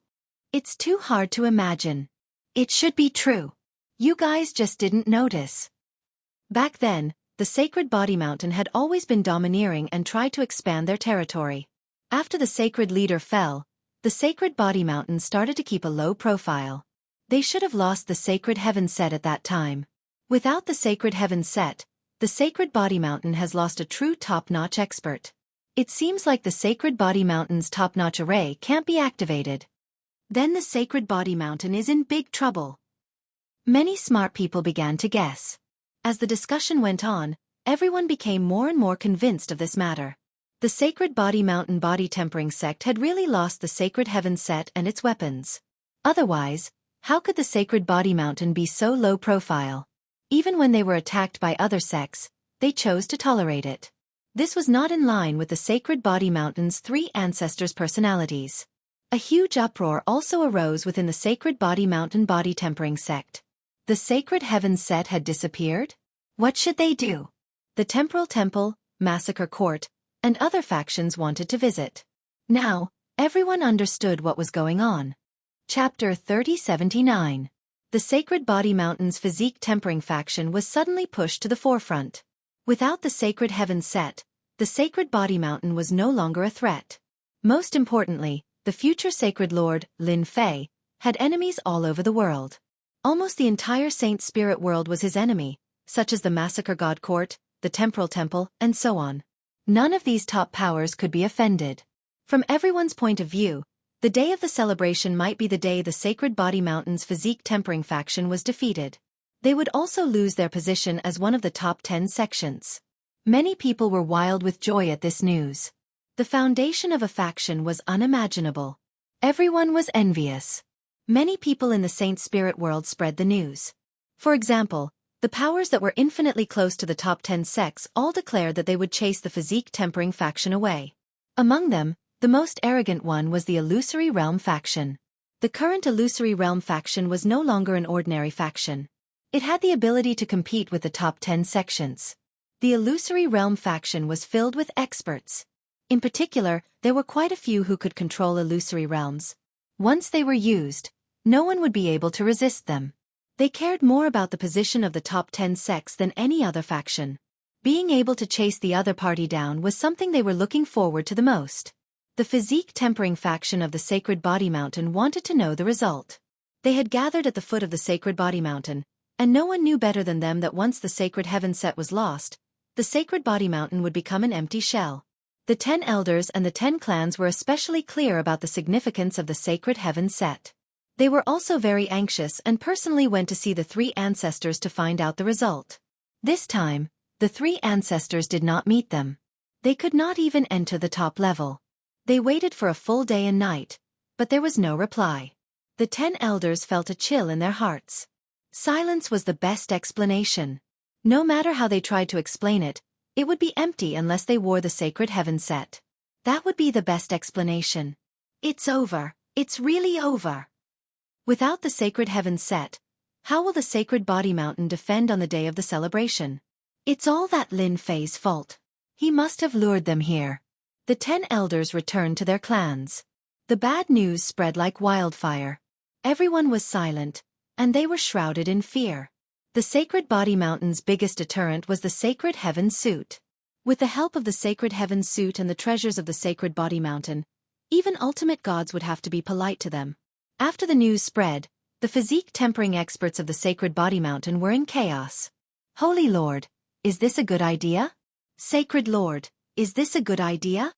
A: It's too hard to imagine. It should be true. You guys just didn't notice. Back then, the Sacred Body Mountain had always been domineering and tried to expand their territory. After the sacred leader fell, the Sacred Body Mountain started to keep a low profile. They should have lost the Sacred Heaven set at that time. Without the Sacred Heaven set, the Sacred Body Mountain has lost a true top-notch expert. It seems like the Sacred Body Mountain's top-notch array can't be activated. Then the Sacred Body Mountain is in big trouble. Many smart people began to guess. As the discussion went on, everyone became more and more convinced of this matter. The Sacred Body Mountain body tempering sect had really lost the Sacred Heaven set and its weapons. Otherwise, how could the Sacred Body Mountain be so low profile? Even when they were attacked by other sects, they chose to tolerate it. This was not in line with the Sacred Body Mountain's three ancestors' personalities. A huge uproar also arose within the Sacred Body Mountain body tempering sect. The Sacred Heaven set had disappeared? What should they do? the Temporal Temple, Massacre Court, and other factions wanted to visit. Now, everyone understood what was going on. Chapter 3079. The Sacred Body Mountain's physique tempering faction was suddenly pushed to the forefront. Without the Sacred Heaven set, the Sacred Body Mountain was no longer a threat. Most importantly, the future Sacred Lord, Lin Fei, had enemies all over the world. Almost the entire Saint Spirit world was his enemy, such as the Massacre God Court, the Temporal Temple, and so on. None of these top powers could be offended. From everyone's point of view, the day of the celebration might be the day the Sacred Body Mountain's physique tempering faction was defeated. They would also lose their position as one of the top 10 sections. Many people were wild with joy at this news. The foundation of a faction was unimaginable. Everyone was envious. Many people in the Saint Spirit world spread the news. For example, the powers that were infinitely close to the top 10 sects all declared that they would chase the physique tempering faction away. Among them, the most arrogant one was the Illusory Realm faction. The current Illusory Realm faction was no longer an ordinary faction. It had the ability to compete with the top 10 sections. The Illusory Realm faction was filled with experts. In particular, there were quite a few who could control illusory realms. Once they were used, no one would be able to resist them. They cared more about the position of the top 10 sects than any other faction. Being able to chase the other party down was something they were looking forward to the most. The physique tempering faction of the Sacred Body Mountain wanted to know the result. They had gathered at the foot of the Sacred Body Mountain, and no one knew better than them that once the Sacred Heaven set was lost, the Sacred Body Mountain would become an empty shell. The 10 elders and the 10 clans were especially clear about the significance of the Sacred Heaven set. They were also very anxious and personally went to see the 3 ancestors to find out the result. This time, the 3 ancestors did not meet them. They could not even enter the top level. They waited for a full day and night, but there was no reply. The 10 elders felt a chill in their hearts. Silence was the best explanation. No matter how they tried to explain it, it would be empty unless they wore the Sacred Heaven set. That would be the best explanation. It's over. It's really over. Without the Sacred Heaven set, how will the Sacred Body Mountain defend on the day of the celebration? It's all that Lin Fei's fault. He must have lured them here. The 10 elders returned to their clans. The bad news spread like wildfire. Everyone was silent, and they were shrouded in fear. The Sacred Body Mountain's biggest deterrent was the Sacred Heaven suit. With the help of the Sacred Heaven suit and the treasures of the Sacred Body Mountain, even ultimate gods would have to be polite to them. After the news spread, the physique tempering experts of the Sacred Body Mountain were in chaos. Holy Lord, is this a good idea? Sacred Lord, is this a good idea?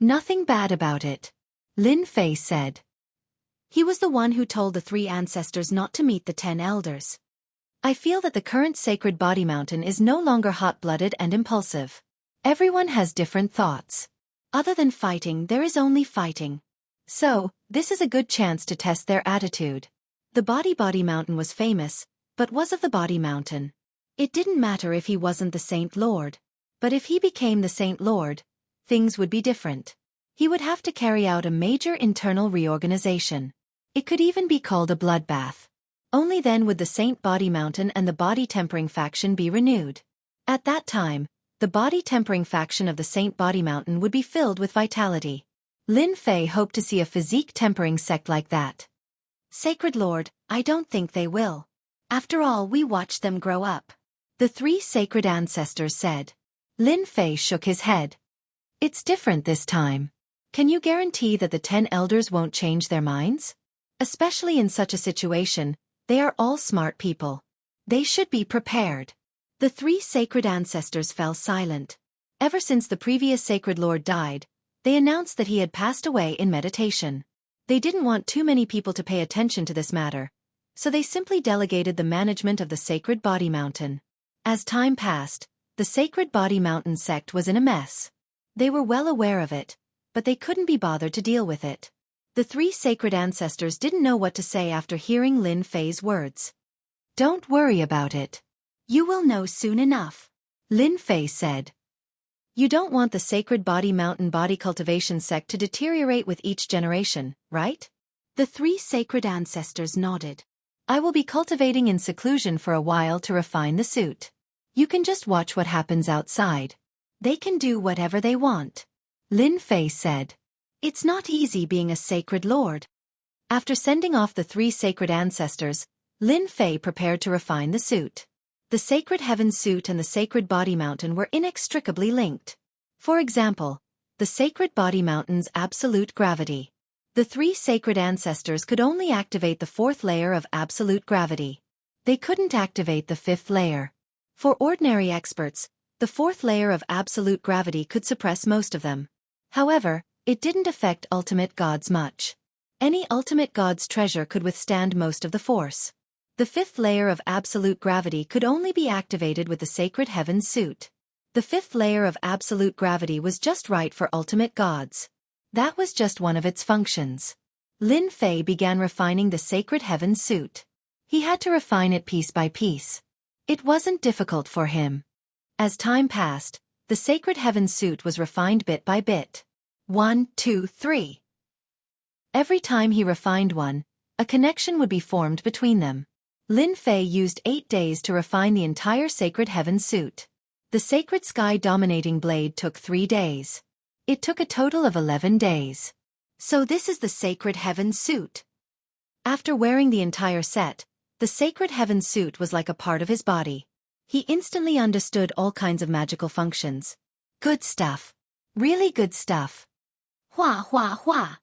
A: Nothing bad about it, Lin Fei said. He was the one who told the 3 ancestors not to meet the 10 elders. I feel that the current Sacred Body Mountain is no longer hot-blooded and impulsive. Everyone has different thoughts. Other than fighting, there is only fighting. So, this is a good chance to test their attitude. The Body Mountain was famous, but was of the Body Mountain. It didn't matter if he wasn't the Saint Lord. But if he became the Saint Lord, things would be different. He would have to carry out a major internal reorganization. It could even be called a bloodbath. Only then would the Saint Body Mountain and the Body Tempering faction be renewed. At that time, the Body Tempering faction of the Saint Body Mountain would be filled with vitality. Lin Fei hoped to see a physique tempering sect like that. Sacred Lord, I don't think they will. After all, we watched them grow up. The 3 sacred ancestors said. Lin Fei shook his head. It's different this time. Can you guarantee that the 10 elders won't change their minds? Especially in such a situation, they are all smart people. They should be prepared. The 3 sacred ancestors fell silent. Ever since the previous Sacred Lord died, they announced that he had passed away in meditation. They didn't want too many people to pay attention to this matter, so they simply delegated the management of the Sacred Body Mountain. As time passed, the Sacred Body Mountain sect was in a mess. They were well aware of it, but they couldn't be bothered to deal with it. The 3 sacred ancestors didn't know what to say after hearing Lin Fei's words. Don't worry about it. You will know soon enough, Lin Fei said. You don't want the Sacred Body Mountain Body Cultivation sect to deteriorate with each generation, right? The 3 sacred ancestors nodded. I will be cultivating in seclusion for a while to refine the suit. You can just watch what happens outside. They can do whatever they want. Lin Fei said. It's not easy being a sacred lord. After sending off the 3 sacred ancestors, Lin Fei prepared to refine the suit. The sacred heaven suit and the sacred body mountain were inextricably linked. For example, the sacred body mountain's absolute gravity. The 3 sacred ancestors could only activate the 4th layer of absolute gravity. They couldn't activate the 5th layer. For ordinary experts, the 4th layer of absolute gravity could suppress most of them. However, it didn't affect ultimate gods much. Any ultimate god's treasure could withstand most of the force. The 5th layer of absolute gravity could only be activated with the sacred heaven suit. The 5th layer of absolute gravity was just right for ultimate gods. That was just one of its functions. Lin Fei began refining the sacred heaven suit. He had to refine it piece by piece. It wasn't difficult for him. As time passed, the sacred heaven suit was refined bit by bit. 1, 2, 3. Every time he refined one, a connection would be formed between them. Lin Fei used 8 days to refine the entire sacred heaven suit. The sacred sky dominating blade took 3 days. It took a total of 11 days. So this is the sacred heaven suit. After wearing the entire set, the sacred heaven suit was like a part of his body. He instantly understood all kinds of magical functions. Good stuff. Really good stuff. Hua hua hua.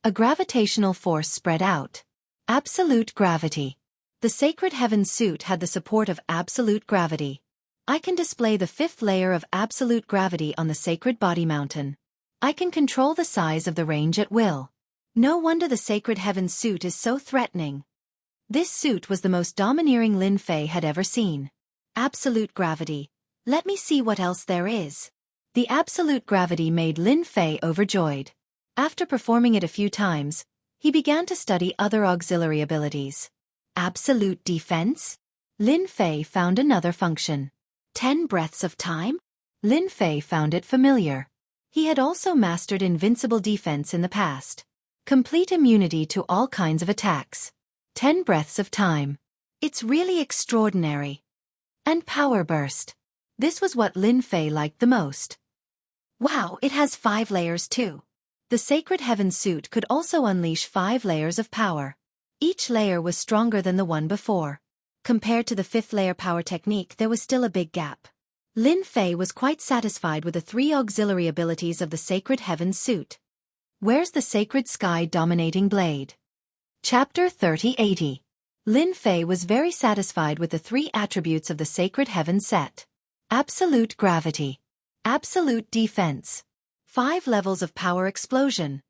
A: A gravitational force spread out. Absolute gravity. The sacred heaven suit had the support of absolute gravity. I can display the 5th layer of absolute gravity on the sacred body mountain. I can control the size of the range at will. No wonder the sacred heaven suit is so threatening. This suit was the most domineering Lin Fei had ever seen. Absolute gravity. Let me see what else there is. The absolute gravity made Lin Fei overjoyed. After performing it a few times, he began to study other auxiliary abilities. Absolute defense? Lin Fei found another function. 10 breaths of time? Lin Fei found it familiar. He had also mastered invincible defense in the past. Complete immunity to all kinds of attacks. 10 breaths of time. It's really extraordinary. And power burst. This was what Lin Fei liked the most. Wow, it has 5 layers too. The sacred heaven suit could also unleash 5 layers of power. Each layer was stronger than the one before. Compared to the 5th layer power technique, there was still a big gap. Lin Fei was quite satisfied with the 3 auxiliary abilities of the sacred heaven suit. Where's the sacred sky dominating blade? Chapter 3080. Lin Fei was very satisfied with the 3 attributes of the sacred heaven set. Absolute gravity. Absolute defense. 5 levels of power explosion.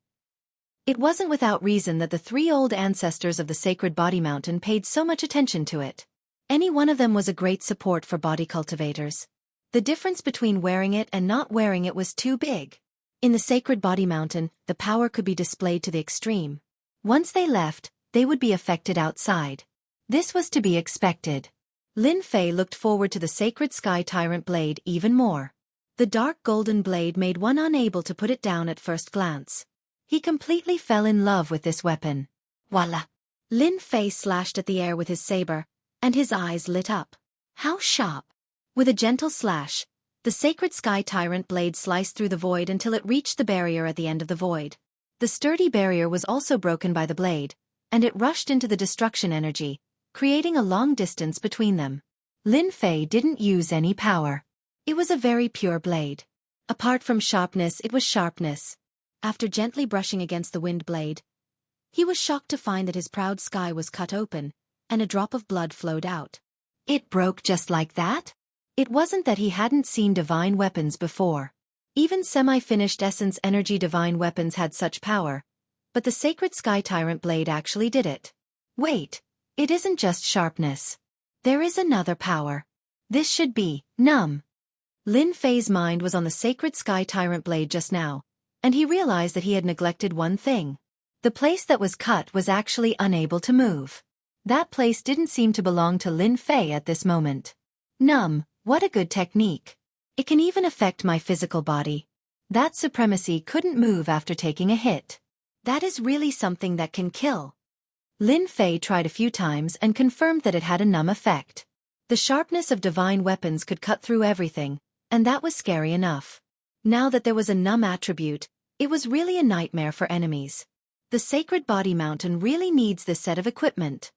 A: It wasn't without reason that the 3 old ancestors of the sacred body mountain paid so much attention to it. Any one of them was a great support for body cultivators. The difference between wearing it and not wearing it was too big. In the sacred body mountain, the power could be displayed to the extreme. Once they left, they would be affected outside. This was to be expected. Lin Fei looked forward to the sacred sky tyrant blade even more. The dark golden blade made one unable to put it down at first glance. He completely fell in love with this weapon. Voila! Lin Fei slashed at the air with his saber, and his eyes lit up. How sharp! With a gentle slash, the sacred sky tyrant blade sliced through the void until it reached the barrier at the end of the void. The sturdy barrier was also broken by the blade, and it rushed into the destruction energy, creating a long distance between them. Lin Fei didn't use any power. It was a very pure blade. Apart from sharpness, it was sharpness. After gently brushing against the wind blade, he was shocked to find that his proud sky was cut open, and a drop of blood flowed out. It broke just like that? It wasn't that he hadn't seen divine weapons before. Even semi-finished essence energy divine weapons had such power, but the sacred sky tyrant blade actually did it. Wait, it isn't just sharpness. There is another power. This should be numb. Lin Fei's mind was on the sacred sky tyrant blade just now, and he realized that he had neglected one thing. The place that was cut was actually unable to move. That place didn't seem to belong to Lin Fei at this moment. Numb, what a good technique. It can even affect my physical body. That supremacy couldn't move after taking a hit. That is really something that can kill. Lin Fei tried a few times and confirmed that it had a numb effect. The sharpness of divine weapons could cut through everything, and that was scary enough. Now that there was a numb attribute, it was really a nightmare for enemies. The Sacred Body Mountain really needs this set of equipment.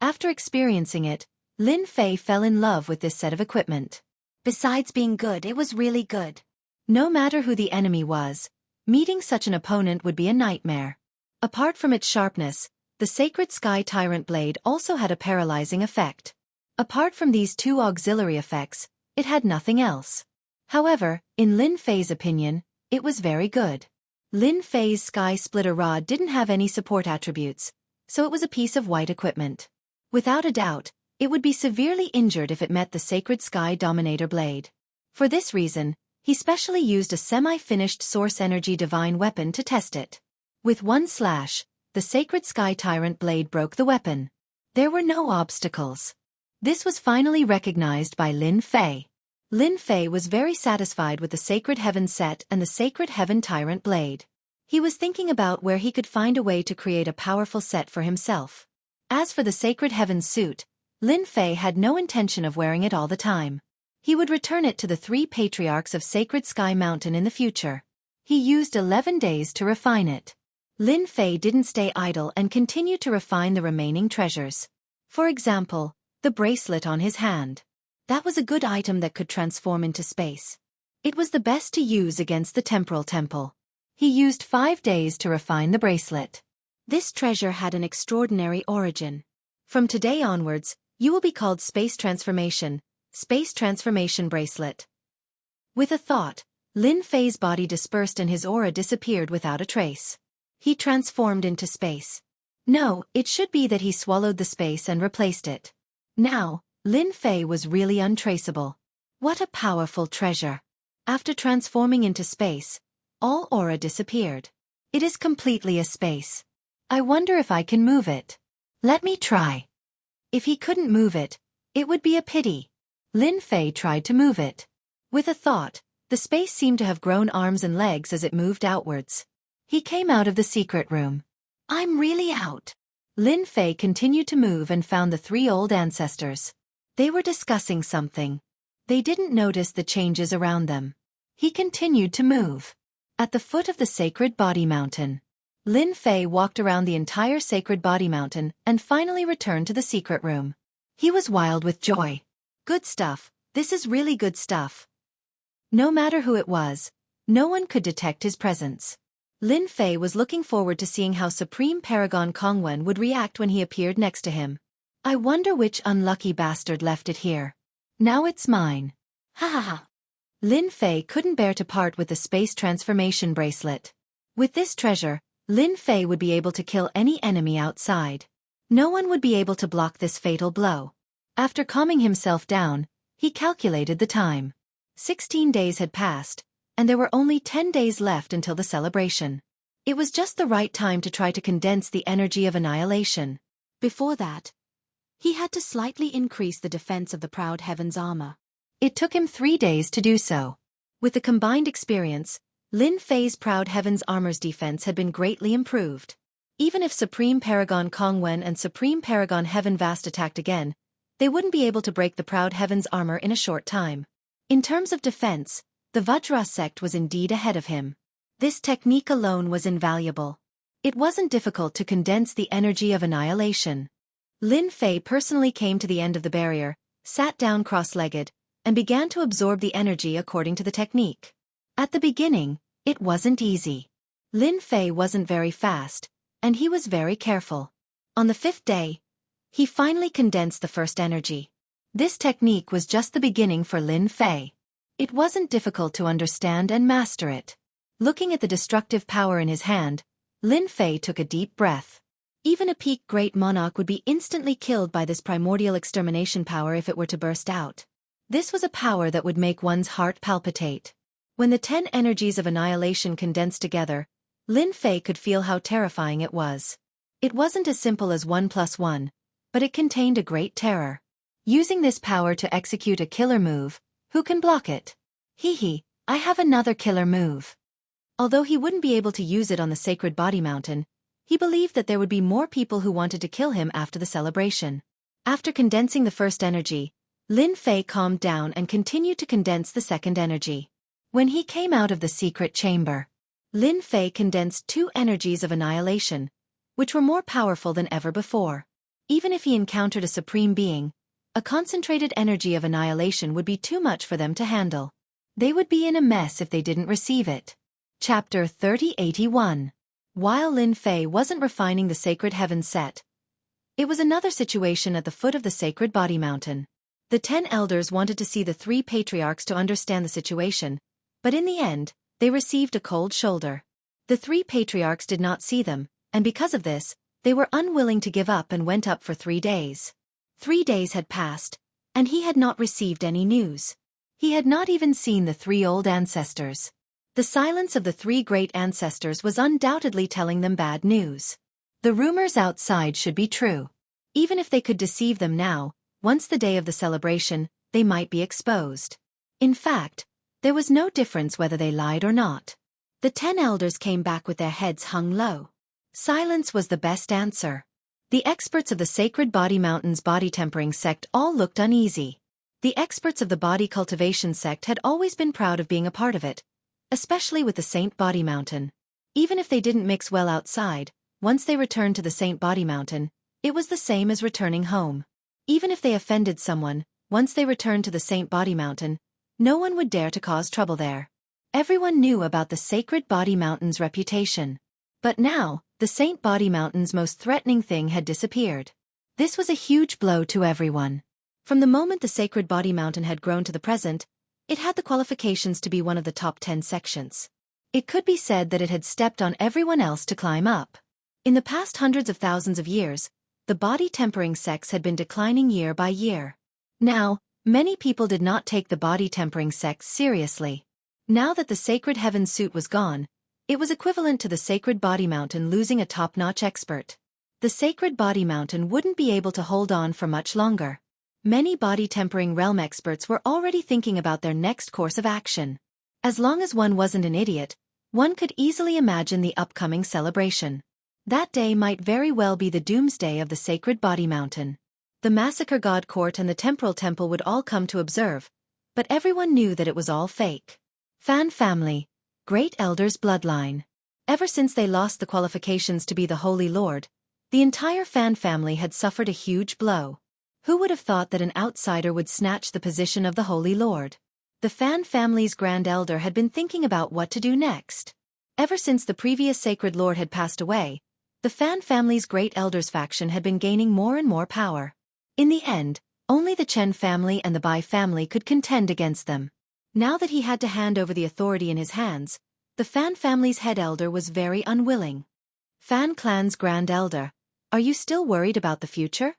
A: After experiencing it, Lin Fei fell in love with this set of equipment. Besides being good, it was really good. No matter who the enemy was, meeting such an opponent would be a nightmare. Apart from its sharpness, the Sacred Sky Tyrant Blade also had a paralyzing effect. Apart from these two auxiliary effects, it had nothing else. However, in Lin Fei's opinion, it was very good. Lin Fei's Sky Splitter Rod didn't have any support attributes, so it was a piece of white equipment. Without a doubt, it would be severely injured if it met the Sacred Sky Dominator Blade. For this reason, he specially used a semi-finished Source Energy Divine Weapon to test it. With one slash, the Sacred Sky Tyrant Blade broke the weapon. There were no obstacles. This was finally recognized by Lin Fei. Lin Fei was very satisfied with the Sacred Heaven set and the Sacred Heaven Tyrant Blade. He was thinking about where he could find a way to create a powerful set for himself. As for the Sacred Heaven suit, Lin Fei had no intention of wearing it all the time. He would return it to the 3 patriarchs of Sacred Sky Mountain in the future. He used 11 days to refine it. Lin Fei didn't stay idle and continued to refine the remaining treasures. For example, the bracelet on his hand. That was a good item that could transform into space. It was the best to use against the Temporal Temple. He used 5 days to refine the bracelet. This treasure had an extraordinary origin. From today onwards, you will be called Space Transformation Bracelet. With a thought, Lin Fei's body dispersed and his aura disappeared without a trace. He transformed into space. No, it should be that he swallowed the space and replaced it. Now, Lin Fei was really untraceable. What a powerful treasure. After transforming into space, all aura disappeared. It is completely a space. I wonder if I can move it. Let me try. If he couldn't move it, it would be a pity. Lin Fei tried to move it. With a thought, the space seemed to have grown arms and legs as it moved outwards. He came out of the secret room. I'm really out. Lin Fei continued to move and found the 3 old ancestors. They were discussing something. They didn't notice the changes around them. He continued to move. At the foot of the Sacred Body Mountain, Lin Fei walked around the entire Sacred Body Mountain and finally returned to the secret room. He was wild with joy. Good stuff, this is really good stuff. No matter who it was, no one could detect his presence. Lin Fei was looking forward to seeing how Supreme Paragon Kongwen would react when he appeared next to him. I wonder which unlucky bastard left it here. Now it's mine. Ha ha ha. Lin Fei couldn't bear to part with the Space Transformation Bracelet. With this treasure, Lin Fei would be able to kill any enemy outside. No one would be able to block this fatal blow. After calming himself down, he calculated the time. 16 days had passed, and there were only 10 days left until the celebration. It was just the right time to try to condense the energy of annihilation. Before that, he had to slightly increase the defense of the Proud Heaven's armor. It took him 3 days to do so. With the combined experience, Lin Fei's Proud Heaven's armor's defense had been greatly improved. Even if Supreme Paragon Kongwen and Supreme Paragon Heaven Vast attacked again, they wouldn't be able to break the Proud Heaven's armor in a short time. In terms of defense, the Vajra sect was indeed ahead of him. This technique alone was invaluable. It wasn't difficult to condense the energy of annihilation. Lin Fei personally came to the end of the barrier, sat down cross-legged, and began to absorb the energy according to the technique. At the beginning, it wasn't easy. Lin Fei wasn't very fast, and he was very careful. On the 5th day, he finally condensed the first energy. This technique was just the beginning for Lin Fei. It wasn't difficult to understand and master it. Looking at the destructive power in his hand, Lin Fei took a deep breath. Even a peak great monarch would be instantly killed by this primordial extermination power if it were to burst out. This was a power that would make one's heart palpitate. When the 10 energies of annihilation condensed together, Lin Fei could feel how terrifying it was. It wasn't as simple as 1 + 1, but it contained a great terror. Using this power to execute a killer move, who can block it? Hee, I have another killer move. Although he wouldn't be able to use it on the Sacred Body Mountain, he believed that there would be more people who wanted to kill him after the celebration. After condensing the first energy, Lin Fei calmed down and continued to condense the second energy. When he came out of the secret chamber, Lin Fei condensed two energies of annihilation, which were more powerful than ever before. Even if he encountered a supreme being, a concentrated energy of annihilation would be too much for them to handle. They would be in a mess if they didn't receive it. Chapter 3081. While Lin Fei wasn't refining the sacred heaven set, it was another situation at the foot of the sacred body mountain. The 10 elders wanted to see the 3 patriarchs to understand the situation, but in the end, they received a cold shoulder. The 3 patriarchs did not see them, and because of this, they were unwilling to give up and went up for 3 days. 3 days had passed, and he had not received any news. He had not even seen the 3 old ancestors. The silence of the 3 great ancestors was undoubtedly telling them bad news. The rumors outside should be true. Even if they could deceive them now, once the day of the celebration, they might be exposed. In fact, there was no difference whether they lied or not. The 10 elders came back with their heads hung low. Silence was the best answer. The experts of the Sacred Body Mountain's body tempering sect all looked uneasy. The experts of the Body Cultivation sect had always been proud of being a part of it, especially with the Saint Body Mountain. Even if they didn't mix well outside, once they returned to the Saint Body Mountain, it was the same as returning home. Even if they offended someone, once they returned to the Saint Body Mountain, no one would dare to cause trouble there. Everyone knew about the Sacred Body Mountain's reputation. But now, the Saint Body Mountain's most threatening thing had disappeared. This was a huge blow to everyone. From the moment the Sacred Body Mountain had grown to the present, it had the qualifications to be one of the top 10 sections. It could be said that it had stepped on everyone else to climb up. In the past hundreds of thousands of years, the body tempering sects had been declining year by year. Now, many people did not take the body tempering sects seriously. Now that the Sacred Heaven suit was gone, it was equivalent to the Sacred Body Mountain losing a top-notch expert. The Sacred Body Mountain wouldn't be able to hold on for much longer. Many body-tempering realm experts were already thinking about their next course of action. As long as one wasn't an idiot, one could easily imagine the upcoming celebration. That day might very well be the doomsday of the Sacred Body Mountain. The Massacre God Court and the Temporal Temple would all come to observe, but everyone knew that it was all fake. Fan family, Great Elder's bloodline. Ever since they lost the qualifications to be the Holy Lord, the entire Fan family had suffered a huge blow. Who would have thought that an outsider would snatch the position of the Holy Lord? The Fan family's Grand Elder had been thinking about what to do next. Ever since the previous Sacred Lord had passed away, the Fan family's Great Elders faction had been gaining more and more power. In the end, only the Chen family and the Bai family could contend against them. Now that he had to hand over the authority in his hands, the Fan family's head elder was very unwilling. Fan clan's Grand Elder, are you still worried about the future?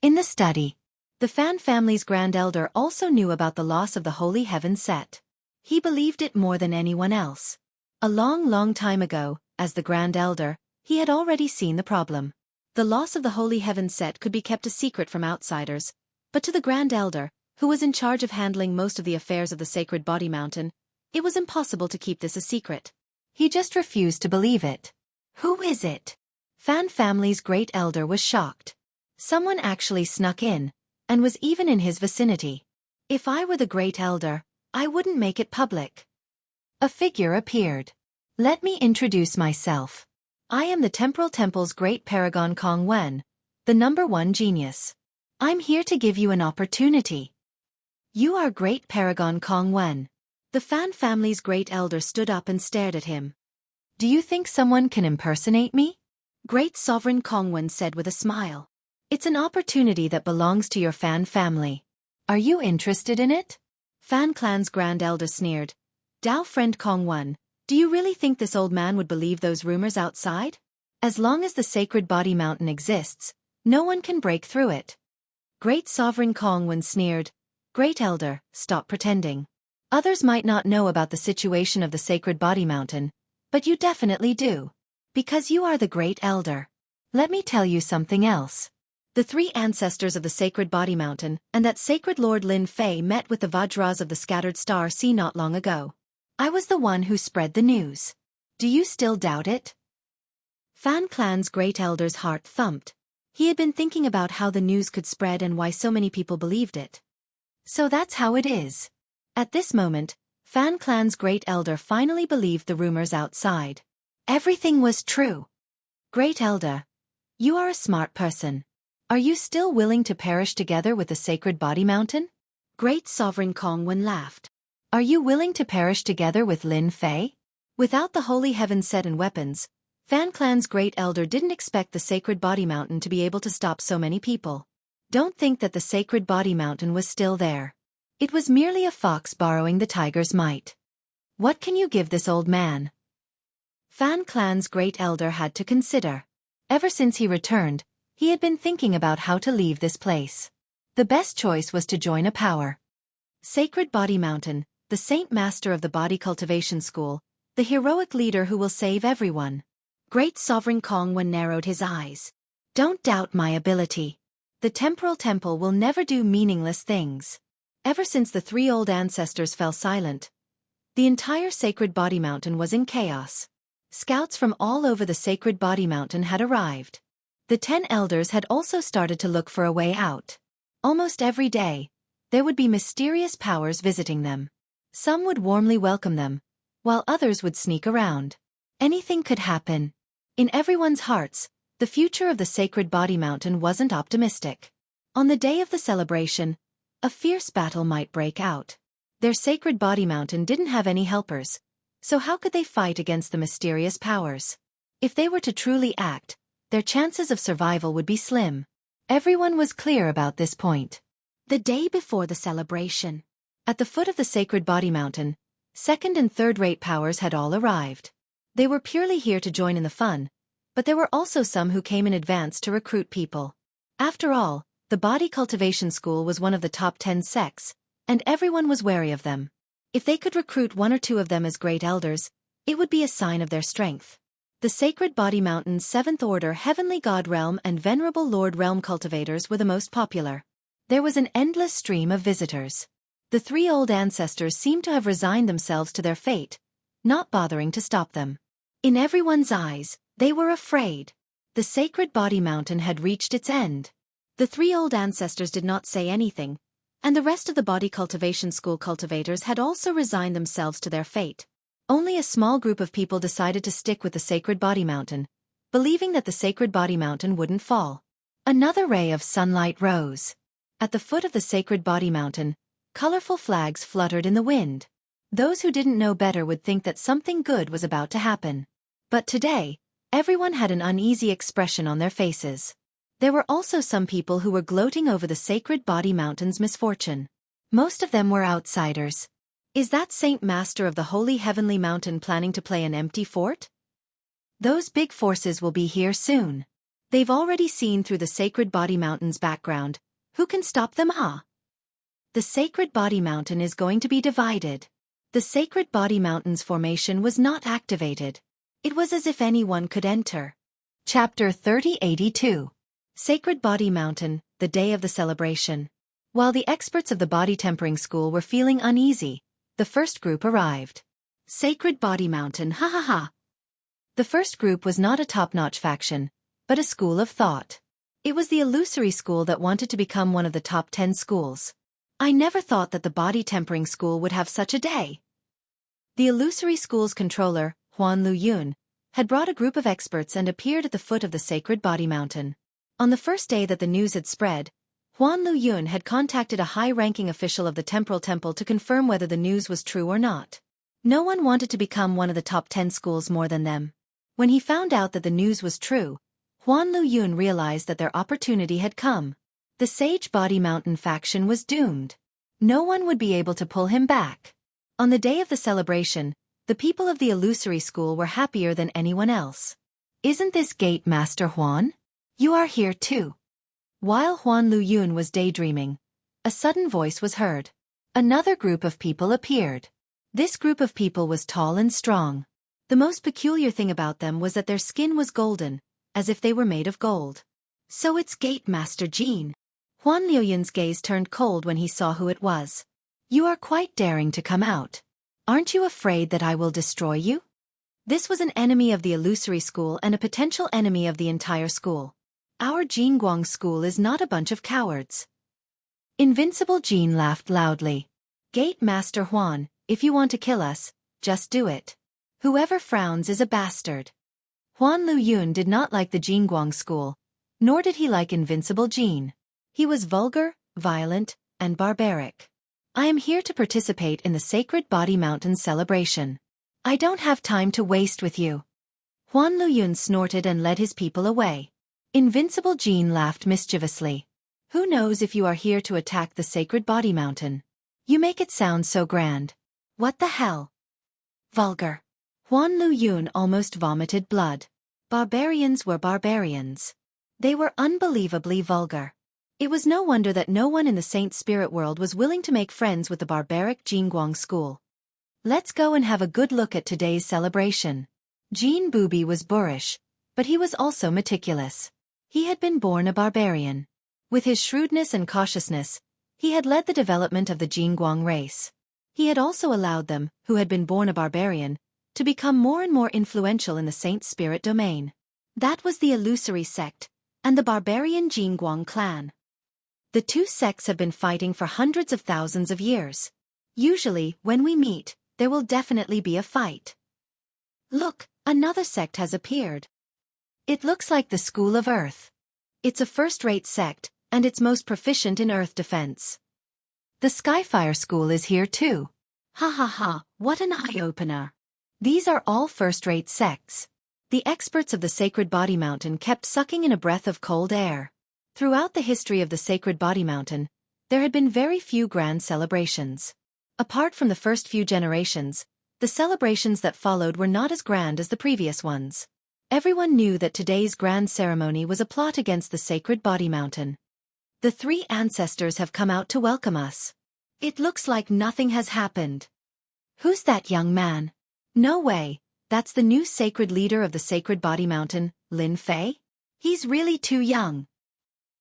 A: In the study, the Fan family's Grand Elder also knew about the loss of the Holy Heaven set. He believed it more than anyone else. A long time ago, as the Grand Elder, he had already seen the problem. The loss of the Holy Heaven set could be kept a secret from outsiders, but to the Grand Elder, who was in charge of handling most of the affairs of the Sacred Body Mountain, it was impossible to keep this a secret. He just refused to believe it. Who is it? Fan family's Great Elder was shocked. Someone actually snuck in, and was even in his vicinity. If I were the Great Elder, I wouldn't make it public. A figure appeared. Let me introduce myself. I am the Temporal Temple's Great Paragon Kong Wen, the #1 genius. I'm here to give you an opportunity. You are Great Paragon Kong Wen. The Fan family's Great Elder stood up and stared at him. Do you think someone can impersonate me? Great Sovereign Kong Wen said with a smile. It's an opportunity that belongs to your Fan family. Are you interested in it? Fan clan's Grand Elder sneered. Dao friend Kong Wen, do you really think this old man would believe those rumors outside? As long as the Sacred Body Mountain exists, no one can break through it. Great Sovereign Kong Wen sneered. Great Elder, stop pretending. Others might not know about the situation of the Sacred Body Mountain, but you definitely do. Because you are the Great Elder. Let me tell you something else. The 3 ancestors of the Sacred Body Mountain and that Sacred Lord Lin Fei met with the Vajras of the Scattered Star Sea not long ago. I was the one who spread the news. Do you still doubt it? Fan clan's Great Elder's heart thumped. He had been thinking about how the news could spread and why so many people believed it. So that's how it is. At this moment, Fan Clan's great elder finally believed the rumors outside. Everything was true. Great elder, you are a smart person. Are you still willing to perish together with the sacred body mountain? Great sovereign Kongwen laughed. Are you willing to perish together with Lin Fei? Without the holy heavens set in weapons, Fan Clan's great elder didn't expect the sacred body mountain to be able to stop so many people. Don't think that the sacred body mountain was still there. It was merely a fox borrowing the tiger's might. What can you give this old man? Fan Clan's great elder had to consider. Ever since he returned, he had been thinking about how to leave this place. The best choice was to join a power. Sacred Body Mountain, the Saint Master of the Body Cultivation School, the heroic leader who will save everyone. Great Sovereign Kongwen narrowed his eyes. Don't doubt my ability. The Temporal Temple will never do meaningless things. Ever since the three old ancestors fell silent, the entire Sacred Body Mountain was in chaos. Scouts from all over the Sacred Body Mountain had arrived. The 10 elders had also started to look for a way out. Almost every day, there would be mysterious powers visiting them. Some would warmly welcome them, while others would sneak around. Anything could happen. In everyone's hearts, the future of the Sacred Body Mountain wasn't optimistic. On the day of the celebration, a fierce battle might break out. Their Sacred Body Mountain didn't have any helpers, so how could they fight against the mysterious powers? If they were to truly act, their chances of survival would be slim. Everyone was clear about this point. The day before the celebration, at the foot of the Sacred Body Mountain, second- and third-rate powers had all arrived. They were purely here to join in the fun, but there were also some who came in advance to recruit people. After all, the Body Cultivation School was one of the top 10 sects, and everyone was wary of them. If they could recruit one or two of them as great elders, it would be a sign of their strength. The Sacred Body Mountain's 7th Order Heavenly God Realm and Venerable Lord Realm cultivators were the most popular. There was an endless stream of visitors. The three old ancestors seemed to have resigned themselves to their fate, not bothering to stop them. In everyone's eyes, they were afraid. The Sacred Body Mountain had reached its end. The three old ancestors did not say anything, and the rest of the Body Cultivation School cultivators had also resigned themselves to their fate. Only a small group of people decided to stick with the Sacred Body Mountain, believing that the Sacred Body Mountain wouldn't fall. Another ray of sunlight rose. At the foot of the Sacred Body Mountain, colorful flags fluttered in the wind. Those who didn't know better would think that something good was about to happen. But today, everyone had an uneasy expression on their faces. There were also some people who were gloating over the Sacred Body Mountain's misfortune. Most of them were outsiders. Is that Saint Master of the Holy Heavenly Mountain planning to play an empty fort? Those big forces will be here soon. They've already seen through the Sacred Body Mountain's background. Who can stop them, huh? The Sacred Body Mountain is going to be divided. The Sacred Body Mountain's formation was not activated. It was as if anyone could enter. Chapter 3082. Sacred Body Mountain, the day of the celebration. While the experts of the Body Tempering School were feeling uneasy, the first group arrived. Sacred Body Mountain, ha ha ha. The first group was not a top-notch faction, but a school of thought. It was the illusory school that wanted to become one of the top 10 schools. I never thought that the Body Tempering School would have such a day. The illusory school's controller, Huan Luyun, had brought a group of experts and appeared at the foot of the Sacred Body Mountain. On the first day that the news had spread, Huan Luyun had contacted a high-ranking official of the Temporal Temple to confirm whether the news was true or not. No one wanted to become one of the top 10 schools more than them. When he found out that the news was true, Huan Luyun realized that their opportunity had come. The Sage Body Mountain faction was doomed. No one would be able to pull him back. On the day of the celebration, the people of the illusory school were happier than anyone else. Isn't this Gate Master Huan? You are here too. While Huan Luyun was daydreaming, a sudden voice was heard. Another group of people appeared. This group of people was tall and strong. The most peculiar thing about them was that their skin was golden, as if they were made of gold. So it's Gate Master Jean. Huan Luyun's gaze turned cold when he saw who it was. You are quite daring to come out. Aren't you afraid that I will destroy you? This was an enemy of the illusory school and a potential enemy of the entire school. Our Jingguang school is not a bunch of cowards. Invincible Jean laughed loudly. Gate Master Huan, if you want to kill us, just do it. Whoever frowns is a bastard. Huan Luyun did not like the Jingguang school, nor did he like Invincible Jean. He was vulgar, violent, and barbaric. I am here to participate in the Sacred Body Mountain celebration. I don't have time to waste with you. Huan Luyun snorted and led his people away. Invincible Jean laughed mischievously. Who knows if you are here to attack the Sacred Body Mountain? You make it sound so grand. What the hell? Vulgar. Huan Luyun almost vomited blood. Barbarians were barbarians. They were unbelievably vulgar. It was no wonder that no one in the Saint Spirit world was willing to make friends with the barbaric Jingguang school. Let's go and have a good look at today's celebration. Jean Booby was boorish, but he was also meticulous. He had been born a barbarian. With his shrewdness and cautiousness, he had led the development of the Jingguang race. He had also allowed them, who had been born a barbarian, to become more and more influential in the Saint Spirit domain. That was the illusory sect, and the barbarian Jingguang clan. The two sects have been fighting for hundreds of thousands of years. Usually, when we meet, there will definitely be a fight. Look, another sect has appeared. It looks like the School of Earth. It's a first-rate sect, and it's most proficient in earth defense. The Skyfire School is here too. Ha ha ha, what an eye-opener. These are all first-rate sects. The experts of the Sacred Body Mountain kept sucking in a breath of cold air. Throughout the history of the Sacred Body Mountain, there had been very few grand celebrations. Apart from the first few generations, the celebrations that followed were not as grand as the previous ones. Everyone knew that today's grand ceremony was a plot against the Sacred Body Mountain. The three ancestors have come out to welcome us. It looks like nothing has happened. Who's that young man? No way, that's the new sacred leader of the Sacred Body Mountain, Lin Fei? He's really too young.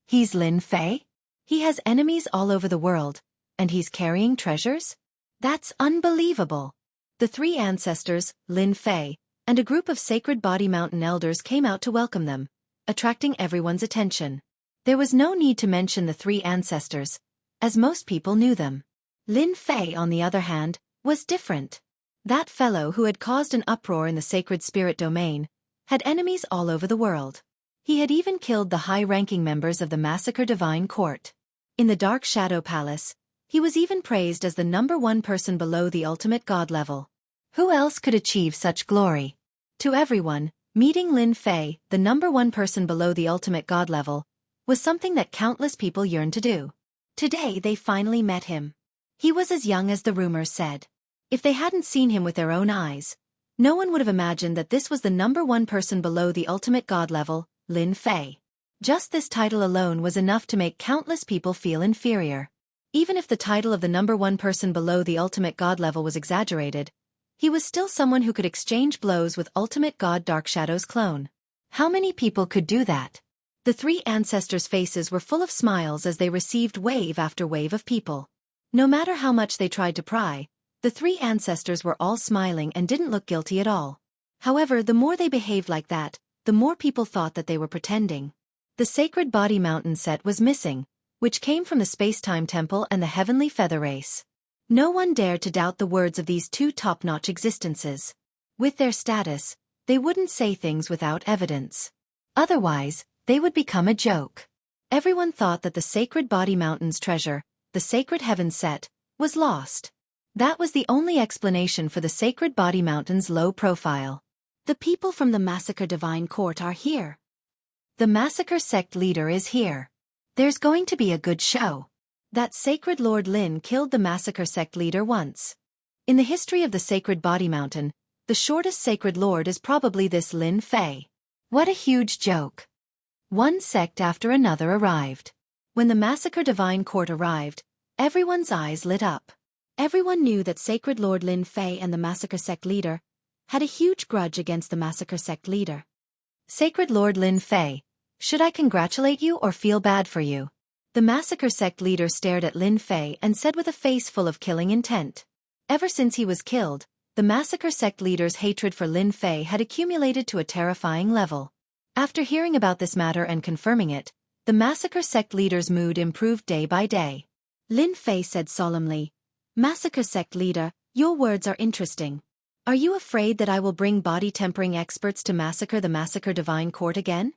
A: He's Lin Fei? He has enemies all over the world, and he's carrying treasures? That's unbelievable. The three ancestors, Lin Fei, and a group of Sacred Body Mountain elders came out to welcome them, attracting everyone's attention. There was no need to mention the three ancestors, as most people knew them. Lin Fei, on the other hand, was different. That fellow who had caused an uproar in the Sacred Spirit domain had enemies all over the world. He had even killed the high-ranking members of the Massacre Divine Court. In the Dark Shadow Palace, he was even praised as the #1 person below the ultimate god level. Who else could achieve such glory? To everyone, meeting Lin Fei, the #1 person below the ultimate god level, was something that countless people yearned to do. Today they finally met him. He was as young as the rumors said. If they hadn't seen him with their own eyes, no one would have imagined that this was the #1 person below the ultimate god level, Lin Fei. Just this title alone was enough to make countless people feel inferior. Even if the title of the #1 person below the ultimate god level was exaggerated, he was still someone who could exchange blows with ultimate god Darkshadow's clone. How many people could do that? The three ancestors' faces were full of smiles as they received wave after wave of people. No matter how much they tried to pry, the three ancestors were all smiling and didn't look guilty at all. However, the more they behaved like that, the more people thought that they were pretending. The Sacred Body Mountain set was missing, which came from the Space-Time Temple and the Heavenly Feather Race. No one dared to doubt the words of these two top-notch existences. With their status, they wouldn't say things without evidence. Otherwise, they would become a joke. Everyone thought that the Sacred Body Mountain's treasure, the Sacred Heaven set, was lost. That was the only explanation for the Sacred Body Mountain's low profile. The people from the Massacre Divine Court are here. The Massacre Sect leader is here. There's going to be a good show. That Sacred Lord Lin killed the Massacre Sect leader once. In the history of the Sacred Body Mountain, the shortest Sacred Lord is probably this Lin Fei. What a huge joke. One sect after another arrived. When the Massacre Divine Court arrived, everyone's eyes lit up. Everyone knew that Sacred Lord Lin Fei and the Massacre Sect leader had a huge grudge against the Massacre Sect leader. Sacred Lord Lin Fei, should I congratulate you or feel bad for you? The Massacre Sect leader stared at Lin Fei and said with a face full of killing intent. Ever since he was killed, the Massacre Sect leader's hatred for Lin Fei had accumulated to a terrifying level. After hearing about this matter and confirming it, the Massacre Sect leader's mood improved day by day. Lin Fei said solemnly. Massacre sect leader, your words are interesting. Are you afraid that I will bring body-tempering experts to massacre the Massacre Divine Court again?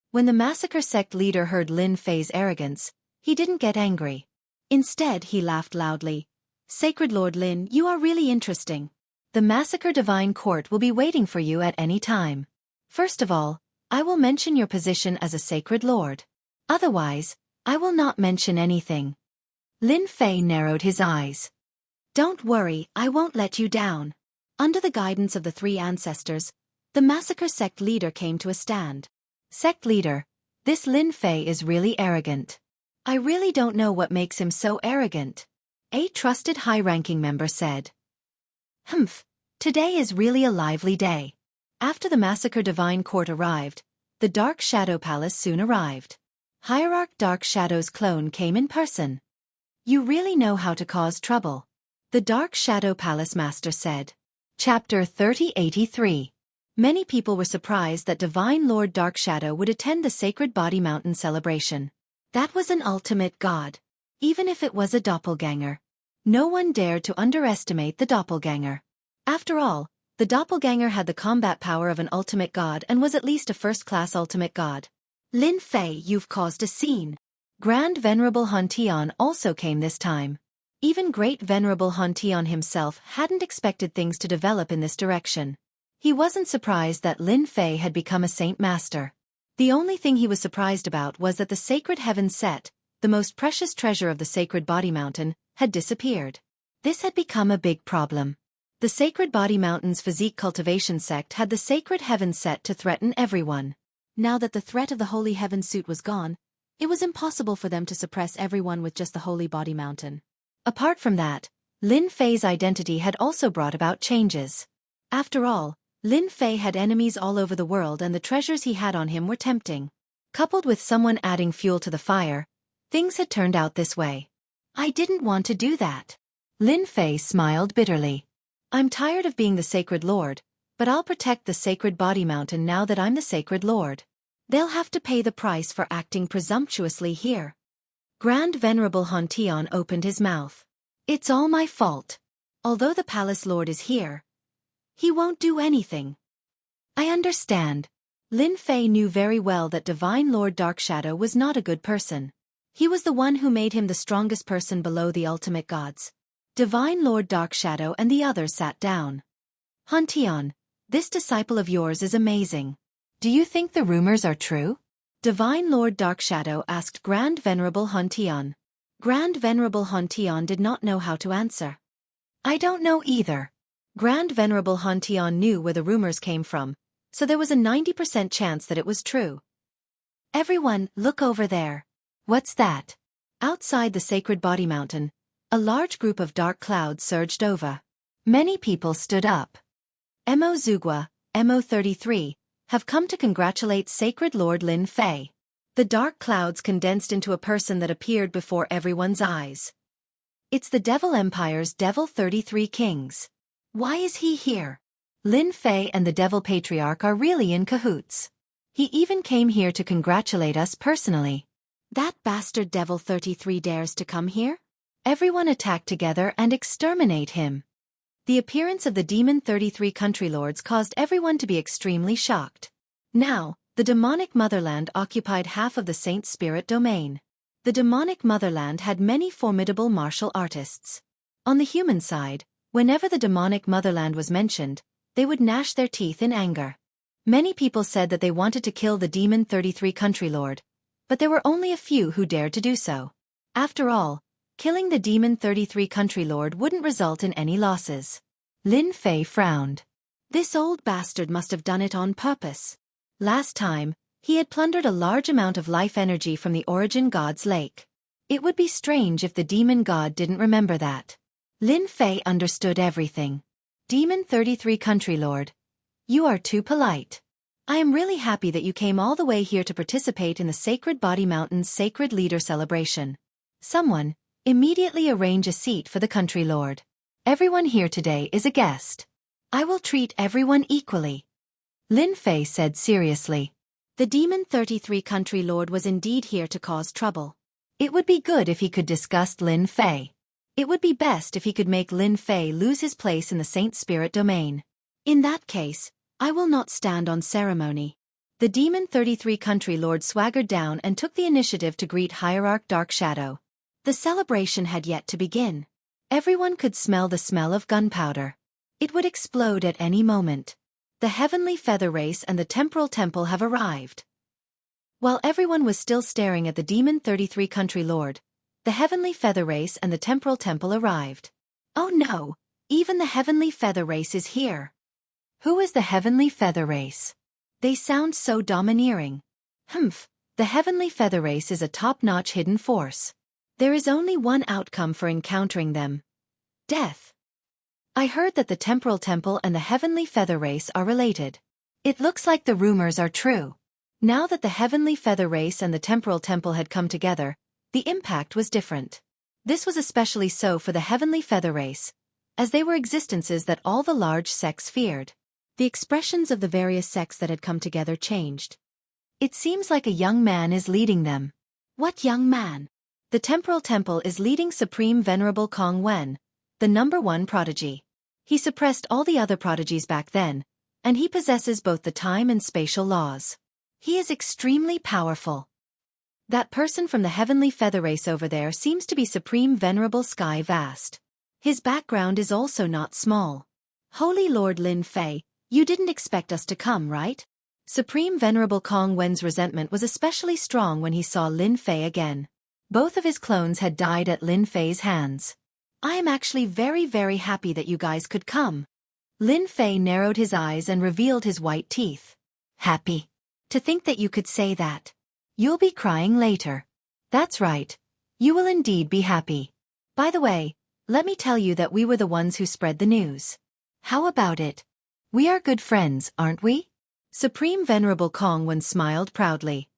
A: When the Massacre sect leader heard Lin Fei's arrogance, he didn't get angry. Instead, he laughed loudly. Sacred Lord Lin, you are really interesting. The Massacre Divine Court will be waiting for you at any time. First of all, I will mention your position as a sacred lord. Otherwise, I will not mention anything. Lin Fei narrowed his eyes. Don't worry, I won't let you down. Under the guidance of the three ancestors, the Massacre sect leader came to a stand. Sect leader, this Lin Fei is really arrogant. I really don't know what makes him so arrogant. A trusted high-ranking member said. Humph, today is really a lively day. After the Massacre Divine Court arrived, the Dark Shadow Palace soon arrived. Hierarch Dark Shadow's clone came in person. You really know how to cause trouble. The Dark Shadow Palace Master said. Chapter 3083. Many people were surprised that Divine Lord Dark Shadow would attend the Sacred Body Mountain celebration. That was an ultimate god. Even if it was a doppelganger. No one dared to underestimate the doppelganger. After all, the doppelganger had the combat power of an ultimate god and was at least a first-class ultimate god. Lin Fei, you've caused a scene. Grand Venerable Han Tian also came this time. Even Great Venerable Han Tian himself hadn't expected things to develop in this direction. He wasn't surprised that Lin Fei had become a saint master. The only thing he was surprised about was that the Sacred Heaven Set, the most precious treasure of the Sacred Body Mountain, had disappeared. This had become a big problem. The Sacred Body Mountain's physique cultivation sect had the Sacred Heaven Set to threaten everyone. Now that the threat of the Holy Heaven suit was gone, it was impossible for them to suppress everyone with just the Holy Body Mountain. Apart from that, Lin Fei's identity had also brought about changes. After all, Lin Fei had enemies all over the world and the treasures he had on him were tempting. Coupled with someone adding fuel to the fire, things had turned out this way. I didn't want to do that. Lin Fei smiled bitterly. I'm tired of being the Sacred Lord, but I'll protect the Sacred Body Mountain now that I'm the Sacred Lord. They'll have to pay the price for acting presumptuously here. Grand Venerable Han Tian opened his mouth. It's all my fault. Although the Palace Lord is here, he won't do anything. I understand. Lin Fei knew very well that Divine Lord Dark Shadow was not a good person. He was the one who made him the strongest person below the ultimate gods. Divine Lord Dark Shadow and the others sat down. Han Tian, this disciple of yours is amazing. Do you think the rumors are true? Divine Lord Dark Shadow asked Grand Venerable Han Tian. Grand Venerable Han Tian did not know how to answer. I don't know either. Grand Venerable Han Tian knew where the rumors came from, so there was a 90% chance that it was true. Everyone, look over there. What's that? Outside the Sacred Body Mountain, a large group of dark clouds surged over. Many people stood up. Mo Zugua, Mo 33, have come to congratulate Sacred Lord Lin Fei. The dark clouds condensed into a person that appeared before everyone's eyes. It's the Devil Empire's Devil 33 Kings. Why is he here? Lin Fei and the Devil Patriarch are really in cahoots. He even came here to congratulate us personally. That bastard Devil 33 dares to come here? Everyone attack together and exterminate him. The appearance of the Demon 33 country lords caused everyone to be extremely shocked. Now, the demonic motherland occupied half of the Saint Spirit domain. The demonic motherland had many formidable martial artists. On the human side, whenever the demonic motherland was mentioned, they would gnash their teeth in anger. Many people said that they wanted to kill the Demon 33 country lord, but there were only a few who dared to do so. After all, killing the Demon 33 country lord wouldn't result in any losses. Lin Fei frowned. This old bastard must have done it on purpose. Last time, he had plundered a large amount of life energy from the Origin God's lake. It would be strange if the demon god didn't remember that. Lin Fei understood everything. Demon 33 country lord, you are too polite. I am really happy that you came all the way here to participate in the Sacred Body Mountain's Sacred Leader celebration. Someone, immediately arrange a seat for the country lord. Everyone here today is a guest. I will treat everyone equally. Lin Fei said seriously. The Demon 33 country lord was indeed here to cause trouble. It would be good if he could disgust Lin Fei. It would be best if he could make Lin Fei lose his place in the Saint Spirit domain. In that case, I will not stand on ceremony. The Demon 33 Country Lord swaggered down and took the initiative to greet Hierarch Dark Shadow. The celebration had yet to begin. Everyone could smell the smell of gunpowder. It would explode at any moment. The Heavenly Feather Race and the Temporal Temple have arrived. While everyone was still staring at the Demon 33 Country Lord, the Heavenly Feather Race and the Temporal Temple arrived. Oh no, even the Heavenly Feather Race is here. Who is the Heavenly Feather Race? They sound so domineering. The Heavenly Feather Race is a top-notch hidden force. There is only one outcome for encountering them: death. I heard that the Temporal Temple and the Heavenly Feather Race are related. It looks like the rumors are true. Now that the Heavenly Feather Race and the Temporal Temple had come together, the impact was different. This was especially so for the Heavenly Feather Race, as they were existences that all the large sects feared. The expressions of the various sects that had come together changed. It seems like a young man is leading them. What young man? The Temporal Temple is leading Supreme Venerable Kong Wen, the #1 prodigy. He suppressed all the other prodigies back then, and he possesses both the time and spatial laws. He is extremely powerful. That person from the Heavenly Feather Race over there seems to be Supreme Venerable Sky Vast. His background is also not small. Holy Lord Lin Fei, you didn't expect us to come, right? Supreme Venerable Kong Wen's resentment was especially strong when he saw Lin Fei again. Both of his clones had died at Lin Fei's hands. I am actually very, very happy that you guys could come. Lin Fei narrowed his eyes and revealed his white teeth. Happy? To think that you could say that. You'll be crying later. That's right. You will indeed be happy. By the way, let me tell you that we were the ones who spread the news. How about it? We are good friends, aren't we? Supreme Venerable Kong Wen smiled proudly.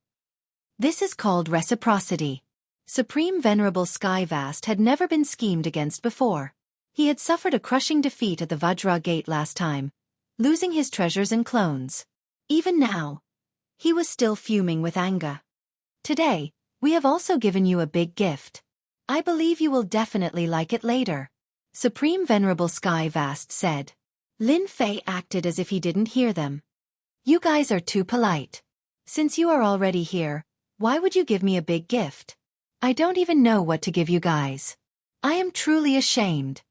A: This is called reciprocity. Supreme Venerable Sky Vast had never been schemed against before. He had suffered a crushing defeat at the Vajra Gate last time, losing his treasures and clones. Even now, he was still fuming with anger. Today, we have also given you a big gift. I believe you will definitely like it later. Supreme Venerable Sky Vast said. Lin Fei acted as if he didn't hear them. You guys are too polite. Since you are already here, why would you give me a big gift? I don't even know what to give you guys. I am truly ashamed.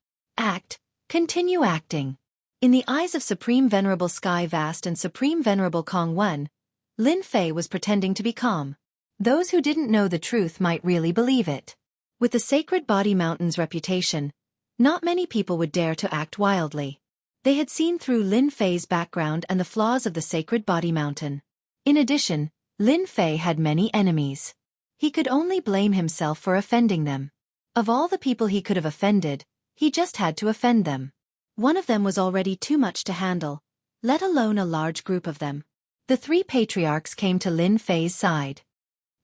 A: Continue acting. In the eyes of Supreme Venerable Sky Vast and Supreme Venerable Kong Wen, Lin Fei was pretending to be calm. Those who didn't know the truth might really believe it. With the Sacred Body Mountain's reputation, not many people would dare to act wildly. They had seen through Lin Fei's background and the flaws of the Sacred Body Mountain. In addition, Lin Fei had many enemies. He could only blame himself for offending them. Of all the people he could have offended, he just had to offend them. One of them was already too much to handle, let alone a large group of them. The 3 patriarchs came to Lin Fei's side.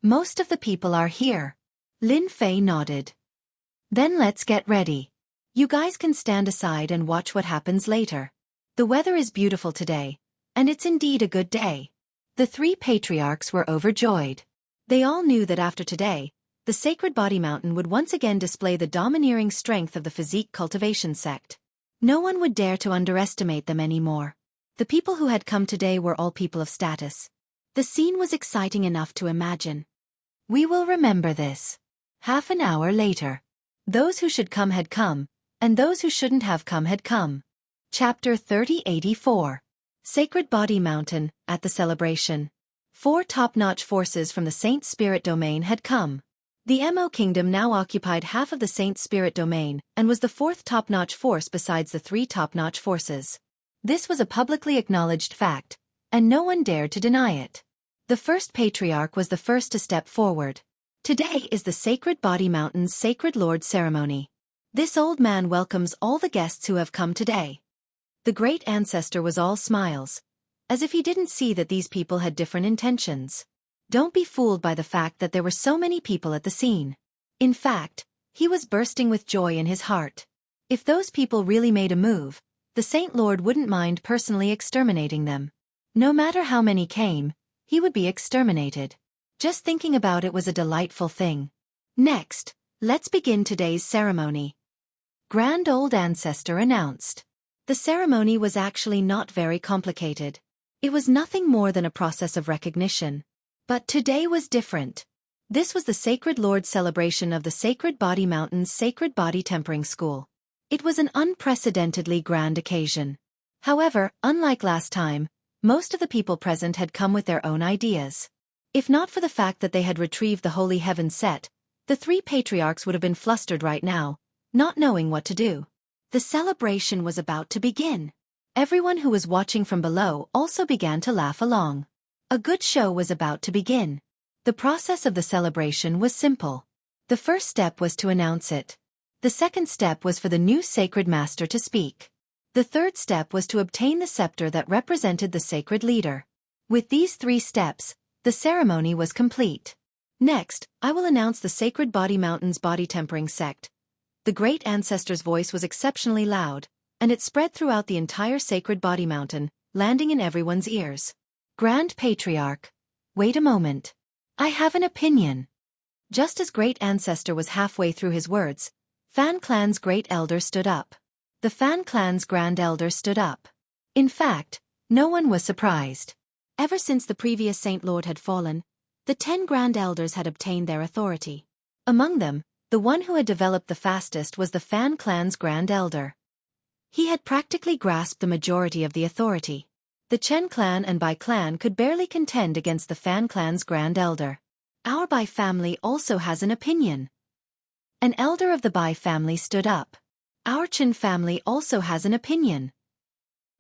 A: Most of the people are here. Lin Fei nodded. Then let's get ready. You guys can stand aside and watch what happens later. The weather is beautiful today, and it's indeed a good day. The 3 patriarchs were overjoyed. They all knew that after today, the Sacred Body Mountain would once again display the domineering strength of the physique cultivation sect. No one would dare to underestimate them anymore. The people who had come today were all people of status. The scene was exciting enough to imagine. We will remember this. Half an hour later. Those who should come had come, and those who shouldn't have come had come. Chapter 3084. Sacred Body Mountain, at the celebration. 4 top-notch forces from the Saint Spirit domain had come. The Mo Kingdom now occupied half of the Saint Spirit domain and was the 4th top-notch force besides the 3 top-notch forces. This was a publicly acknowledged fact, and no one dared to deny it. The first patriarch was the first to step forward. Today is the Sacred Body Mountain's Sacred Lord ceremony. This old man welcomes all the guests who have come today. The great ancestor was all smiles, as if he didn't see that these people had different intentions. Don't be fooled by the fact that there were so many people at the scene. In fact, he was bursting with joy in his heart. If those people really made a move, the Saint Lord wouldn't mind personally exterminating them. No matter how many came, he would be exterminated. Just thinking about it was a delightful thing. Next, let's begin today's ceremony. Grand Old Ancestor announced. The ceremony was actually not very complicated. It was nothing more than a process of recognition. But today was different. This was the Sacred Lord celebration of the Sacred Body Mountain's Sacred Body Tempering School. It was an unprecedentedly grand occasion. However, unlike last time, most of the people present had come with their own ideas. If not for the fact that they had retrieved the Holy Heaven set, the three patriarchs would have been flustered right now, not knowing what to do. The celebration was about to begin. Everyone who was watching from below also began to laugh along. A good show was about to begin. The process of the celebration was simple. The first step was to announce it. The second step was for the new sacred master to speak. The third step was to obtain the scepter that represented the sacred leader. With these 3 steps, the ceremony was complete. Next, I will announce the Sacred Body Mountain's body tempering sect. The great ancestor's voice was exceptionally loud, and it spread throughout the entire Sacred Body Mountain, landing in everyone's ears. Grand Patriarch. Wait a moment. I have an opinion. Just as Great Ancestor was halfway through his words, Fan Clan's Great Elder stood up. The Fan Clan's Grand Elder stood up. In fact, no one was surprised. Ever since the previous Saint Lord had fallen, the 10 Grand Elders had obtained their authority. Among them, the one who had developed the fastest was the Fan Clan's Grand Elder. He had practically grasped the majority of the authority. The Chen clan and Bai clan could barely contend against the Fan Clan's Grand Elder. Our Bai family also has an opinion. An elder of the Bai family stood up. Our Chen family also has an opinion.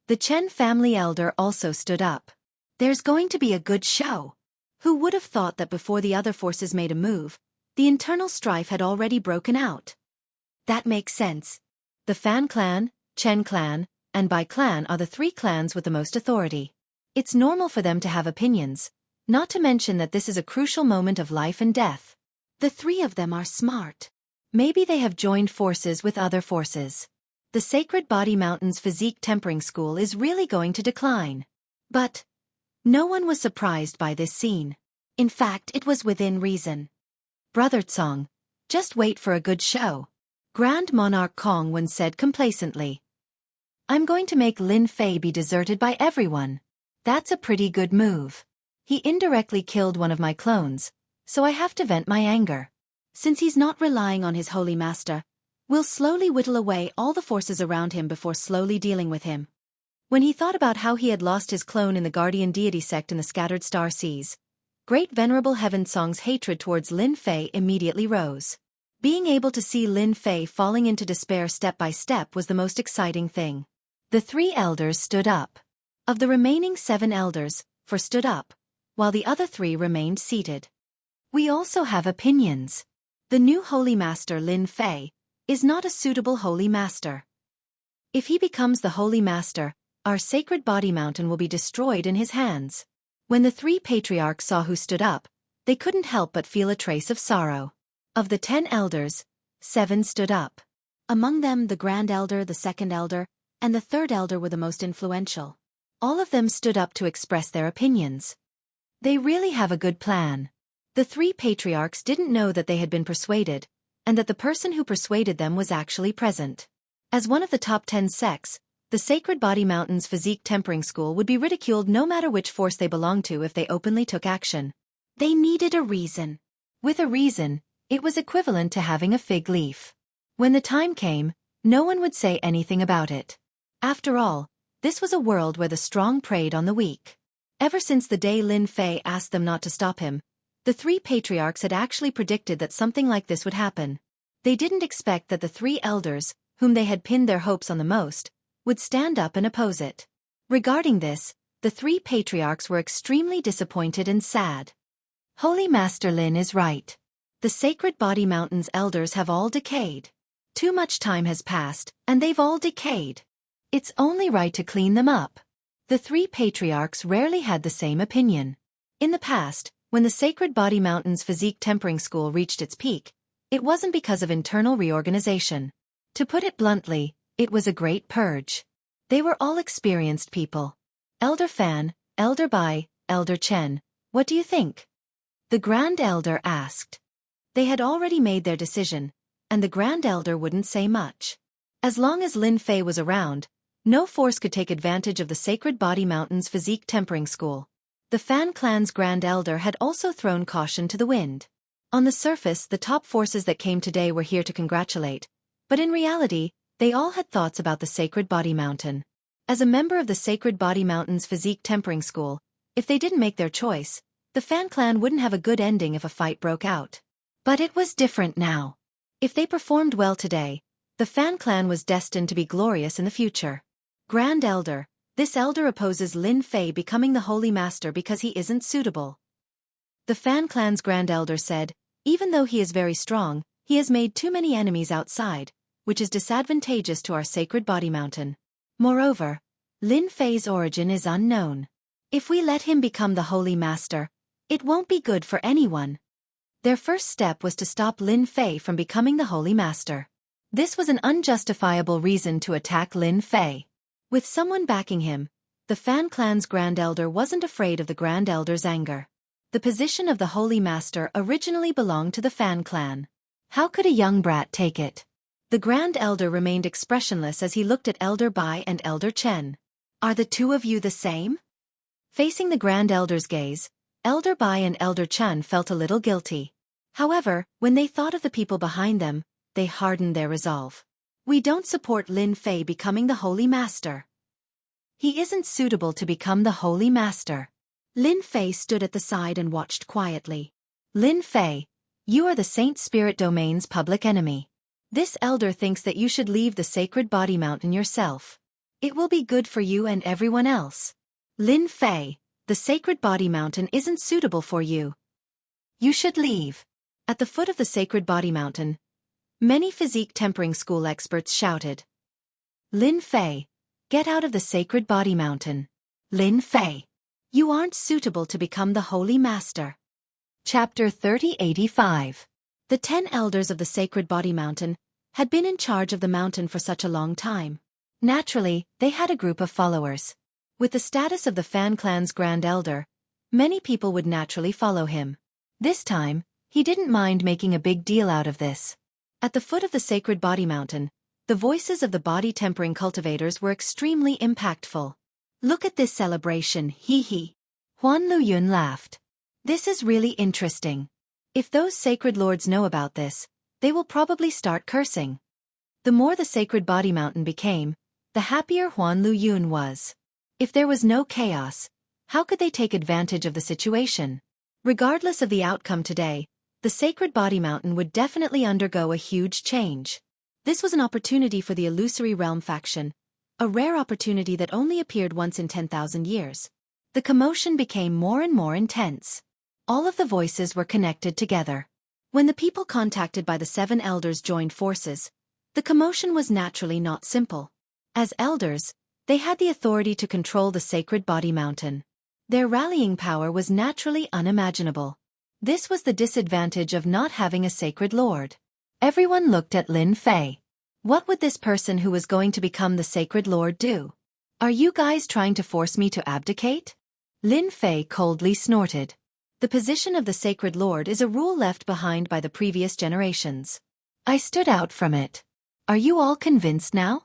A: The Chen family elder also stood up. There's going to be a good show. Who would have thought that before the other forces made a move, the internal strife had already broken out? That makes sense. The Fan clan, Chen clan, and Bai clan are the 3 clans with the most authority. It's normal for them to have opinions, not to mention that this is a crucial moment of life and death. The 3 of them are smart. Maybe they have joined forces with other forces. The Sacred Body Mountain's physique tempering school is really going to decline. But no one was surprised by this scene. In fact, it was within reason. Brother Tsong, just wait for a good show. Grand Monarch Kong once said complacently. I'm going to make Lin Fei be deserted by everyone. That's a pretty good move. He indirectly killed one of my clones, so I have to vent my anger. Since he's not relying on his holy master, we'll slowly whittle away all the forces around him before slowly dealing with him. When he thought about how he had lost his clone in the guardian deity sect in the scattered star seas, Great Venerable Heaven Song's hatred towards Lin Fei immediately rose. Being able to see Lin Fei falling into despair step by step was the most exciting thing. The 3 elders stood up. Of the remaining 7 elders, 4 stood up, while the other 3 remained seated. We also have opinions. The new Holy Master Lin Fei is not a suitable Holy Master. If he becomes the Holy Master, our Sacred Body Mountain will be destroyed in his hands. When the 3 patriarchs saw who stood up, they couldn't help but feel a trace of sorrow. Of the 10 elders, 7 stood up. Among them the Grand Elder, the Second Elder, and the Third Elder were the most influential. All of them stood up to express their opinions. They really have a good plan. The 3 patriarchs didn't know that they had been persuaded, and that the person who persuaded them was actually present. As one of the top 10 sects, the Sacred Body Mountain's physique tempering school would be ridiculed no matter which force they belonged to if they openly took action. They needed a reason. With a reason, it was equivalent to having a fig leaf. When the time came, no one would say anything about it. After all, this was a world where the strong preyed on the weak. Ever since the day Lin Fei asked them not to stop him, the 3 patriarchs had actually predicted that something like this would happen. They didn't expect that the 3 elders, whom they had pinned their hopes on the most, would stand up and oppose it. Regarding this, the 3 patriarchs were extremely disappointed and sad. Holy Master Lin is right. The Sacred Body Mountain's elders have all decayed. Too much time has passed, and they've all decayed. It's only right to clean them up. The 3 patriarchs rarely had the same opinion. In the past, when the Sacred Body Mountain's physique tempering school reached its peak, it wasn't because of internal reorganization. To put it bluntly, it was a great purge. They were all experienced people. Elder Fan, Elder Bai, Elder Chen, what do you think? The Grand Elder asked. They had already made their decision, and the Grand Elder wouldn't say much. As long as Lin Fei was around, no force could take advantage of the Sacred Body Mountain's physique tempering school. The Fan clan's Grand Elder had also thrown caution to the wind. On the surface, the top forces that came today were here to congratulate, but in reality, they all had thoughts about the Sacred Body Mountain. As a member of the Sacred Body Mountain's physique tempering school, if they didn't make their choice, the Fan clan wouldn't have a good ending if a fight broke out. But it was different now. If they performed well today, the Fan clan was destined to be glorious in the future. Grand Elder, this elder opposes Lin Fei becoming the Holy Master because he isn't suitable. The Fan clan's Grand Elder said, even though he is very strong, he has made too many enemies outside, which is disadvantageous to our Sacred Body Mountain. Moreover, Lin Fei's origin is unknown. If we let him become the Holy Master, it won't be good for anyone. Their first step was to stop Lin Fei from becoming the Holy Master. This was an unjustifiable reason to attack Lin Fei. With someone backing him, the Fan clan's Grand Elder wasn't afraid of the Grand Elder's anger. The position of the Holy Master originally belonged to the Fan clan. How could a young brat take it? The Grand Elder remained expressionless as he looked at Elder Bai and Elder Chen. Are the two of you the same? Facing the Grand Elder's gaze, Elder Bai and Elder Chen felt a little guilty. However, when they thought of the people behind them, they hardened their resolve. We don't support Lin Fei becoming the Holy Master. He isn't suitable to become the Holy Master. Lin Fei stood at the side and watched quietly. Lin Fei, you are the Saint Spirit Domain's public enemy. This elder thinks that you should leave the Sacred Body Mountain yourself. It will be good for you and everyone else. Lin Fei, the Sacred Body Mountain isn't suitable for you. You should leave. At the foot of the Sacred Body Mountain, many physique tempering school experts shouted. Lin Fei, get out of the Sacred Body Mountain. Lin Fei, you aren't suitable to become the Holy Master. Chapter 3085. The 10 elders of the Sacred Body Mountain had been in charge of the mountain for such a long time. Naturally, they had a group of followers. With the status of the Fan clan's Grand Elder, many people would naturally follow him. This time, he didn't mind making a big deal out of this. At the foot of the Sacred Body Mountain, the voices of the body tempering cultivators were extremely impactful. Look at this celebration, hee hee. Huan Luyun laughed. This is really interesting. If those sacred lords know about this, they will probably start cursing. The more the Sacred Body Mountain became, the happier Huan Luyun was. If there was no chaos, how could they take advantage of the situation? Regardless of the outcome today, the Sacred Body Mountain would definitely undergo a huge change. This was an opportunity for the Illusory Realm faction, a rare opportunity that only appeared once in 10,000 years. The commotion became more and more intense. All of the voices were connected together. When the people contacted by the 7 elders joined forces, the commotion was naturally not simple. As elders, they had the authority to control the Sacred Body Mountain. Their rallying power was naturally unimaginable. This was the disadvantage of not having a sacred lord. Everyone looked at Lin Fei. What would this person who was going to become the sacred lord do? Are you guys trying to force me to abdicate? Lin Fei coldly snorted. The position of the sacred lord is a rule left behind by the previous generations. I stood out from it. Are you all convinced now?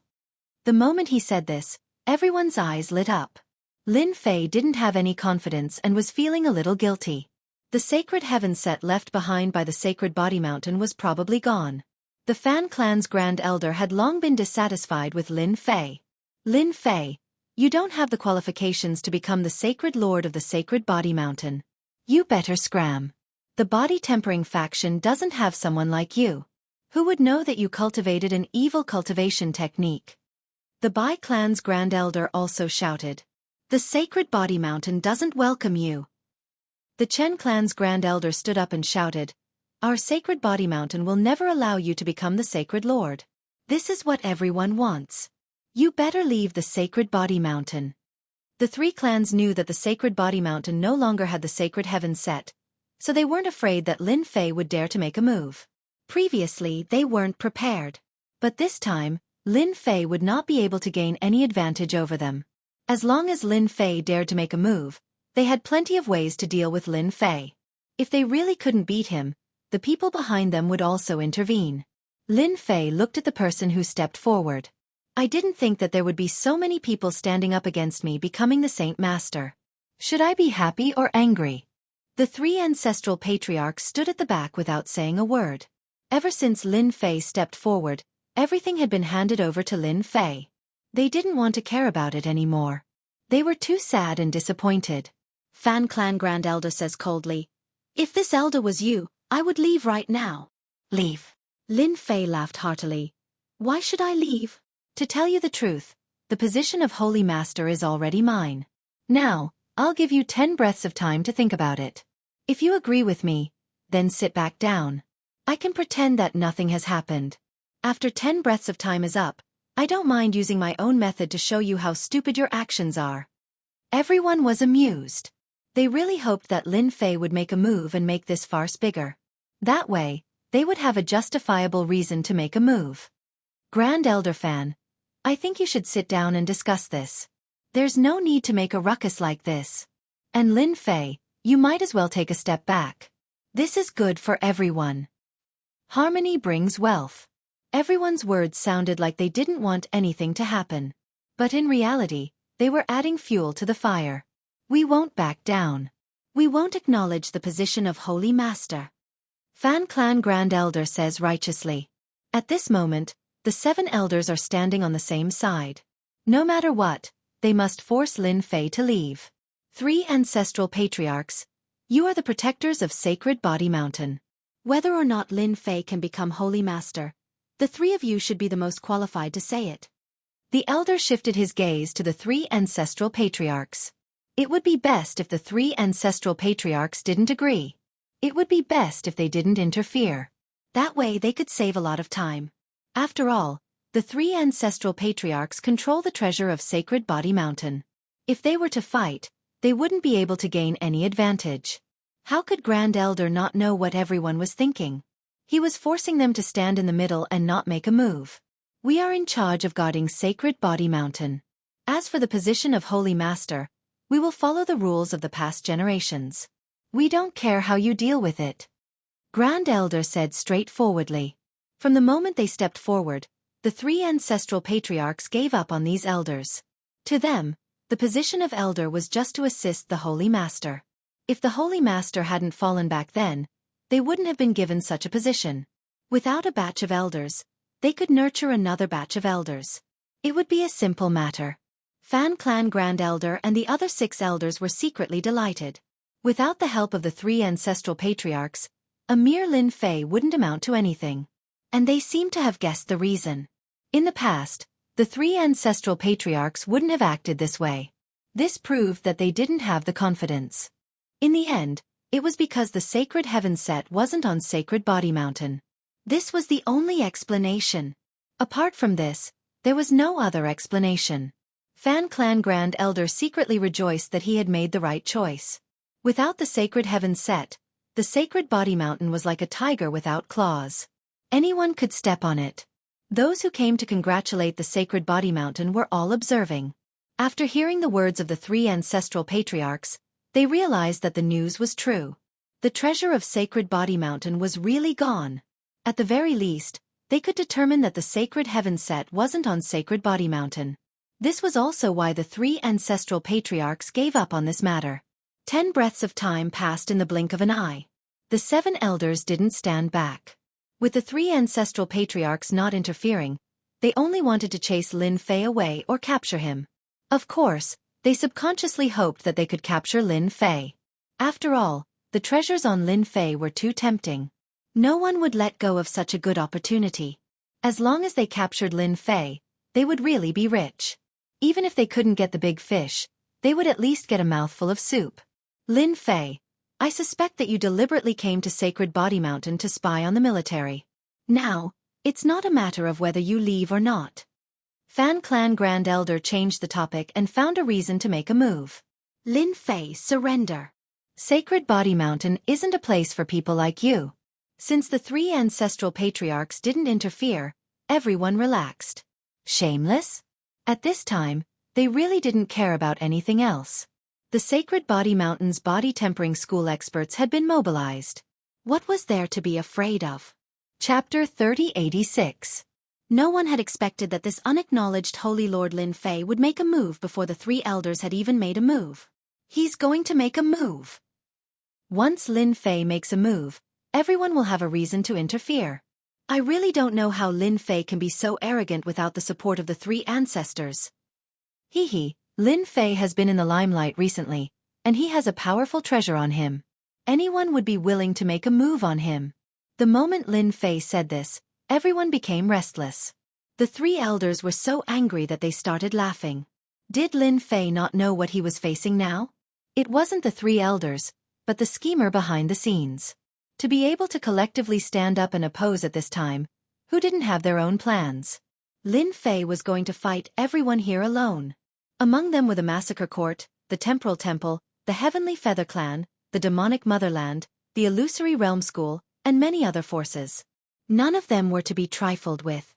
A: The moment he said this, everyone's eyes lit up. Lin Fei didn't have any confidence and was feeling a little guilty. The sacred heaven set left behind by the Sacred Body Mountain was probably gone. The Fan clan's Grand Elder had long been dissatisfied with Lin Fei. Lin Fei, you don't have the qualifications to become the sacred lord of the Sacred Body Mountain. You better scram. The body tempering faction doesn't have someone like you. Who would know that you cultivated an evil cultivation technique? The Bai clan's Grand Elder also shouted. The Sacred Body Mountain doesn't welcome you. The Chen clan's Grand Elder stood up and shouted, Our Sacred Body Mountain will never allow you to become the Sacred Lord. This is what everyone wants. You better leave the Sacred Body Mountain. The 3 clans knew that the Sacred Body Mountain no longer had the sacred heaven set, so they weren't afraid that Lin Fei would dare to make a move. Previously, they weren't prepared. But this time, Lin Fei would not be able to gain any advantage over them. As long as Lin Fei dared to make a move, they had plenty of ways to deal with Lin Fei. If they really couldn't beat him, the people behind them would also intervene. Lin Fei looked at the person who stepped forward. I didn't think that there would be so many people standing up against me becoming the Saint Master. Should I be happy or angry? The three ancestral patriarchs stood at the back without saying a word. Ever since Lin Fei stepped forward, everything had been handed over to Lin Fei. They didn't want to care about it anymore. They were too sad and disappointed. Fan Clan Grand Elder says coldly, "If this elder was you, I would leave right now." "Leave?" Lin Fei laughed heartily. "Why should I leave? To tell you the truth, the position of Holy Master is already mine. Now, I'll give you 10 breaths of time to think about it. If you agree with me, then sit back down. I can pretend that nothing has happened. After 10 breaths of time is up, I don't mind using my own method to show you how stupid your actions are." Everyone was amused. They really hoped that Lin Fei would make a move and make this farce bigger. That way, they would have a justifiable reason to make a move. "Grand Elder Fan, I think you should sit down and discuss this. There's no need to make a ruckus like this. And Lin Fei, you might as well take a step back. This is good for everyone. Harmony brings wealth." Everyone's words sounded like they didn't want anything to happen. But in reality, they were adding fuel to the fire. "We won't back down. We won't acknowledge the position of Holy Master," Fan Clan Grand Elder says righteously. At this moment, the 7 elders are standing on the same side. No matter what, they must force Lin Fei to leave. 3 ancestral patriarchs, you are the protectors of Sacred Body Mountain. Whether or not Lin Fei can become Holy Master, the 3 of you should be the most qualified to say it. The elder shifted his gaze to the 3 ancestral patriarchs. It would be best if the 3 ancestral patriarchs didn't agree. It would be best if they didn't interfere. That way they could save a lot of time. After all, the 3 ancestral patriarchs control the treasure of Sacred Body Mountain. If they were to fight, they wouldn't be able to gain any advantage. How could Grand Elder not know what everyone was thinking? He was forcing them to stand in the middle and not make a move. "We are in charge of guarding Sacred Body Mountain. As for the position of Holy Master, we will follow the rules of the past generations. We don't care how you deal with it," Grand Elder said straightforwardly. From the moment they stepped forward, the 3 ancestral patriarchs gave up on these elders. To them, the position of elder was just to assist the Holy Master. If the Holy Master hadn't fallen back then, they wouldn't have been given such a position. Without a batch of elders, they could nurture another batch of elders. It would be a simple matter. Fan Clan Grand Elder and the other 6 elders were secretly delighted. Without the help of the 3 ancestral patriarchs, a mere Lin Fei wouldn't amount to anything. And they seemed to have guessed the reason. In the past, the 3 ancestral patriarchs wouldn't have acted this way. This proved that they didn't have the confidence. In the end, it was because the Sacred Heaven set wasn't on Sacred Body Mountain. This was the only explanation. Apart from this, there was no other explanation. Fan Clan Grand Elder secretly rejoiced that he had made the right choice. Without the Sacred Heaven set, the Sacred Body Mountain was like a tiger without claws. Anyone could step on it. Those who came to congratulate the Sacred Body Mountain were all observing. After hearing the words of the 3 ancestral patriarchs, they realized that the news was true. The treasure of Sacred Body Mountain was really gone. At the very least, they could determine that the Sacred Heaven set wasn't on Sacred Body Mountain. This was also why the 3 ancestral patriarchs gave up on this matter. 10 breaths of time passed in the blink of an eye. The 7 elders didn't stand back. With the 3 ancestral patriarchs not interfering, they only wanted to chase Lin Fei away or capture him. Of course, they subconsciously hoped that they could capture Lin Fei. After all, the treasures on Lin Fei were too tempting. No one would let go of such a good opportunity. As long as they captured Lin Fei, they would really be rich. Even if they couldn't get the big fish, they would at least get a mouthful of soup. Lin Fei, I suspect that you deliberately came to Sacred Body Mountain to spy on the military. Now, it's not a matter of whether you leave or not. Fan Clan Grand Elder changed the topic and found a reason to make a move. Lin Fei, surrender. Sacred Body Mountain isn't a place for people like you. Since the 3 ancestral patriarchs didn't interfere, everyone relaxed. Shameless? At this time, they really didn't care about anything else. The Sacred Body Mountain's body tempering school experts had been mobilized. What was there to be afraid of? Chapter 3086. No one had expected that this unacknowledged Holy Lord Lin Fei would make a move before the three elders had even made a move. He's going to make a move. Once Lin Fei makes a move, everyone will have a reason to interfere. I really don't know how Lin Fei can be so arrogant without the support of the three ancestors. Lin Fei has been in the limelight recently, and he has a powerful treasure on him. Anyone would be willing to make a move on him. The moment Lin Fei said this, everyone became restless. The three elders were so angry that they started laughing. Did Lin Fei not know what he was facing now? It wasn't the three elders, but the schemer behind the scenes. To be able to collectively stand up and oppose at this time, who didn't have their own plans? Lin Fei was going to fight everyone here alone. Among them were the Massacre Court, the Temporal Temple, the Heavenly Feather Clan, the Demonic Motherland, the Illusory Realm School, and many other forces. None of them were to be trifled with.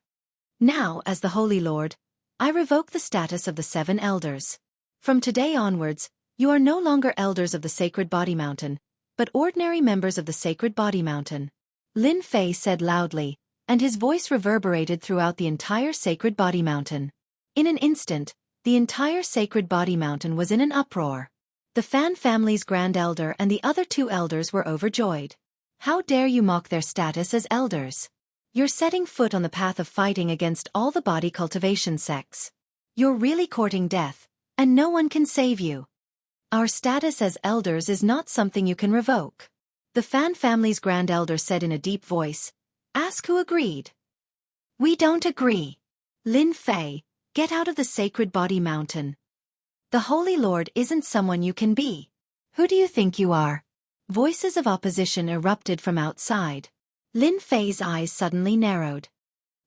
A: Now, as the Holy Lord, I revoke the status of the 7 elders. From today onwards, you are no longer elders of the Sacred Body Mountain, but ordinary members of the Sacred Body Mountain. Lin Fei said loudly, and his voice reverberated throughout the entire Sacred Body Mountain. In an instant, the entire Sacred Body Mountain was in an uproar. The Fan family's Grand Elder and the other 2 elders were overjoyed. How dare you mock their status as elders? You're setting foot on the path of fighting against all the body cultivation sects. You're really courting death, and no one can save you. Our status as elders is not something you can revoke. The Fan family's Grand Elder said in a deep voice. Ask who agreed. We don't agree. Lin Fei, get out of the Sacred Body Mountain. The Holy Lord isn't someone you can be. Who do you think you are? Voices of opposition erupted from outside. Lin Fei's eyes suddenly narrowed.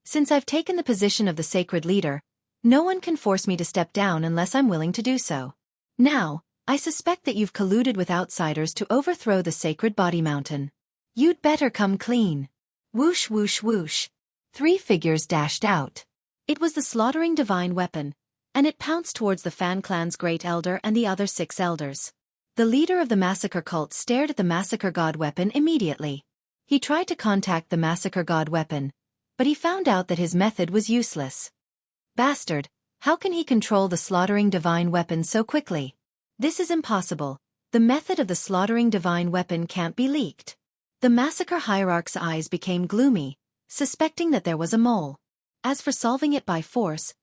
A: Since I've taken the position of the sacred leader, no one can force me to step down unless I'm willing to do so. Now, I suspect that you've colluded with outsiders to overthrow the Sacred Body Mountain. You'd better come clean. Whoosh whoosh whoosh. 3 figures dashed out. It was the slaughtering divine weapon, and it pounced towards the Fan clan's great elder and the other 6 elders. The leader of the massacre cult stared at the massacre god weapon immediately. He tried to contact the massacre god weapon, but he found out that his method was useless. Bastard, how can he control the slaughtering divine weapon so quickly? This is impossible. The method of the slaughtering divine weapon can't be leaked. The massacre hierarch's eyes became gloomy, suspecting that there was a mole. As for solving it by force,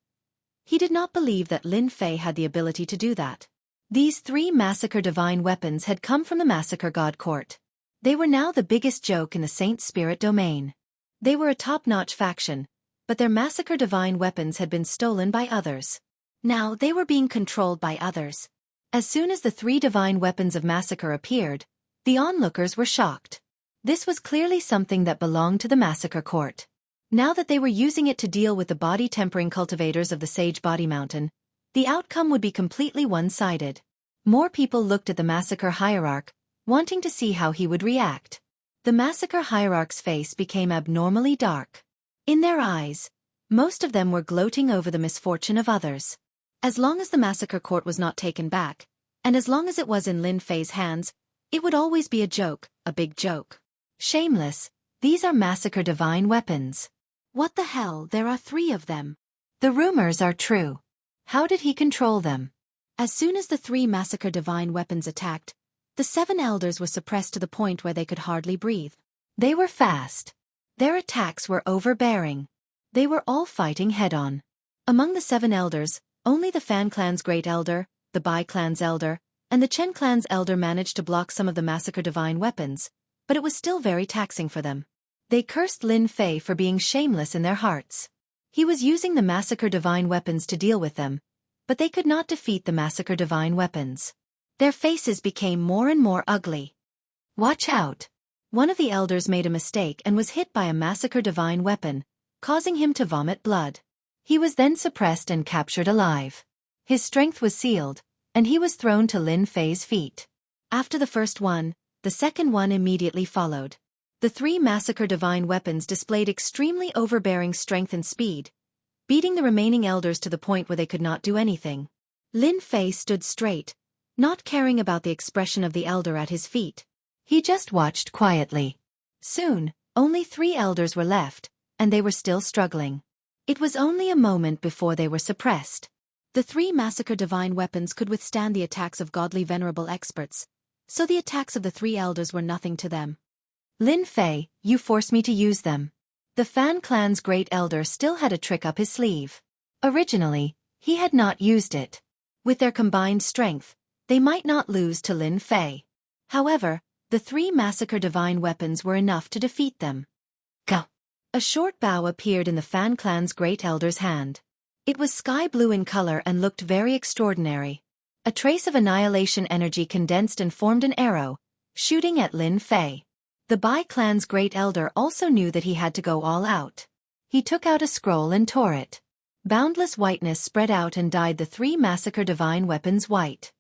A: he did not believe that Lin Fei had the ability to do that. These 3 massacre divine weapons had come from the massacre god court. They were now the biggest joke in the Saint Spirit domain. They were a top-notch faction, but their massacre divine weapons had been stolen by others. Now they were being controlled by others. As soon as the 3 divine weapons of massacre appeared, the onlookers were shocked. This was clearly something that belonged to the massacre court. Now that they were using it to deal with the body-tempering cultivators of the Sage Body Mountain, the outcome would be completely one-sided. More people looked at the massacre hierarch, wanting to see how he would react. The massacre hierarch's face became abnormally dark. In their eyes, most of them were gloating over the misfortune of others. As long as the massacre court was not taken back, and as long as it was in Lin Fei's hands, it would always be a joke, a big joke. Shameless, these are massacre divine weapons. What the hell, there are 3 of them. The rumors are true. How did he control them? As soon as the 3 massacre divine weapons attacked, the 7 elders were suppressed to the point where they could hardly breathe. They were fast. Their attacks were overbearing. They were all fighting head-on. Among the 7 elders, only the Fan clan's great elder, the Bai clan's elder, and the Chen clan's elder managed to block some of the massacre divine weapons, but it was still very taxing for them. They cursed Lin Fei for being shameless in their hearts. He was using the massacre divine weapons to deal with them, but they could not defeat the massacre divine weapons. Their faces became more and more ugly. Watch out! One of the elders made a mistake and was hit by a massacre divine weapon, causing him to vomit blood. He was then suppressed and captured alive. His strength was sealed, and he was thrown to Lin Fei's feet. After the first one, the second one immediately followed. The 3 massacre divine weapons displayed extremely overbearing strength and speed, beating the remaining elders to the point where they could not do anything. Lin Fei stood straight, not caring about the expression of the elder at his feet. He just watched quietly. Soon, only 3 elders were left, and they were still struggling. It was only a moment before they were suppressed. The 3 massacre divine weapons could withstand the attacks of godly venerable experts, so the attacks of the 3 elders were nothing to them. Lin Fei, you forced me to use them. The Fan clan's great elder still had a trick up his sleeve. Originally, he had not used it. With their combined strength, they might not lose to Lin Fei. However, the 3 massacre divine weapons were enough to defeat them. Go! A short bow appeared in the Fan clan's great elder's hand. It was sky blue in color and looked very extraordinary. A trace of annihilation energy condensed and formed an arrow, shooting at Lin Fei. The Bai clan's great elder also knew that he had to go all out. He took out a scroll and tore it. Boundless whiteness spread out and dyed the 3 massacre divine weapons white.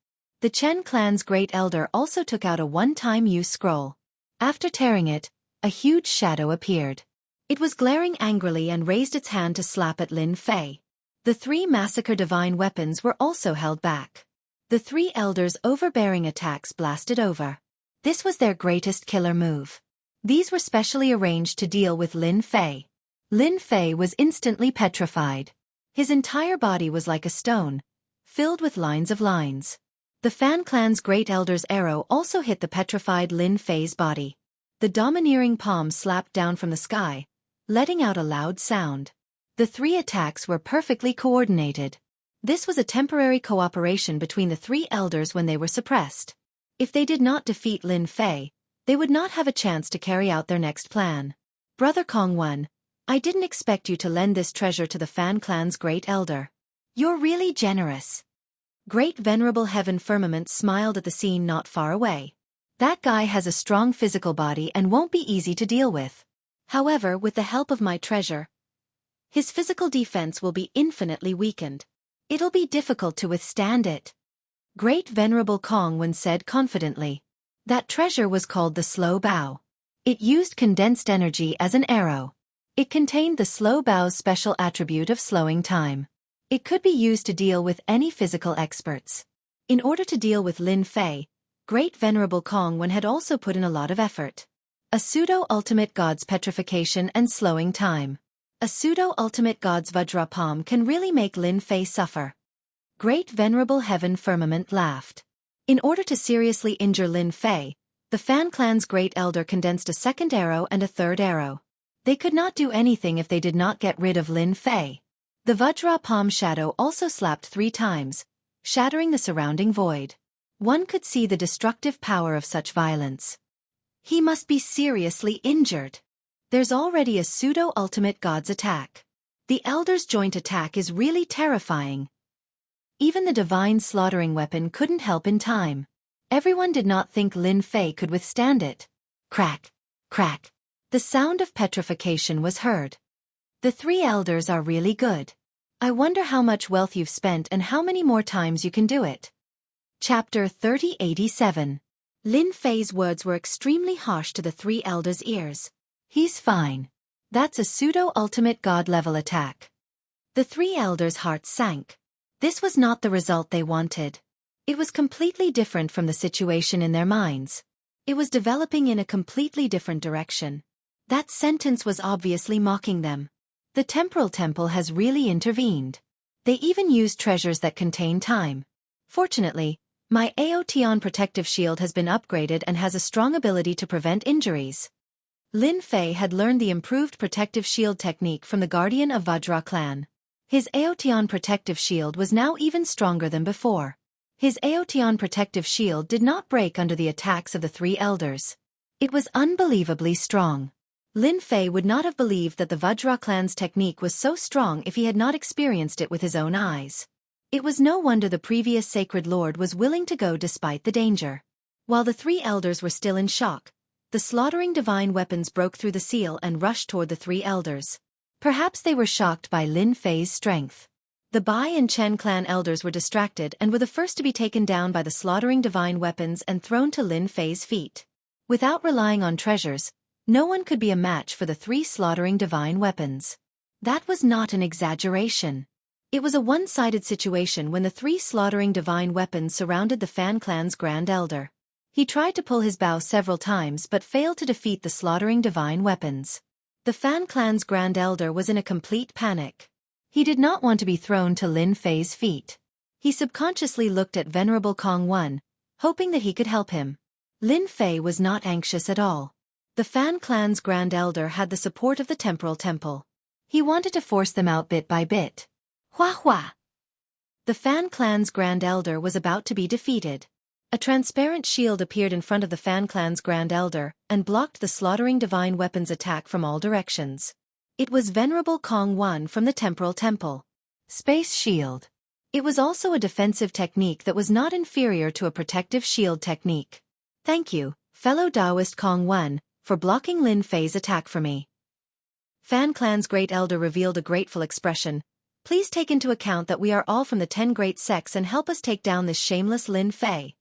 A: The Chen clan's great elder also took out a one-time use scroll. After tearing it, a huge shadow appeared. It was glaring angrily and raised its hand to slap at Lin Fei. The 3 massacre divine weapons were also held back. The 3 elders' overbearing attacks blasted over. This was their greatest killer move. These were specially arranged to deal with Lin Fei. Lin Fei was instantly petrified. His entire body was like a stone, filled with lines of lines. The Fan clan's great elder's arrow also hit the petrified Lin Fei's body. The domineering palm slapped down from the sky, letting out a loud sound. The 3 attacks were perfectly coordinated. This was a temporary cooperation between the 3 elders when they were suppressed. If they did not defeat Lin Fei, they would not have a chance to carry out their next plan. Brother Kongwen, I didn't expect you to lend this treasure to the Fan clan's great elder. You're really generous. Great Venerable Heaven Firmament smiled at the scene not far away. That guy has a strong physical body and won't be easy to deal with. However, with the help of my treasure, his physical defense will be infinitely weakened. It'll be difficult to withstand it. Great Venerable Kongwen said confidently. That treasure was called the Slow Bow. It used condensed energy as an arrow. It contained the Slow Bow's special attribute of slowing time. It could be used to deal with any physical experts. In order to deal with Lin Fei, Great Venerable Kongwen had also put in a lot of effort. A pseudo-ultimate god's petrification and slowing time. A pseudo-ultimate god's Vajra palm can really make Lin Fei suffer. Great Venerable Heaven Firmament laughed. In order to seriously injure Lin Fei, the Fan clan's great elder condensed a second arrow and a third arrow. They could not do anything if they did not get rid of Lin Fei. The Vajra palm shadow also slapped 3 times, shattering the surrounding void. One could see the destructive power of such violence. He must be seriously injured. There's already a pseudo-ultimate god's attack. The elder's joint attack is really terrifying. Even the divine slaughtering weapon couldn't help in time. Everyone did not think Lin Fei could withstand it. Crack, crack. The sound of petrification was heard. The 3 elders are really good. I wonder how much wealth you've spent and how many more times you can do it. Chapter 3087. Lin Fei's words were extremely harsh to the 3 elders' ears. He's fine. That's a pseudo-ultimate god-level attack. The 3 elders' hearts sank. This was not the result they wanted. It was completely different from the situation in their minds. It was developing in a completely different direction. That sentence was obviously mocking them. The temporal temple has really intervened. They even used treasures that contain time. Fortunately, my Aotion protective shield has been upgraded and has a strong ability to prevent injuries. Lin Fei had learned the improved protective shield technique from the guardian of Vajra clan. His Aotion protective shield was now even stronger than before. His Aotion protective shield did not break under the attacks of the 3 elders. It was unbelievably strong. Lin Fei would not have believed that the Vajra clan's technique was so strong if he had not experienced it with his own eyes. It was no wonder the previous sacred lord was willing to go despite the danger. While the 3 elders were still in shock, the slaughtering divine weapons broke through the seal and rushed toward the 3 elders. Perhaps they were shocked by Lin Fei's strength. The Bai and Chen clan elders were distracted and were the first to be taken down by the slaughtering divine weapons and thrown to Lin Fei's feet. Without relying on treasures, no one could be a match for the 3 slaughtering divine weapons. That was not an exaggeration. It was a one-sided situation when the 3 slaughtering divine weapons surrounded the Fan clan's grand elder. He tried to pull his bow several times but failed to defeat the slaughtering divine weapons. The Fan clan's Grand Elder was in a complete panic. He did not want to be thrown to Lin Fei's feet. He subconsciously looked at Venerable Kong Wen, hoping that he could help him. Lin Fei was not anxious at all. The Fan clan's Grand Elder had the support of the Temporal Temple. He wanted to force them out bit by bit. Hua hua! The Fan clan's Grand Elder was about to be defeated. A transparent shield appeared in front of the Fan clan's Grand Elder and blocked the slaughtering divine weapons attack from all directions. It was Venerable Kong Wen from the Temporal Temple. Space Shield. It was also a defensive technique that was not inferior to a protective shield technique. Thank you, fellow Taoist Kong Wen, for blocking Lin Fei's attack for me. Fan clan's Great Elder revealed a grateful expression. Please take into account that we are all from the 10 great sects and help us take down this shameless Lin Fei.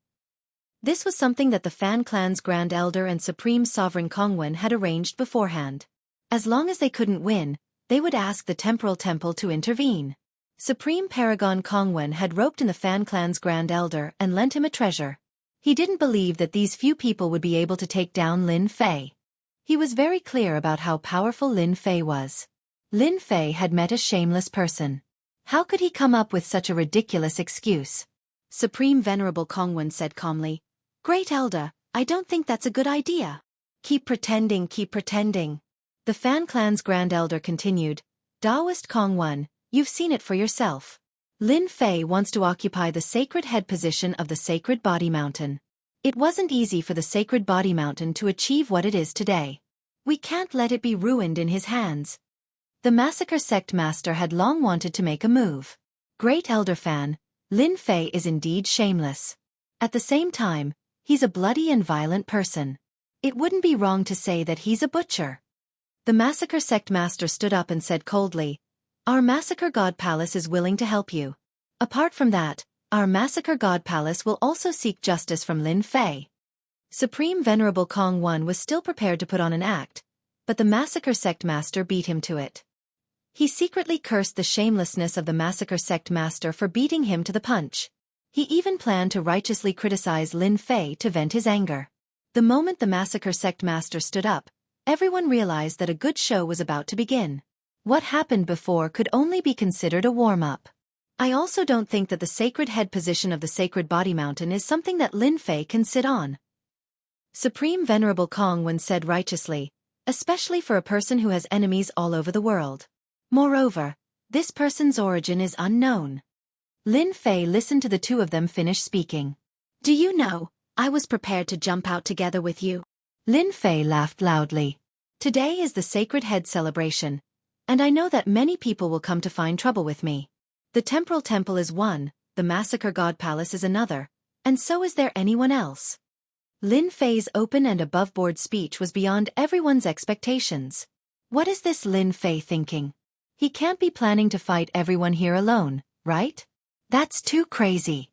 A: This was something that the Fan clan's Grand Elder and Supreme Sovereign Kong Wen had arranged beforehand. As long as they couldn't win, they would ask the Temporal Temple to intervene. Supreme Paragon Kong Wen had roped in the Fan clan's Grand Elder and lent him a treasure. He didn't believe that these few people would be able to take down Lin Fei. He was very clear about how powerful Lin Fei was. Lin Fei had met a shameless person. How could he come up with such a ridiculous excuse? Supreme Venerable Kong Wen said calmly, "Great Elder, I don't think that's a good idea. Keep pretending, keep pretending." The Fan clan's Grand Elder continued, "Taoist Kong Wen, you've seen it for yourself. Lin Fei wants to occupy the sacred head position of the Sacred Body Mountain. It wasn't easy for the Sacred Body Mountain to achieve what it is today. We can't let it be ruined in his hands." The Massacre Sect Master had long wanted to make a move. Great Elder Fan, Lin Fei is indeed shameless. At the same time, he's a bloody and violent person. It wouldn't be wrong to say that he's a butcher. The Massacre Sect Master stood up and said coldly, "Our Massacre God Palace is willing to help you. Apart from that, our Massacre God Palace will also seek justice from Lin Fei." Supreme Venerable Kong Wen was still prepared to put on an act, but the Massacre Sect Master beat him to it. He secretly cursed the shamelessness of the Massacre Sect Master for beating him to the punch. He even planned to righteously criticize Lin Fei to vent his anger. The moment the Massacre Sect Master stood up, everyone realized that a good show was about to begin. What happened before could only be considered a warm-up. I also don't think that the sacred head position of the Sacred Body Mountain is something that Lin Fei can sit on. Supreme Venerable Kong Wen said righteously, especially for a person who has enemies all over the world. Moreover, this person's origin is unknown. Lin Fei listened to the two of them finish speaking. "Do you know, I was prepared to jump out together with you." Lin Fei laughed loudly. "Today is the Sacred Head celebration, and I know that many people will come to find trouble with me. The Temporal Temple is one, the Massacre God Palace is another, and so is there anyone else?" Lin Fei's open and above-board speech was beyond everyone's expectations. What is this Lin Fei thinking? He can't be planning to fight everyone here alone, right? That's too crazy.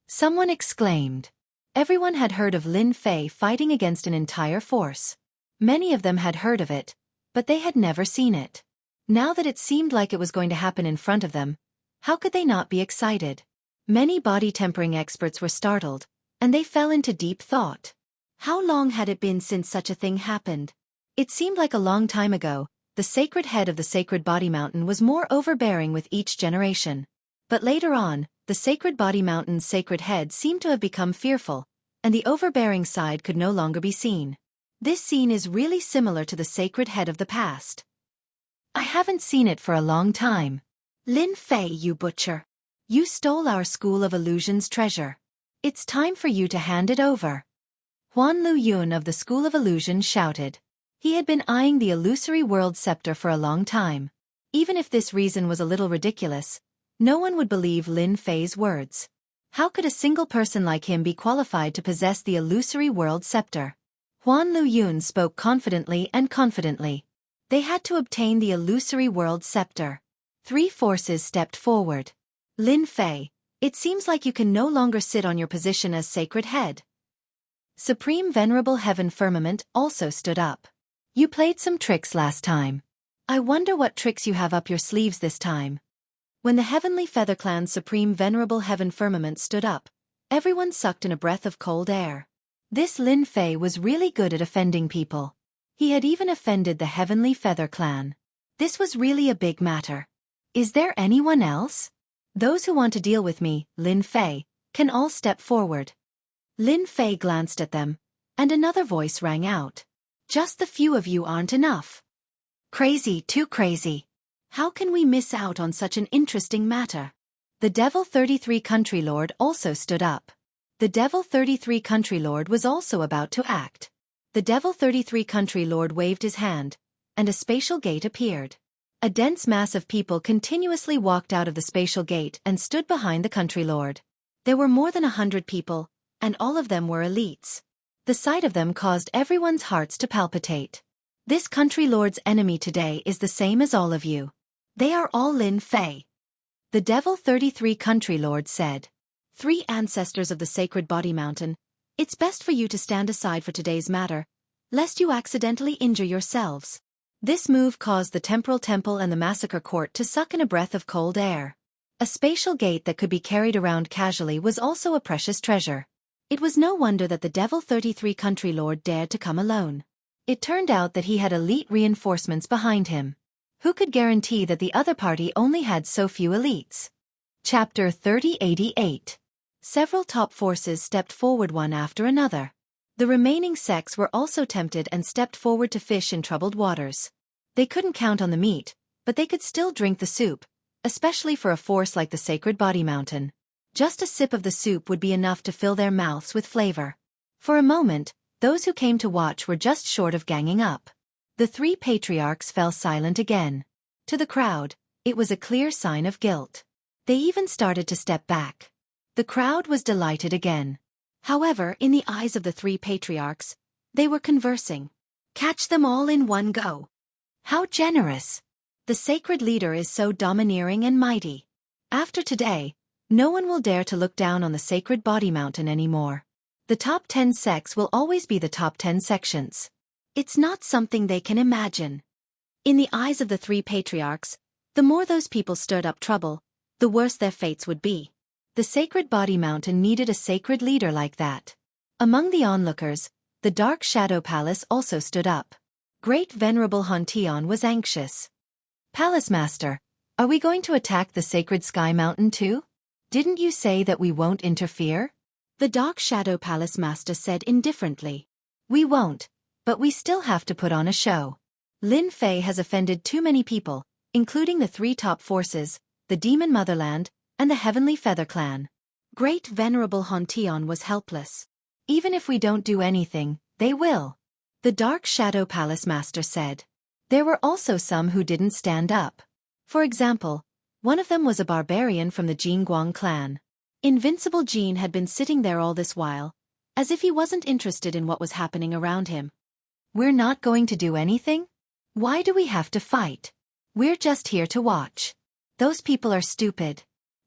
A: Someone exclaimed. Everyone had heard of Lin Fei fighting against an entire force. Many of them had heard of it, but they had never seen it. Now that it seemed like it was going to happen in front of them, how could they not be excited? Many body tempering experts were startled, and they fell into deep thought. How long had it been since such a thing happened? It seemed like a long time ago. The sacred head of the Sacred Body Mountain was more overbearing with each generation. But later on, the Sacred Body Mountain's sacred head seemed to have become fearful, and the overbearing side could no longer be seen. This scene is really similar to the sacred head of the past. I haven't seen it for a long time. Lin Fei, you butcher. You stole our School of Illusions treasure. It's time for you to hand it over. Huan Lu Yun of the School of Illusion shouted. He had been eyeing the illusory world scepter for a long time. Even if this reason was a little ridiculous, no one would believe Lin Fei's words. How could a single person like him be qualified to possess the illusory world scepter? Huan Lu Yun spoke confidently and confidently. They had to obtain the illusory world scepter. 3 forces stepped forward. Lin Fei, it seems like you can no longer sit on your position as sacred head. Supreme Venerable Heaven Firmament also stood up. You played some tricks last time. I wonder what tricks you have up your sleeves this time. When the Heavenly Feather Clan's Supreme Venerable Heaven Firmament stood up, everyone sucked in a breath of cold air. This Lin Fei was really good at offending people. He had even offended the Heavenly Feather clan. This was really a big matter. Is there anyone else? Those who want to deal with me, Lin Fei, can all step forward. Lin Fei glanced at them, and another voice rang out. Just the few of you aren't enough. Crazy, too crazy. How can we miss out on such an interesting matter? The Devil 33 Country Lord also stood up. The Devil 33 Country Lord was also about to act. The Devil 33 Country Lord waved his hand, and a spatial gate appeared. A dense mass of people continuously walked out of the spatial gate and stood behind the Country Lord. There were more than 100 people, and all of them were elites. The sight of them caused everyone's hearts to palpitate. This Country Lord's enemy today is the same as all of you. They are all Lin Fei. The Devil 33 Country Lord said. 3 ancestors of the Sacred Body Mountain, it's best for you to stand aside for today's matter, lest you accidentally injure yourselves. This move caused the Temporal Temple and the Massacre Court to suck in a breath of cold air. A spatial gate that could be carried around casually was also a precious treasure. It was no wonder that the Devil 33 Country Lord dared to come alone. It turned out that he had elite reinforcements behind him. Who could guarantee that the other party only had so few elites? Chapter 3088. Several top forces stepped forward one after another. The remaining sects were also tempted and stepped forward to fish in troubled waters. They couldn't count on the meat, but they could still drink the soup, especially for a force like the Sacred Body Mountain. Just a sip of the soup would be enough to fill their mouths with flavor. For a moment, those who came to watch were just short of ganging up. The 3 patriarchs fell silent again. To the crowd, it was a clear sign of guilt. They even started to step back. The crowd was delighted again. However, in the eyes of the 3 patriarchs, they were conversing. Catch them all in one go. How generous! The sacred leader is so domineering and mighty. After today, no one will dare to look down on the Sacred Body Mountain anymore. The top 10 sects will always be the top 10 sections. It's not something they can imagine. In the eyes of the 3 patriarchs, the more those people stirred up trouble, the worse their fates would be. The Sacred Body Mountain needed a sacred leader like that. Among the onlookers, the Dark Shadow Palace also stood up. Great Venerable Hantion was anxious. Palace Master, are we going to attack the Sacred Sky Mountain too? Didn't you say that we won't interfere? The Dark Shadow Palace Master said indifferently. We won't, but we still have to put on a show. Lin Fei has offended too many people, including the 3 top forces, the Demon Motherland, and the Heavenly Feather Clan. Great Venerable Hantion was helpless. Even if we don't do anything, they will. The Dark Shadow Palace Master said. There were also some who didn't stand up. For example, one of them was a barbarian from the Jianghu clan. Invincible Jean had been sitting there all this while, as if he wasn't interested in what was happening around him. We're not going to do anything? Why do we have to fight? We're just here to watch. Those people are stupid.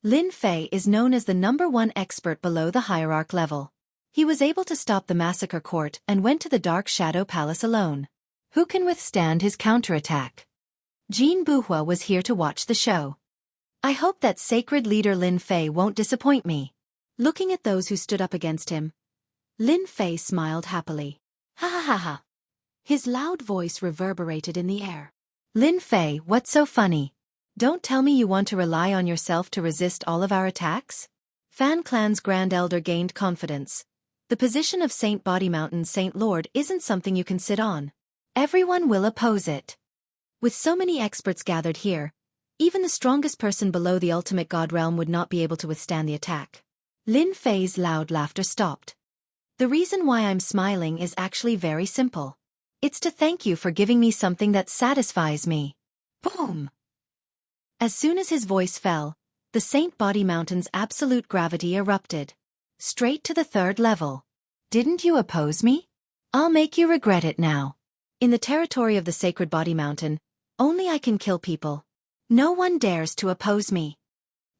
A: Lin Fei is known as the #1 expert below the hierarch level. He was able to stop the Massacre Court and went to the Dark Shadow Palace alone. Who can withstand his counterattack? Jean Buhua was here to watch the show. I hope that sacred leader Lin Fei won't disappoint me. Looking at those who stood up against him, Lin Fei smiled happily. Ha ha ha ha. His loud voice reverberated in the air. Lin Fei, what's so funny? Don't tell me you want to rely on yourself to resist all of our attacks? Fan Clan's Grand Elder gained confidence. The position of Saint Body Mountain's Saint Lord isn't something you can sit on. Everyone will oppose it. With so many experts gathered here, even the strongest person below the ultimate god realm would not be able to withstand the attack. Lin Fei's loud laughter stopped. The reason why I'm smiling is actually very simple. It's to thank you for giving me something that satisfies me. Boom! As soon as his voice fell, the Saint Body Mountain's absolute gravity erupted. Straight to the 3rd level. Didn't you oppose me? I'll make you regret it now. In the territory of the Sacred Body Mountain, only I can kill people. No one dares to oppose me.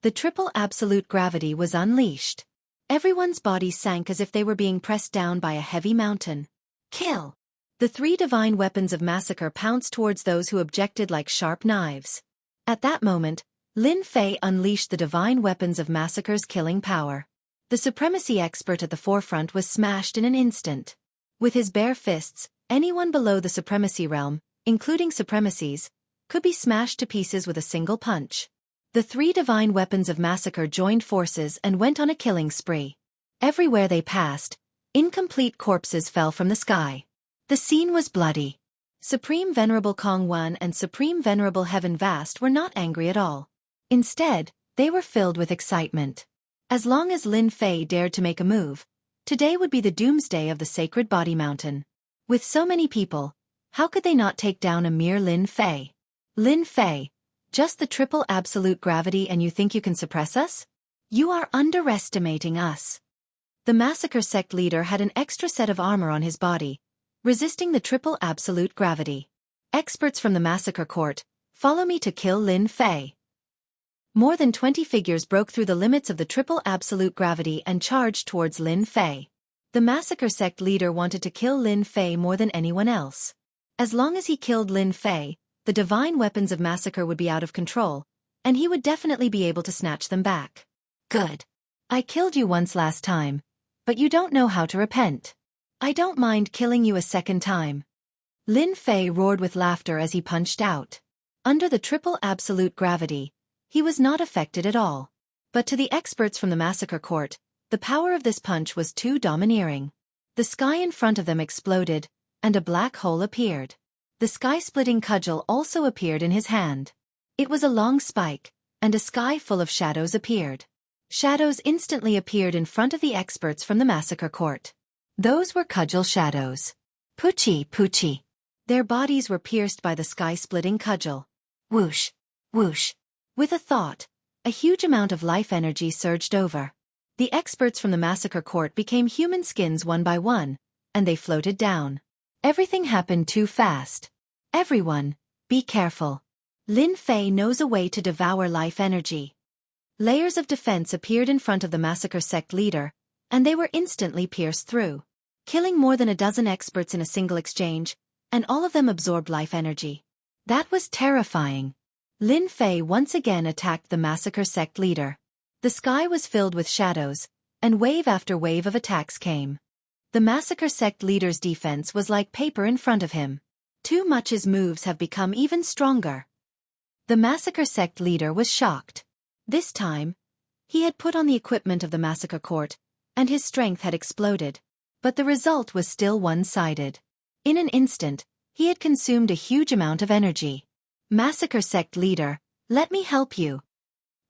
A: The triple absolute gravity was unleashed. Everyone's bodies sank as if they were being pressed down by a heavy mountain. Kill! The 3 divine weapons of massacre pounced towards those who objected like sharp knives. At that moment, Lin Fei unleashed the divine weapons of massacre's killing power. The supremacy expert at the forefront was smashed in an instant. With his bare fists, anyone below the supremacy realm, including supremacies, could be smashed to pieces with a single punch. The three divine weapons of massacre joined forces and went on a killing spree. Everywhere they passed, incomplete corpses fell from the sky. The scene was bloody. Supreme Venerable Kong Wan and Supreme Venerable Heaven Vast were not angry at all. Instead, they were filled with excitement. As long as Lin Fei dared to make a move, today would be the doomsday of the Sacred Body Mountain. With so many people, how could they not take down a mere Lin Fei? Lin Fei, just the triple absolute gravity and you think you can suppress us? You are underestimating us. The massacre sect leader had an extra set of armor on his body, resisting the triple absolute gravity. Experts from the massacre court, follow me to kill Lin Fei. More than 20 figures broke through the limits of the triple absolute gravity and charged towards Lin Fei. The massacre sect leader wanted to kill Lin Fei more than anyone else. As long as he killed Lin Fei, the divine weapons of massacre would be out of control, and he would definitely be able to snatch them back. Good. I killed you once last time, but you don't know how to repent. I don't mind killing you a second time. Lin Fei roared with laughter as he punched out. Under the triple absolute gravity, he was not affected at all. But to the experts from the massacre court, the power of this punch was too domineering. The sky in front of them exploded, and a black hole appeared. The sky-splitting cudgel also appeared in his hand. It was a long spike, and a sky full of shadows appeared. Shadows instantly appeared in front of the experts from the massacre court. Those were cudgel shadows. Poochie, poochie. Their bodies were pierced by the sky-splitting cudgel. Whoosh, whoosh. With a thought, a huge amount of life energy surged over. The experts from the massacre court became human skins one by one, and they floated down. Everything happened too fast. Everyone, be careful. Lin Fei knows a way to devour life energy. Layers of defense appeared in front of the massacre sect leader, and they were instantly pierced through, killing more than a dozen experts in a single exchange, and all of them absorbed life energy. That was terrifying. Lin Fei once again attacked the massacre sect leader. The sky was filled with shadows, and wave after wave of attacks came. The massacre sect leader's defense was like paper in front of him. Too much. His moves have become even stronger. The massacre sect leader was shocked. This time, he had put on the equipment of the massacre court, and his strength had exploded. But the result was still one-sided. In an instant, he had consumed a huge amount of energy. Massacre sect leader, let me help you.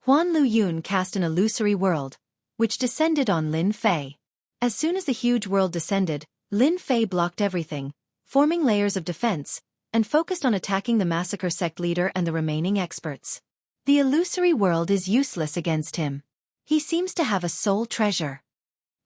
A: Huan Luyun cast an illusory world, which descended on Lin Fei. As soon as the huge world descended, Lin Fei blocked everything, forming layers of defense, and focused on attacking the massacre sect leader and the remaining experts. The illusory world is useless against him. He seems to have a soul treasure.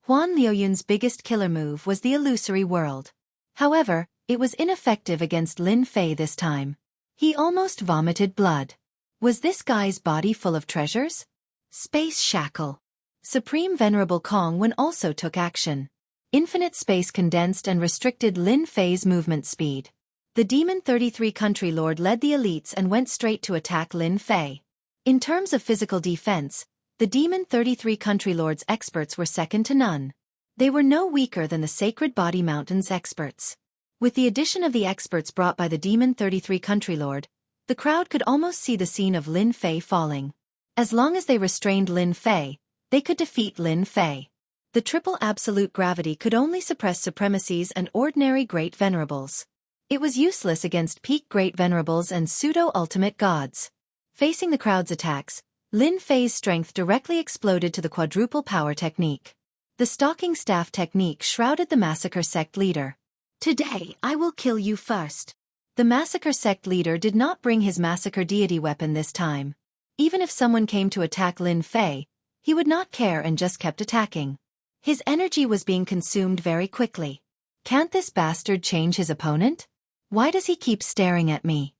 A: Huan Liuyun's biggest killer move was the illusory world. However, it was ineffective against Lin Fei this time. He almost vomited blood. Was this guy's body full of treasures? Space shackle. Supreme Venerable Kong Wan also took action. Infinite space condensed and restricted Lin Fei's movement speed. The Demon 33 Country Lord led the elites and went straight to attack Lin Fei. In terms of physical defense, the Demon 33 Country Lord's experts were second to none. They were no weaker than the Sacred Body Mountain's experts. With the addition of the experts brought by the Demon 33 Country Lord, the crowd could almost see the scene of Lin Fei falling. As long as they restrained Lin Fei, they could defeat Lin Fei. The triple absolute gravity could only suppress supremacies and ordinary great venerables. It was useless against peak great venerables and pseudo-ultimate gods. Facing the crowd's attacks, Lin Fei's strength directly exploded to the quadruple power technique. The stalking staff technique shrouded the massacre sect leader. Today I will kill you first. The massacre sect leader did not bring his massacre deity weapon this time. Even if someone came to attack Lin Fei, he would not care and just kept attacking. His energy was being consumed very quickly. Can't this bastard change his opponent? Why does he keep staring at me?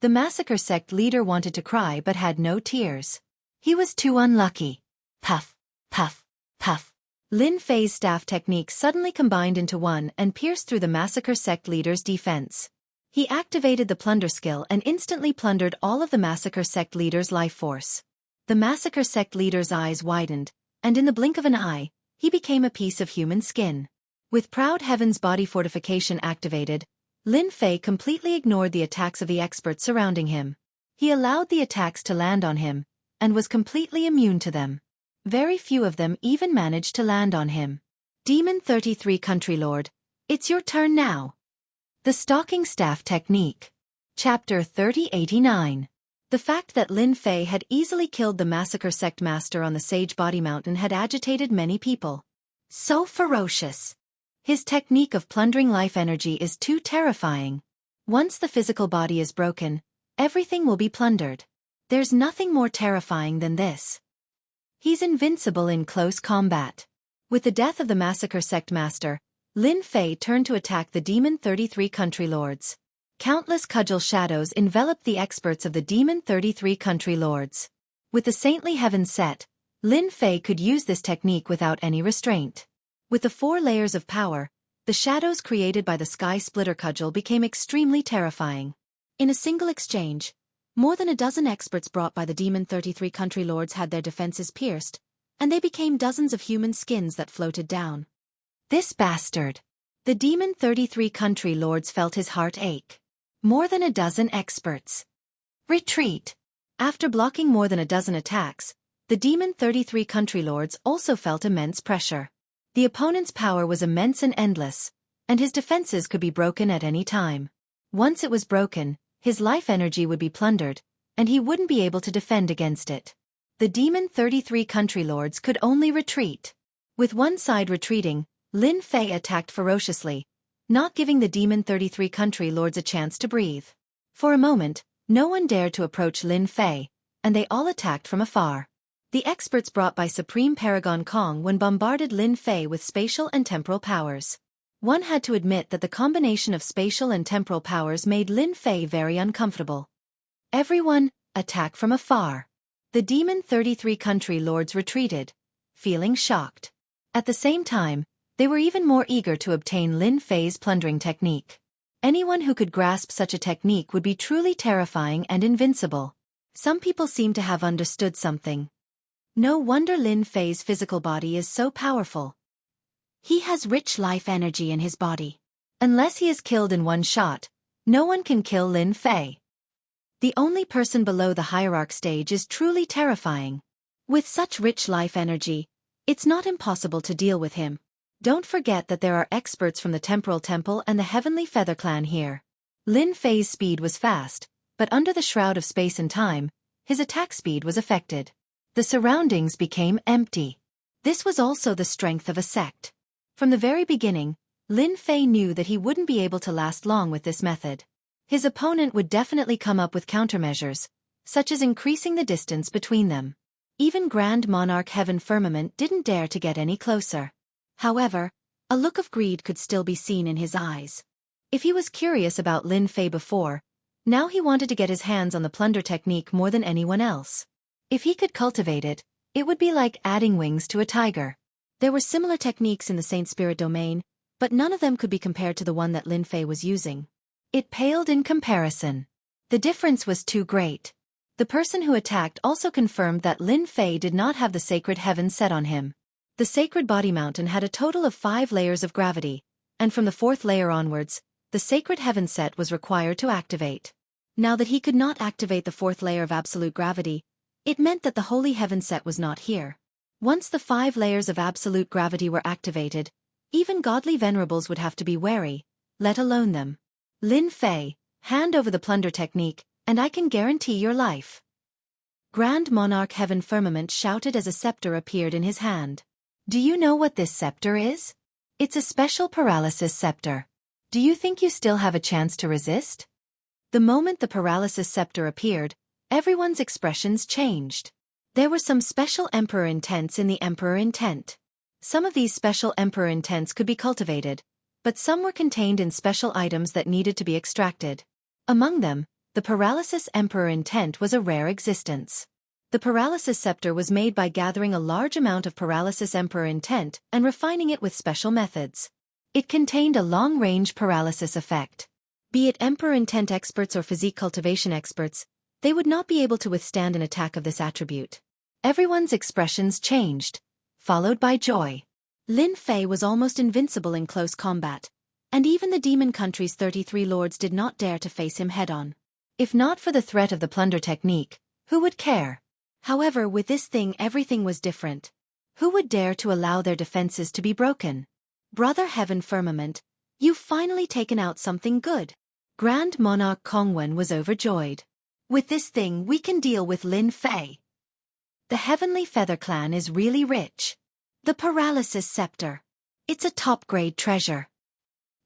A: The massacre sect leader wanted to cry but had no tears. He was too unlucky. Puff, puff, puff. Lin Fei's staff technique suddenly combined into one and pierced through the massacre sect leader's defense. He activated the plunder skill and instantly plundered all of the massacre sect leader's life force. The massacre sect leader's eyes widened, and in the blink of an eye, he became a piece of human skin. With Proud Heaven's body fortification activated, Lin Fei completely ignored the attacks of the experts surrounding him. He allowed the attacks to land on him, and was completely immune to them. Very few of them even managed to land on him. Demon 33 Country Lord, it's your turn now. The Stalking Staff Technique. Chapter 3089. The fact that Lin Fei had easily killed the Massacre Sect Master on the Sage Body Mountain had agitated many people. So ferocious. His technique of plundering life energy is too terrifying. Once the physical body is broken, everything will be plundered. There's nothing more terrifying than this. He's invincible in close combat. With the death of the Massacre Sect Master, Lin Fei turned to attack the Demon 33 Country Lords. Countless cudgel shadows enveloped the experts of the Demon 33 Country Lords. With the saintly heavens set, Lin Fei could use this technique without any restraint. With the 4 layers of power, the shadows created by the Sky Splitter cudgel became extremely terrifying. In a single exchange, more than a dozen experts brought by the Demon 33 Country Lords had their defenses pierced, and they became dozens of human skins that floated down. This bastard! The Demon 33 Country Lords felt his heart ache. More than a dozen experts. Retreat! After blocking more than a dozen attacks, the Demon 33 Country Lords also felt immense pressure. The opponent's power was immense and endless, and his defenses could be broken at any time. Once it was broken, his life energy would be plundered, and he wouldn't be able to defend against it. The Demon 33 Country Lords could only retreat. With one side retreating, Lin Fei attacked ferociously, not giving the Demon 33 Country Lords a chance to breathe. For a moment, no one dared to approach Lin Fei, and they all attacked from afar. The experts brought by Supreme Paragon Kong when bombarded Lin Fei with spatial and temporal powers. One had to admit that the combination of spatial and temporal powers made Lin Fei very uncomfortable. Everyone, attack from afar. The Demon 33 Country Lords retreated, feeling shocked. At the same time, they were even more eager to obtain Lin Fei's plundering technique. Anyone who could grasp such a technique would be truly terrifying and invincible. Some people seem to have understood something. No wonder Lin Fei's physical body is so powerful. He has rich life energy in his body. Unless he is killed in one shot, no one can kill Lin Fei. The only person below the hierarch stage is truly terrifying. With such rich life energy, it's not impossible to deal with him. Don't forget that there are experts from the Temporal Temple and the Heavenly Feather Clan here. Lin Fei's speed was fast, but under the shroud of space and time, his attack speed was affected. The surroundings became empty. This was also the strength of a sect. From the very beginning, Lin Fei knew that he wouldn't be able to last long with this method. His opponent would definitely come up with countermeasures, such as increasing the distance between them. Even Grand Monarch Heaven Firmament didn't dare to get any closer. However, a look of greed could still be seen in his eyes. If he was curious about Lin Fei before, now he wanted to get his hands on the plunder technique more than anyone else. If he could cultivate it, it would be like adding wings to a tiger. There were similar techniques in the Saint Spirit domain, but none of them could be compared to the one that Lin Fei was using. It paled in comparison. The difference was too great. The person who attacked also confirmed that Lin Fei did not have the sacred heaven set on him. The sacred body mountain had a total of 5 layers of gravity, and from the 4th layer onwards, the sacred heaven set was required to activate. Now that he could not activate the 4th layer of absolute gravity, it meant that the holy heaven set was not here. Once the 5 layers of absolute gravity were activated, even godly venerables would have to be wary, let alone them. Lin Fei, hand over the plunder technique, and I can guarantee your life. Grand Monarch Heaven Firmament shouted as a scepter appeared in his hand. Do you know what this scepter is? It's a special paralysis scepter. Do you think you still have a chance to resist? The moment the paralysis scepter appeared, everyone's expressions changed. There were some special Emperor intents in the Emperor intent. Some of these special Emperor intents could be cultivated, but some were contained in special items that needed to be extracted. Among them, the paralysis Emperor intent was a rare existence. The paralysis scepter was made by gathering a large amount of paralysis Emperor intent and refining it with special methods. It contained a long-range paralysis effect. Be it Emperor intent experts or physique cultivation experts, they would not be able to withstand an attack of this attribute. Everyone's expressions changed. followed by joy. Lin Fei was almost invincible in close combat, and even the demon country's 33 lords did not dare to face him head-on. If not for the threat of the plunder technique, who would care? However, with this thing everything was different. Who would dare to allow their defenses to be broken? Brother Heaven Firmament, you've finally taken out something good. Grand Monarch Kongwen was overjoyed. With this thing we can deal with Lin Fei. The Heavenly Feather Clan is really rich. The Paralysis Scepter. It's a top-grade treasure.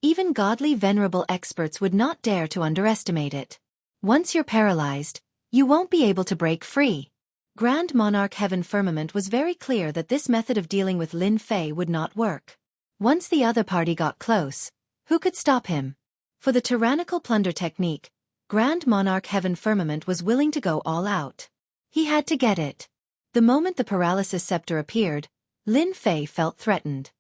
A: Even godly venerable experts would not dare to underestimate it. Once you're paralyzed, you won't be able to break free. Grand Monarch Heaven Firmament was very clear that this method of dealing with Lin Fei would not work. Once the other party got close, who could stop him? For the tyrannical plunder technique, Grand Monarch Heaven Firmament was willing to go all out. He had to get it. The moment the Paralysis Scepter appeared, Lin Fei felt threatened.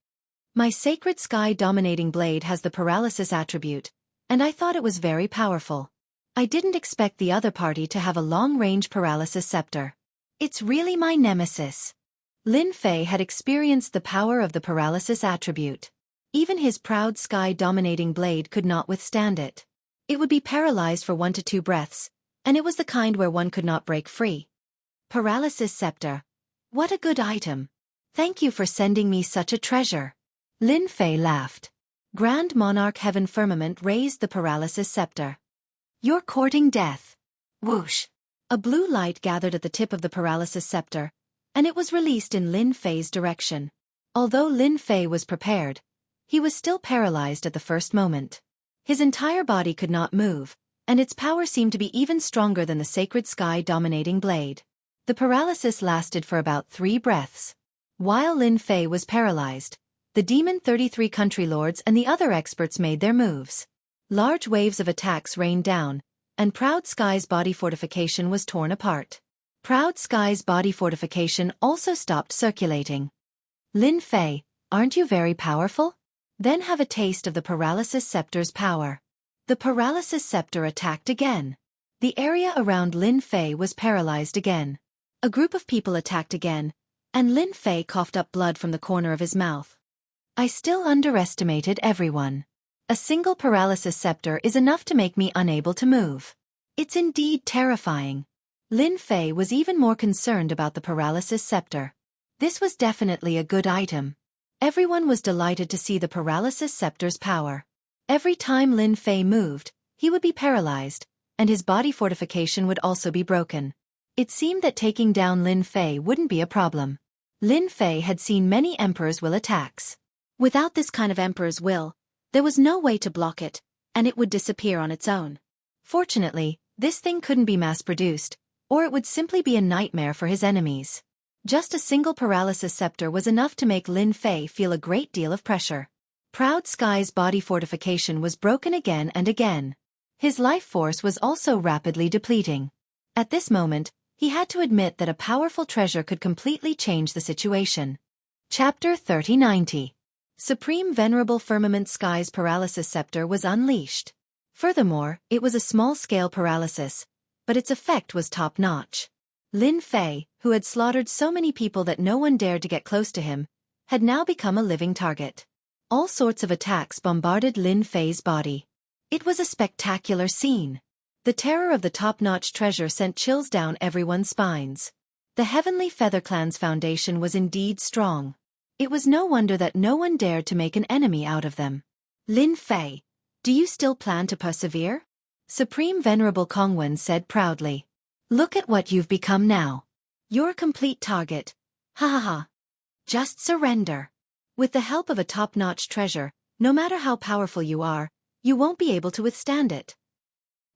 A: My sacred sky-dominating blade has the paralysis attribute, and I thought it was very powerful. I didn't expect the other party to have a long-range paralysis scepter. It's really my nemesis. Lin Fei had experienced the power of the paralysis attribute. Even his proud sky-dominating blade could not withstand it. It would be paralyzed for 1 to 2 breaths, and it was the kind where one could not break free. Paralysis scepter. What a good item. Thank you for sending me such a treasure. Lin Fei laughed. Grand Monarch Heaven Firmament raised the paralysis scepter. You're courting death. Whoosh. A blue light gathered at the tip of the paralysis scepter, and it was released in Lin Fei's direction. Although Lin Fei was prepared, he was still paralyzed at the first moment. His entire body could not move, and its power seemed to be even stronger than the sacred sky-dominating blade. The paralysis lasted for about 3 breaths. While Lin Fei was paralyzed, the Demon 33 country lords and the other experts made their moves. Large waves of attacks rained down, and Proud Sky's body fortification was torn apart. Proud Sky's body fortification also stopped circulating. Lin Fei, aren't you very powerful? Then have a taste of the Paralysis Scepter's power. The Paralysis Scepter attacked again. The area around Lin Fei was paralyzed again. A group of people attacked again, and Lin Fei coughed up blood from the corner of his mouth. I still underestimated everyone. A single paralysis scepter is enough to make me unable to move. It's indeed terrifying. Lin Fei was even more concerned about the paralysis scepter. This was definitely a good item. Everyone was delighted to see the paralysis scepter's power. Every time Lin Fei moved, he would be paralyzed, and his body fortification would also be broken. It seemed that taking down Lin Fei wouldn't be a problem. Lin Fei had seen many Emperor's Will attacks. Without this kind of Emperor's Will, there was no way to block it, and it would disappear on its own. Fortunately, this thing couldn't be mass-produced, or it would simply be a nightmare for his enemies. Just a single paralysis scepter was enough to make Lin Fei feel a great deal of pressure. Proud Sky's body fortification was broken again and again. His life force was also rapidly depleting. At this moment, he had to admit that a powerful treasure could completely change the situation. Chapter 3090. Supreme Venerable Firmament Sky's Paralysis Scepter was unleashed. Furthermore, it was a small-scale paralysis, but its effect was top-notch. Lin Fei, who had slaughtered so many people that no one dared to get close to him, had now become a living target. All sorts of attacks bombarded Lin Fei's body. It was a spectacular scene. The terror of the top-notch treasure sent chills down everyone's spines. The Heavenly Feather Clan's foundation was indeed strong. It was no wonder that no one dared to make an enemy out of them. Lin Fei, do you still plan to persevere? Supreme Venerable Kongwen said proudly. Look at what you've become now. You're a complete target. Ha ha ha. Just surrender. With the help of a top-notch treasure, no matter how powerful you are, you won't be able to withstand it.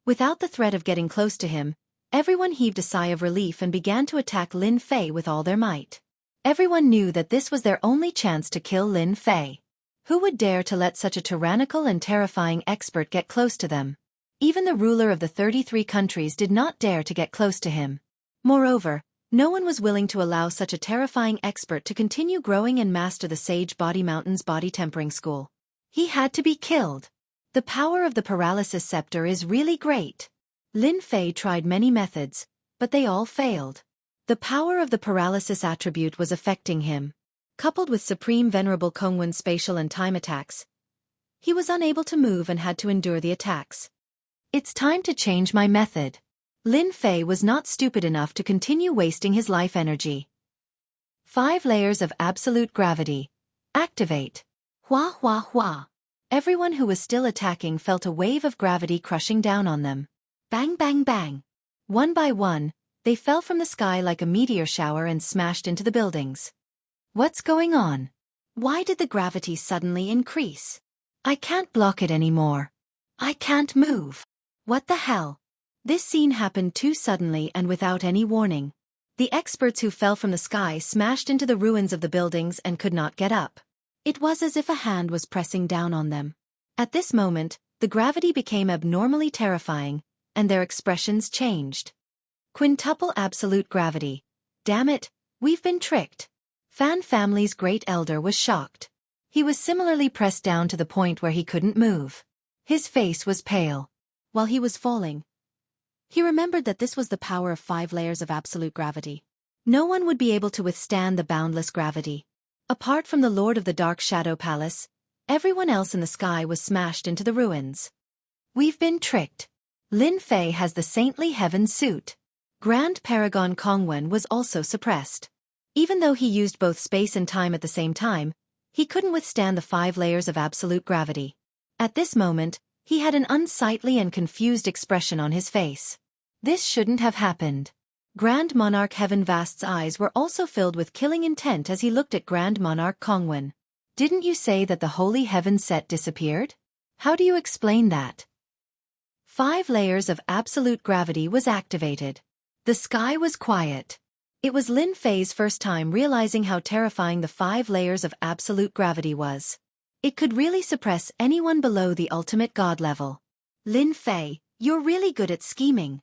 A: Without the threat of getting close to him, everyone heaved a sigh of relief and began to attack Lin Fei with all their might. Everyone knew that this was their only chance to kill Lin Fei. Who would dare to let such a tyrannical and terrifying expert get close to them? Even the ruler of the 33 countries did not dare to get close to him. Moreover, no one was willing to allow such a terrifying expert to continue growing and master the Sage Body Mountain's body tempering school. He had to be killed. The power of the paralysis scepter is really great. Lin Fei tried many methods, but they all failed. The power of the paralysis attribute was affecting him. coupled with Supreme Venerable Kongwen's spatial and time attacks, he was unable to move and had to endure the attacks. It's time to change my method. Lin Fei was not stupid enough to continue wasting his life energy. 5 layers of absolute gravity. Activate. Hua hua hua. Everyone who was still attacking felt a wave of gravity crushing down on them. Bang bang bang. One by one, they fell from the sky like a meteor shower and smashed into the buildings. What's going on? Why did the gravity suddenly increase? I can't block it anymore. I can't move. What the hell? This scene happened too suddenly and without any warning. The experts who fell from the sky smashed into the ruins of the buildings and could not get up. It was as if a hand was pressing down on them. At this moment, the gravity became abnormally terrifying, and their expressions changed. Quintuple absolute gravity. Damn it, we've been tricked. Fan family's great elder was shocked. He was similarly pressed down to the point where he couldn't move. His face was pale. While he was falling, he remembered that this was the power of 5 layers of absolute gravity. No one would be able to withstand the boundless gravity. Apart from the Lord of the Dark Shadow Palace, everyone else in the sky was smashed into the ruins. We've been tricked. Lin Fei has the saintly heaven suit. Grand Paragon Kongwen was also suppressed. Even though he used both space and time at the same time, he couldn't withstand the 5 layers of absolute gravity. At this moment, he had an unsightly and confused expression on his face. This shouldn't have happened. Grand Monarch Heaven Vast's eyes were also filled with killing intent as he looked at Grand Monarch Kongwen. Didn't you say that the holy heaven set disappeared? How do you explain that? 5 layers of absolute gravity was activated. The sky was quiet. It was Lin Fei's first time realizing how terrifying the 5 layers of absolute gravity was. It could really suppress anyone below the ultimate god level. Lin Fei, you're really good at scheming.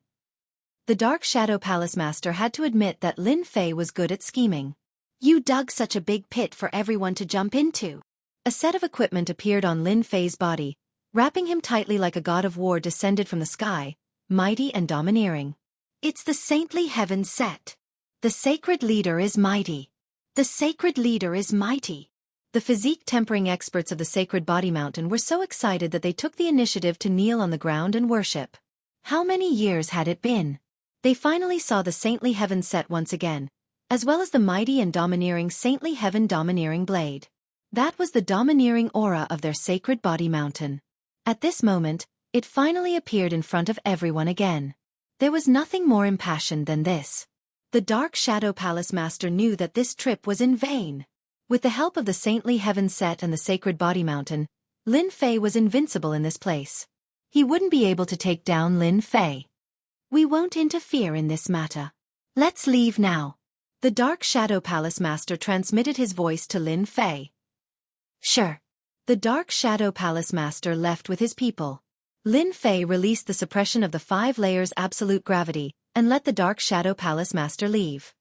A: The Dark Shadow Palace Master had to admit that Lin Fei was good at scheming. You dug such a big pit for everyone to jump into. A set of equipment appeared on Lin Fei's body, wrapping him tightly like a god of war descended from the sky, mighty and domineering. It's the saintly heaven set. The sacred leader is mighty. The sacred leader is mighty. The physique-tempering experts of the Sacred Body Mountain were so excited that they took the initiative to kneel on the ground and worship. How many years had it been? They finally saw the saintly heaven set once again, as well as the mighty and domineering saintly heaven domineering blade. That was the domineering aura of their Sacred Body Mountain. At this moment, it finally appeared in front of everyone again. There was nothing more impassioned than this. The Dark Shadow Palace Master knew that this trip was in vain. With the help of the saintly heaven set and the Sacred Body Mountain, Lin Fei was invincible in this place. He wouldn't be able to take down Lin Fei. We won't interfere in this matter. Let's leave now. The Dark Shadow Palace Master transmitted his voice to Lin Fei. Sure. The Dark Shadow Palace Master left with his people. Lin Fei released the suppression of the 5 layers absolute gravity and let the Dark Shadow Palace Master leave.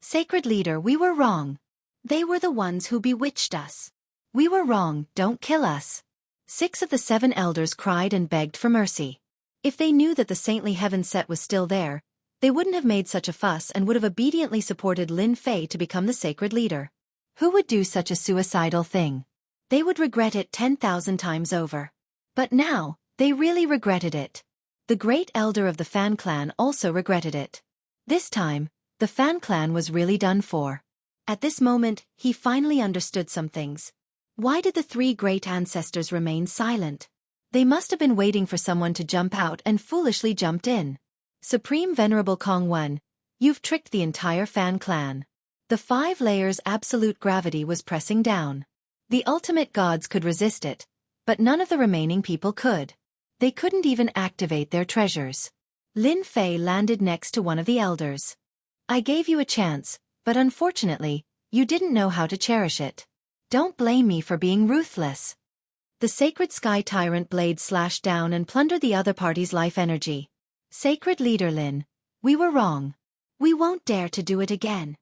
A: Sacred Leader, we were wrong. They were the ones who bewitched us. We were wrong, don't kill us. 6 of the 7 elders cried and begged for mercy. If they knew that the saintly heaven set was still there, they wouldn't have made such a fuss and would have obediently supported Lin Fei to become the sacred leader. Who would do such a suicidal thing? They would regret it 10,000 times over. But now, they really regretted it. The great elder of the Fan clan also regretted it. This time, the Fan clan was really done for. At this moment, he finally understood some things. Why did the 3 great ancestors remain silent? They must have been waiting for someone to jump out and foolishly jumped in. Supreme Venerable Kongwen, you've tricked the entire Fan clan. The 5 layers absolute gravity was pressing down. The ultimate gods could resist it, but none of the remaining people could. They couldn't even activate their treasures. Lin Fei landed next to one of the elders. I gave you a chance, but unfortunately, you didn't know how to cherish it. Don't blame me for being ruthless. The Sacred Sky Tyrant blade slashed down and plundered the other party's life energy. Sacred Leader Lin, we were wrong. We won't dare to do it again.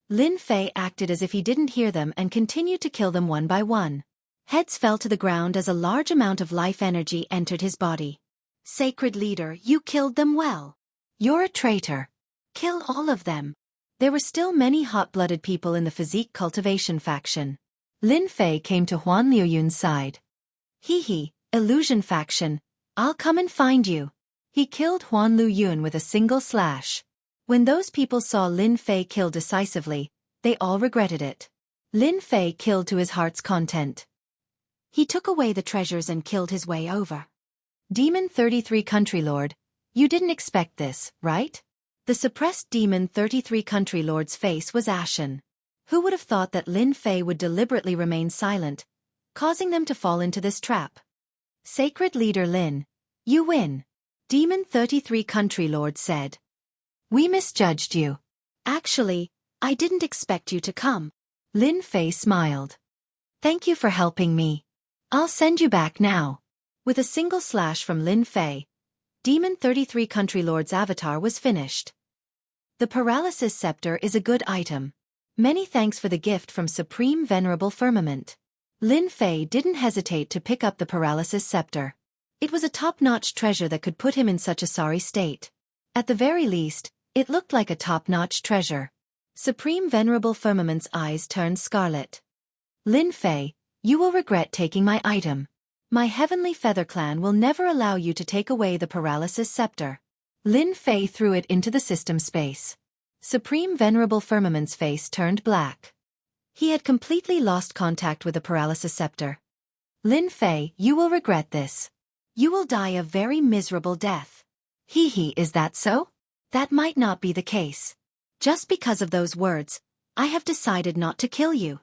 A: Lin Fei acted as if he didn't hear them and continued to kill them one by one. Heads fell to the ground as a large amount of life energy entered his body. Sacred Leader, you killed them well. You're a traitor. Kill all of them. There were still many hot-blooded people in the physique cultivation faction. Lin Fei came to Huan Liuyun's side. Hee, illusion faction, I'll come and find you. He killed Huan Liuyun with a single slash. When those people saw Lin Fei kill decisively, they all regretted it. Lin Fei killed to his heart's content. He took away the treasures and killed his way over. Demon 33 Country Lord, you didn't expect this, right? The suppressed Demon 33 Country Lord's face was ashen. Who would have thought that Lin Fei would deliberately remain silent, causing them to fall into this trap? Sacred Leader Lin, you win. Demon 33 Country Lord said. We misjudged you. Actually, I didn't expect you to come. Lin Fei smiled. Thank you for helping me. I'll send you back now. With a single slash from Lin Fei, Demon 33 Country Lord's avatar was finished. The Paralysis Scepter is a good item. Many thanks for the gift from Supreme Venerable Firmament. Lin Fei didn't hesitate to pick up the Paralysis Scepter. It was a top-notch treasure that could put him in such a sorry state. At the very least, it looked like a top-notch treasure. Supreme Venerable Firmament's eyes turned scarlet. Lin Fei, you will regret taking my item. My Heavenly Feather Clan will never allow you to take away the Paralysis Scepter. Lin Fei threw it into the system space. Supreme Venerable Firmament's face turned black. He had completely lost contact with the Paralysis Scepter. Lin Fei, you will regret this. You will die a very miserable death. Hee, is that so? That might not be the case. Just because of those words, I have decided not to kill you.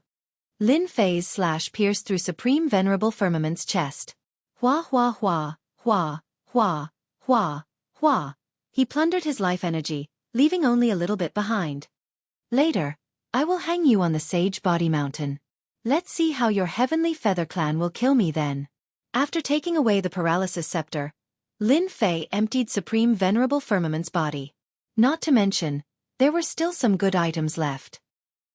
A: Lin Fei's slash pierced through Supreme Venerable Firmament's chest. Hua, hua, hua, hua, hua, hua, hua. He plundered his life energy, leaving only a little bit behind. Later, I will hang you on the Sage Body Mountain. Let's see how your Heavenly Feather Clan will kill me then. After taking away the Paralysis Scepter, Lin Fei emptied Supreme Venerable Firmament's body. Not to mention, there were still some good items left.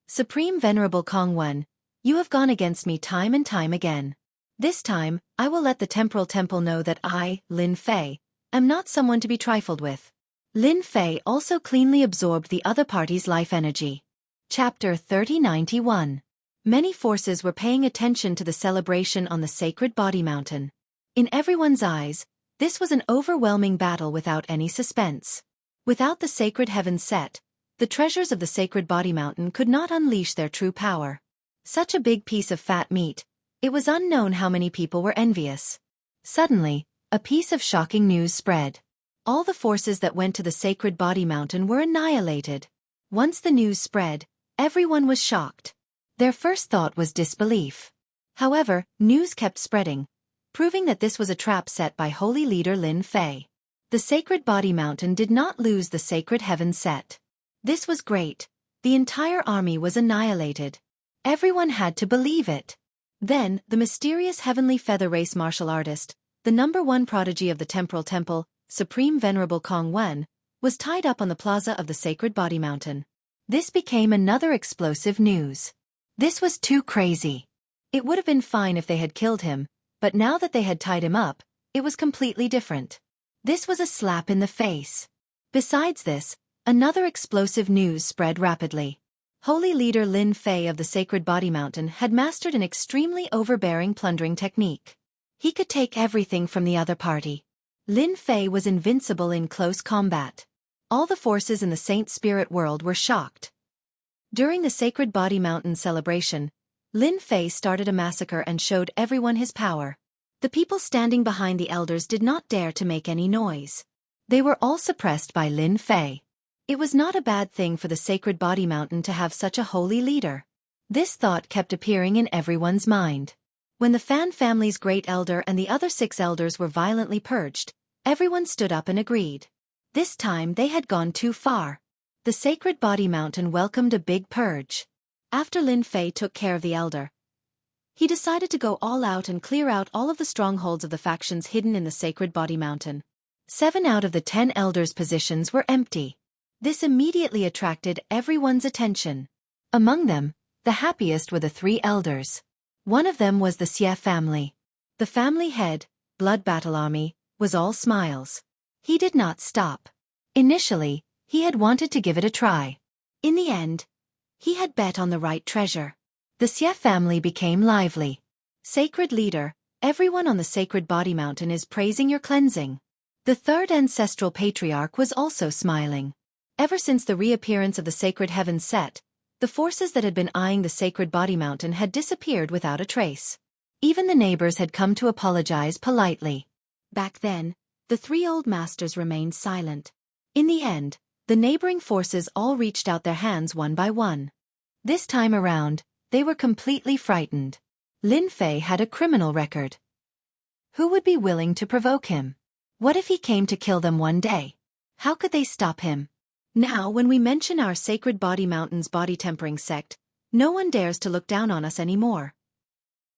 A: Supreme Venerable Kong Wen, you have gone against me time and time again. This time, I will let the Temporal Temple know that I, Lin Fei, am not someone to be trifled with. Lin Fei also cleanly absorbed the other party's life energy. Chapter 3091. Many forces were paying attention to the celebration on the Sacred Body Mountain. In everyone's eyes, this was an overwhelming battle without any suspense. Without the sacred heavens set, the treasures of the Sacred Body Mountain could not unleash their true power. Such a big piece of fat meat, it was unknown how many people were envious. Suddenly, a piece of shocking news spread. All the forces that went to the Sacred Body Mountain were annihilated. Once the news spread, everyone was shocked. Their first thought was disbelief. However, news kept spreading, proving that this was a trap set by Holy Leader Lin Fei. The Sacred Body Mountain did not lose the sacred heavens set. This was great. The entire army was annihilated. Everyone had to believe it. Then, the mysterious Heavenly Feather Race martial artist, the #1 prodigy of the Temporal Temple, Supreme Venerable Kong Wen, was tied up on the plaza of the Sacred Body Mountain. This became another explosive news. This was too crazy. It would have been fine if they had killed him, but now that they had tied him up, it was completely different. This was a slap in the face. Besides this, another explosive news spread rapidly. Holy Leader Lin Fei of the Sacred Body Mountain had mastered an extremely overbearing plundering technique. He could take everything from the other party. Lin Fei was invincible in close combat. All the forces in the Saint Spirit world were shocked. During the Sacred Body Mountain celebration, Lin Fei started a massacre and showed everyone his power. The people standing behind the elders did not dare to make any noise. They were all suppressed by Lin Fei. It was not a bad thing for the Sacred Body Mountain to have such a holy leader. This thought kept appearing in everyone's mind. When the Fan family's great elder and the other 6 elders were violently purged, everyone stood up and agreed. This time they had gone too far. The Sacred Body Mountain welcomed a big purge. After Lin Fei took care of the elder, he decided to go all out and clear out all of the strongholds of the factions hidden in the Sacred Body Mountain. 7 out of the 10 elders' positions were empty. This immediately attracted everyone's attention. Among them, the happiest were the 3 elders. One of them was the Xie family. The family head, Blood Battle Army, was all smiles. He did not stop. Initially, he had wanted to give it a try. In the end, he had bet on the right treasure. The Xie family became lively. Sacred leader, everyone on the sacred body mountain is praising your cleansing. The third ancestral patriarch was also smiling. Ever since the reappearance of the sacred heavens set, the forces that had been eyeing the sacred body mountain had disappeared without a trace. Even the neighbors had come to apologize politely. Back then, the three old masters remained silent. In the end, the neighboring forces all reached out their hands one by one. This time around, they were completely frightened. Lin Fei had a criminal record. Who would be willing to provoke him? What if he came to kill them one day? How could they stop him? Now, when we mention our sacred body mountain's body tempering sect, no one dares to look down on us anymore.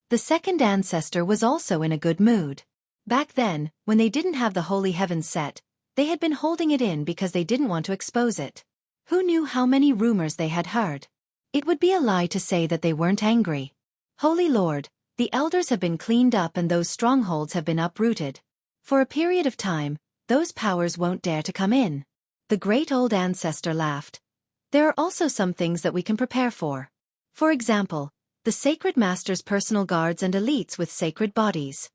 A: The second ancestor was also in a good mood. Back then, when they didn't have the holy heavens set, they had been holding it in because they didn't want to expose it. Who knew how many rumors they had heard? It would be a lie to say that they weren't angry. Holy Lord, the elders have been cleaned up and those strongholds have been uprooted. For a period of time, those powers won't dare to come in. The great old ancestor laughed. There are also some things that we can prepare for. For example, the sacred master's personal guards and elites with sacred bodies.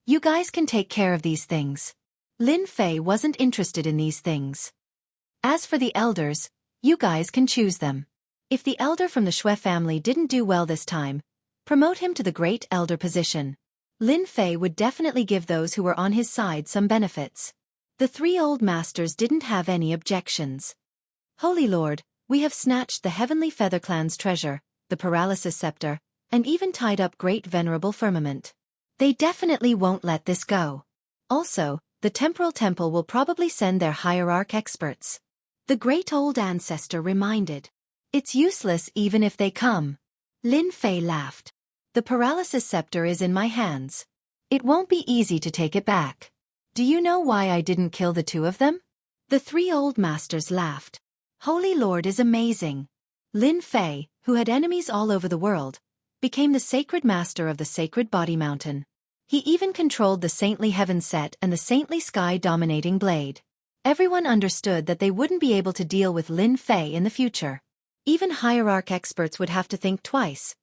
A: You guys can take care of these things. Lin Fei wasn't interested in these things. As for the elders, you guys can choose them. If the elder from the Xue family didn't do well this time, promote him to the great elder position. Lin Fei would definitely give those who were on his side some benefits. The three old masters didn't have any objections. Holy Lord, we have snatched the heavenly feather clan's treasure, the paralysis scepter, and even tied up great venerable firmament. They definitely won't let this go. Also, the temporal temple will probably send their hierarch experts. The great old ancestor reminded. It's useless even if they come. Lin Fei laughed. The paralysis scepter is in my hands. It won't be easy to take it back. Do you know why I didn't kill the two of them? The three old masters laughed. Holy Lord is amazing. Lin Fei, who had enemies all over the world, became the sacred master of the sacred body mountain. He even controlled the saintly heaven set and the saintly sky dominating blade. Everyone understood that they wouldn't be able to deal with Lin Fei in the future. Even hierarch experts would have to think twice,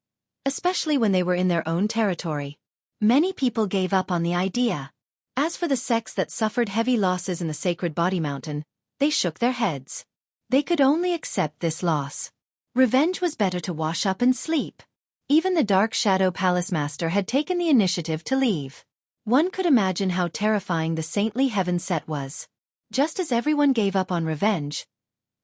A: especially when they were in their own territory. Many people gave up on the idea. As for the sects that suffered heavy losses in the sacred body mountain, they shook their heads. They could only accept this loss. Revenge was better to wash up and sleep. Even the Dark Shadow Palace Master had taken the initiative to leave. One could imagine how terrifying the saintly heaven set was. Just as everyone gave up on revenge,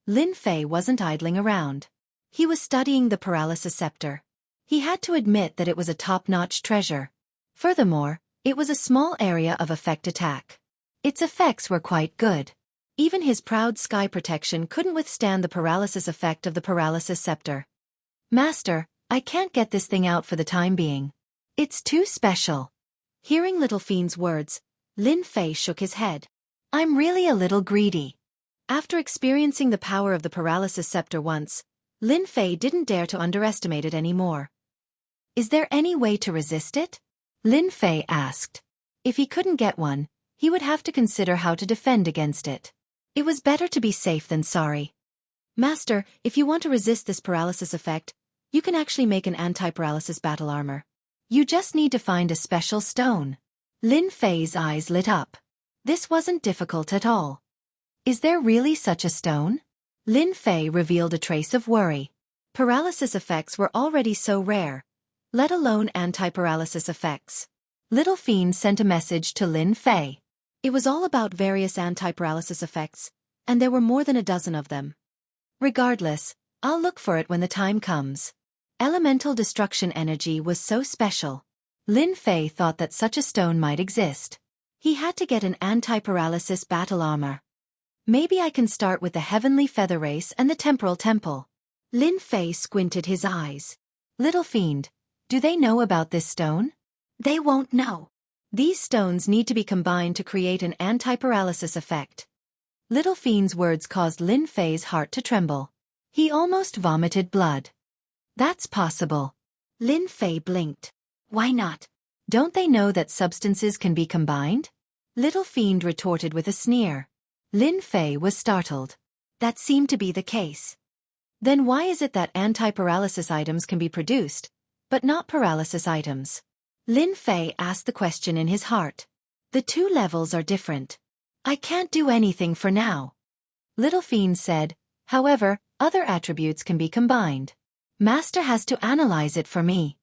A: Lin Fei wasn't idling around. He was studying the paralysis scepter. He had to admit that it was a top-notch treasure. Furthermore, it was a small area of effect attack. Its effects were quite good. Even his proud sky protection couldn't withstand the paralysis effect of the paralysis scepter. Master, I can't get this thing out for the time being. It's too special. Hearing Little Fiend's words, Lin Fei shook his head. I'm really a little greedy. After experiencing the power of the paralysis scepter once, Lin Fei didn't dare to underestimate it anymore. Is there any way to resist it? Lin Fei asked. If he couldn't get one, he would have to consider how to defend against it. It was better to be safe than sorry. Master, if you want to resist this paralysis effect, you can actually make an anti-paralysis battle armor. You just need to find a special stone. Lin Fei's eyes lit up. This wasn't difficult at all. Is there really such a stone? Lin Fei revealed a trace of worry. Paralysis effects were already so rare, let alone anti-paralysis effects. Little Fiend sent a message to Lin Fei. It was all about various anti-paralysis effects, and there were more than a dozen of them. Regardless, I'll look for it when the time comes. Elemental destruction energy was so special. Lin Fei thought that such a stone might exist. He had to get an anti-paralysis battle armor. Maybe I can start with the Heavenly Feather Race and the Temporal Temple. Lin Fei squinted his eyes. Little Fiend, do they know about this stone? They won't know. These stones need to be combined to create an anti-paralysis effect. Little Fiend's words caused Lin Fei's heart to tremble. He almost vomited blood. That's possible. Lin Fei blinked. Why not? Don't they know that substances can be combined? Little Fiend retorted with a sneer. Lin Fei was startled. That seemed to be the case. Then why is it that anti-paralysis items can be produced, but not paralysis items? Lin Fei asked the question in his heart. The two levels are different. I can't do anything for now. Little Fiend said, however, other attributes can be combined. Master has to analyze it for me.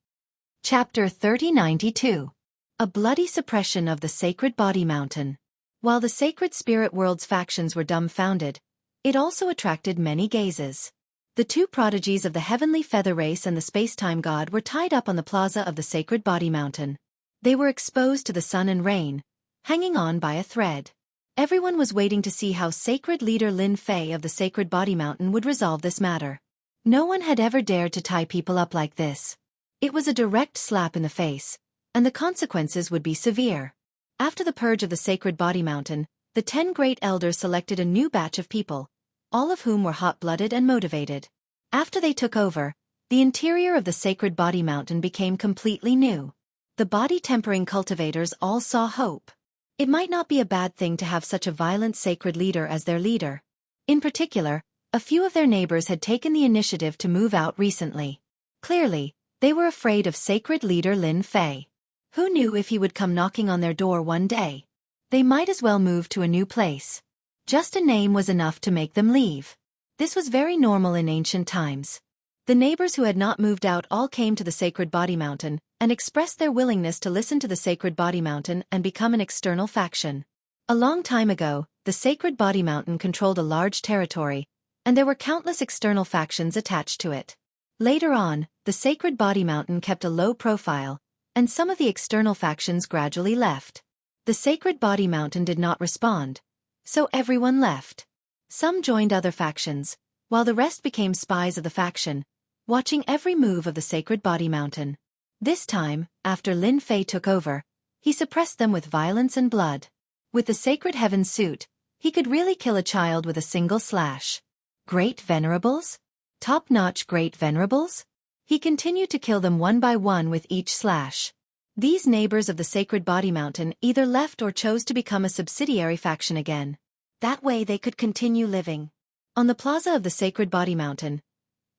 A: Chapter 3092. A bloody suppression of the Sacred Body Mountain. While the Sacred Spirit World's factions were dumbfounded, it also attracted many gazes. The two prodigies of the Heavenly Feather Race and the Space-Time God were tied up on the plaza of the Sacred Body Mountain. They were exposed to the sun and rain, hanging on by a thread. Everyone was waiting to see how Sacred Leader Lin Fei of the Sacred Body Mountain would resolve this matter. No one had ever dared to tie people up like this. It was a direct slap in the face, and the consequences would be severe. After the purge of the Sacred Body Mountain, the 10 great elders selected a new batch of people, all of whom were hot-blooded and motivated. After they took over, the interior of the Sacred Body Mountain became completely new. The body-tempering cultivators all saw hope. It might not be a bad thing to have such a violent sacred leader as their leader. In particular, a few of their neighbors had taken the initiative to move out recently. Clearly, they were afraid of Sacred Leader Lin Fei. Who knew if he would come knocking on their door one day? They might as well move to a new place. Just a name was enough to make them leave. This was very normal in ancient times. The neighbors who had not moved out all came to the Sacred Body Mountain and expressed their willingness to listen to the Sacred Body Mountain and become an external faction. A long time ago, the Sacred Body Mountain controlled a large territory, and there were countless external factions attached to it. Later on, the Sacred Body Mountain kept a low profile, and some of the external factions gradually left. The Sacred Body Mountain did not respond, so everyone left. Some joined other factions, while the rest became spies of the faction, watching every move of the Sacred Body Mountain. This time, after Lin Fei took over, he suppressed them with violence and blood. With the Sacred Heaven suit, he could really kill a child with a single slash. Great Venerables? Top-notch Great Venerables? He continued to kill them one by one with each slash. These neighbors of the Sacred Body Mountain either left or chose to become a subsidiary faction again. That way they could continue living. On the plaza of the Sacred Body Mountain,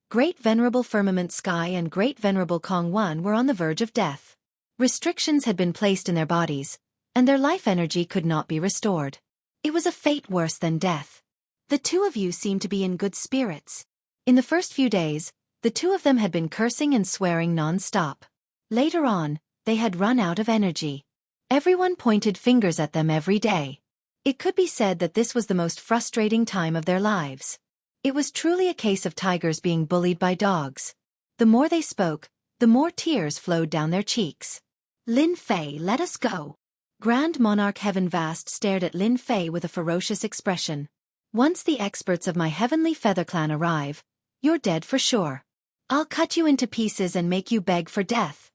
A: Great Venerable Firmament Sky and Great Venerable Kong Wan were on the verge of death. Restrictions had been placed in their bodies, and their life energy could not be restored. It was a fate worse than death. The two of you seemed to be in good spirits. In the first few days, the two of them had been cursing and swearing non-stop. Later on, they had run out of energy. Everyone pointed fingers at them every day. It could be said that this was the most frustrating time of their lives. It was truly a case of tigers being bullied by dogs. The more they spoke, the more tears flowed down their cheeks. Lin Fei, let us go. Grand Monarch Heaven Vast stared at Lin Fei with a ferocious expression. Once the experts of my Heavenly Feather Clan arrive, you're dead for sure. I'll cut you into pieces and make you beg for death.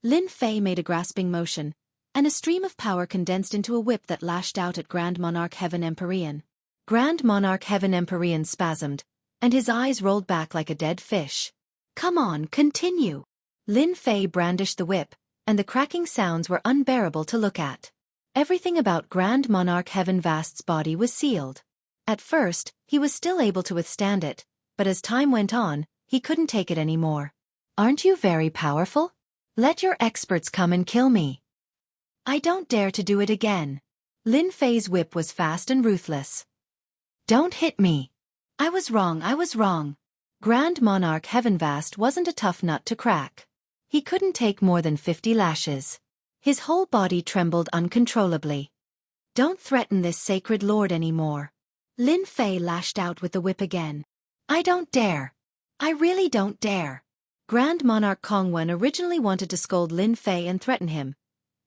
A: Lin Fei made a grasping motion, and a stream of power condensed into a whip that lashed out at Grand Monarch Heaven Empyrean. Grand Monarch Heaven Empyrean spasmed, and his eyes rolled back like a dead fish. Come on, continue. Lin Fei brandished the whip, and the cracking sounds were unbearable to look at. Everything about Grand Monarch Heaven Vast's body was sealed. At first, he was still able to withstand it, but as time went on, he couldn't take it anymore. Aren't you very powerful? Let your experts come and kill me. I don't dare to do it again. Lin Fei's whip was fast and ruthless. Don't hit me. I was wrong. Grand Monarch Heaven Vast wasn't a tough nut to crack. He couldn't take more than 50 lashes. His whole body trembled uncontrollably. Don't threaten this sacred lord anymore. Lin Fei lashed out with the whip again. I don't dare. I really don't dare. Grand Monarch Kongwen originally wanted to scold Lin Fei and threaten him,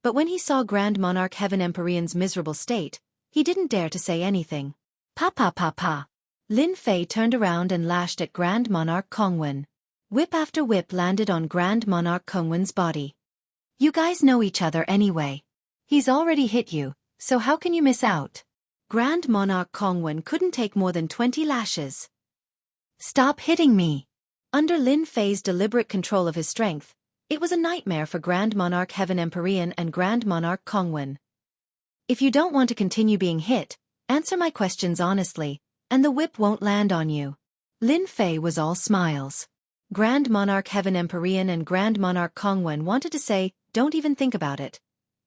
A: but when he saw Grand Monarch Heaven Empyrean's miserable state, he didn't dare to say anything. Pa. Lin Fei turned around and lashed at Grand Monarch Kongwen. Whip after whip landed on Grand Monarch Kongwen's body. You guys know each other anyway. He's already hit you, so how can you miss out? Grand Monarch Kongwen couldn't take more than 20 lashes. Stop hitting me. Under Lin Fei's deliberate control of his strength, it was a nightmare for Grand Monarch Heaven Empyrean and Grand Monarch Kongwen. If you don't want to continue being hit, answer my questions honestly, and the whip won't land on you. Lin Fei was all smiles. Grand Monarch Heaven Empyrean and Grand Monarch Kongwen wanted to say, "Don't even think about it."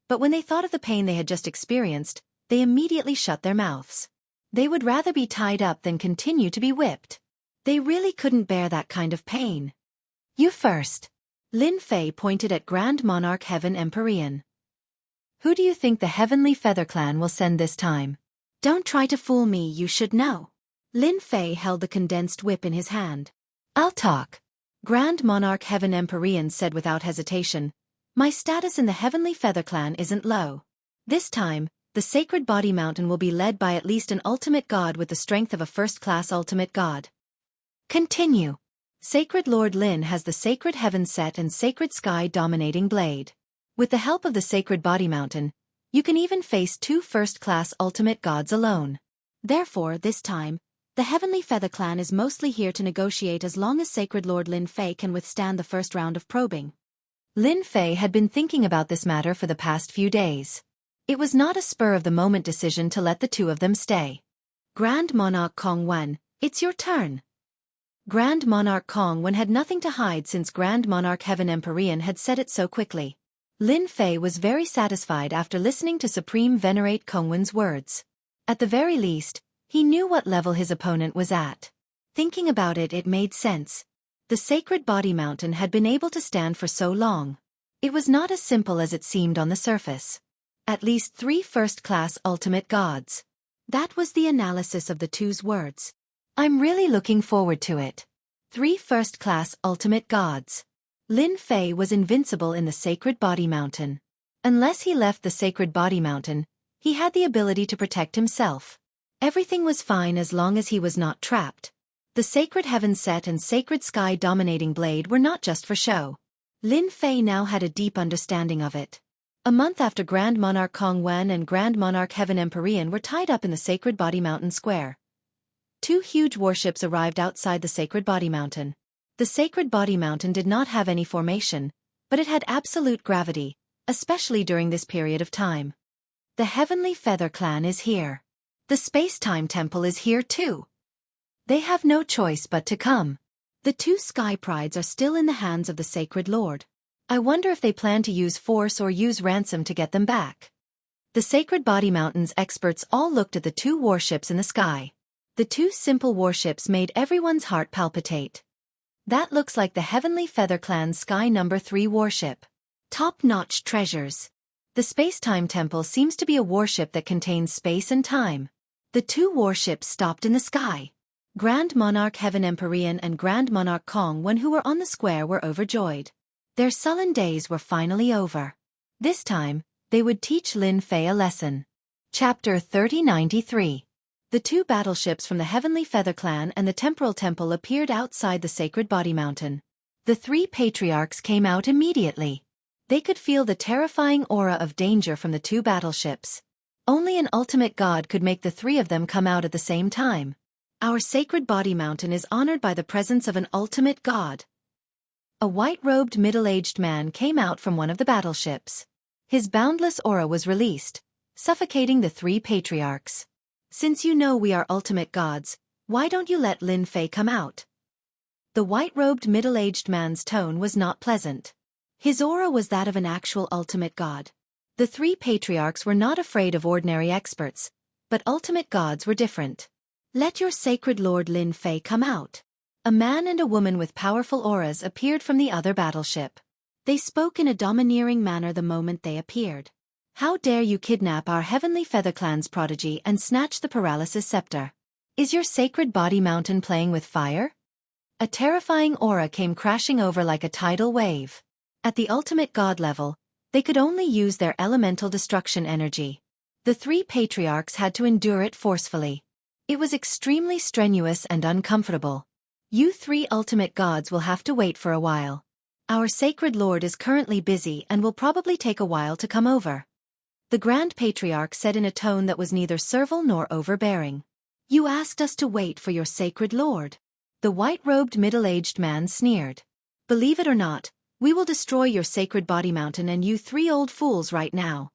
A: But when they thought of the pain they had just experienced, they immediately shut their mouths. They would rather be tied up than continue to be whipped. They really couldn't bear that kind of pain. "You first." Lin Fei pointed at Grand Monarch Heaven Empyrean. "Who do you think the Heavenly Feather Clan will send this time?" "Don't try to fool me, you should know." Lin Fei held the condensed whip in his hand. "I'll talk." Grand Monarch Heaven Empyrean said without hesitation, "My status in the Heavenly Feather Clan isn't low. This time, the Sacred Body Mountain will be led by at least an ultimate god with the strength of a first-class ultimate god." "Continue." "Sacred Lord Lin has the Sacred Heaven Set and Sacred Sky Dominating Blade. With the help of the Sacred Body Mountain, you can even face 2 first-class ultimate gods alone. Therefore, this time, the Heavenly Feather Clan is mostly here to negotiate as long as Sacred Lord Lin Fei can withstand the first round of probing." Lin Fei had been thinking about this matter for the past few days. It was not a spur-of-the-moment decision to let the 2 of them stay. "Grand Monarch Kongwen, it's your turn." Grand Monarch Kongwen had nothing to hide since Grand Monarch Heaven Empyrean had said it so quickly. Lin Fei was very satisfied after listening to Supreme Venerate Kongwen's words. At the very least, he knew what level his opponent was at. Thinking about it, it made sense. The Sacred Body Mountain had been able to stand for so long. It was not as simple as it seemed on the surface. At least 3 first-class ultimate gods. That was the analysis of the 2's words. "I'm really looking forward to it." 3 first-class ultimate gods. Lin Fei was invincible in the Sacred Body Mountain. Unless he left the Sacred Body Mountain, he had the ability to protect himself. Everything was fine as long as he was not trapped. The Sacred Heaven Set and Sacred Sky Dominating Blade were not just for show. Lin Fei now had a deep understanding of it. A month after Grand Monarch Kongwen and Grand Monarch Heaven Empyrean were tied up in the Sacred Body Mountain Square, 2 huge warships arrived outside the Sacred Body Mountain. The Sacred Body Mountain did not have any formation, but it had absolute gravity, especially during this period of time. "The Heavenly Feather Clan is here. The Space-Time Temple is here too. They have no choice but to come. The 2 Sky Prides are still in the hands of the Sacred Lord. I wonder if they plan to use force or use ransom to get them back." The Sacred Body Mountain's experts all looked at the 2 warships in the sky. The 2 simple warships made everyone's heart palpitate. "That looks like the Heavenly Feather Clan's Sky No. 3 warship. Top-notch treasures. The Space-Time Temple seems to be a warship that contains space and time." The 2 warships stopped in the sky. Grand Monarch Heaven Empyrean and Grand Monarch Kongwen, who were on the square, were overjoyed. Their sullen days were finally over. This time, they would teach Lin Fei a lesson. Chapter 3093. The 2 battleships from the Heavenly Feather Clan and the Temporal Temple appeared outside the Sacred Body Mountain. The 3 patriarchs came out immediately. They could feel the terrifying aura of danger from the 2 battleships. Only an ultimate god could make the 3 of them come out at the same time. "Our Sacred Body Mountain is honored by the presence of an ultimate god." A white-robed middle-aged man came out from one of the battleships. His boundless aura was released, suffocating the 3 patriarchs. "Since you know we are ultimate gods, why don't you let Lin Fei come out?" The white-robed middle-aged man's tone was not pleasant. His aura was that of an actual ultimate god. The 3 patriarchs were not afraid of ordinary experts, but ultimate gods were different. "Let your Sacred Lord Lin Fei come out." A man and a woman with powerful auras appeared from the other battleship. They spoke in a domineering manner the moment they appeared. "How dare you kidnap our Heavenly Feather Clan's prodigy and snatch the Paralysis Scepter? Is your Sacred Body Mountain playing with fire?" A terrifying aura came crashing over like a tidal wave. At the ultimate god level, they could only use their elemental destruction energy. The 3 patriarchs had to endure it forcefully. It was extremely strenuous and uncomfortable. "You 3 ultimate gods will have to wait for a while. Our Sacred Lord is currently busy and will probably take a while to come over." The Grand Patriarch said in a tone that was neither servile nor overbearing. "You asked us to wait for your Sacred Lord." The white-robed middle-aged man sneered. "Believe it or not, we will destroy your Sacred Body Mountain and you 3 old fools right now.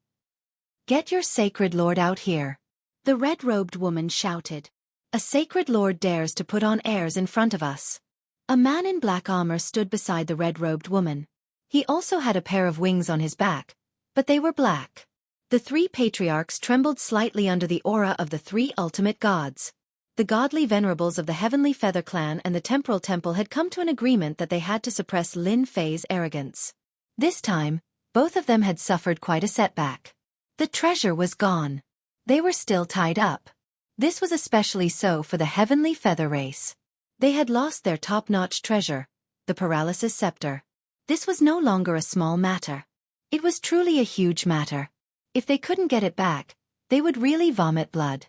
A: Get your Sacred Lord out here." The red-robed woman shouted. A sacred lord dares to put on airs in front of us. A man in black armor stood beside the red-robed woman. He also had a pair of wings on his back, but they were black. The three patriarchs trembled slightly under the aura of the three ultimate gods. The godly venerables of the Heavenly Feather Clan and the Temporal Temple had come to an agreement that they had to suppress Lin Fei's arrogance. This time, both of them had suffered quite a setback. The treasure was gone. They were still tied up. This was especially so for the Heavenly Feather race. They had lost their top-notch treasure, the Paralysis Scepter. This was no longer a small matter. It was truly a huge matter. If they couldn't get it back, they would really vomit blood.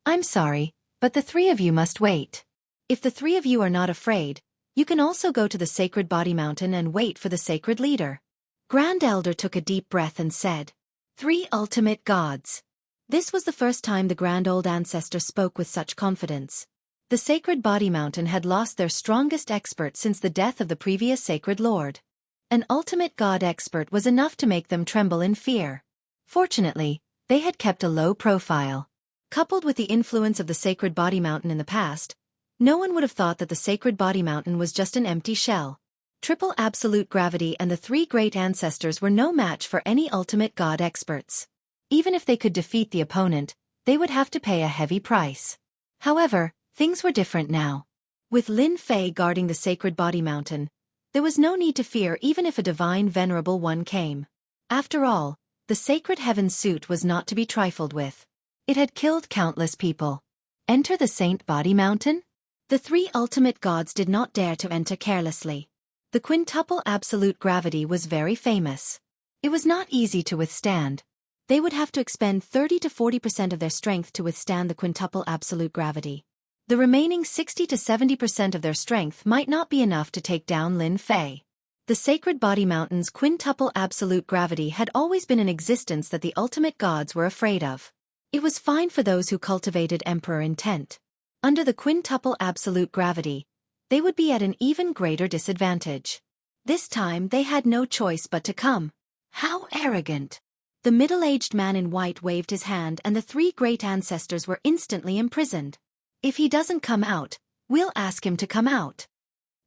A: I'm sorry, but the three of you must wait. If the three of you are not afraid, you can also go to the Sacred Body Mountain and wait for the Sacred Leader. Grand Elder took a deep breath and said, "Three ultimate gods." This was the first time the Grand Old Ancestor spoke with such confidence. The Sacred Body Mountain had lost their strongest expert since the death of the previous Sacred Lord. An ultimate god expert was enough to make them tremble in fear. Fortunately, they had kept a low profile. Coupled with the influence of the Sacred Body Mountain in the past, no one would have thought that the Sacred Body Mountain was just an empty shell. Triple absolute gravity and the three great ancestors were no match for any ultimate god experts. Even if they could defeat the opponent, they would have to pay a heavy price. However, things were different now. With Lin Fei guarding the Sacred Body Mountain, there was no need to fear even if a divine venerable one came. After all, the Sacred Heaven suit was not to be trifled with. It had killed countless people. Enter the Saint Body Mountain? The three ultimate gods did not dare to enter carelessly. The quintuple absolute gravity was very famous. It was not easy to withstand. They would have to expend 30 to 40% of their strength to withstand the quintuple absolute gravity. The remaining 60 to 70% of their strength might not be enough to take down Lin Fei. The Sacred Body Mountain's quintuple absolute gravity had always been an existence that the ultimate gods were afraid of. It was fine for those who cultivated emperor intent. Under the quintuple absolute gravity, they would be at an even greater disadvantage. This time they had no choice but to come. How arrogant! The middle-aged man in white waved his hand and the three great ancestors were instantly imprisoned. If he doesn't come out, we'll ask him to come out.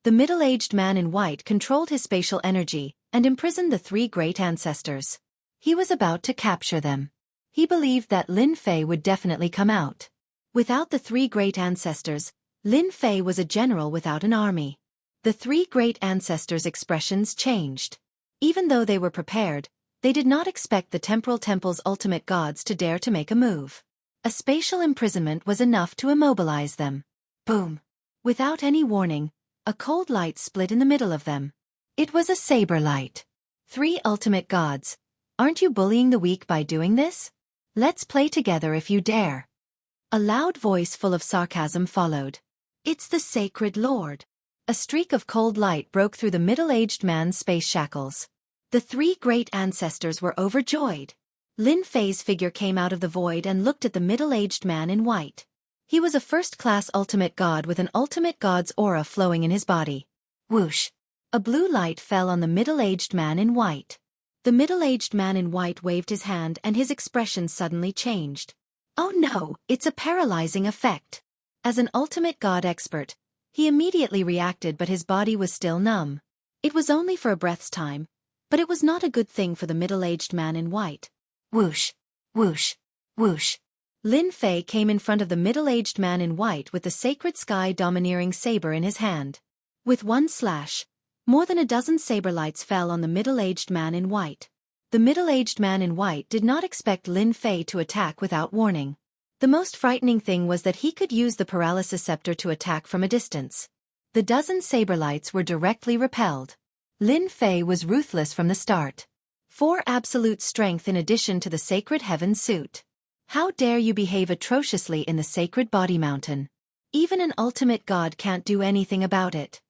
A: The middle-aged man in white controlled his spatial energy and imprisoned the three great ancestors. He was about to capture them. He believed that Lin Fei would definitely come out. Without the three great ancestors, Lin Fei was a general without an army. The three great ancestors' expressions changed. Even though they were prepared, they did not expect the Temporal Temple's ultimate gods to dare to make a move. A spatial imprisonment was enough to immobilize them. Boom! Without any warning, a cold light split in the middle of them. It was a saber light. Three ultimate gods. Aren't you bullying the weak by doing this? Let's play together if you dare. A loud voice full of sarcasm followed. It's the Sacred Lord. A streak of cold light broke through the middle-aged man's space shackles. The three great ancestors were overjoyed. Lin Fei's figure came out of the void and looked at the middle-aged man in white. He was a first-class ultimate god with an ultimate god's aura flowing in his body. Whoosh! A blue light fell on the middle-aged man in white. The middle-aged man in white waved his hand and his expression suddenly changed. Oh no, it's a paralyzing effect. As an ultimate god expert, he immediately reacted but his body was still numb. It was only for a breath's time, but it was not a good thing for the middle-aged man in white. Whoosh! Whoosh! Whoosh! Lin Fei came in front of the middle-aged man in white with the sacred sky-domineering saber in his hand. With one slash, more than a dozen saber lights fell on the middle-aged man in white. The middle-aged man in white did not expect Lin Fei to attack without warning. The most frightening thing was that he could use the paralysis scepter to attack from a distance. The dozen saber lights were directly repelled. Lin Fei was ruthless from the start. 4 absolute strength in addition to the Sacred Heaven suit. How dare you behave atrociously in the Sacred Body Mountain? Even an ultimate god can't do anything about it.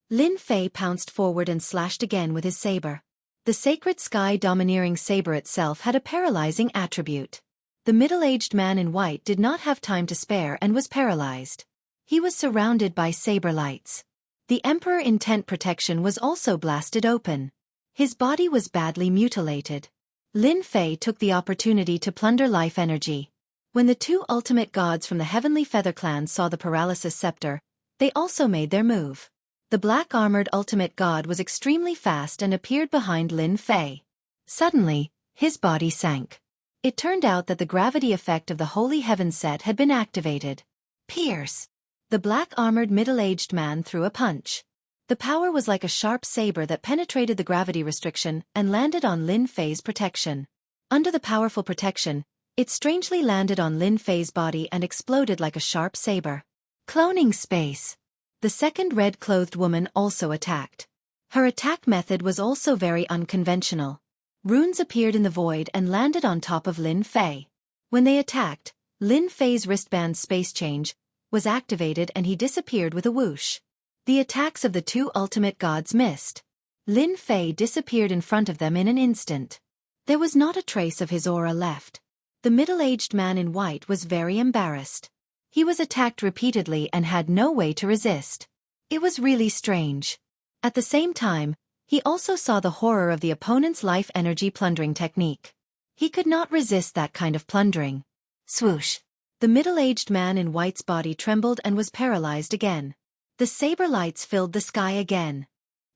A: Lin Fei pounced forward and slashed again with his saber. The sacred sky-domineering saber itself had a paralyzing attribute. The middle-aged man in white did not have time to spare and was paralyzed. He was surrounded by saber lights. The Emperor Intent protection was also blasted open. His body was badly mutilated. Lin Fei took the opportunity to plunder life energy. When the two ultimate gods from the Heavenly Feather Clan saw the Paralysis Scepter, they also made their move. The black-armored ultimate god was extremely fast and appeared behind Lin Fei. Suddenly, his body sank. It turned out that the gravity effect of the Holy Heaven set had been activated. Pierce! The black-armored middle-aged man threw a punch. The power was like a sharp saber that penetrated the gravity restriction and landed on Lin Fei's protection. Under the powerful protection, it strangely landed on Lin Fei's body and exploded like a sharp saber. Cloning space. The second red-clothed woman also attacked. Her attack method was also very unconventional. Runes appeared in the void and landed on top of Lin Fei. When they attacked, Lin Fei's wristband space change was activated and he disappeared with a whoosh. The attacks of the two ultimate gods missed. Lin Fei disappeared in front of them in an instant. There was not a trace of his aura left. The middle-aged man in white was very embarrassed. He was attacked repeatedly and had no way to resist. It was really strange. At the same time, he also saw the horror of the opponent's life energy plundering technique. He could not resist that kind of plundering. Swoosh! The middle-aged man in white's body trembled and was paralyzed again. The saber lights filled the sky again.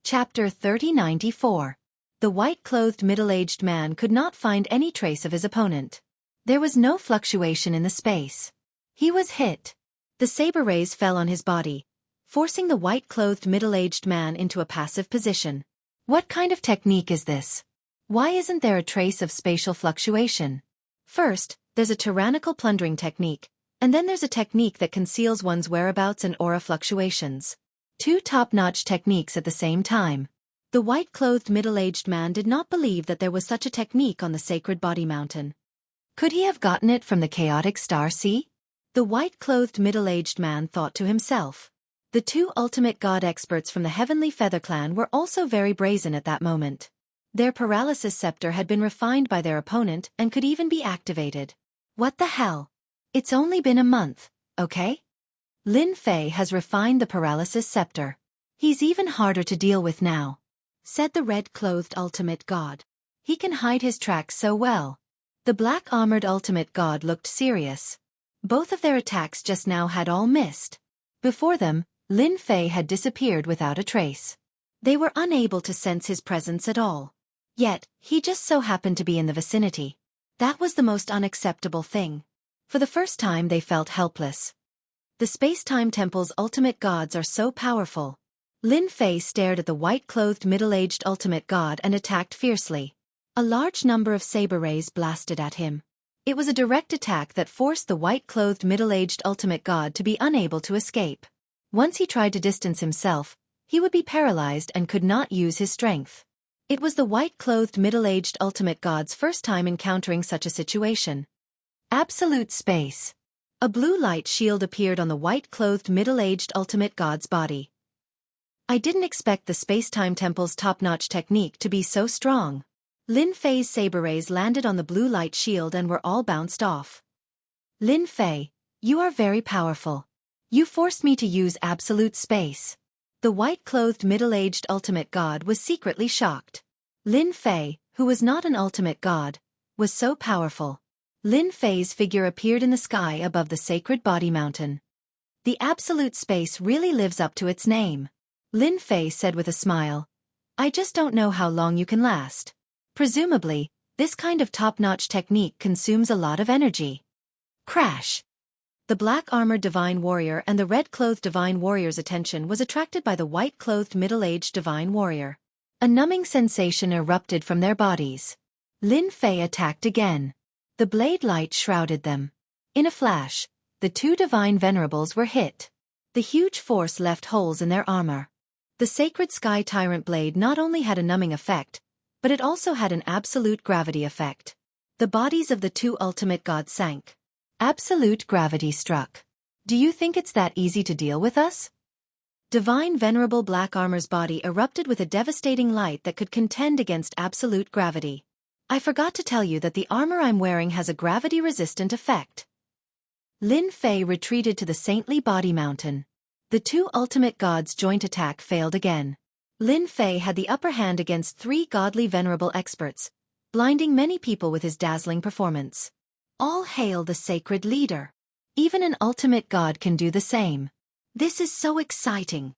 A: Chapter 3094. The white-clothed middle-aged man could not find any trace of his opponent. There was no fluctuation in the space. He was hit. The saber rays fell on his body, forcing the white-clothed middle-aged man into a passive position. What kind of technique is this? Why isn't there a trace of spatial fluctuation? First, there's a tyrannical plundering technique, and then there's a technique that conceals one's whereabouts and aura fluctuations. Two top-notch techniques at the same time. The white-clothed middle-aged man did not believe that there was such a technique on the sacred body mountain. Could he have gotten it from the chaotic star sea? The white-clothed middle-aged man thought to himself. The two ultimate god experts from the Heavenly Feather Clan were also very brazen at that moment. Their paralysis scepter had been refined by their opponent and could even be activated. What the hell? It's only been a month, okay? Lin Fei has refined the paralysis scepter. He's even harder to deal with now, said the red-clothed ultimate god. He can hide his tracks so well. The black-armored ultimate god looked serious. Both of their attacks just now had all missed. Before them, Lin Fei had disappeared without a trace. They were unable to sense his presence at all. Yet, he just so happened to be in the vicinity. That was the most unacceptable thing. For the first time they felt helpless. The space-time temple's ultimate gods are so powerful. Lin Fei stared at the white-clothed middle-aged ultimate god and attacked fiercely. A large number of saber rays blasted at him. It was a direct attack that forced the white-clothed middle-aged ultimate god to be unable to escape. Once he tried to distance himself, he would be paralyzed and could not use his strength. It was the white-clothed middle-aged ultimate god's first time encountering such a situation. Absolute space. A blue light shield appeared on the white-clothed middle-aged ultimate god's body. I didn't expect the space-time temple's top-notch technique to be so strong. Lin Fei's saber rays landed on the blue light shield and were all bounced off. Lin Fei, you are very powerful. You forced me to use absolute space. The white-clothed middle-aged ultimate god was secretly shocked. Lin Fei, who was not an ultimate god, was so powerful. Lin Fei's figure appeared in the sky above the sacred body mountain. The absolute space really lives up to its name. Lin Fei said with a smile. I just don't know how long you can last. Presumably, this kind of top-notch technique consumes a lot of energy. Crash! The black-armored divine warrior and the red-clothed divine warrior's attention was attracted by the white-clothed middle-aged divine warrior. A numbing sensation erupted from their bodies. Lin Fei attacked again. The blade light shrouded them. In a flash, the two divine venerables were hit. The huge force left holes in their armor. The sacred sky tyrant blade not only had a numbing effect, but it also had an absolute gravity effect. The bodies of the two ultimate gods sank. Absolute gravity struck. Do you think it's that easy to deal with us? Divine Venerable Black Armor's body erupted with a devastating light that could contend against absolute gravity. I forgot to tell you that the armor I'm wearing has a gravity-resistant effect. Lin Fei retreated to the saintly body mountain. The two ultimate gods' joint attack failed again. Lin Fei had the upper hand against three godly venerable experts, blinding many people with his dazzling performance. All hail the sacred leader. Even an ultimate god can do the same. This is so exciting.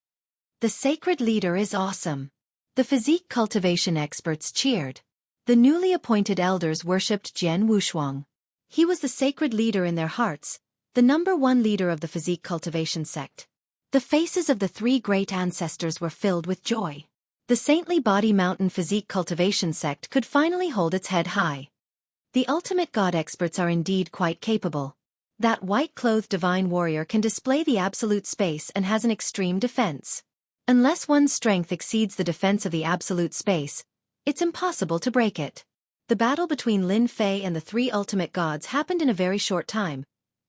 A: The sacred leader is awesome. The physique cultivation experts cheered. The newly appointed elders worshipped Jianghu. He was the sacred leader in their hearts, the #1 leader of the physique cultivation sect. The faces of the 3 great ancestors were filled with joy. The saintly body mountain physique cultivation sect could finally hold its head high. The ultimate god experts are indeed quite capable. That white-clothed divine warrior can display the absolute space and has an extreme defense. Unless one's strength exceeds the defense of the absolute space, it's impossible to break it. The battle between Lin Fei and the 3 ultimate gods happened in a very short time,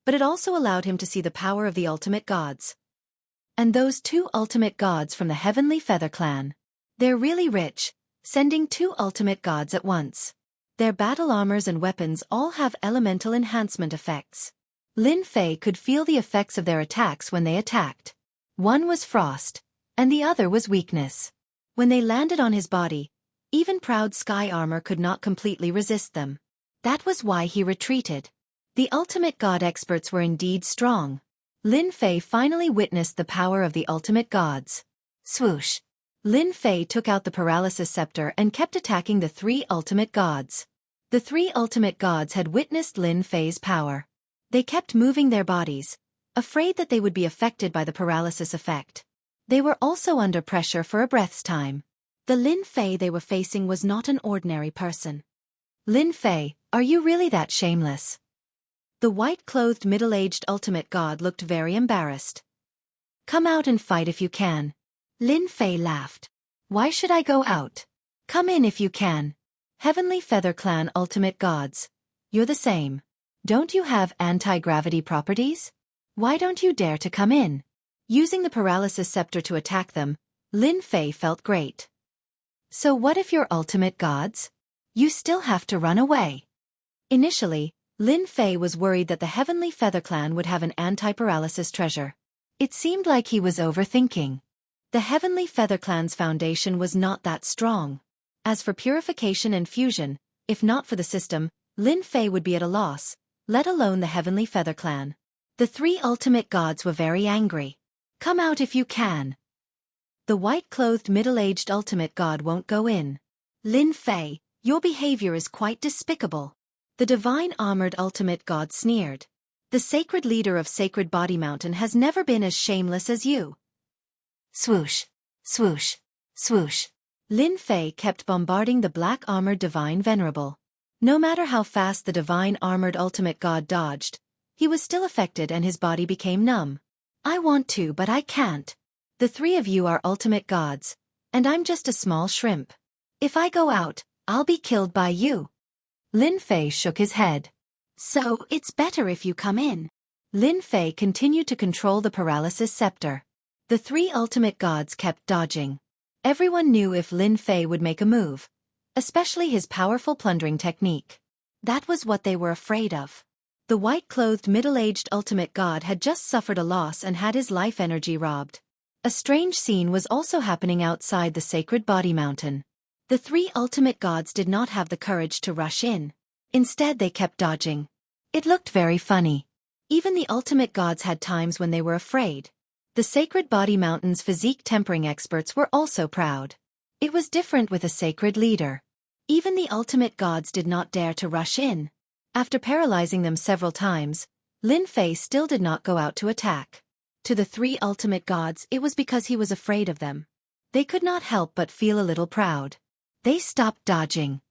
A: but it also allowed him to see the power of the ultimate gods. And those 2 ultimate gods from the Heavenly Feather Clan. They're really rich, sending 2 ultimate gods at once. Their battle armors and weapons all have elemental enhancement effects. Lin Fei could feel the effects of their attacks when they attacked. One was frost, and the other was weakness. When they landed on his body, even proud sky armor could not completely resist them. That was why he retreated. The ultimate god experts were indeed strong. Lin Fei finally witnessed the power of the ultimate gods. Swoosh! Lin Fei took out the paralysis scepter and kept attacking the 3 ultimate gods. The 3 ultimate gods had witnessed Lin Fei's power. They kept moving their bodies, afraid that they would be affected by the paralysis effect. They were also under pressure for a breath's time. The Lin Fei they were facing was not an ordinary person. Lin Fei, are you really that shameless? The white-clothed middle-aged ultimate god looked very embarrassed. Come out and fight if you can. Lin Fei laughed. Why should I go out? Come in if you can. Heavenly Feather Clan ultimate gods. You're the same. Don't you have anti-gravity properties? Why don't you dare to come in? Using the paralysis scepter to attack them, Lin Fei felt great. So what if you're ultimate gods? You still have to run away. Initially, Lin Fei was worried that the Heavenly Feather Clan would have an anti-paralysis treasure. It seemed like he was overthinking. The Heavenly Feather Clan's foundation was not that strong. As for purification and fusion, if not for the system, Lin Fei would be at a loss, let alone the Heavenly Feather Clan. The 3 ultimate gods were very angry. Come out if you can. The white-clothed middle-aged ultimate god won't go in. Lin Fei, your behavior is quite despicable. The divine armored ultimate god sneered. The sacred leader of Sacred Body Mountain has never been as shameless as you. Swoosh, swoosh, swoosh. Lin Fei kept bombarding the black-armored divine venerable. No matter how fast the divine armored ultimate god dodged, he was still affected and his body became numb. I want to but I can't. The 3 of you are ultimate gods, and I'm just a small shrimp. If I go out, I'll be killed by you. Lin Fei shook his head. So, it's better if you come in. Lin Fei continued to control the paralysis scepter. The 3 ultimate gods kept dodging. Everyone knew if Lin Fei would make a move, especially his powerful plundering technique. That was what they were afraid of. The white-clothed middle-aged ultimate god had just suffered a loss and had his life energy robbed. A strange scene was also happening outside the Sacred Body Mountain. The 3 ultimate gods did not have the courage to rush in. Instead they kept dodging. It looked very funny. Even the ultimate gods had times when they were afraid. The Sacred Body Mountain's physique tempering experts were also proud. It was different with a sacred leader. Even the ultimate gods did not dare to rush in. After paralyzing them several times, Lin Fei still did not go out to attack. To the 3 ultimate gods it was because he was afraid of them. They could not help but feel a little proud. They stopped dodging.